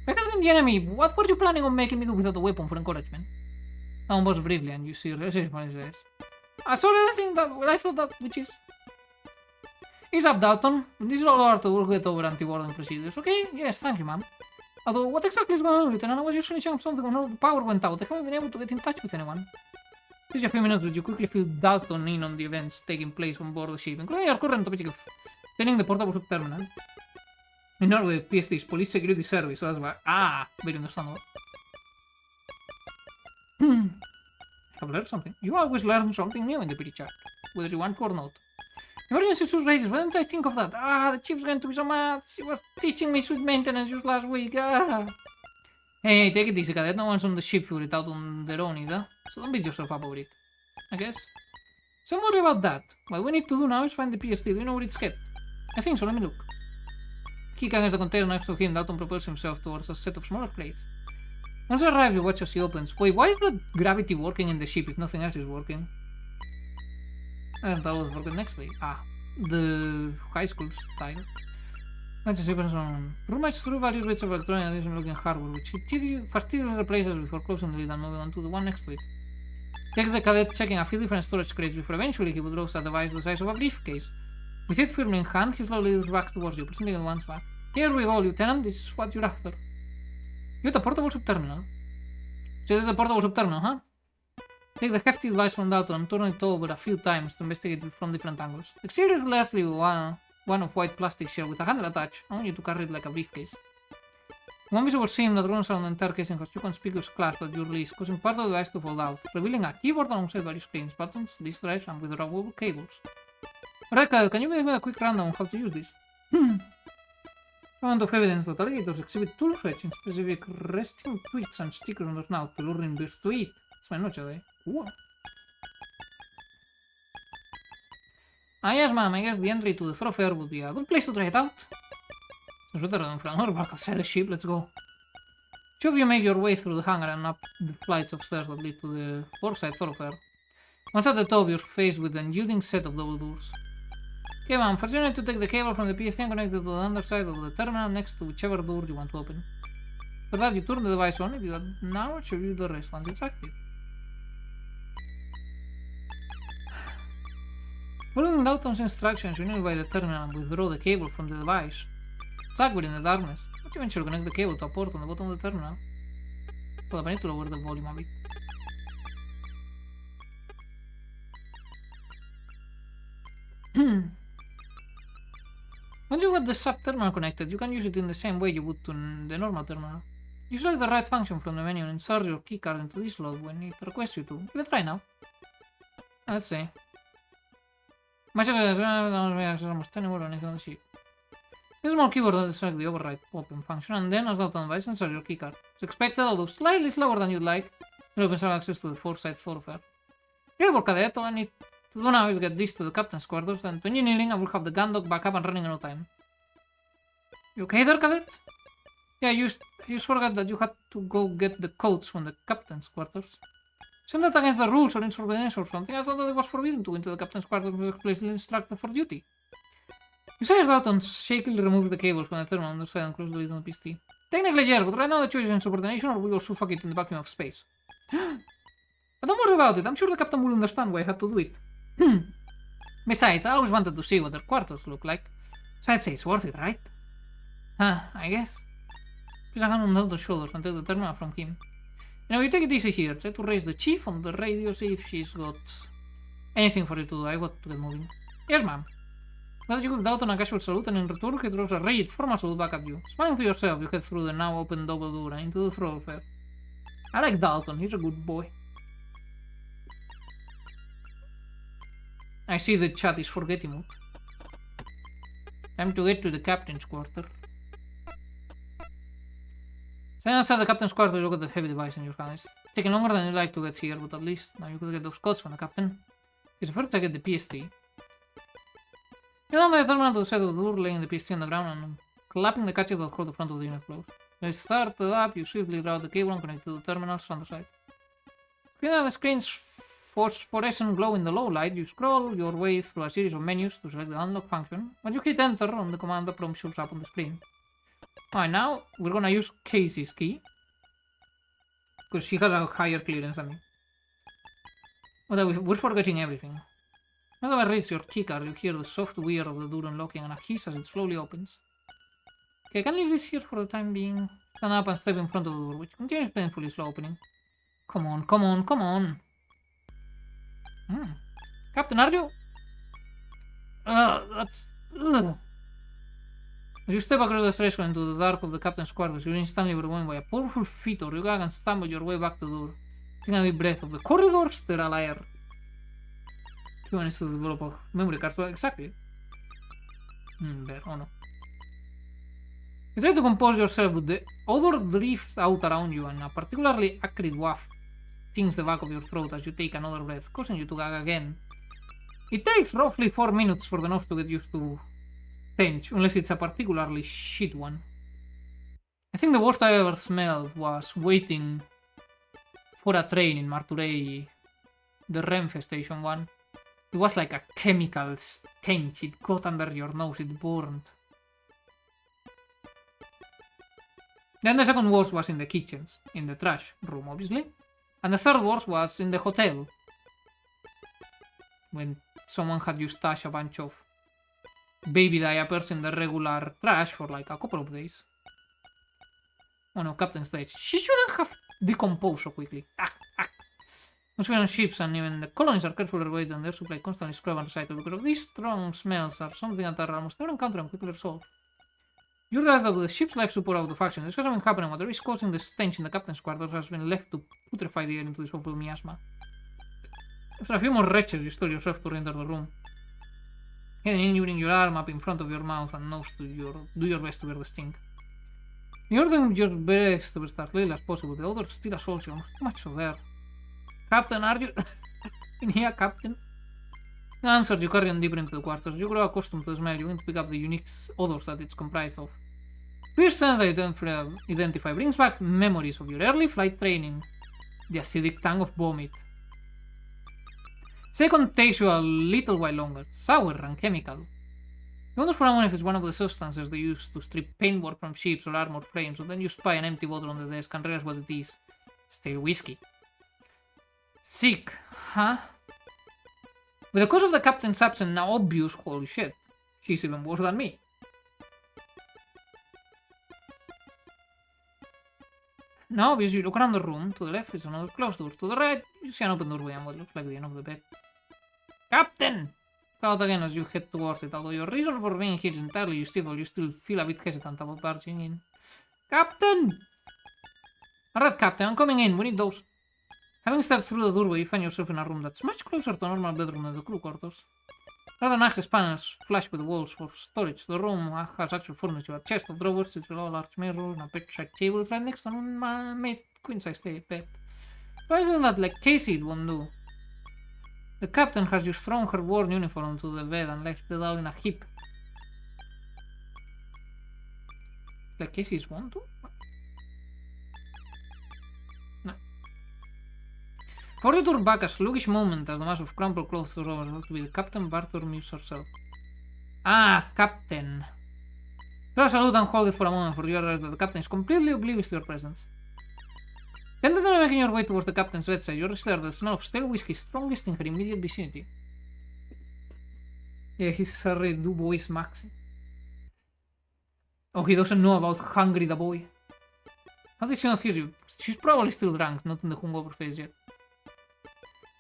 If I had been the enemy, what were you planning on making me do without a weapon for encouragement? Someone was briefly, and you see realization says. Sorry, I think that... Well, I thought that... Which is... Ease up, Dalton. This is all our to we'll get over anti-warning procedures, okay? Yes, thank you, ma'am. Although, what exactly is going on, Lieutenant? I was just finishing up something when all the power went out. I haven't been able to get in touch with anyone. Just a few minutes, would you quickly fill Dalton in on the events taking place on board the ship, including your current topic of turning the portable subterminal? In Norway, PST is Police Security Service, so that's why... Ah, very understandable. I've learned something. You always learn something new in the pretty chat, whether you want to or not. Emergency suit radius, why didn't I think of that? Ah, the chief's going to be so mad. She was teaching me suit maintenance just last week. Ah. Hey, take it easy, Cadet. No one's on the ship figured it out on their own either. So don't beat yourself up over it. I guess. So don't worry about that. What we need to do now is find the PST. Do you know where it's kept? I think so, let me look. Kicking against the container next to him, Dalton propels himself towards a set of smaller crates. Once they arrive, you watch as he opens. Wait, why is the gravity working in the ship if nothing else is working? I thought it was working next day. Ah, the high school style. Let's sequence on. Rummage through various bits of electronic addition looking hardware, which fastidiously replaces before closing the lid and moving on to the one next to it. Takes the cadet checking a few different storage crates before eventually he would roast a device the size of a briefcase. With it firmly in hand, he slowly leads back towards you, presenting it once back. Here we go, Lieutenant, this is what you're after. You got a portable subterminal. So this is a portable subterminal, huh? Take the hefty device from Dalton and turn it over a few times to investigate it from different angles. The exterior is lastly one of white plastic shell with a handle attached. I want you to carry it like a briefcase. One visible seam that runs around the entire casing has two conspicuous clasps that you release, causing part of the device to fall out, revealing a keyboard alongside various screens, buttons, disk drives, and withdrawable cables. Alright, Kyle, can you give me a quick rundown on how to use this? Amount of evidence that alligators exhibit tool fetching specific resting tweets and stickers on their snout to lure in bears to eat. It's my noche, eh? Cool. Ah yes, ma'am, I guess the entry to the thoroughfare would be a good place to try it out. It's better than for another walk outside the ship, let's go. Two of you make your way through the hangar and up the flights of stairs that lead to the port-side thoroughfare. Once at the top, you're faced with an unyielding set of double doors. Okay, ma'am, first you need to take the cable from the PST and connect it to the underside of the terminal next to whichever door you want to open. For that, you turn the device on. If you got now, it should do the rest once it's active. Following Dalton's instructions, you nearby the terminal and withdraw the cable from the device. Stuck within the darkness, but eventually connect the cable to a port on the bottom of the terminal. Hold up, I need to lower the volume a bit. Once you got the sub-terminal connected, you can use it in the same way you would to the normal terminal. You select the right function from the menu and insert your keycard into this slot when it requests you to. Give it a try now. Let's see. Much of it is almost anywhere or anything on the ship. This small keyboard will select the override open function, and then as Dalton advised, insert your keycard. It's expected, although slightly slower than you'd like, it opens up access to the foresight thoroughfare. Here, cadet, all I need to do now is get this to the captain's quarters, then to engineering I will have the gun dock back up and running in no time. You okay there, cadet? Yeah, I just forgot that you had to go get the codes from the captain's quarters. Isn't that against the rules or insubordination or something? I thought that it was forbidden to go into the captain's quarters with explicitly instructed for duty. Besides, Dalton shakily removed the cable from the terminal on the side and closed the lid on the PC. Technically, yes, but right now the choice is insubordination or we will suffocate in the vacuum of space. But don't worry about it, I'm sure the captain will understand why I had to do it. Besides, I always wanted to see what their quarters look like, so I'd say it's worth it, right? I guess. Place a hand on Dalton's shoulders and take the terminal from him. You know, you take it easy here, try to raise the chief on the radio, see if she's got anything for you to do. I got to get moving. Yes, ma'am. But you give Dalton a casual salute, and in return he throws a rigid formal salute back at you. Smiling to yourself, you head through the now open double door and into the thoroughfare. I like Dalton, he's a good boy. I see the chat is forgetting mood. Time to get to the captain's quarter. Stand outside the captain's quarter, you look at the heavy device in your hand. It's taking longer than you'd like to get here, but at least now you could get those codes from the captain. Because first I get the PST. You down by the terminal to the side of the door, laying the PST on the ground and clapping the catches that hold the front of the unit closed. When it started up, you swiftly draw the cable and connect to the terminals on the side. Clear the screen's phosphorescent glow in the low light, you scroll your way through a series of menus to select the unlock function. When you hit enter on the command, the prompt shows up on the screen. Alright, now we're gonna use Casey's key. Because she has a higher clearance than me. But we're forgetting everything. As I reach your keycard, you hear the soft whir of the door unlocking and a hiss as it slowly opens. Okay, I can leave this here for the time being. Stand up and step in front of the door, which continues painfully slow opening. Come on, come on, come on! Captain, are you? That's... Ugh. As you step across the threshold into the dark of the captain's quarters, you're instantly overwhelmed by a powerful fetor. You gag and stumble your way back to the door. Taking a deep breath of the corridors, they're a liar. He managed to develop a memory card, so exactly. There, oh no. You try to compose yourself, but the odor drifts out around you, and a particularly acrid waft stings the back of your throat as you take another breath, causing you to gag again. It takes roughly 4 minutes for the nose to get used to stench, unless it's a particularly shit one. I think the worst I ever smelled was waiting for a train in Marturei, the Renfe station one. It was like a chemical stench, it got under your nose, it burned. Then the second worst was in the kitchens, in the trash room obviously. And the third worst was in the hotel. When someone had you stash a bunch of baby diapers in the regular trash for like a couple of days. Oh no, Captain Stage. She shouldn't have decomposed so quickly. Most on ships and even the colonies are carefully weighted and their supply constantly scrubbed and recycled because of these strong smells are something that are almost never encountered and quickly resolved. You realize that with the ship's life support out of action, this hasn't been happening. Whatever is causing the stench in the captain's quarters has been left to putrefy the air into this awful miasma. After a few more retches, you stole yourself to re-enter the room. Heading in, you bring your arm up in front of your mouth and nose to do your best to bear the stink. You're doing your best to be as little as possible. The odor still assaults you, almost too much of there. Captain, are you in here, Captain? The answer, you carry on deeper into the quarters. You grow accustomed to the smell. You want to pick up the unique odors that it's comprised of. First scent that you identify brings back memories of your early flight training. The acidic tang of vomit. Second takes you a little while longer. Sour and chemical. You wonder for a moment if it's one of the substances they use to strip paintwork from ships or armored frames, but then you spy an empty bottle on the desk and realize what it is. Stale whiskey. Sick, huh? With the cause of the captain's absence now obvious, holy shit, she's even worse than me. Now obviously you look around the room. To the left is another closed door. To the right, you see an open doorway and what looks like the end of the bed. Captain! Out again as you head towards it. Although your reason for being here is entirely justifiable, you still feel a bit hesitant about barging in. Captain! Alright, Captain, I'm coming in. We need those. Having stepped through the doorway, you find yourself in a room that's much closer to a normal bedroom than the crew quarters. Rather than access panels flush with walls for storage, the room has actual furniture. A chest of drawers sits below a large mirror and a bedside table right next to a made queen-size bed. Why isn't that like Casey it won't do? The captain has just thrown her worn uniform to the bed and left it all in a heap. Like Casey's won't do? No. For you to look back a sluggish moment as the mass of crumpled clothes was over to be the Captain Bartholomew herself. Ah, Captain. Throw a salute and hold it for a moment, for you realize that the captain is completely oblivious to your presence. Tentatively making your way towards the captain's bedside, you register the smell of stale whiskey strongest in her immediate vicinity. Yeah, he's Harry Dubois Maxi. Oh, he doesn't know about Hungry the Boy. How did she not hear you? She's probably still drunk, not in the hungover phase yet.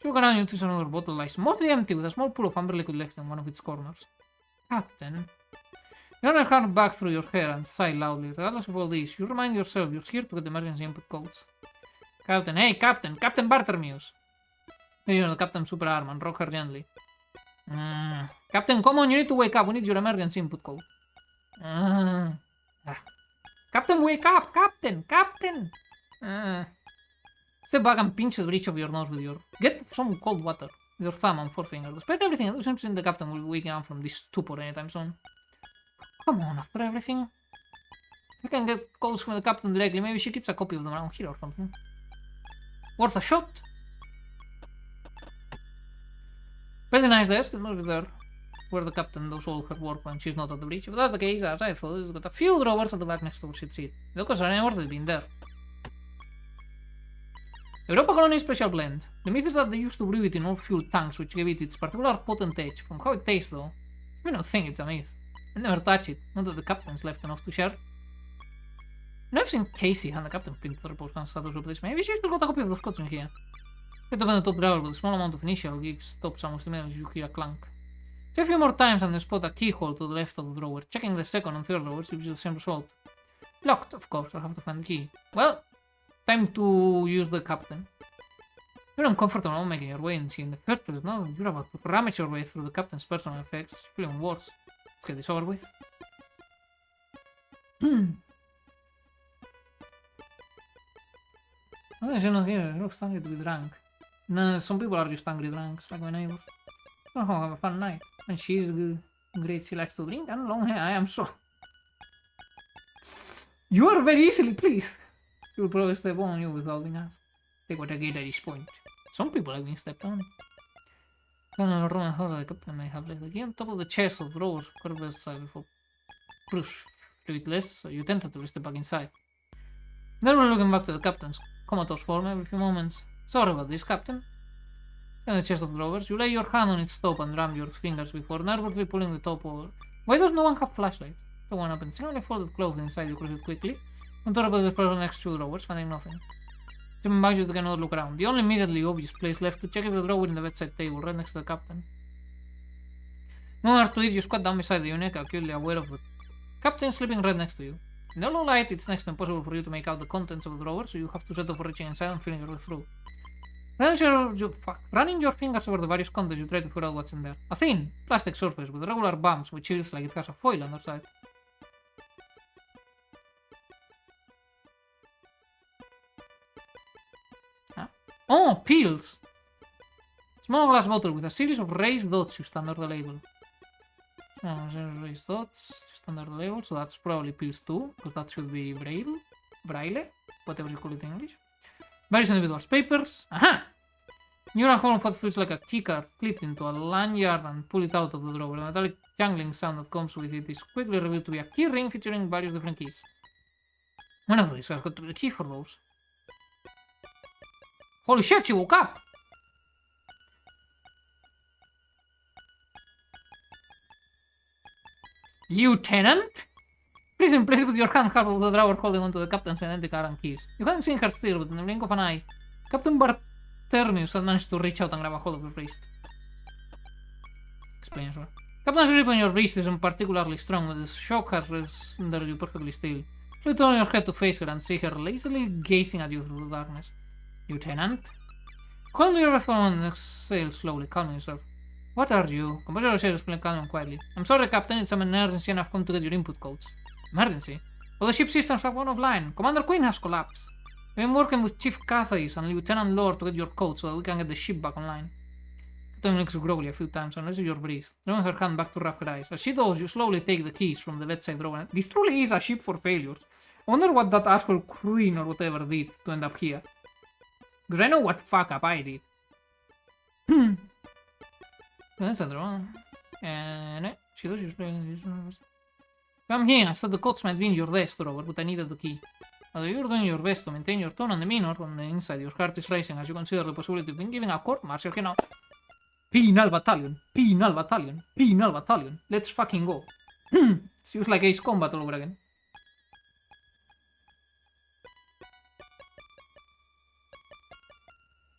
You look around, you notice another bottle lies mostly empty with a small pool of amber liquid left in one of its corners. Captain. You run your hand back through your hair and sigh loudly. Regardless of all this, you remind yourself you're here to get emergency input codes. Captain, hey, Captain! Captain Bartholomew! You know the captain's super arm and rock her gently. Captain, come on, you need to wake up. We need your emergency input code. Captain, wake up! Captain! Captain! Step back and pinch the bridge of your nose with your... Get some cold water with your thumb and forefinger. Despite everything, it doesn't seem the captain will be waking up from this stupor anytime soon. Come on, after everything. You can get calls from the captain directly. Maybe she keeps a copy of them around here or something. Worth a shot. Pretty nice desk. It must be there where the captain does all her work when she's not at the bridge. If that's the case, as I thought, it's got a few drawers at the back next to her seat. Because I never would have been there. Europa Colony Special Blend. The myth is that they used to brew it in old fuel tanks, which gave it its particular potent edge. From how it tastes, though, I don't think it's a myth. I never touch it, not that the captain's left enough to share. I've seen Casey hand the captain print the report on status of this. Maybe she still got a copy of the Scots in here. Get open the top drawer, but a small amount of initial gives stop some of the mail as you hear a clank. Check a few more times and then spot a keyhole to the left of the drawer. Checking the second and third drawers gives you the same result. Locked, of course, I'll have to find the key. Well, time to use the captain. You're uncomfortable not making your way in the first place, no? You're about to rummage your way through the captain's personal effects. You're feeling worse. Let's get this over with. Well, she's not here. She looks angry to be drunk. No, some people are just angry drunks, like my neighbors. Oh, have a fun night. And she's great. She likes to drink and long hair. I am so. You are very easily pleased. She will probably step on you without being asked. Take what I get at this point. Some people have been stepped on. Come on, room and house the captain may have left the key on top of the chest of drawers, curved side before proof fluidless, so you tentatively step back inside. Then we're looking back to the captain's comatose form every few moments. Sorry about this, Captain. In the chest of drawers, you lay your hand on its top and ram your fingers before nervously pulling the top over. Why does no one have flashlights? The one opens single folded cloth inside, you close it quickly. On top of the person next to drawers, finding nothing. Stepping back, you cannot look around. The only immediately obvious place left to check is the drawer in the bedside table, right next to the captain. No matter to it, you squat down beside the eunuch, acutely aware of the captain sleeping right next to you. In the low light, it's next to impossible for you to make out the contents of the drawer, so you have to set off reaching inside and feeling your way through. Running your fingers over the various contents, you try to figure out what's in there. A thin, plastic surface with regular bumps, which feels like it has a foil underside. Huh? Oh, pills! Small glass bottle with a series of raised dots just under the label. Raised dots just under the label, so that's probably pills too, because that should be braille, whatever you call it in English. Various individuals' papers. Aha! You run home what feels like a keycard clipped into a lanyard and pull it out of the drawer. The metallic jangling sound that comes with it is quickly revealed to be a key ring featuring various different keys. One of these has got to be the key for those. Holy shit, she woke up! Lieutenant? Please in place with your hand half of the drawer holding onto the captain's identical iron keys. You hadn't seen her steal, but in the blink of an eye, Captain Bartermius had managed to reach out and grab a hold of your wrist. Explains her. Captain's grip on your wrist isn't particularly strong, but the shock has rendered you perfectly still. You turn your head to face her and see her lazily gazing at you through the darkness. Lieutenant? Hold your weapon and exhale slowly, calming yourself. What are you? Compose yourself, explain calmly and quietly. I'm sorry, Captain, it's an emergency and I've come to get your input codes. Emergency? All the ship systems have gone offline. Commander Quinn has collapsed. We've been working with Chief Cathais and Lieutenant Lord to get your codes so that we can get the ship back online. Captain blinks groggily a few times and raises your breath, drawing her hand back to wrap her eyes. As she does, you slowly take the keys from the bedside drawer. This truly is a ship for failures. I wonder what that asshole Queen or whatever did to end up here. Because I know what fuck up I did. That's the drawer. And she does use Come here, I thought the codes might be in your desk drawer, but I needed the key. Although you're doing your best to maintain your tone and demeanor, on the inside your heart is racing as you consider the possibility of being given a court-martial cannot. Penal battalion, penal battalion, penal battalion. Let's fucking go. It's used like Ace Combat all over again.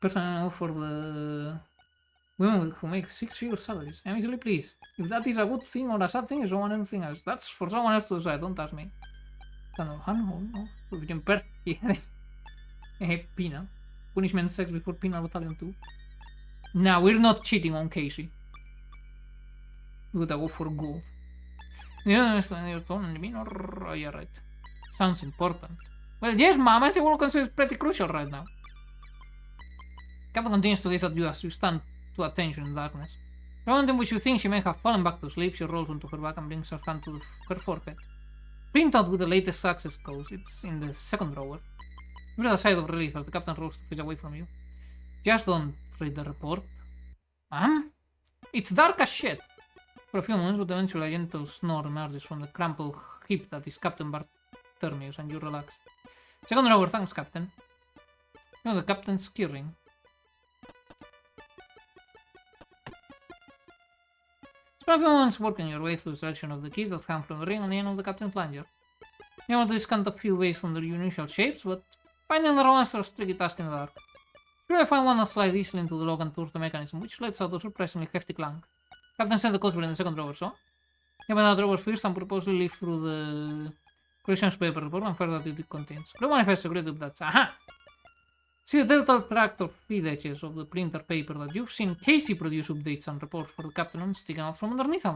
Personnel for the women who make 6-figure salaries. I'm easily pleased. If that is a good thing or a sad thing, is someone anything else. That's for someone else to decide, don't ask me. No. Penal. Punishment sex before penal battalion 2. Nah, we're not cheating on Casey. We gotta go for gold. You don't understand your tone and demeanor? Oh, yeah, right. Sounds important. Well, yes, ma'am, I think what consider is pretty crucial right now. Captain continues to gaze at you as you stand to attention in the darkness. The moment in which you think she may have fallen back to sleep, she rolls onto her back and brings her hand to her forehead. Printout with the latest access codes. It's in the second drawer. You read a sigh of relief as the captain rolls to face away from you. Just don't read the report. It's dark as shit. For a few moments, but eventually a gentle snore emerges from the crumpled heap that is Captain Bartermius, and you relax. Second drawer, thanks, Captain. You know the captain's key ring. Spend a few moments working your way through the selection of the keys that come from the ring on the end of the captain's lanyard. You want to discount a few based on their unusual shapes, but finding the wrong answer is a tricky task in the dark. You may find one that slides easily into the lock and tours the mechanism, which lets out a surprisingly hefty clank. Captain said the codes were in the second drawer, so? Open that drawer first and purposely leaf through the collections paper report and further that it contains. Blue manifests agree with that. Aha! See the delta tract or feed edges of the printer paper that you've seen Casey produce updates and reports for the captain on sticking out from underneath a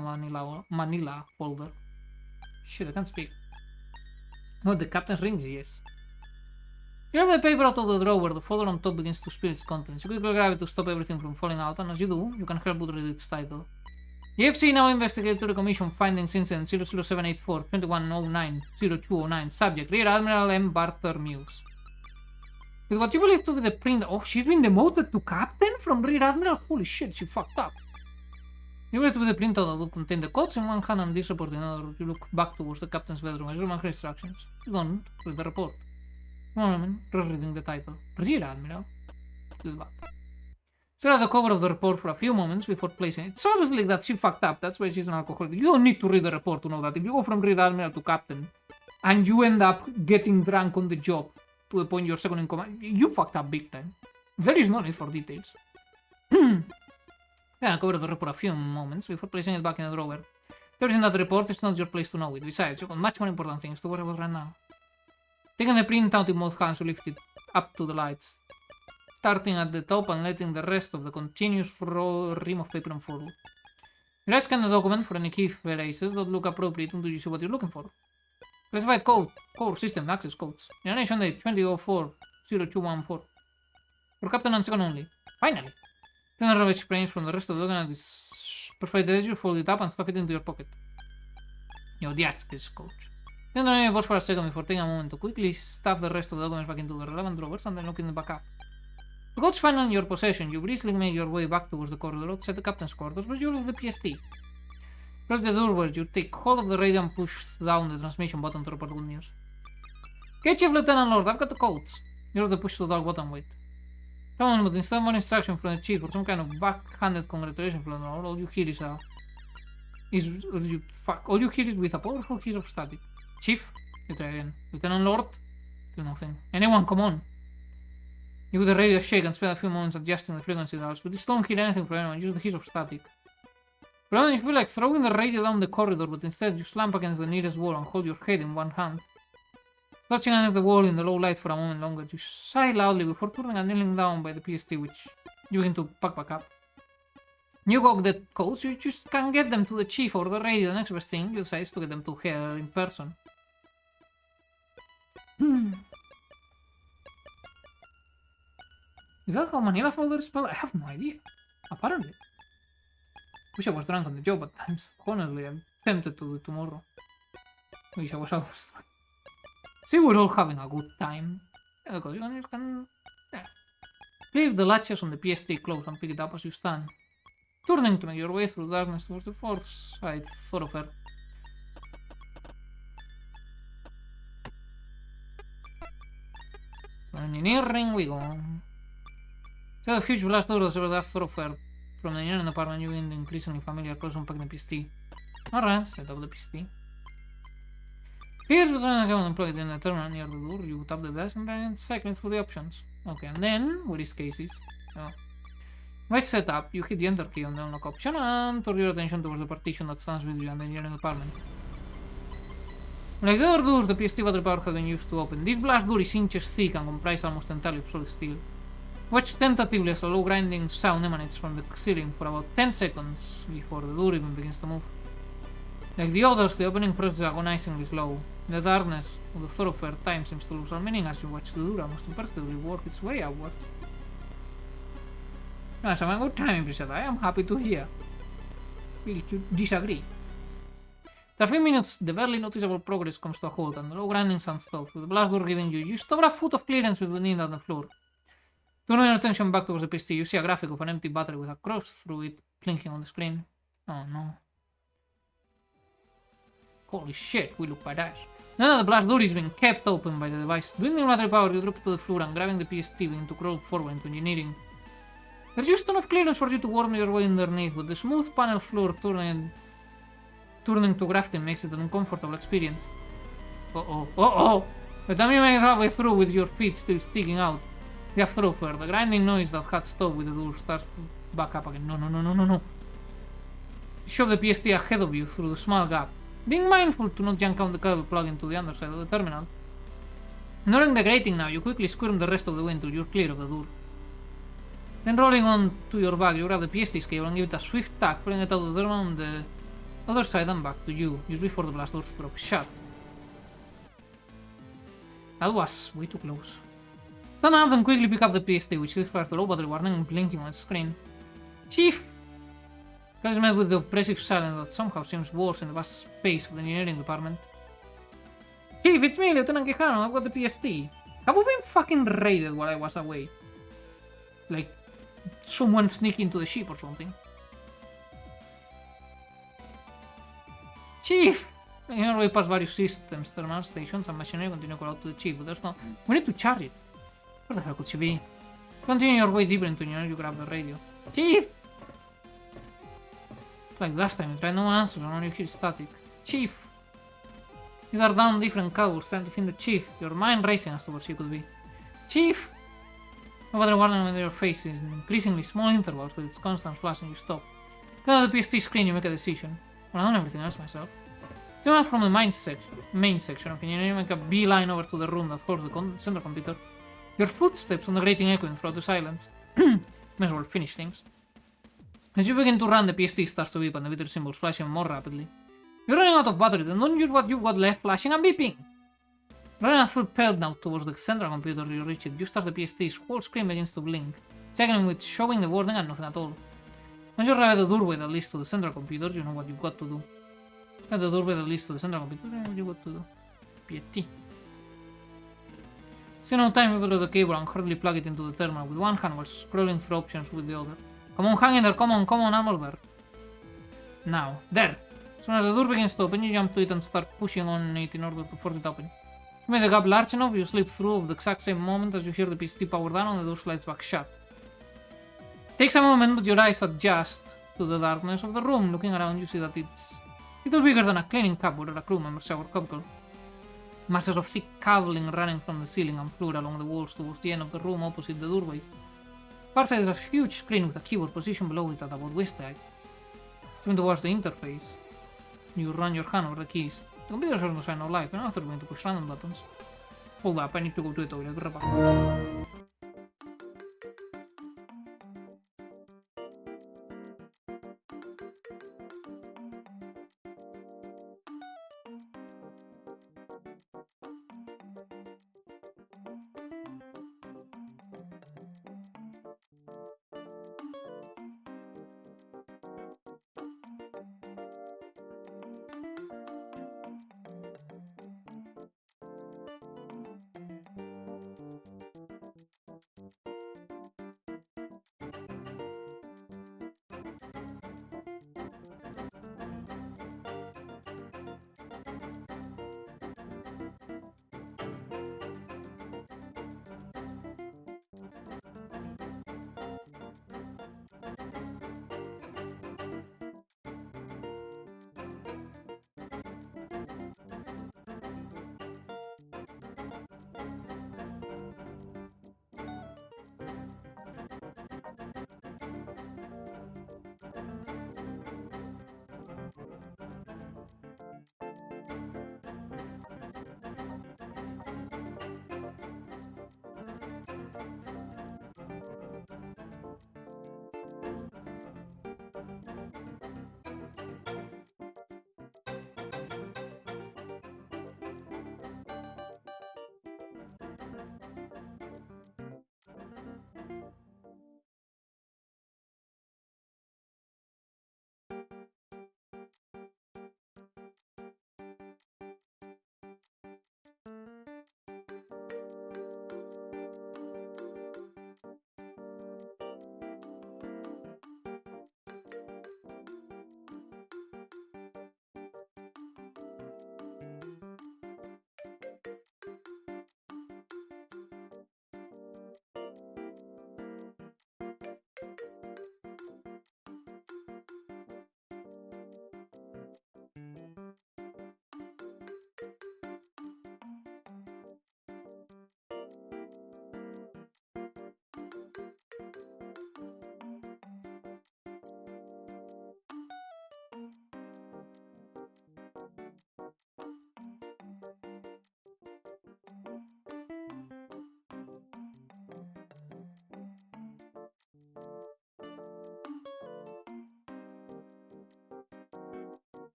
manila folder. Shit, I can't speak. What, the captain's rings? Yes. You have the paper out of the drawer, the folder on top begins to spill its contents. You quickly grab it to stop everything from falling out, and as you do, you can help but read its title. The FC now Investigatory Commission Findings Incident 00784 2109-0209 Subject Rear Admiral M. Bartermius. With what you believe to be the print. Oh, she's been demoted to captain from Rear Admiral? Holy shit, she fucked up. You believe to be the printout that would contain the codes in one hand and this report in another. You look back towards the captain's bedroom as you mark her instructions. You don't read the report. One moment, rereading the title. Rear Admiral. Good back. Stare at the cover of the report for a few moments before placing it. It's obviously that she fucked up, that's why she's an alcoholic. You don't need to read the report to know that. If you go from Rear Admiral to captain, and you end up getting drunk on the job, to the point you're second in command, you fucked up big time. There is no need for details. Yeah, cover the report a few moments before placing it back in the drawer. Everything in that report is not your place to know it. Besides, you've got much more important things to worry about right now. Taking the printout in both hands, you lift it up to the lights, starting at the top and letting the rest of the continuous ream of paper unfold. You right scan the document for any key phrases that look appropriate until you see what you're looking for. Classified code, core system, access codes. Generation date 2004-0214. For captain and second only. Finally! Then a rubbish brains from the rest of the document is perfect as you fold it up and stuff it into your pocket. Yo, the access codes. Then don't pause for a second before taking a moment to quickly stuff the rest of the documents back into the relevant drawers and then looking them back up. The codes finally in your possession, you briskly make your way back towards the corridor outside the captain's quarters, but you leave the PST. Press the door where you take hold of the radio and push down the transmission button to report good news. Okay, Chief Lieutenant Lord, I've got the codes. You have the push the dark button, wait. Come on, but instead of more instruction from the chief or some kind of backhanded congratulation from the Lord, all you hear is a... All you hear is with a powerful hiss of static. Chief? You try again. Lieutenant Lord? Still nothing. Anyone, come on! You with the radio shake and spend a few moments adjusting the frequency dials, but you still don't hear anything from anyone, just the hiss of static. But then you feel like throwing the radio down the corridor, but instead you slam against the nearest wall and hold your head in one hand. Touching against the wall in the low light for a moment longer, you sigh loudly before turning and kneeling down by the PST, which you begin to pack back up. You got the codes, you just can't get them to the chief or the radio. The next best thing you decide is to get them to her in person. Is that how Manila folder is spelled? I have no idea. Apparently. Wish I was drunk on the job at times. Honestly, I'm tempted to do it tomorrow. Wish I was always drunk. See, we're all having a good time. Yeah, because you can leave the latches on the PST closed and pick it up as you stand. Turning to make your way through darkness towards the fourth side thoroughfare. Engineering we go. Instead of huge blast doors over that thoroughfare, from the engineering department you in the increasingly familiar person packing the PST. Alright, set up the PST. Here's the train account employed in the terminal near the door. You tap the desk and then cycling through the options. Okay, and then, where is cases? Oh. By setup, you hit the enter key on the unlock option and turn your attention towards the partition that stands between you and the engineering department. Like the other doors, the PST battery power has been used to open. This blast door is inches thick and comprised almost entirely of solid steel. Watch tentatively as a low grinding sound emanates from the ceiling for about 10 seconds before the door even begins to move. Like the others, the opening process is agonizingly slow. In the darkness of the thoroughfare, time seems to lose all meaning as you watch the door almost imperceptibly work its way outwards. Yes, I'm a good time, Brissette. I am happy to hear. Will you disagree? After a few minutes, the barely noticeable progress comes to a halt and the low grinding sound stops, with the blast door giving you just over a foot of clearance between it and the floor. Turning your attention back towards the PST, you see a graphic of an empty battery with a cross through it blinking on the screen. Oh no. Holy shit, we look badass. Now that the blast door is being kept open by the device, dwindling battery power, you drop it to the floor and grabbing the PST begin to crawl forward into engineering. There's just enough clearance for you to worm your way underneath, but the smooth panel floor turning to grafting makes it an uncomfortable experience. Uh-oh. By the time you make it halfway through with your feet still sticking out, the thoroughfare, the grinding noise that had stopped with the door starts back up again. No. You shove the PST ahead of you through the small gap, being mindful to not yank out the cable plug into the underside of the terminal. Ignoring the grating now, you quickly squirm the rest of the way until you're clear of the door. Then rolling on to your back, you grab the PST's cable and give it a swift tug, pulling it out of the terminal on the other side and back to you, just before the blast doors drop shut. That was way too close. Stand up and quickly pick up the PST, which displays the low battery warning and blinking on its screen. Chief! Guys met with the oppressive silence that somehow seems worse in the vast space of the engineering department. Chief, it's me, Lieutenant Quijano, I've got the PST. Have we been fucking raided while I was away? Like, someone sneaked into the ship or something. Chief! In our way past various systems, terminal stations, and machinery continue to call out to the chief, but there's no... We need to charge it. Where the hell could she be? Continue your way deeper into engineering, you grab the radio. Chief! Like last time, you tried, no one answers, and only you hear static. Chief! These are down different cowers trying to find the chief, your mind racing as to what she could be. Chief! No matter warning when your face is in increasingly small intervals with its constant flash and you stop. Go to the PST screen, you make a decision. Well, I've done everything else myself. Turn out from the main section of engineering, you make a beeline over to the room that holds the center computer. Your footsteps on the grating echoing throughout the silence. May as well finish things. As you begin to run, the PST starts to beep and the meter symbols flash even more rapidly. You're running out of battery, then don't use what you've got left flashing and beeping! Running at full pelt now towards the central computer, you reach it just as the PST's whole screen begins to blink, cycling with showing the warning and nothing at all. Once you arrive at the doorway that leads to the central computer, you know what you've got to do. At the doorway that leads to the central computer, you know what you've got to do. PST. See no time, you follow the cable and hurriedly plug it into the terminal with one hand while scrolling through options with the other. Come on, hang in there, come on, I'm over there. Now, there! As soon as the door begins to open, you jump to it and start pushing on it in order to force it open. You make the gap large enough, you slip through at the exact same moment as you hear the PST power down and the door slides back shut. Takes a moment, but your eyes adjust to the darkness of the room. Looking around, you see that it's a little bigger than a cleaning cupboard or a crew member's shower cubicle. Masses of thick cabling running from the ceiling and floor along the walls towards the end of the room opposite the doorway. Far side is a huge screen with a keyboard positioned below it at about waist height. Swing towards the interface. You run your hand over the keys. The computer shows no sign of life, and after going to push random buttons. Hold up, I need to go to the toilet. Be right back.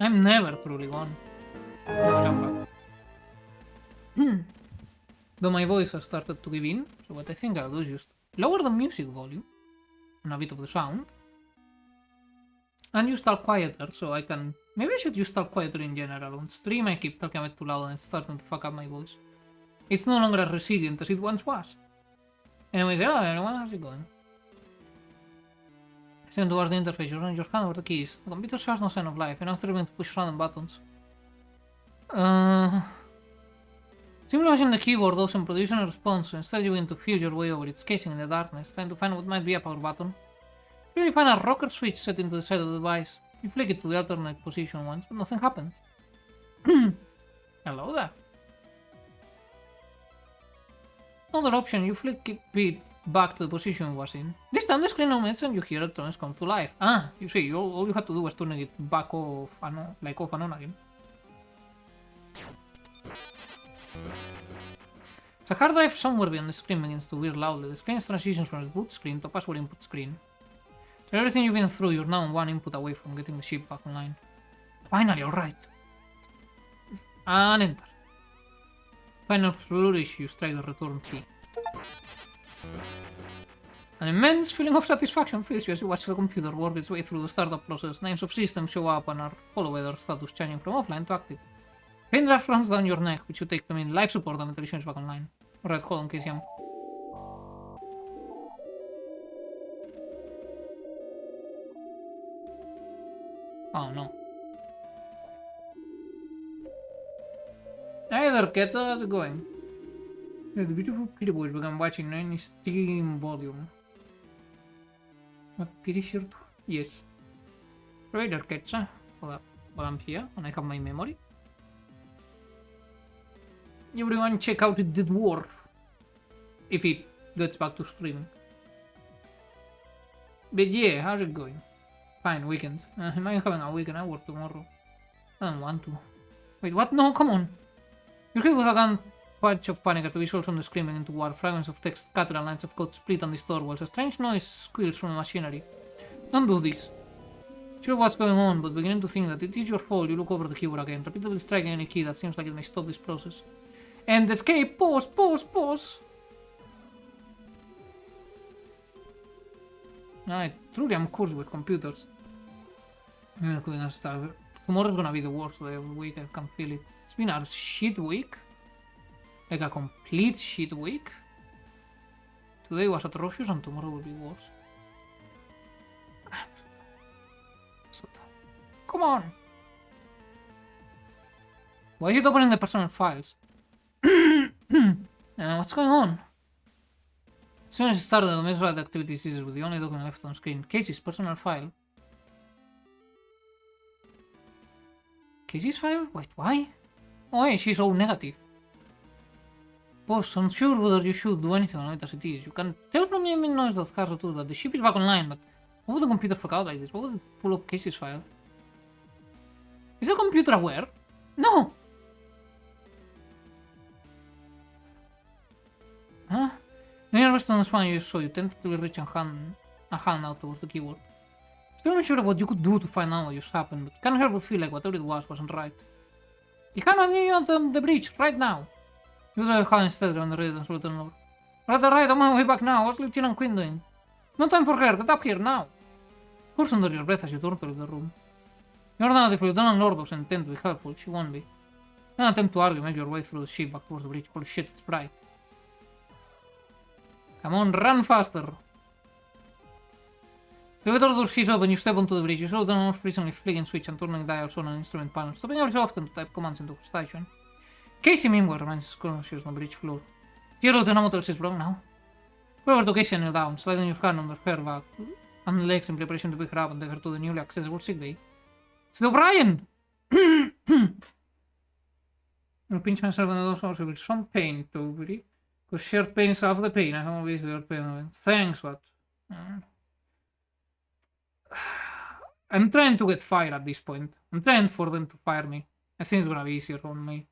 I'm never truly gone. Jump back. Though my voice has started to give in, so what I think I'll do is just lower the music volume and a bit of the sound. And use Talk Quieter, so I can... Maybe I should use Talk Quieter in general. On stream I keep talking a bit too loud and it's starting to fuck up my voice. It's no longer as resilient as it once was. Anyways, hello everyone, how's it going? Stand towards the interface, you run your hand over the keys. The computer shows no sign of life, and after going to push random buttons. Simply watching the keyboard doesn't produce a response, so instead you begin to feel your way over its casing in the darkness, trying to find what might be a power button. You find a rocker switch set into the side of the device. You flick it to the alternate position once, but nothing happens. Hello there. Another option, you flick it back to the position it was in. This time the screen omits and you hear electronics come to life. Ah, you see, all you had to do was turning it back off and on, like off and on again. The hard drive somewhere beyond the screen begins to whir loudly. The screen transitions from its boot screen to password input screen. So everything you've been through, you're now one input away from getting the ship back online. Finally, alright. And enter. Final flourish, you strike the return key. An immense feeling of satisfaction fills you as you watch the computer work its way through the startup process. Names of systems show up and are followed by their status changing from offline to active. Pain draft runs down your neck, which you take to mean life support until it changes back online. Alright, hold on, KCM. Oh no. Hey there, kids, how's it going? Yeah, the beautiful Peter Boys began watching in Steam volume. What Peter shirt? Yes. Right there, kids. Hold up, while I'm here and I have my memory. Everyone check out the dwarf. If it gets back to streaming. But yeah, how's it going? Fine, weekend. Am I having a weekend? I work tomorrow. I don't want to. Wait, what? No, come on. You're hit with a gun patch of panic at the visuals on the screaming into war. Fragments of text scattered and lines of code split on the store walls. A strange noise squeals from the machinery. Don't do this. Sure what's going on, but beginning to think that it is your fault. You look over the keyboard again, repeatedly striking any key that seems like it may stop this process. And escape! Pause! Pause! Pause! I truly am cursed with computers. Tomorrow's gonna be the worst day of the week, I can feel it. It's been a shit week. Like a complete shit week. Today was atrocious and tomorrow will be worse. Come on! Why is it opening the personal files? What's going on? As soon as it started, the measured activity ceases with the only document left on screen. Casey's personal file. Casey's file? Wait, why? Oh yeah, she's so negative. Boss, I'm sure whether you should do anything on it as it is. You can tell from the image noise that Carter told that the ship is back online, but why would the computer fuck out like this? Why would it pull up Casey's file? Is the computer aware? No! Huh? When you're resting on the spine you saw, you tentatively reach a hand out towards the keyboard. Still not sure of what you could do to find out what just happened, but can't help but feel like whatever it was wasn't right. You cannot need on the bridge right now. You drive a hand instead on the residence will turn over. Right, on my way back now. What's Lieutenant Quinn doing? No time for her, get up here now. Curse under your breath as you turn to leave the room. You're not if Lieutenant Lord was intent to be helpful, she won't be. Don't attempt to argue, make your way through the ship back towards the bridge. Holy shit, it's bright. Come on, run faster! The elevator door sees open, you step onto the bridge. You slow down freezingly flicking switch and turning dials on an instrument panel, stopping every so often to type commands into her station. Casey meanwhile remains conscious on the bridge floor. Here, Lieutenant, what else is wrong now? Go over to Casey and kneel down, sliding your hand under her back and legs in preparation to pick her up and take her to the newly accessible sickbay. It's O'Brien! I'll pinch myself in the nose also with some pain, Toby. Because shared pain is half the pain. I have always shared pain. Thanks, but... I'm trying to get fired at this point. I'm trying for them to fire me. I think it's gonna be easier on me.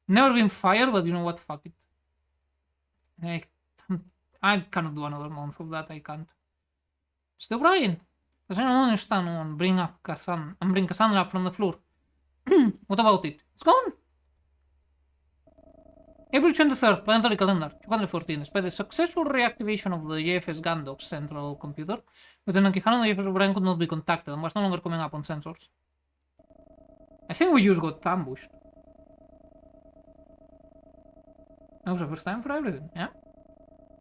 Never been fired, but you know what? Fuck it. I cannot do another month of that. I can't. It's the O'Brien. Does anyone understand? And bring Cassandra up from the floor. What about it? It's gone. April 23rd, planetary calendar, 214. Despite the successful reactivation of the JFS Gandok central computer, Lieutenant Quijano and JFS O'Brien could not be contacted and was no longer coming up on sensors. I think we just got ambushed. That was the first time for everything, yeah?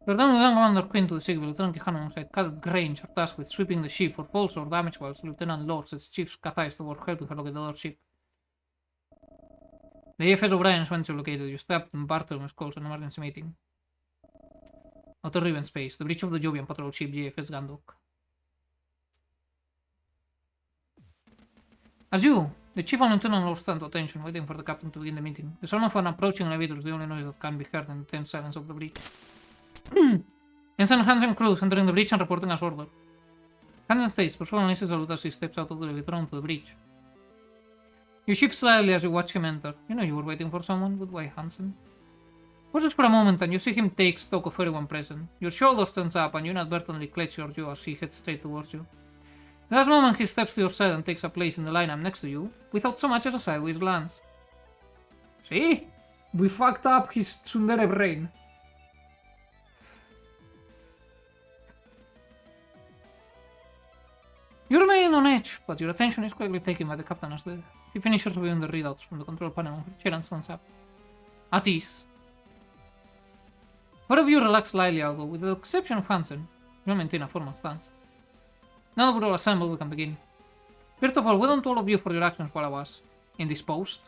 Return Lieutenant Commander Quinn to the sick bay. Lieutenant Quijano said Cadet Grange are tasked with sweeping the ship for faults or damage, whilst Lieutenant Lord sets Chief Cathais to work helping her locate the other ship. The AFS O'Brien is eventually located. You stepped and Bartholomew calls an emergency meeting. Outer Riven space, the breach of the Jovian patrol ship JFS Gandok. As you, the Chief and Lieutenant Lord stand to attention, waiting for the captain to begin the meeting. The sound of an approaching elevator is the only noise that can be heard in the tense silence of the breach. Ensign Hansen Cruz entering the breach and reporting as ordered. Hansen states, performing a salute as he steps out of the elevator onto the breach. You shift slightly as you watch him enter. You know you were waiting for someone, but why Hansen? Pauses for a moment and you see him take stock of everyone present. Your shoulders tense up and you inadvertently clench your jaw as he heads straight towards you. The last moment he steps to your side and takes a place in the lineup next to you, without so much as a sideways glance. See? We fucked up his tsundere brain. on edge, but your attention is quickly taken by the captain as he finishes reviewing the readouts from the control panel on her chair and stands up. At ease. Both of you relax slightly, although with the exception of Hansen, you maintain a formal stance. Now that we're all assembled, we can begin. First of all, well done to all of you for your actions while I was indisposed.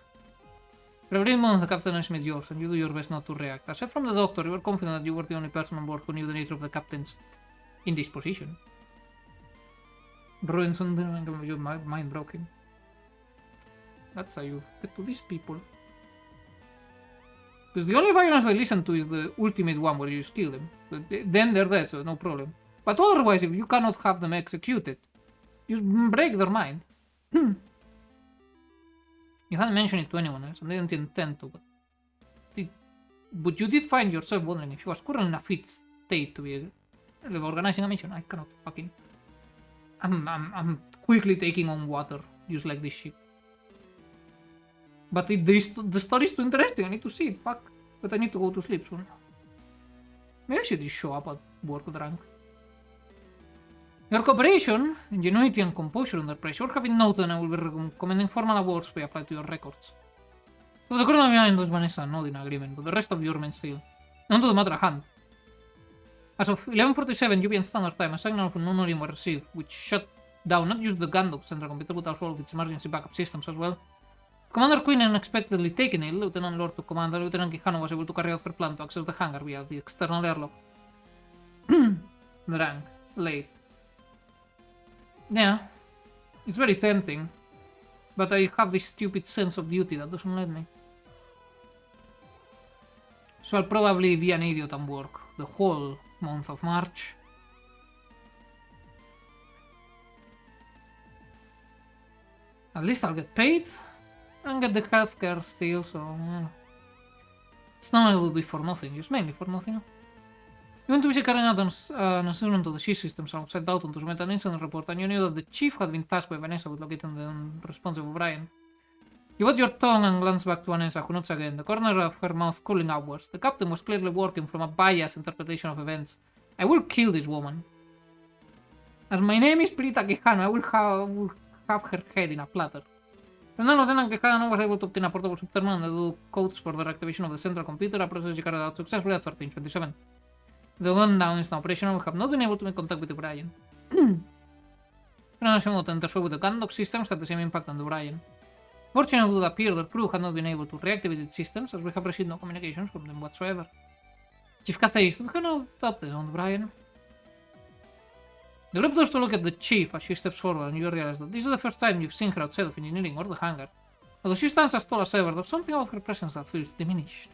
For every moment the captain has made yours, and you do your best not to react. Aside from the doctor, you were confident that you were the only person on board who knew the nature of the captain's indisposition. Robinson, your mind broken. That's how you get to these people. Because the only violence I listen to is the ultimate one where you just kill them. Then they're dead, so no problem. But otherwise, if you cannot have them executed, just break their mind. You hadn't mentioned it to anyone else, and they didn't intend to, but you did find yourself wondering if she was currently in a fit state to be organizing a mission. I cannot fucking... I'm quickly taking on water, just like this ship. But the story is too interesting, I need to see it, fuck. But I need to go to sleep soon. Maybe I should just show up at work drunk. Your cooperation, ingenuity and composure under pressure have been noted, and I will be recommending formal awards be applied to your records. So the crew of behind was Vanessa not in agreement, but the rest of your men still. On to the matter at hand. As of 11:47 UPN Standard Time, a signal from non-Orient was received, which shut down not just the Gandalf central computer but also all of its emergency backup systems as well. Commander Queen unexpectedly taken ill, Lieutenant Lord took command, and Lieutenant Quijano was able to carry out her plan to access the hangar via the external airlock. Drunk. Late. Yeah, it's very tempting, but I have this stupid sense of duty that doesn't let me. So I'll probably be an idiot and work the whole month of March. At least I'll get paid and get the healthcare still, so yeah. It's not it will be for nothing, just mainly for nothing. You went to visit carrying out an assessment of the ship systems alongside Dalton to submit an incident report, and you knew that the chief had been tasked by Vanessa with locating the unresponsive O'Brien. You bit your tongue and glanced back to Vanessa, who nods again, the corner of her mouth curling upwards. The captain was clearly working from a biased interpretation of events. I will kill this woman. As my name is Prita Quijano, I will have her head in a platter. And then Lieutenant Quijano was able to obtain a portable subterminal and the codes for the reactivation of the central computer, a process you carried out successfully at 1327. The rundown is now operational. We have not been able to make contact with O'Brien. International to interfere with the Gandalf systems had the same impact on O'Brien. Fortunately, it would appear the crew had not been able to reactivate its systems, as we have received no communications from them whatsoever. Chief Cathays, we have no updates on O'Brien. The group does to look at the chief as she steps forward, and you realize that this is the first time you've seen her outside of engineering or the hangar. Although she stands as tall as ever, there's something about her presence that feels diminished.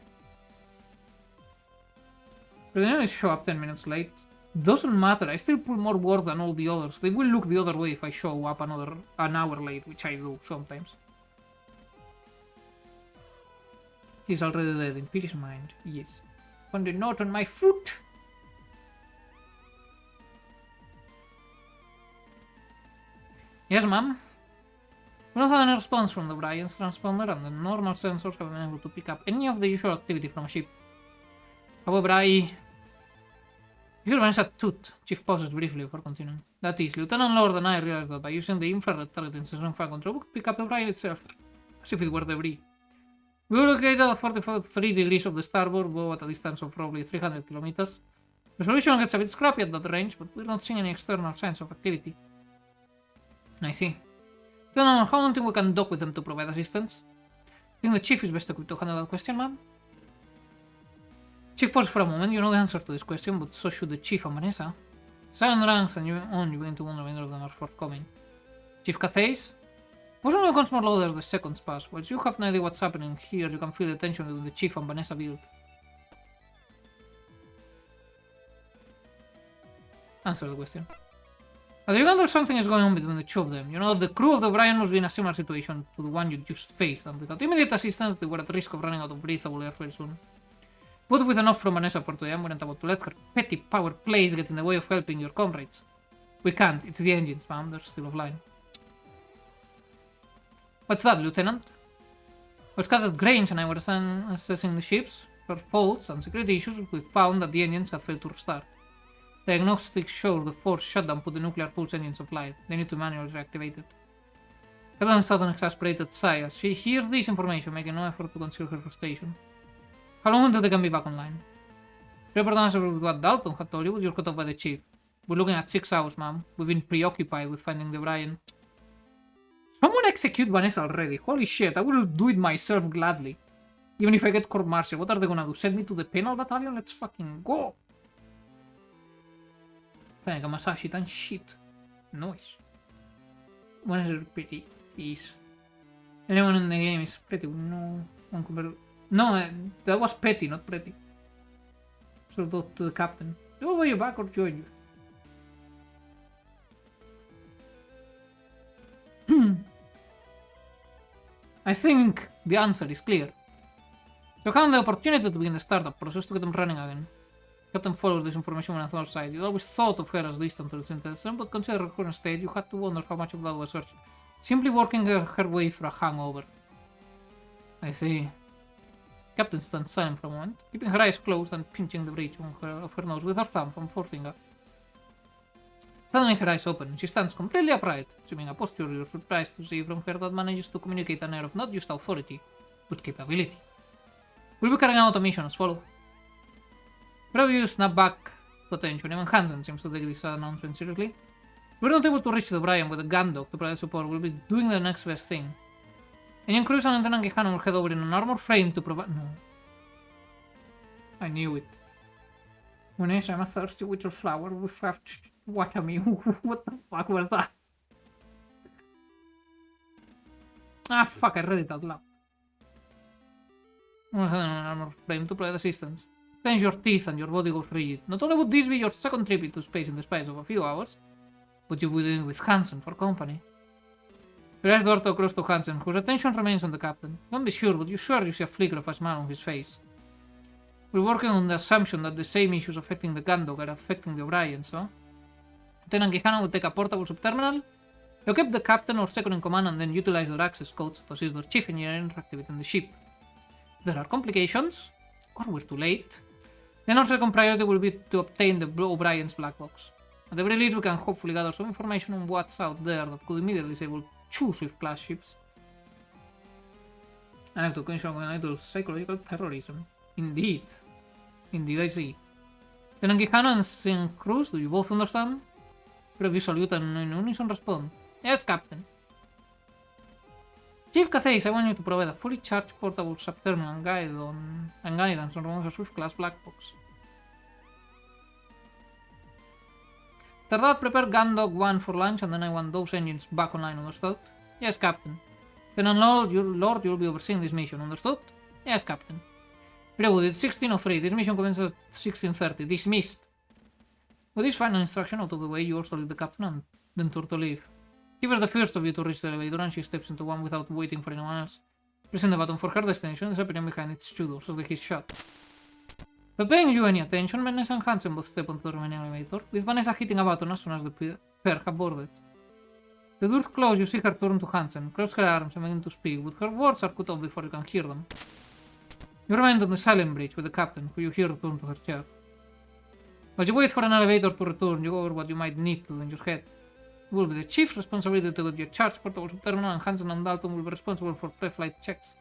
The enemies show up 10 minutes late. Doesn't matter, I still pull more work than all the others. They will look the other way if I show up an hour late, which I do sometimes. He's already dead in Peter's mind, yes. Found a note on my foot! Yes, ma'am? We don't have any response from the O'Brien's transponder, and the normal sensors haven't been able to pick up any of the usual activity from a ship. However, You hear Vanessa toot. Chief pauses briefly before continuing. That is, Lieutenant Lord and I realized that by using the infrared targeting system fire control, we could pick up the O'Brien itself, as if it were debris. We were located at 43 degrees of the starboard bow at a distance of probably 300 kilometers. Resolution gets a bit scrappy at that range, but we're not seeing any external signs of activity. I see. Lieutenant, how long do you think we can dock with them to provide assistance? I think the Chief is best equipped to handle that question, ma'am. Chief paused for a moment. You know the answer to this question, but so should the Chief and Vanessa. Silent ranks and you begin to wonder when of them are forthcoming. Chief Cathays? Motion becomes more louder as the seconds pass. Whilst you have no idea what's happening here, you can feel the tension between the Chief and Vanessa build. Answer the question. At the Uganda, something is going on between the two of them. You know, the crew of the O'Brien was in a similar situation to the one you just faced, and without immediate assistance, they were at risk of running out of breathable air very soon. But with enough from Vanessa for today, we weren't about to let her petty power plays get in the way of helping your comrades. We can't. It's the engines, ma'am. They're still offline. What's that, Lieutenant? Well, Scattered Grange and I were assessing the ships, her faults and security issues. We found that the engines had failed to restart. Diagnostics shows the forced shutdown put the nuclear pulse engines of flight. They need to manually reactivate it. Captain Sutton exasperated sigh as she hears this information, making no effort to conceal her frustration. How long until they can be back online? Report answered with what Dalton had told you, but you're cut off by the chief. We're looking at 6 hours, ma'am. We've been preoccupied with finding the O'Brien. Someone execute Vanessa already. Holy shit, I will do it myself gladly. Even if I get court-martial, what are they gonna do? Send me to the penal battalion? Let's fucking go! Venga, Masashi, tan shit. Nice. One is pretty. Please. Anyone in the game is pretty. No. One compared. No, that was petty, not pretty. So to the captain. Do I you back or join you? I think the answer is clear. You have the opportunity to begin the startup process to get them running again. Captain follows this information on the other side. You always thought of her as distant to its intention, but considering her current state, you had to wonder how much of that was her simply working her way through a hangover. I see. Captain stands silent for a moment, keeping her eyes closed and pinching the bridge of her nose with her thumb from forefinger. Suddenly her eyes open, and she stands completely upright, assuming a posture you're surprised to see from her that manages to communicate an air of not just authority, but capability. We'll be carrying out a mission as follows. Preview snap back to attention. Even Hansen seems to take this announcement seriously. We're not able to reach the O'Brien with a gun dog to provide support. We'll be doing the next best thing. Engine crews and Lieutenant Quijano will head over in an armor frame to provide. No. I knew it. Vanessa, I'm a thirsty little flower. We have to water me. What the fuck was that? Ah, fuck, I read it out loud. We'll head in an armor frame to provide assistance. Clench your teeth and your body goes rigid. Not only would this be your second trip into space in the space of a few hours, but you would in with Hansen for company. Your eyes dart across to Hansen, whose attention remains on the captain. Don't be sure, but you swear you see a flicker of a smile on his face. We're working on the assumption that the same issues affecting the Gandog are affecting the O'Brien, so? Lieutenant Quijano will take a portable subterminal, locate the captain or second in command, and then utilize their access codes to assist their chief engineer in reactivating the ship. If there are complications, or we're too late, then our second priority will be to obtain the O'Brien's black box. At the very least, we can hopefully gather some information on what's out there that could immediately disable 2 Swift-class ships. I have to question a little psychological terrorism. Indeed. Indeed, I see. Lieutenant Quijano and St. Cruz, do you both understand? Preview salute and in unison respond. Yes, Captain. Chief Cathais, I want you to provide a fully charged portable subterminal guidance on one Swift-class black box. After that, prepare Gundog 1 for launch, and then I want those engines back online, understood? Yes, Captain. Lieutenant Lord, you'll be overseeing this mission, understood? Yes, Captain. Prelude, it's 16:03. This mission commences at 16:30. Dismissed. With this final instruction out of the way, you also leave the captain and then turn to leave. She was the first of you to reach the elevator, and she steps into one without waiting for anyone else. Pressing the button for her destination is happening behind its 2 doors as the key is shut. Without paying you any attention, Vanessa and Hansen both step onto the remaining elevator, with Vanessa hitting a button as soon as the pair have boarded. The doors close, you see her turn to Hansen, cross her arms and begin to speak, but her words are cut off before you can hear them. You remain on the silent bridge with the captain, who you hear return to her chair. While you wait for an elevator to return, you go over what you might need to in your head. It will be the chief's responsibility to get your charged portable subterminal, and Hansen and Dalton will be responsible for pre-flight checks.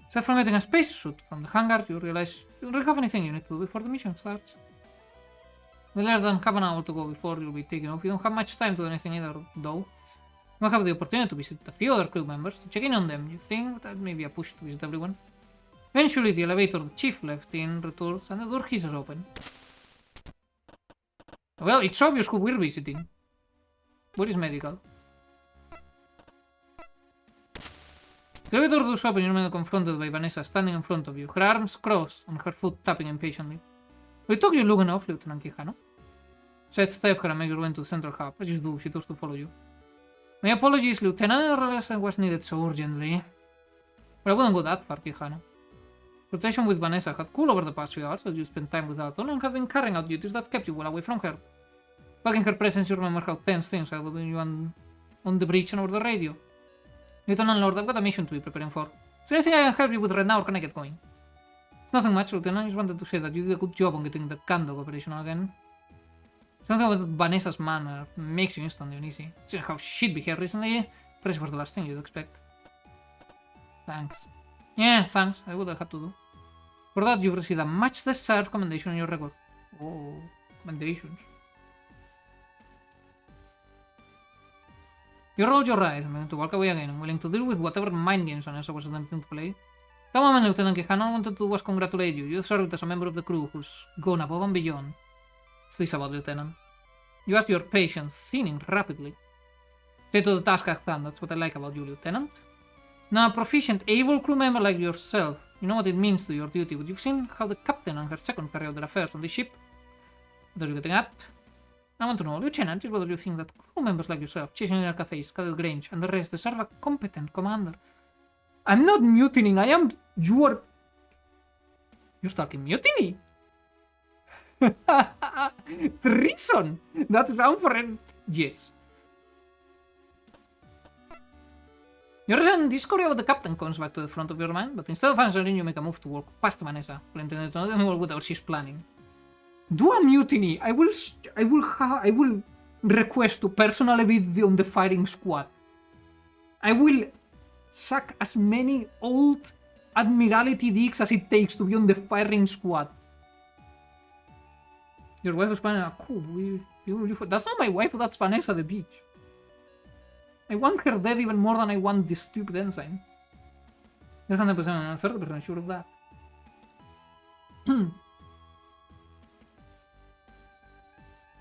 Aside from getting a spacesuit from the hangar, you realize you don't have anything you need to do before the mission starts. With less than half an hour to go before you'll be taking off, you don't have much time to do anything either, though. You might have the opportunity to visit a few other crew members to check in on them. You think that may be a push to visit everyone. Eventually, the elevator the chief left in returns and the door hisses open. Well, it's obvious who we're visiting. Where is medical? The elevator doors open, you remain confronted by Vanessa standing in front of you, her arms crossed and her foot tapping impatiently. We took you long enough, Lieutenant Quijano. Sidestep her and make your way to the central hub. As you do, she turns to follow you. My apologies, Lieutenant, I realized I was needed so urgently. But I wouldn't go that far, Quijano. Rotation with Vanessa had cooled over the past few hours as you spent time with Dalton and had been carrying out duties that kept you well away from her. Back in her presence, you remember how tense things had been you on the bridge and over the radio. Lieutenant Lord, I've got a mission to be preparing for. Is there anything I can help you with right now, or can I get going? It's nothing much, Lieutenant. I just wanted to say that you did a good job on getting the Gandog operational again. Something about Vanessa's manner makes you instantly uneasy. Seeing how she'd behaved recently, press was the last thing you'd expect. Thanks. Yeah, thanks. I would have had to do. For that, you've received a much deserved commendation on your record. Oh, commendations. You rolled your eyes, I'm going to walk away again. I'm willing to deal with whatever mind games Vanessa was attempting to play. That moment, Lieutenant Quijano, all I wanted to do was congratulate you. You served as a member of the crew who's gone above and beyond. What's this about, Lieutenant? You asked your patience, thinning rapidly. Stay to the task at hand, that's what I like about you, Lieutenant. Now, a proficient, able crew member like yourself, you know what it means to your duty, but you've seen how the captain and her second carry out their affairs on this ship. What are you getting at? I want to know, Lieutenant, is whether you think that crew members like yourself, Chasing Cathay, Cadel Grange, and the rest deserve a competent commander. I'm not mutinying, I am... You're talking mutiny? Treason! That's ground for it. Yes. Your recent discovery of the captain comes back to the front of your mind, but instead of answering, you make a move to walk past Vanessa, intending to know whatever she's planning. Do a mutiny! I will request to personally be on the firing squad. I will sack as many old Admiralty dicks as it takes to be on the firing squad. Your wife is planning a cool. That's not my wife, that's Vanessa the beach. I want her dead even more than I want this stupid ensign. You're 100% and 30% sure of that.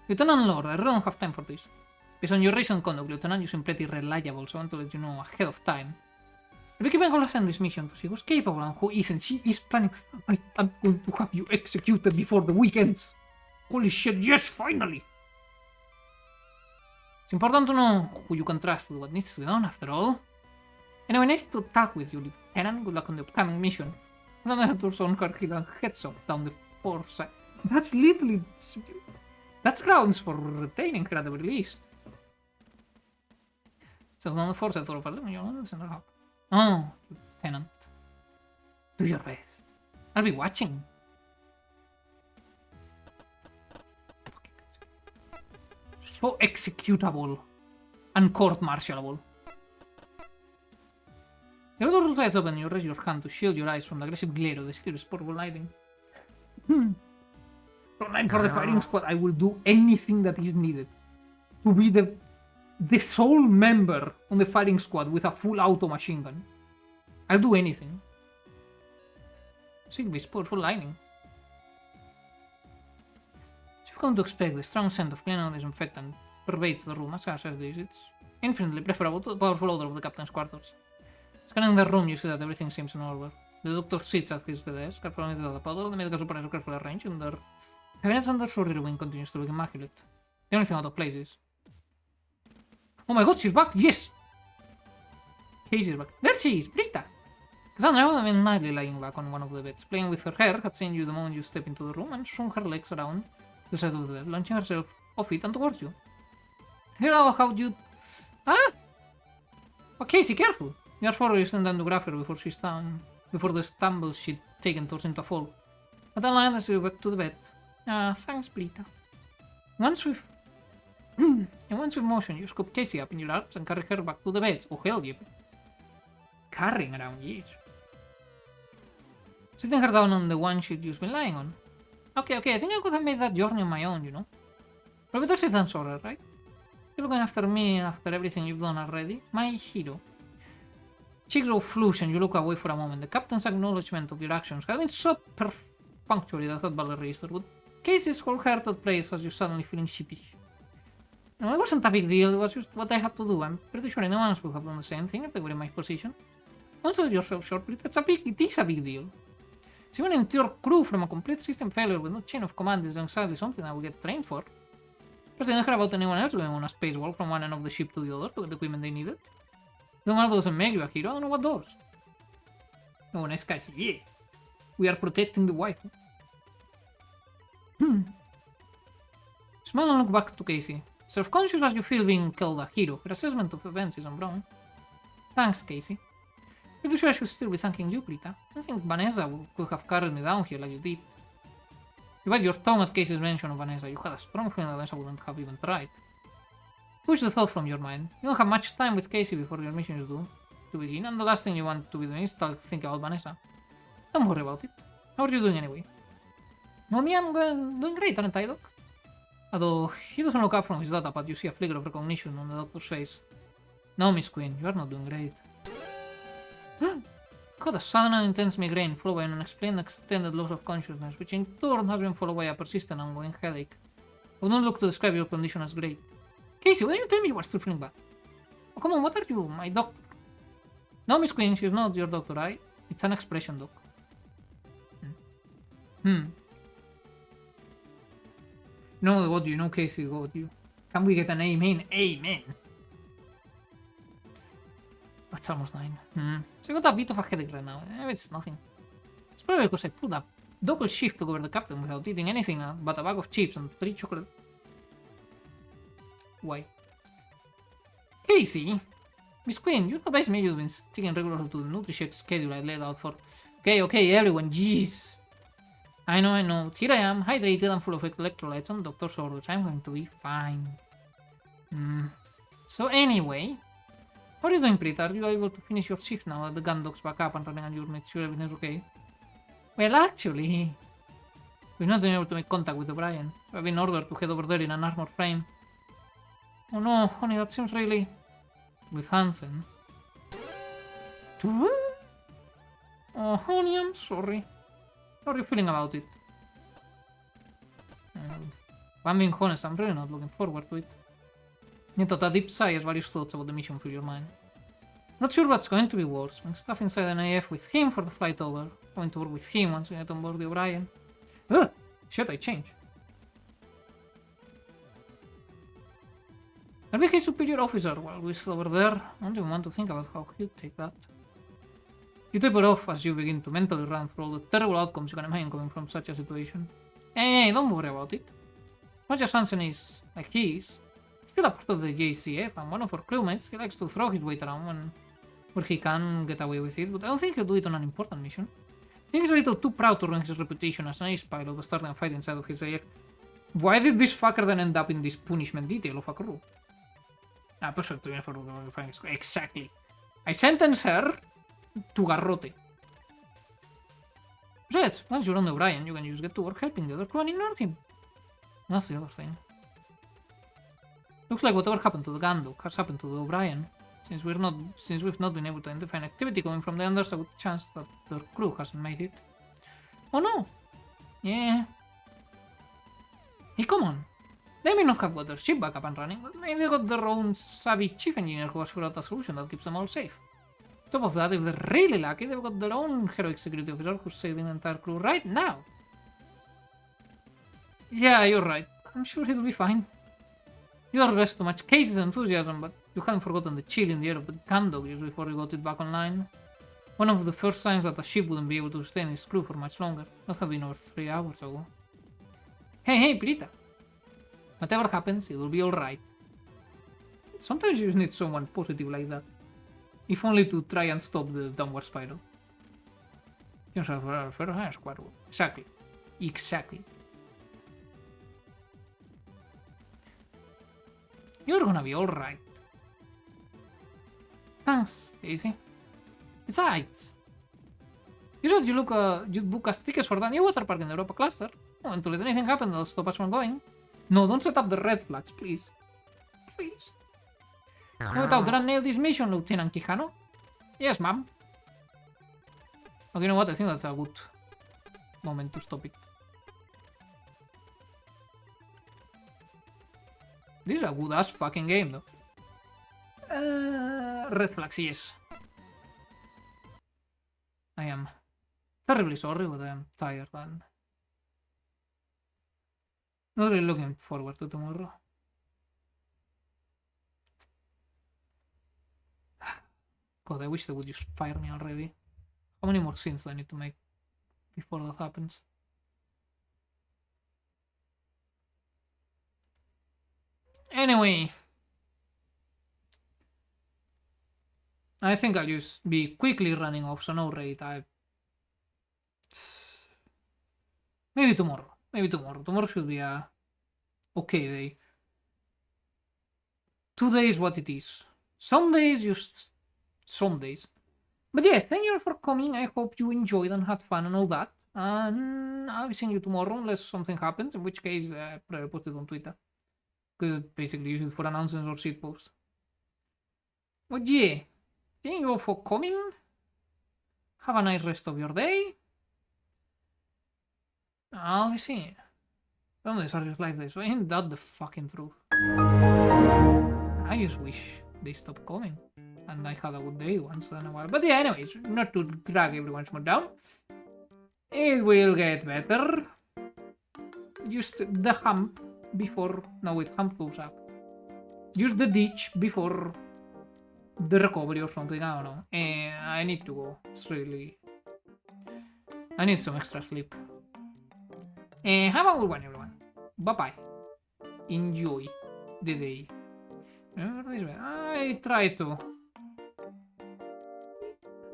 Lieutenant Lord, I really don't have time for this. Based on your recent conduct, Lieutenant, you seem pretty reliable, so I want to let you know ahead of time. If you keep on send this mission to see who's capable and who isn't, she is planning. I'm going to have you executed before the weekends. Holy shit, yes, finally! It's important to know who you can trust to do what needs to be done, after all. Anyway, nice to talk with you, Lieutenant. Good luck on the upcoming mission. Vanessa turns on her heel and heads up down the port side. That's literally... That's grounds for retaining her at the very least. So on the force, I thought of a center hub. Oh, Lieutenant. Do your best. I'll be watching. So executable and court-martialable. The door slides open and you raise your hand to shield your eyes from the aggressive glare of the scary portable lighting. For the firing squad, I will do anything that is needed to be the sole member on the firing squad with a full auto machine gun. I'll do anything. See this powerful lighting. As you've come to expect, the strong scent of clean and disinfectant pervades the room as harsh as this. It's infinitely preferable to the powerful odor of the captain's quarters. Scanning the room, you see that everything seems in order. The doctor sits at his desk, carefully the powder, the medical supervisor carefully arranged, and their cabinets under surgery wing continues to look immaculate. The only thing out of place is... Oh my god, she's back! Yes! Casey's back. There she is! Brita! Cassandra would have been nightly lying back on one of the beds, playing with her hair, had seen you the moment you step into the room, and swung her legs around the side of the bed, launching herself off it and towards you. Here, how do you... Ah! Oh, Casey, careful! Therefore, you stand down to grab her before the stumble she'd taken towards him to fall. But I'll land you back to the bed. Thanks, Brita. Once with motion, you scoop Casey up in your arms and carry her back to the bed. Oh, hell yeah. Carrying around, yes. Sitting her down on the one she'd just been lying on. Okay, I think I could have made that journey on my own, you know. But better safe than sorry, right? Still looking after me after everything you've done already? My hero. Cheeks grow flush and you look away for a moment. The captain's acknowledgement of your actions had been so perfunctory that had barely registered, but Casey's wholehearted praise has you suddenly feeling sheepish. No, it wasn't a big deal, it was just what I had to do. I'm pretty sure anyone else would have done the same thing if they were in my position. Don't sell yourself short, but it is a big deal. Saving an entire crew from a complete system failure with no chain of command is exactly something I will get trained for. Plus, I didn't hear about anyone else going on a spacewalk from one end of the ship to the other to get the equipment they needed. Leonardo doesn't make you a hero, I don't know what does. Oh, nice guys, yeah. We are protecting the wife. Smile and look back to Casey. Self-conscious as you feel being called a hero, her assessment of events isn't wrong. Thanks, Casey. Pretty sure I should still be thanking you, Brita. I don't think Vanessa could have carried me down here like you did. You bite your tongue at Casey's mention of Vanessa. You had a strong feeling that Vanessa wouldn't have even tried. Push the thought from your mind. You don't have much time with Casey before your mission is due to begin, and the last thing you want to be doing is start thinking about Vanessa. Don't worry about it. How are you doing anyway? No, me, I'm doing great, aren't I, Doc? Although he doesn't look up from his data pad, you see a flicker of recognition on the doctor's face. No, Miss Queen, you are not doing great. Got a sudden and intense migraine, followed by an unexplained extended loss of consciousness, which in turn has been followed by a persistent ongoing headache. I would not look to describe your condition as great. Casey, why don't you tell me you are still feeling bad? Oh, come on, what are you, my doctor? No, Miss Queen, she's not your doctor, right? It's an expression, Doc. No, what do you know, Casey? What do you? Can we get an amen? Amen. It's almost 9. So I got a bit of a headache right now. It's nothing. It's probably because I pulled a double shift to cover the captain without eating anything but a bag of chips and 3 chocolate. Why? Casey! Miss Queen, you advised me you've been sticking regularly to the NutriCheck schedule I laid out for. Okay, everyone, jeez. I know. Here I am, hydrated and full of electrolytes on doctor's orders. I'm going to be fine. So anyway, how are you doing, Prit? Are you able to finish your shift now that the gun dock's back up and running and you're made sure everything's okay? Well, actually, we've not been able to make contact with O'Brien, so I've been ordered to head over there in an armored frame. Oh no, honey, that seems really... with Hansen. Oh, honey, I'm sorry. How are you feeling about it? If I'm being honest, I'm really not looking forward to it. You thought a deep sigh as various thoughts about the mission fill your mind. Not sure what's going to be worse, being stuck inside an AF with him for the flight over, going to work with him once we get on board the O'Brien. Ugh! Should I change? I'll be his superior officer while we're still over there. I don't even want to think about how he'd take that. You taper off as you begin to mentally run through all the terrible outcomes you can imagine coming from such a situation. Hey, don't worry about it. Much as Hansen is, like he is, still a part of the JCF and one of our crewmates. He likes to throw his weight around where he can get away with it, but I don't think he'll do it on an important mission. I think he's a little too proud to ruin his reputation as an ace pilot by starting a fight inside of his AF. Why did this fucker then end up in this punishment detail of a crew? Perfect. Exactly. I sentence her to garrote. Besides, once you're on the O'Brien, you can just get to work helping the other crew and ignore him. That's the other thing. Looks like whatever happened to the Gandok has happened to the O'Brien. Since we've not been able to identify an activity coming from them, there's a good chance that their crew hasn't made it. Oh no! Yeah. Hey, come on. They may not have got their ship back up and running, but maybe they got their own savvy chief engineer who has figured out a solution that keeps them all safe. On top of that, if they're really lucky, they've got their own heroic security officer who's saving the entire crew right now. Yeah, you're right. I'm sure he'll be fine. You are best to match Casey's enthusiasm, but you hadn't forgotten the chill in the air of the Gandog just before you got it back online. One of the first signs that the ship wouldn't be able to sustain its crew for much longer. That had been over 3 hours ago. Hey, Pirita. Whatever happens, it will be alright. Sometimes you just need someone positive like that. If only to try and stop the downward spiral. Exactly. You're gonna be alright. Thanks, Casey. Besides, you said you'd book us tickets for that new water park in the Europa cluster. I want to let anything happen that'll stop us from going. No, don't set up the red flags, please. Please. Without that, nail this mission, Lieutenant Quijano. Yes, ma'am. Okay, you know what? I think that's a good moment to stop it. This is a good ass fucking game, though. Red flags, yes. I am terribly sorry, but I am tired and not really looking forward to tomorrow. God, I wish they would just fire me already. How many more scenes do I need to make before that happens? Anyway, I think I'll just be quickly running off, so no raid. Maybe tomorrow. Maybe tomorrow. Tomorrow should be a okay day. Today is what it is. Some days, just some days. But yeah, thank you all for coming. I hope you enjoyed and had fun and all that. And I'll be seeing you tomorrow unless something happens, in which case probably post it on Twitter. Because it's basically used for announcements or shit posts. But yeah, thank you all for coming. Have a nice rest of your day. I'll be seeing you. Some days are just like this. Ain't that the fucking truth? I just wish they stopped coming. And I had a good day once in a while. But yeah, anyways, not to drag everyone's mood down. It will get better. Just the hump before... No, wait, hump goes up. Just the ditch before the recovery or something, I don't know. I need to go. It's really... I need some extra sleep. Have a good one, everyone. Bye-bye. Enjoy the day. Remember this way? I try to...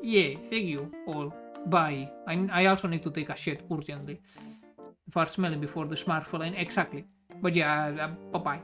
Yeah, thank you all. Bye. I also need to take a shit urgently. Fart smelling before the smart line. Exactly. But yeah, bye-bye.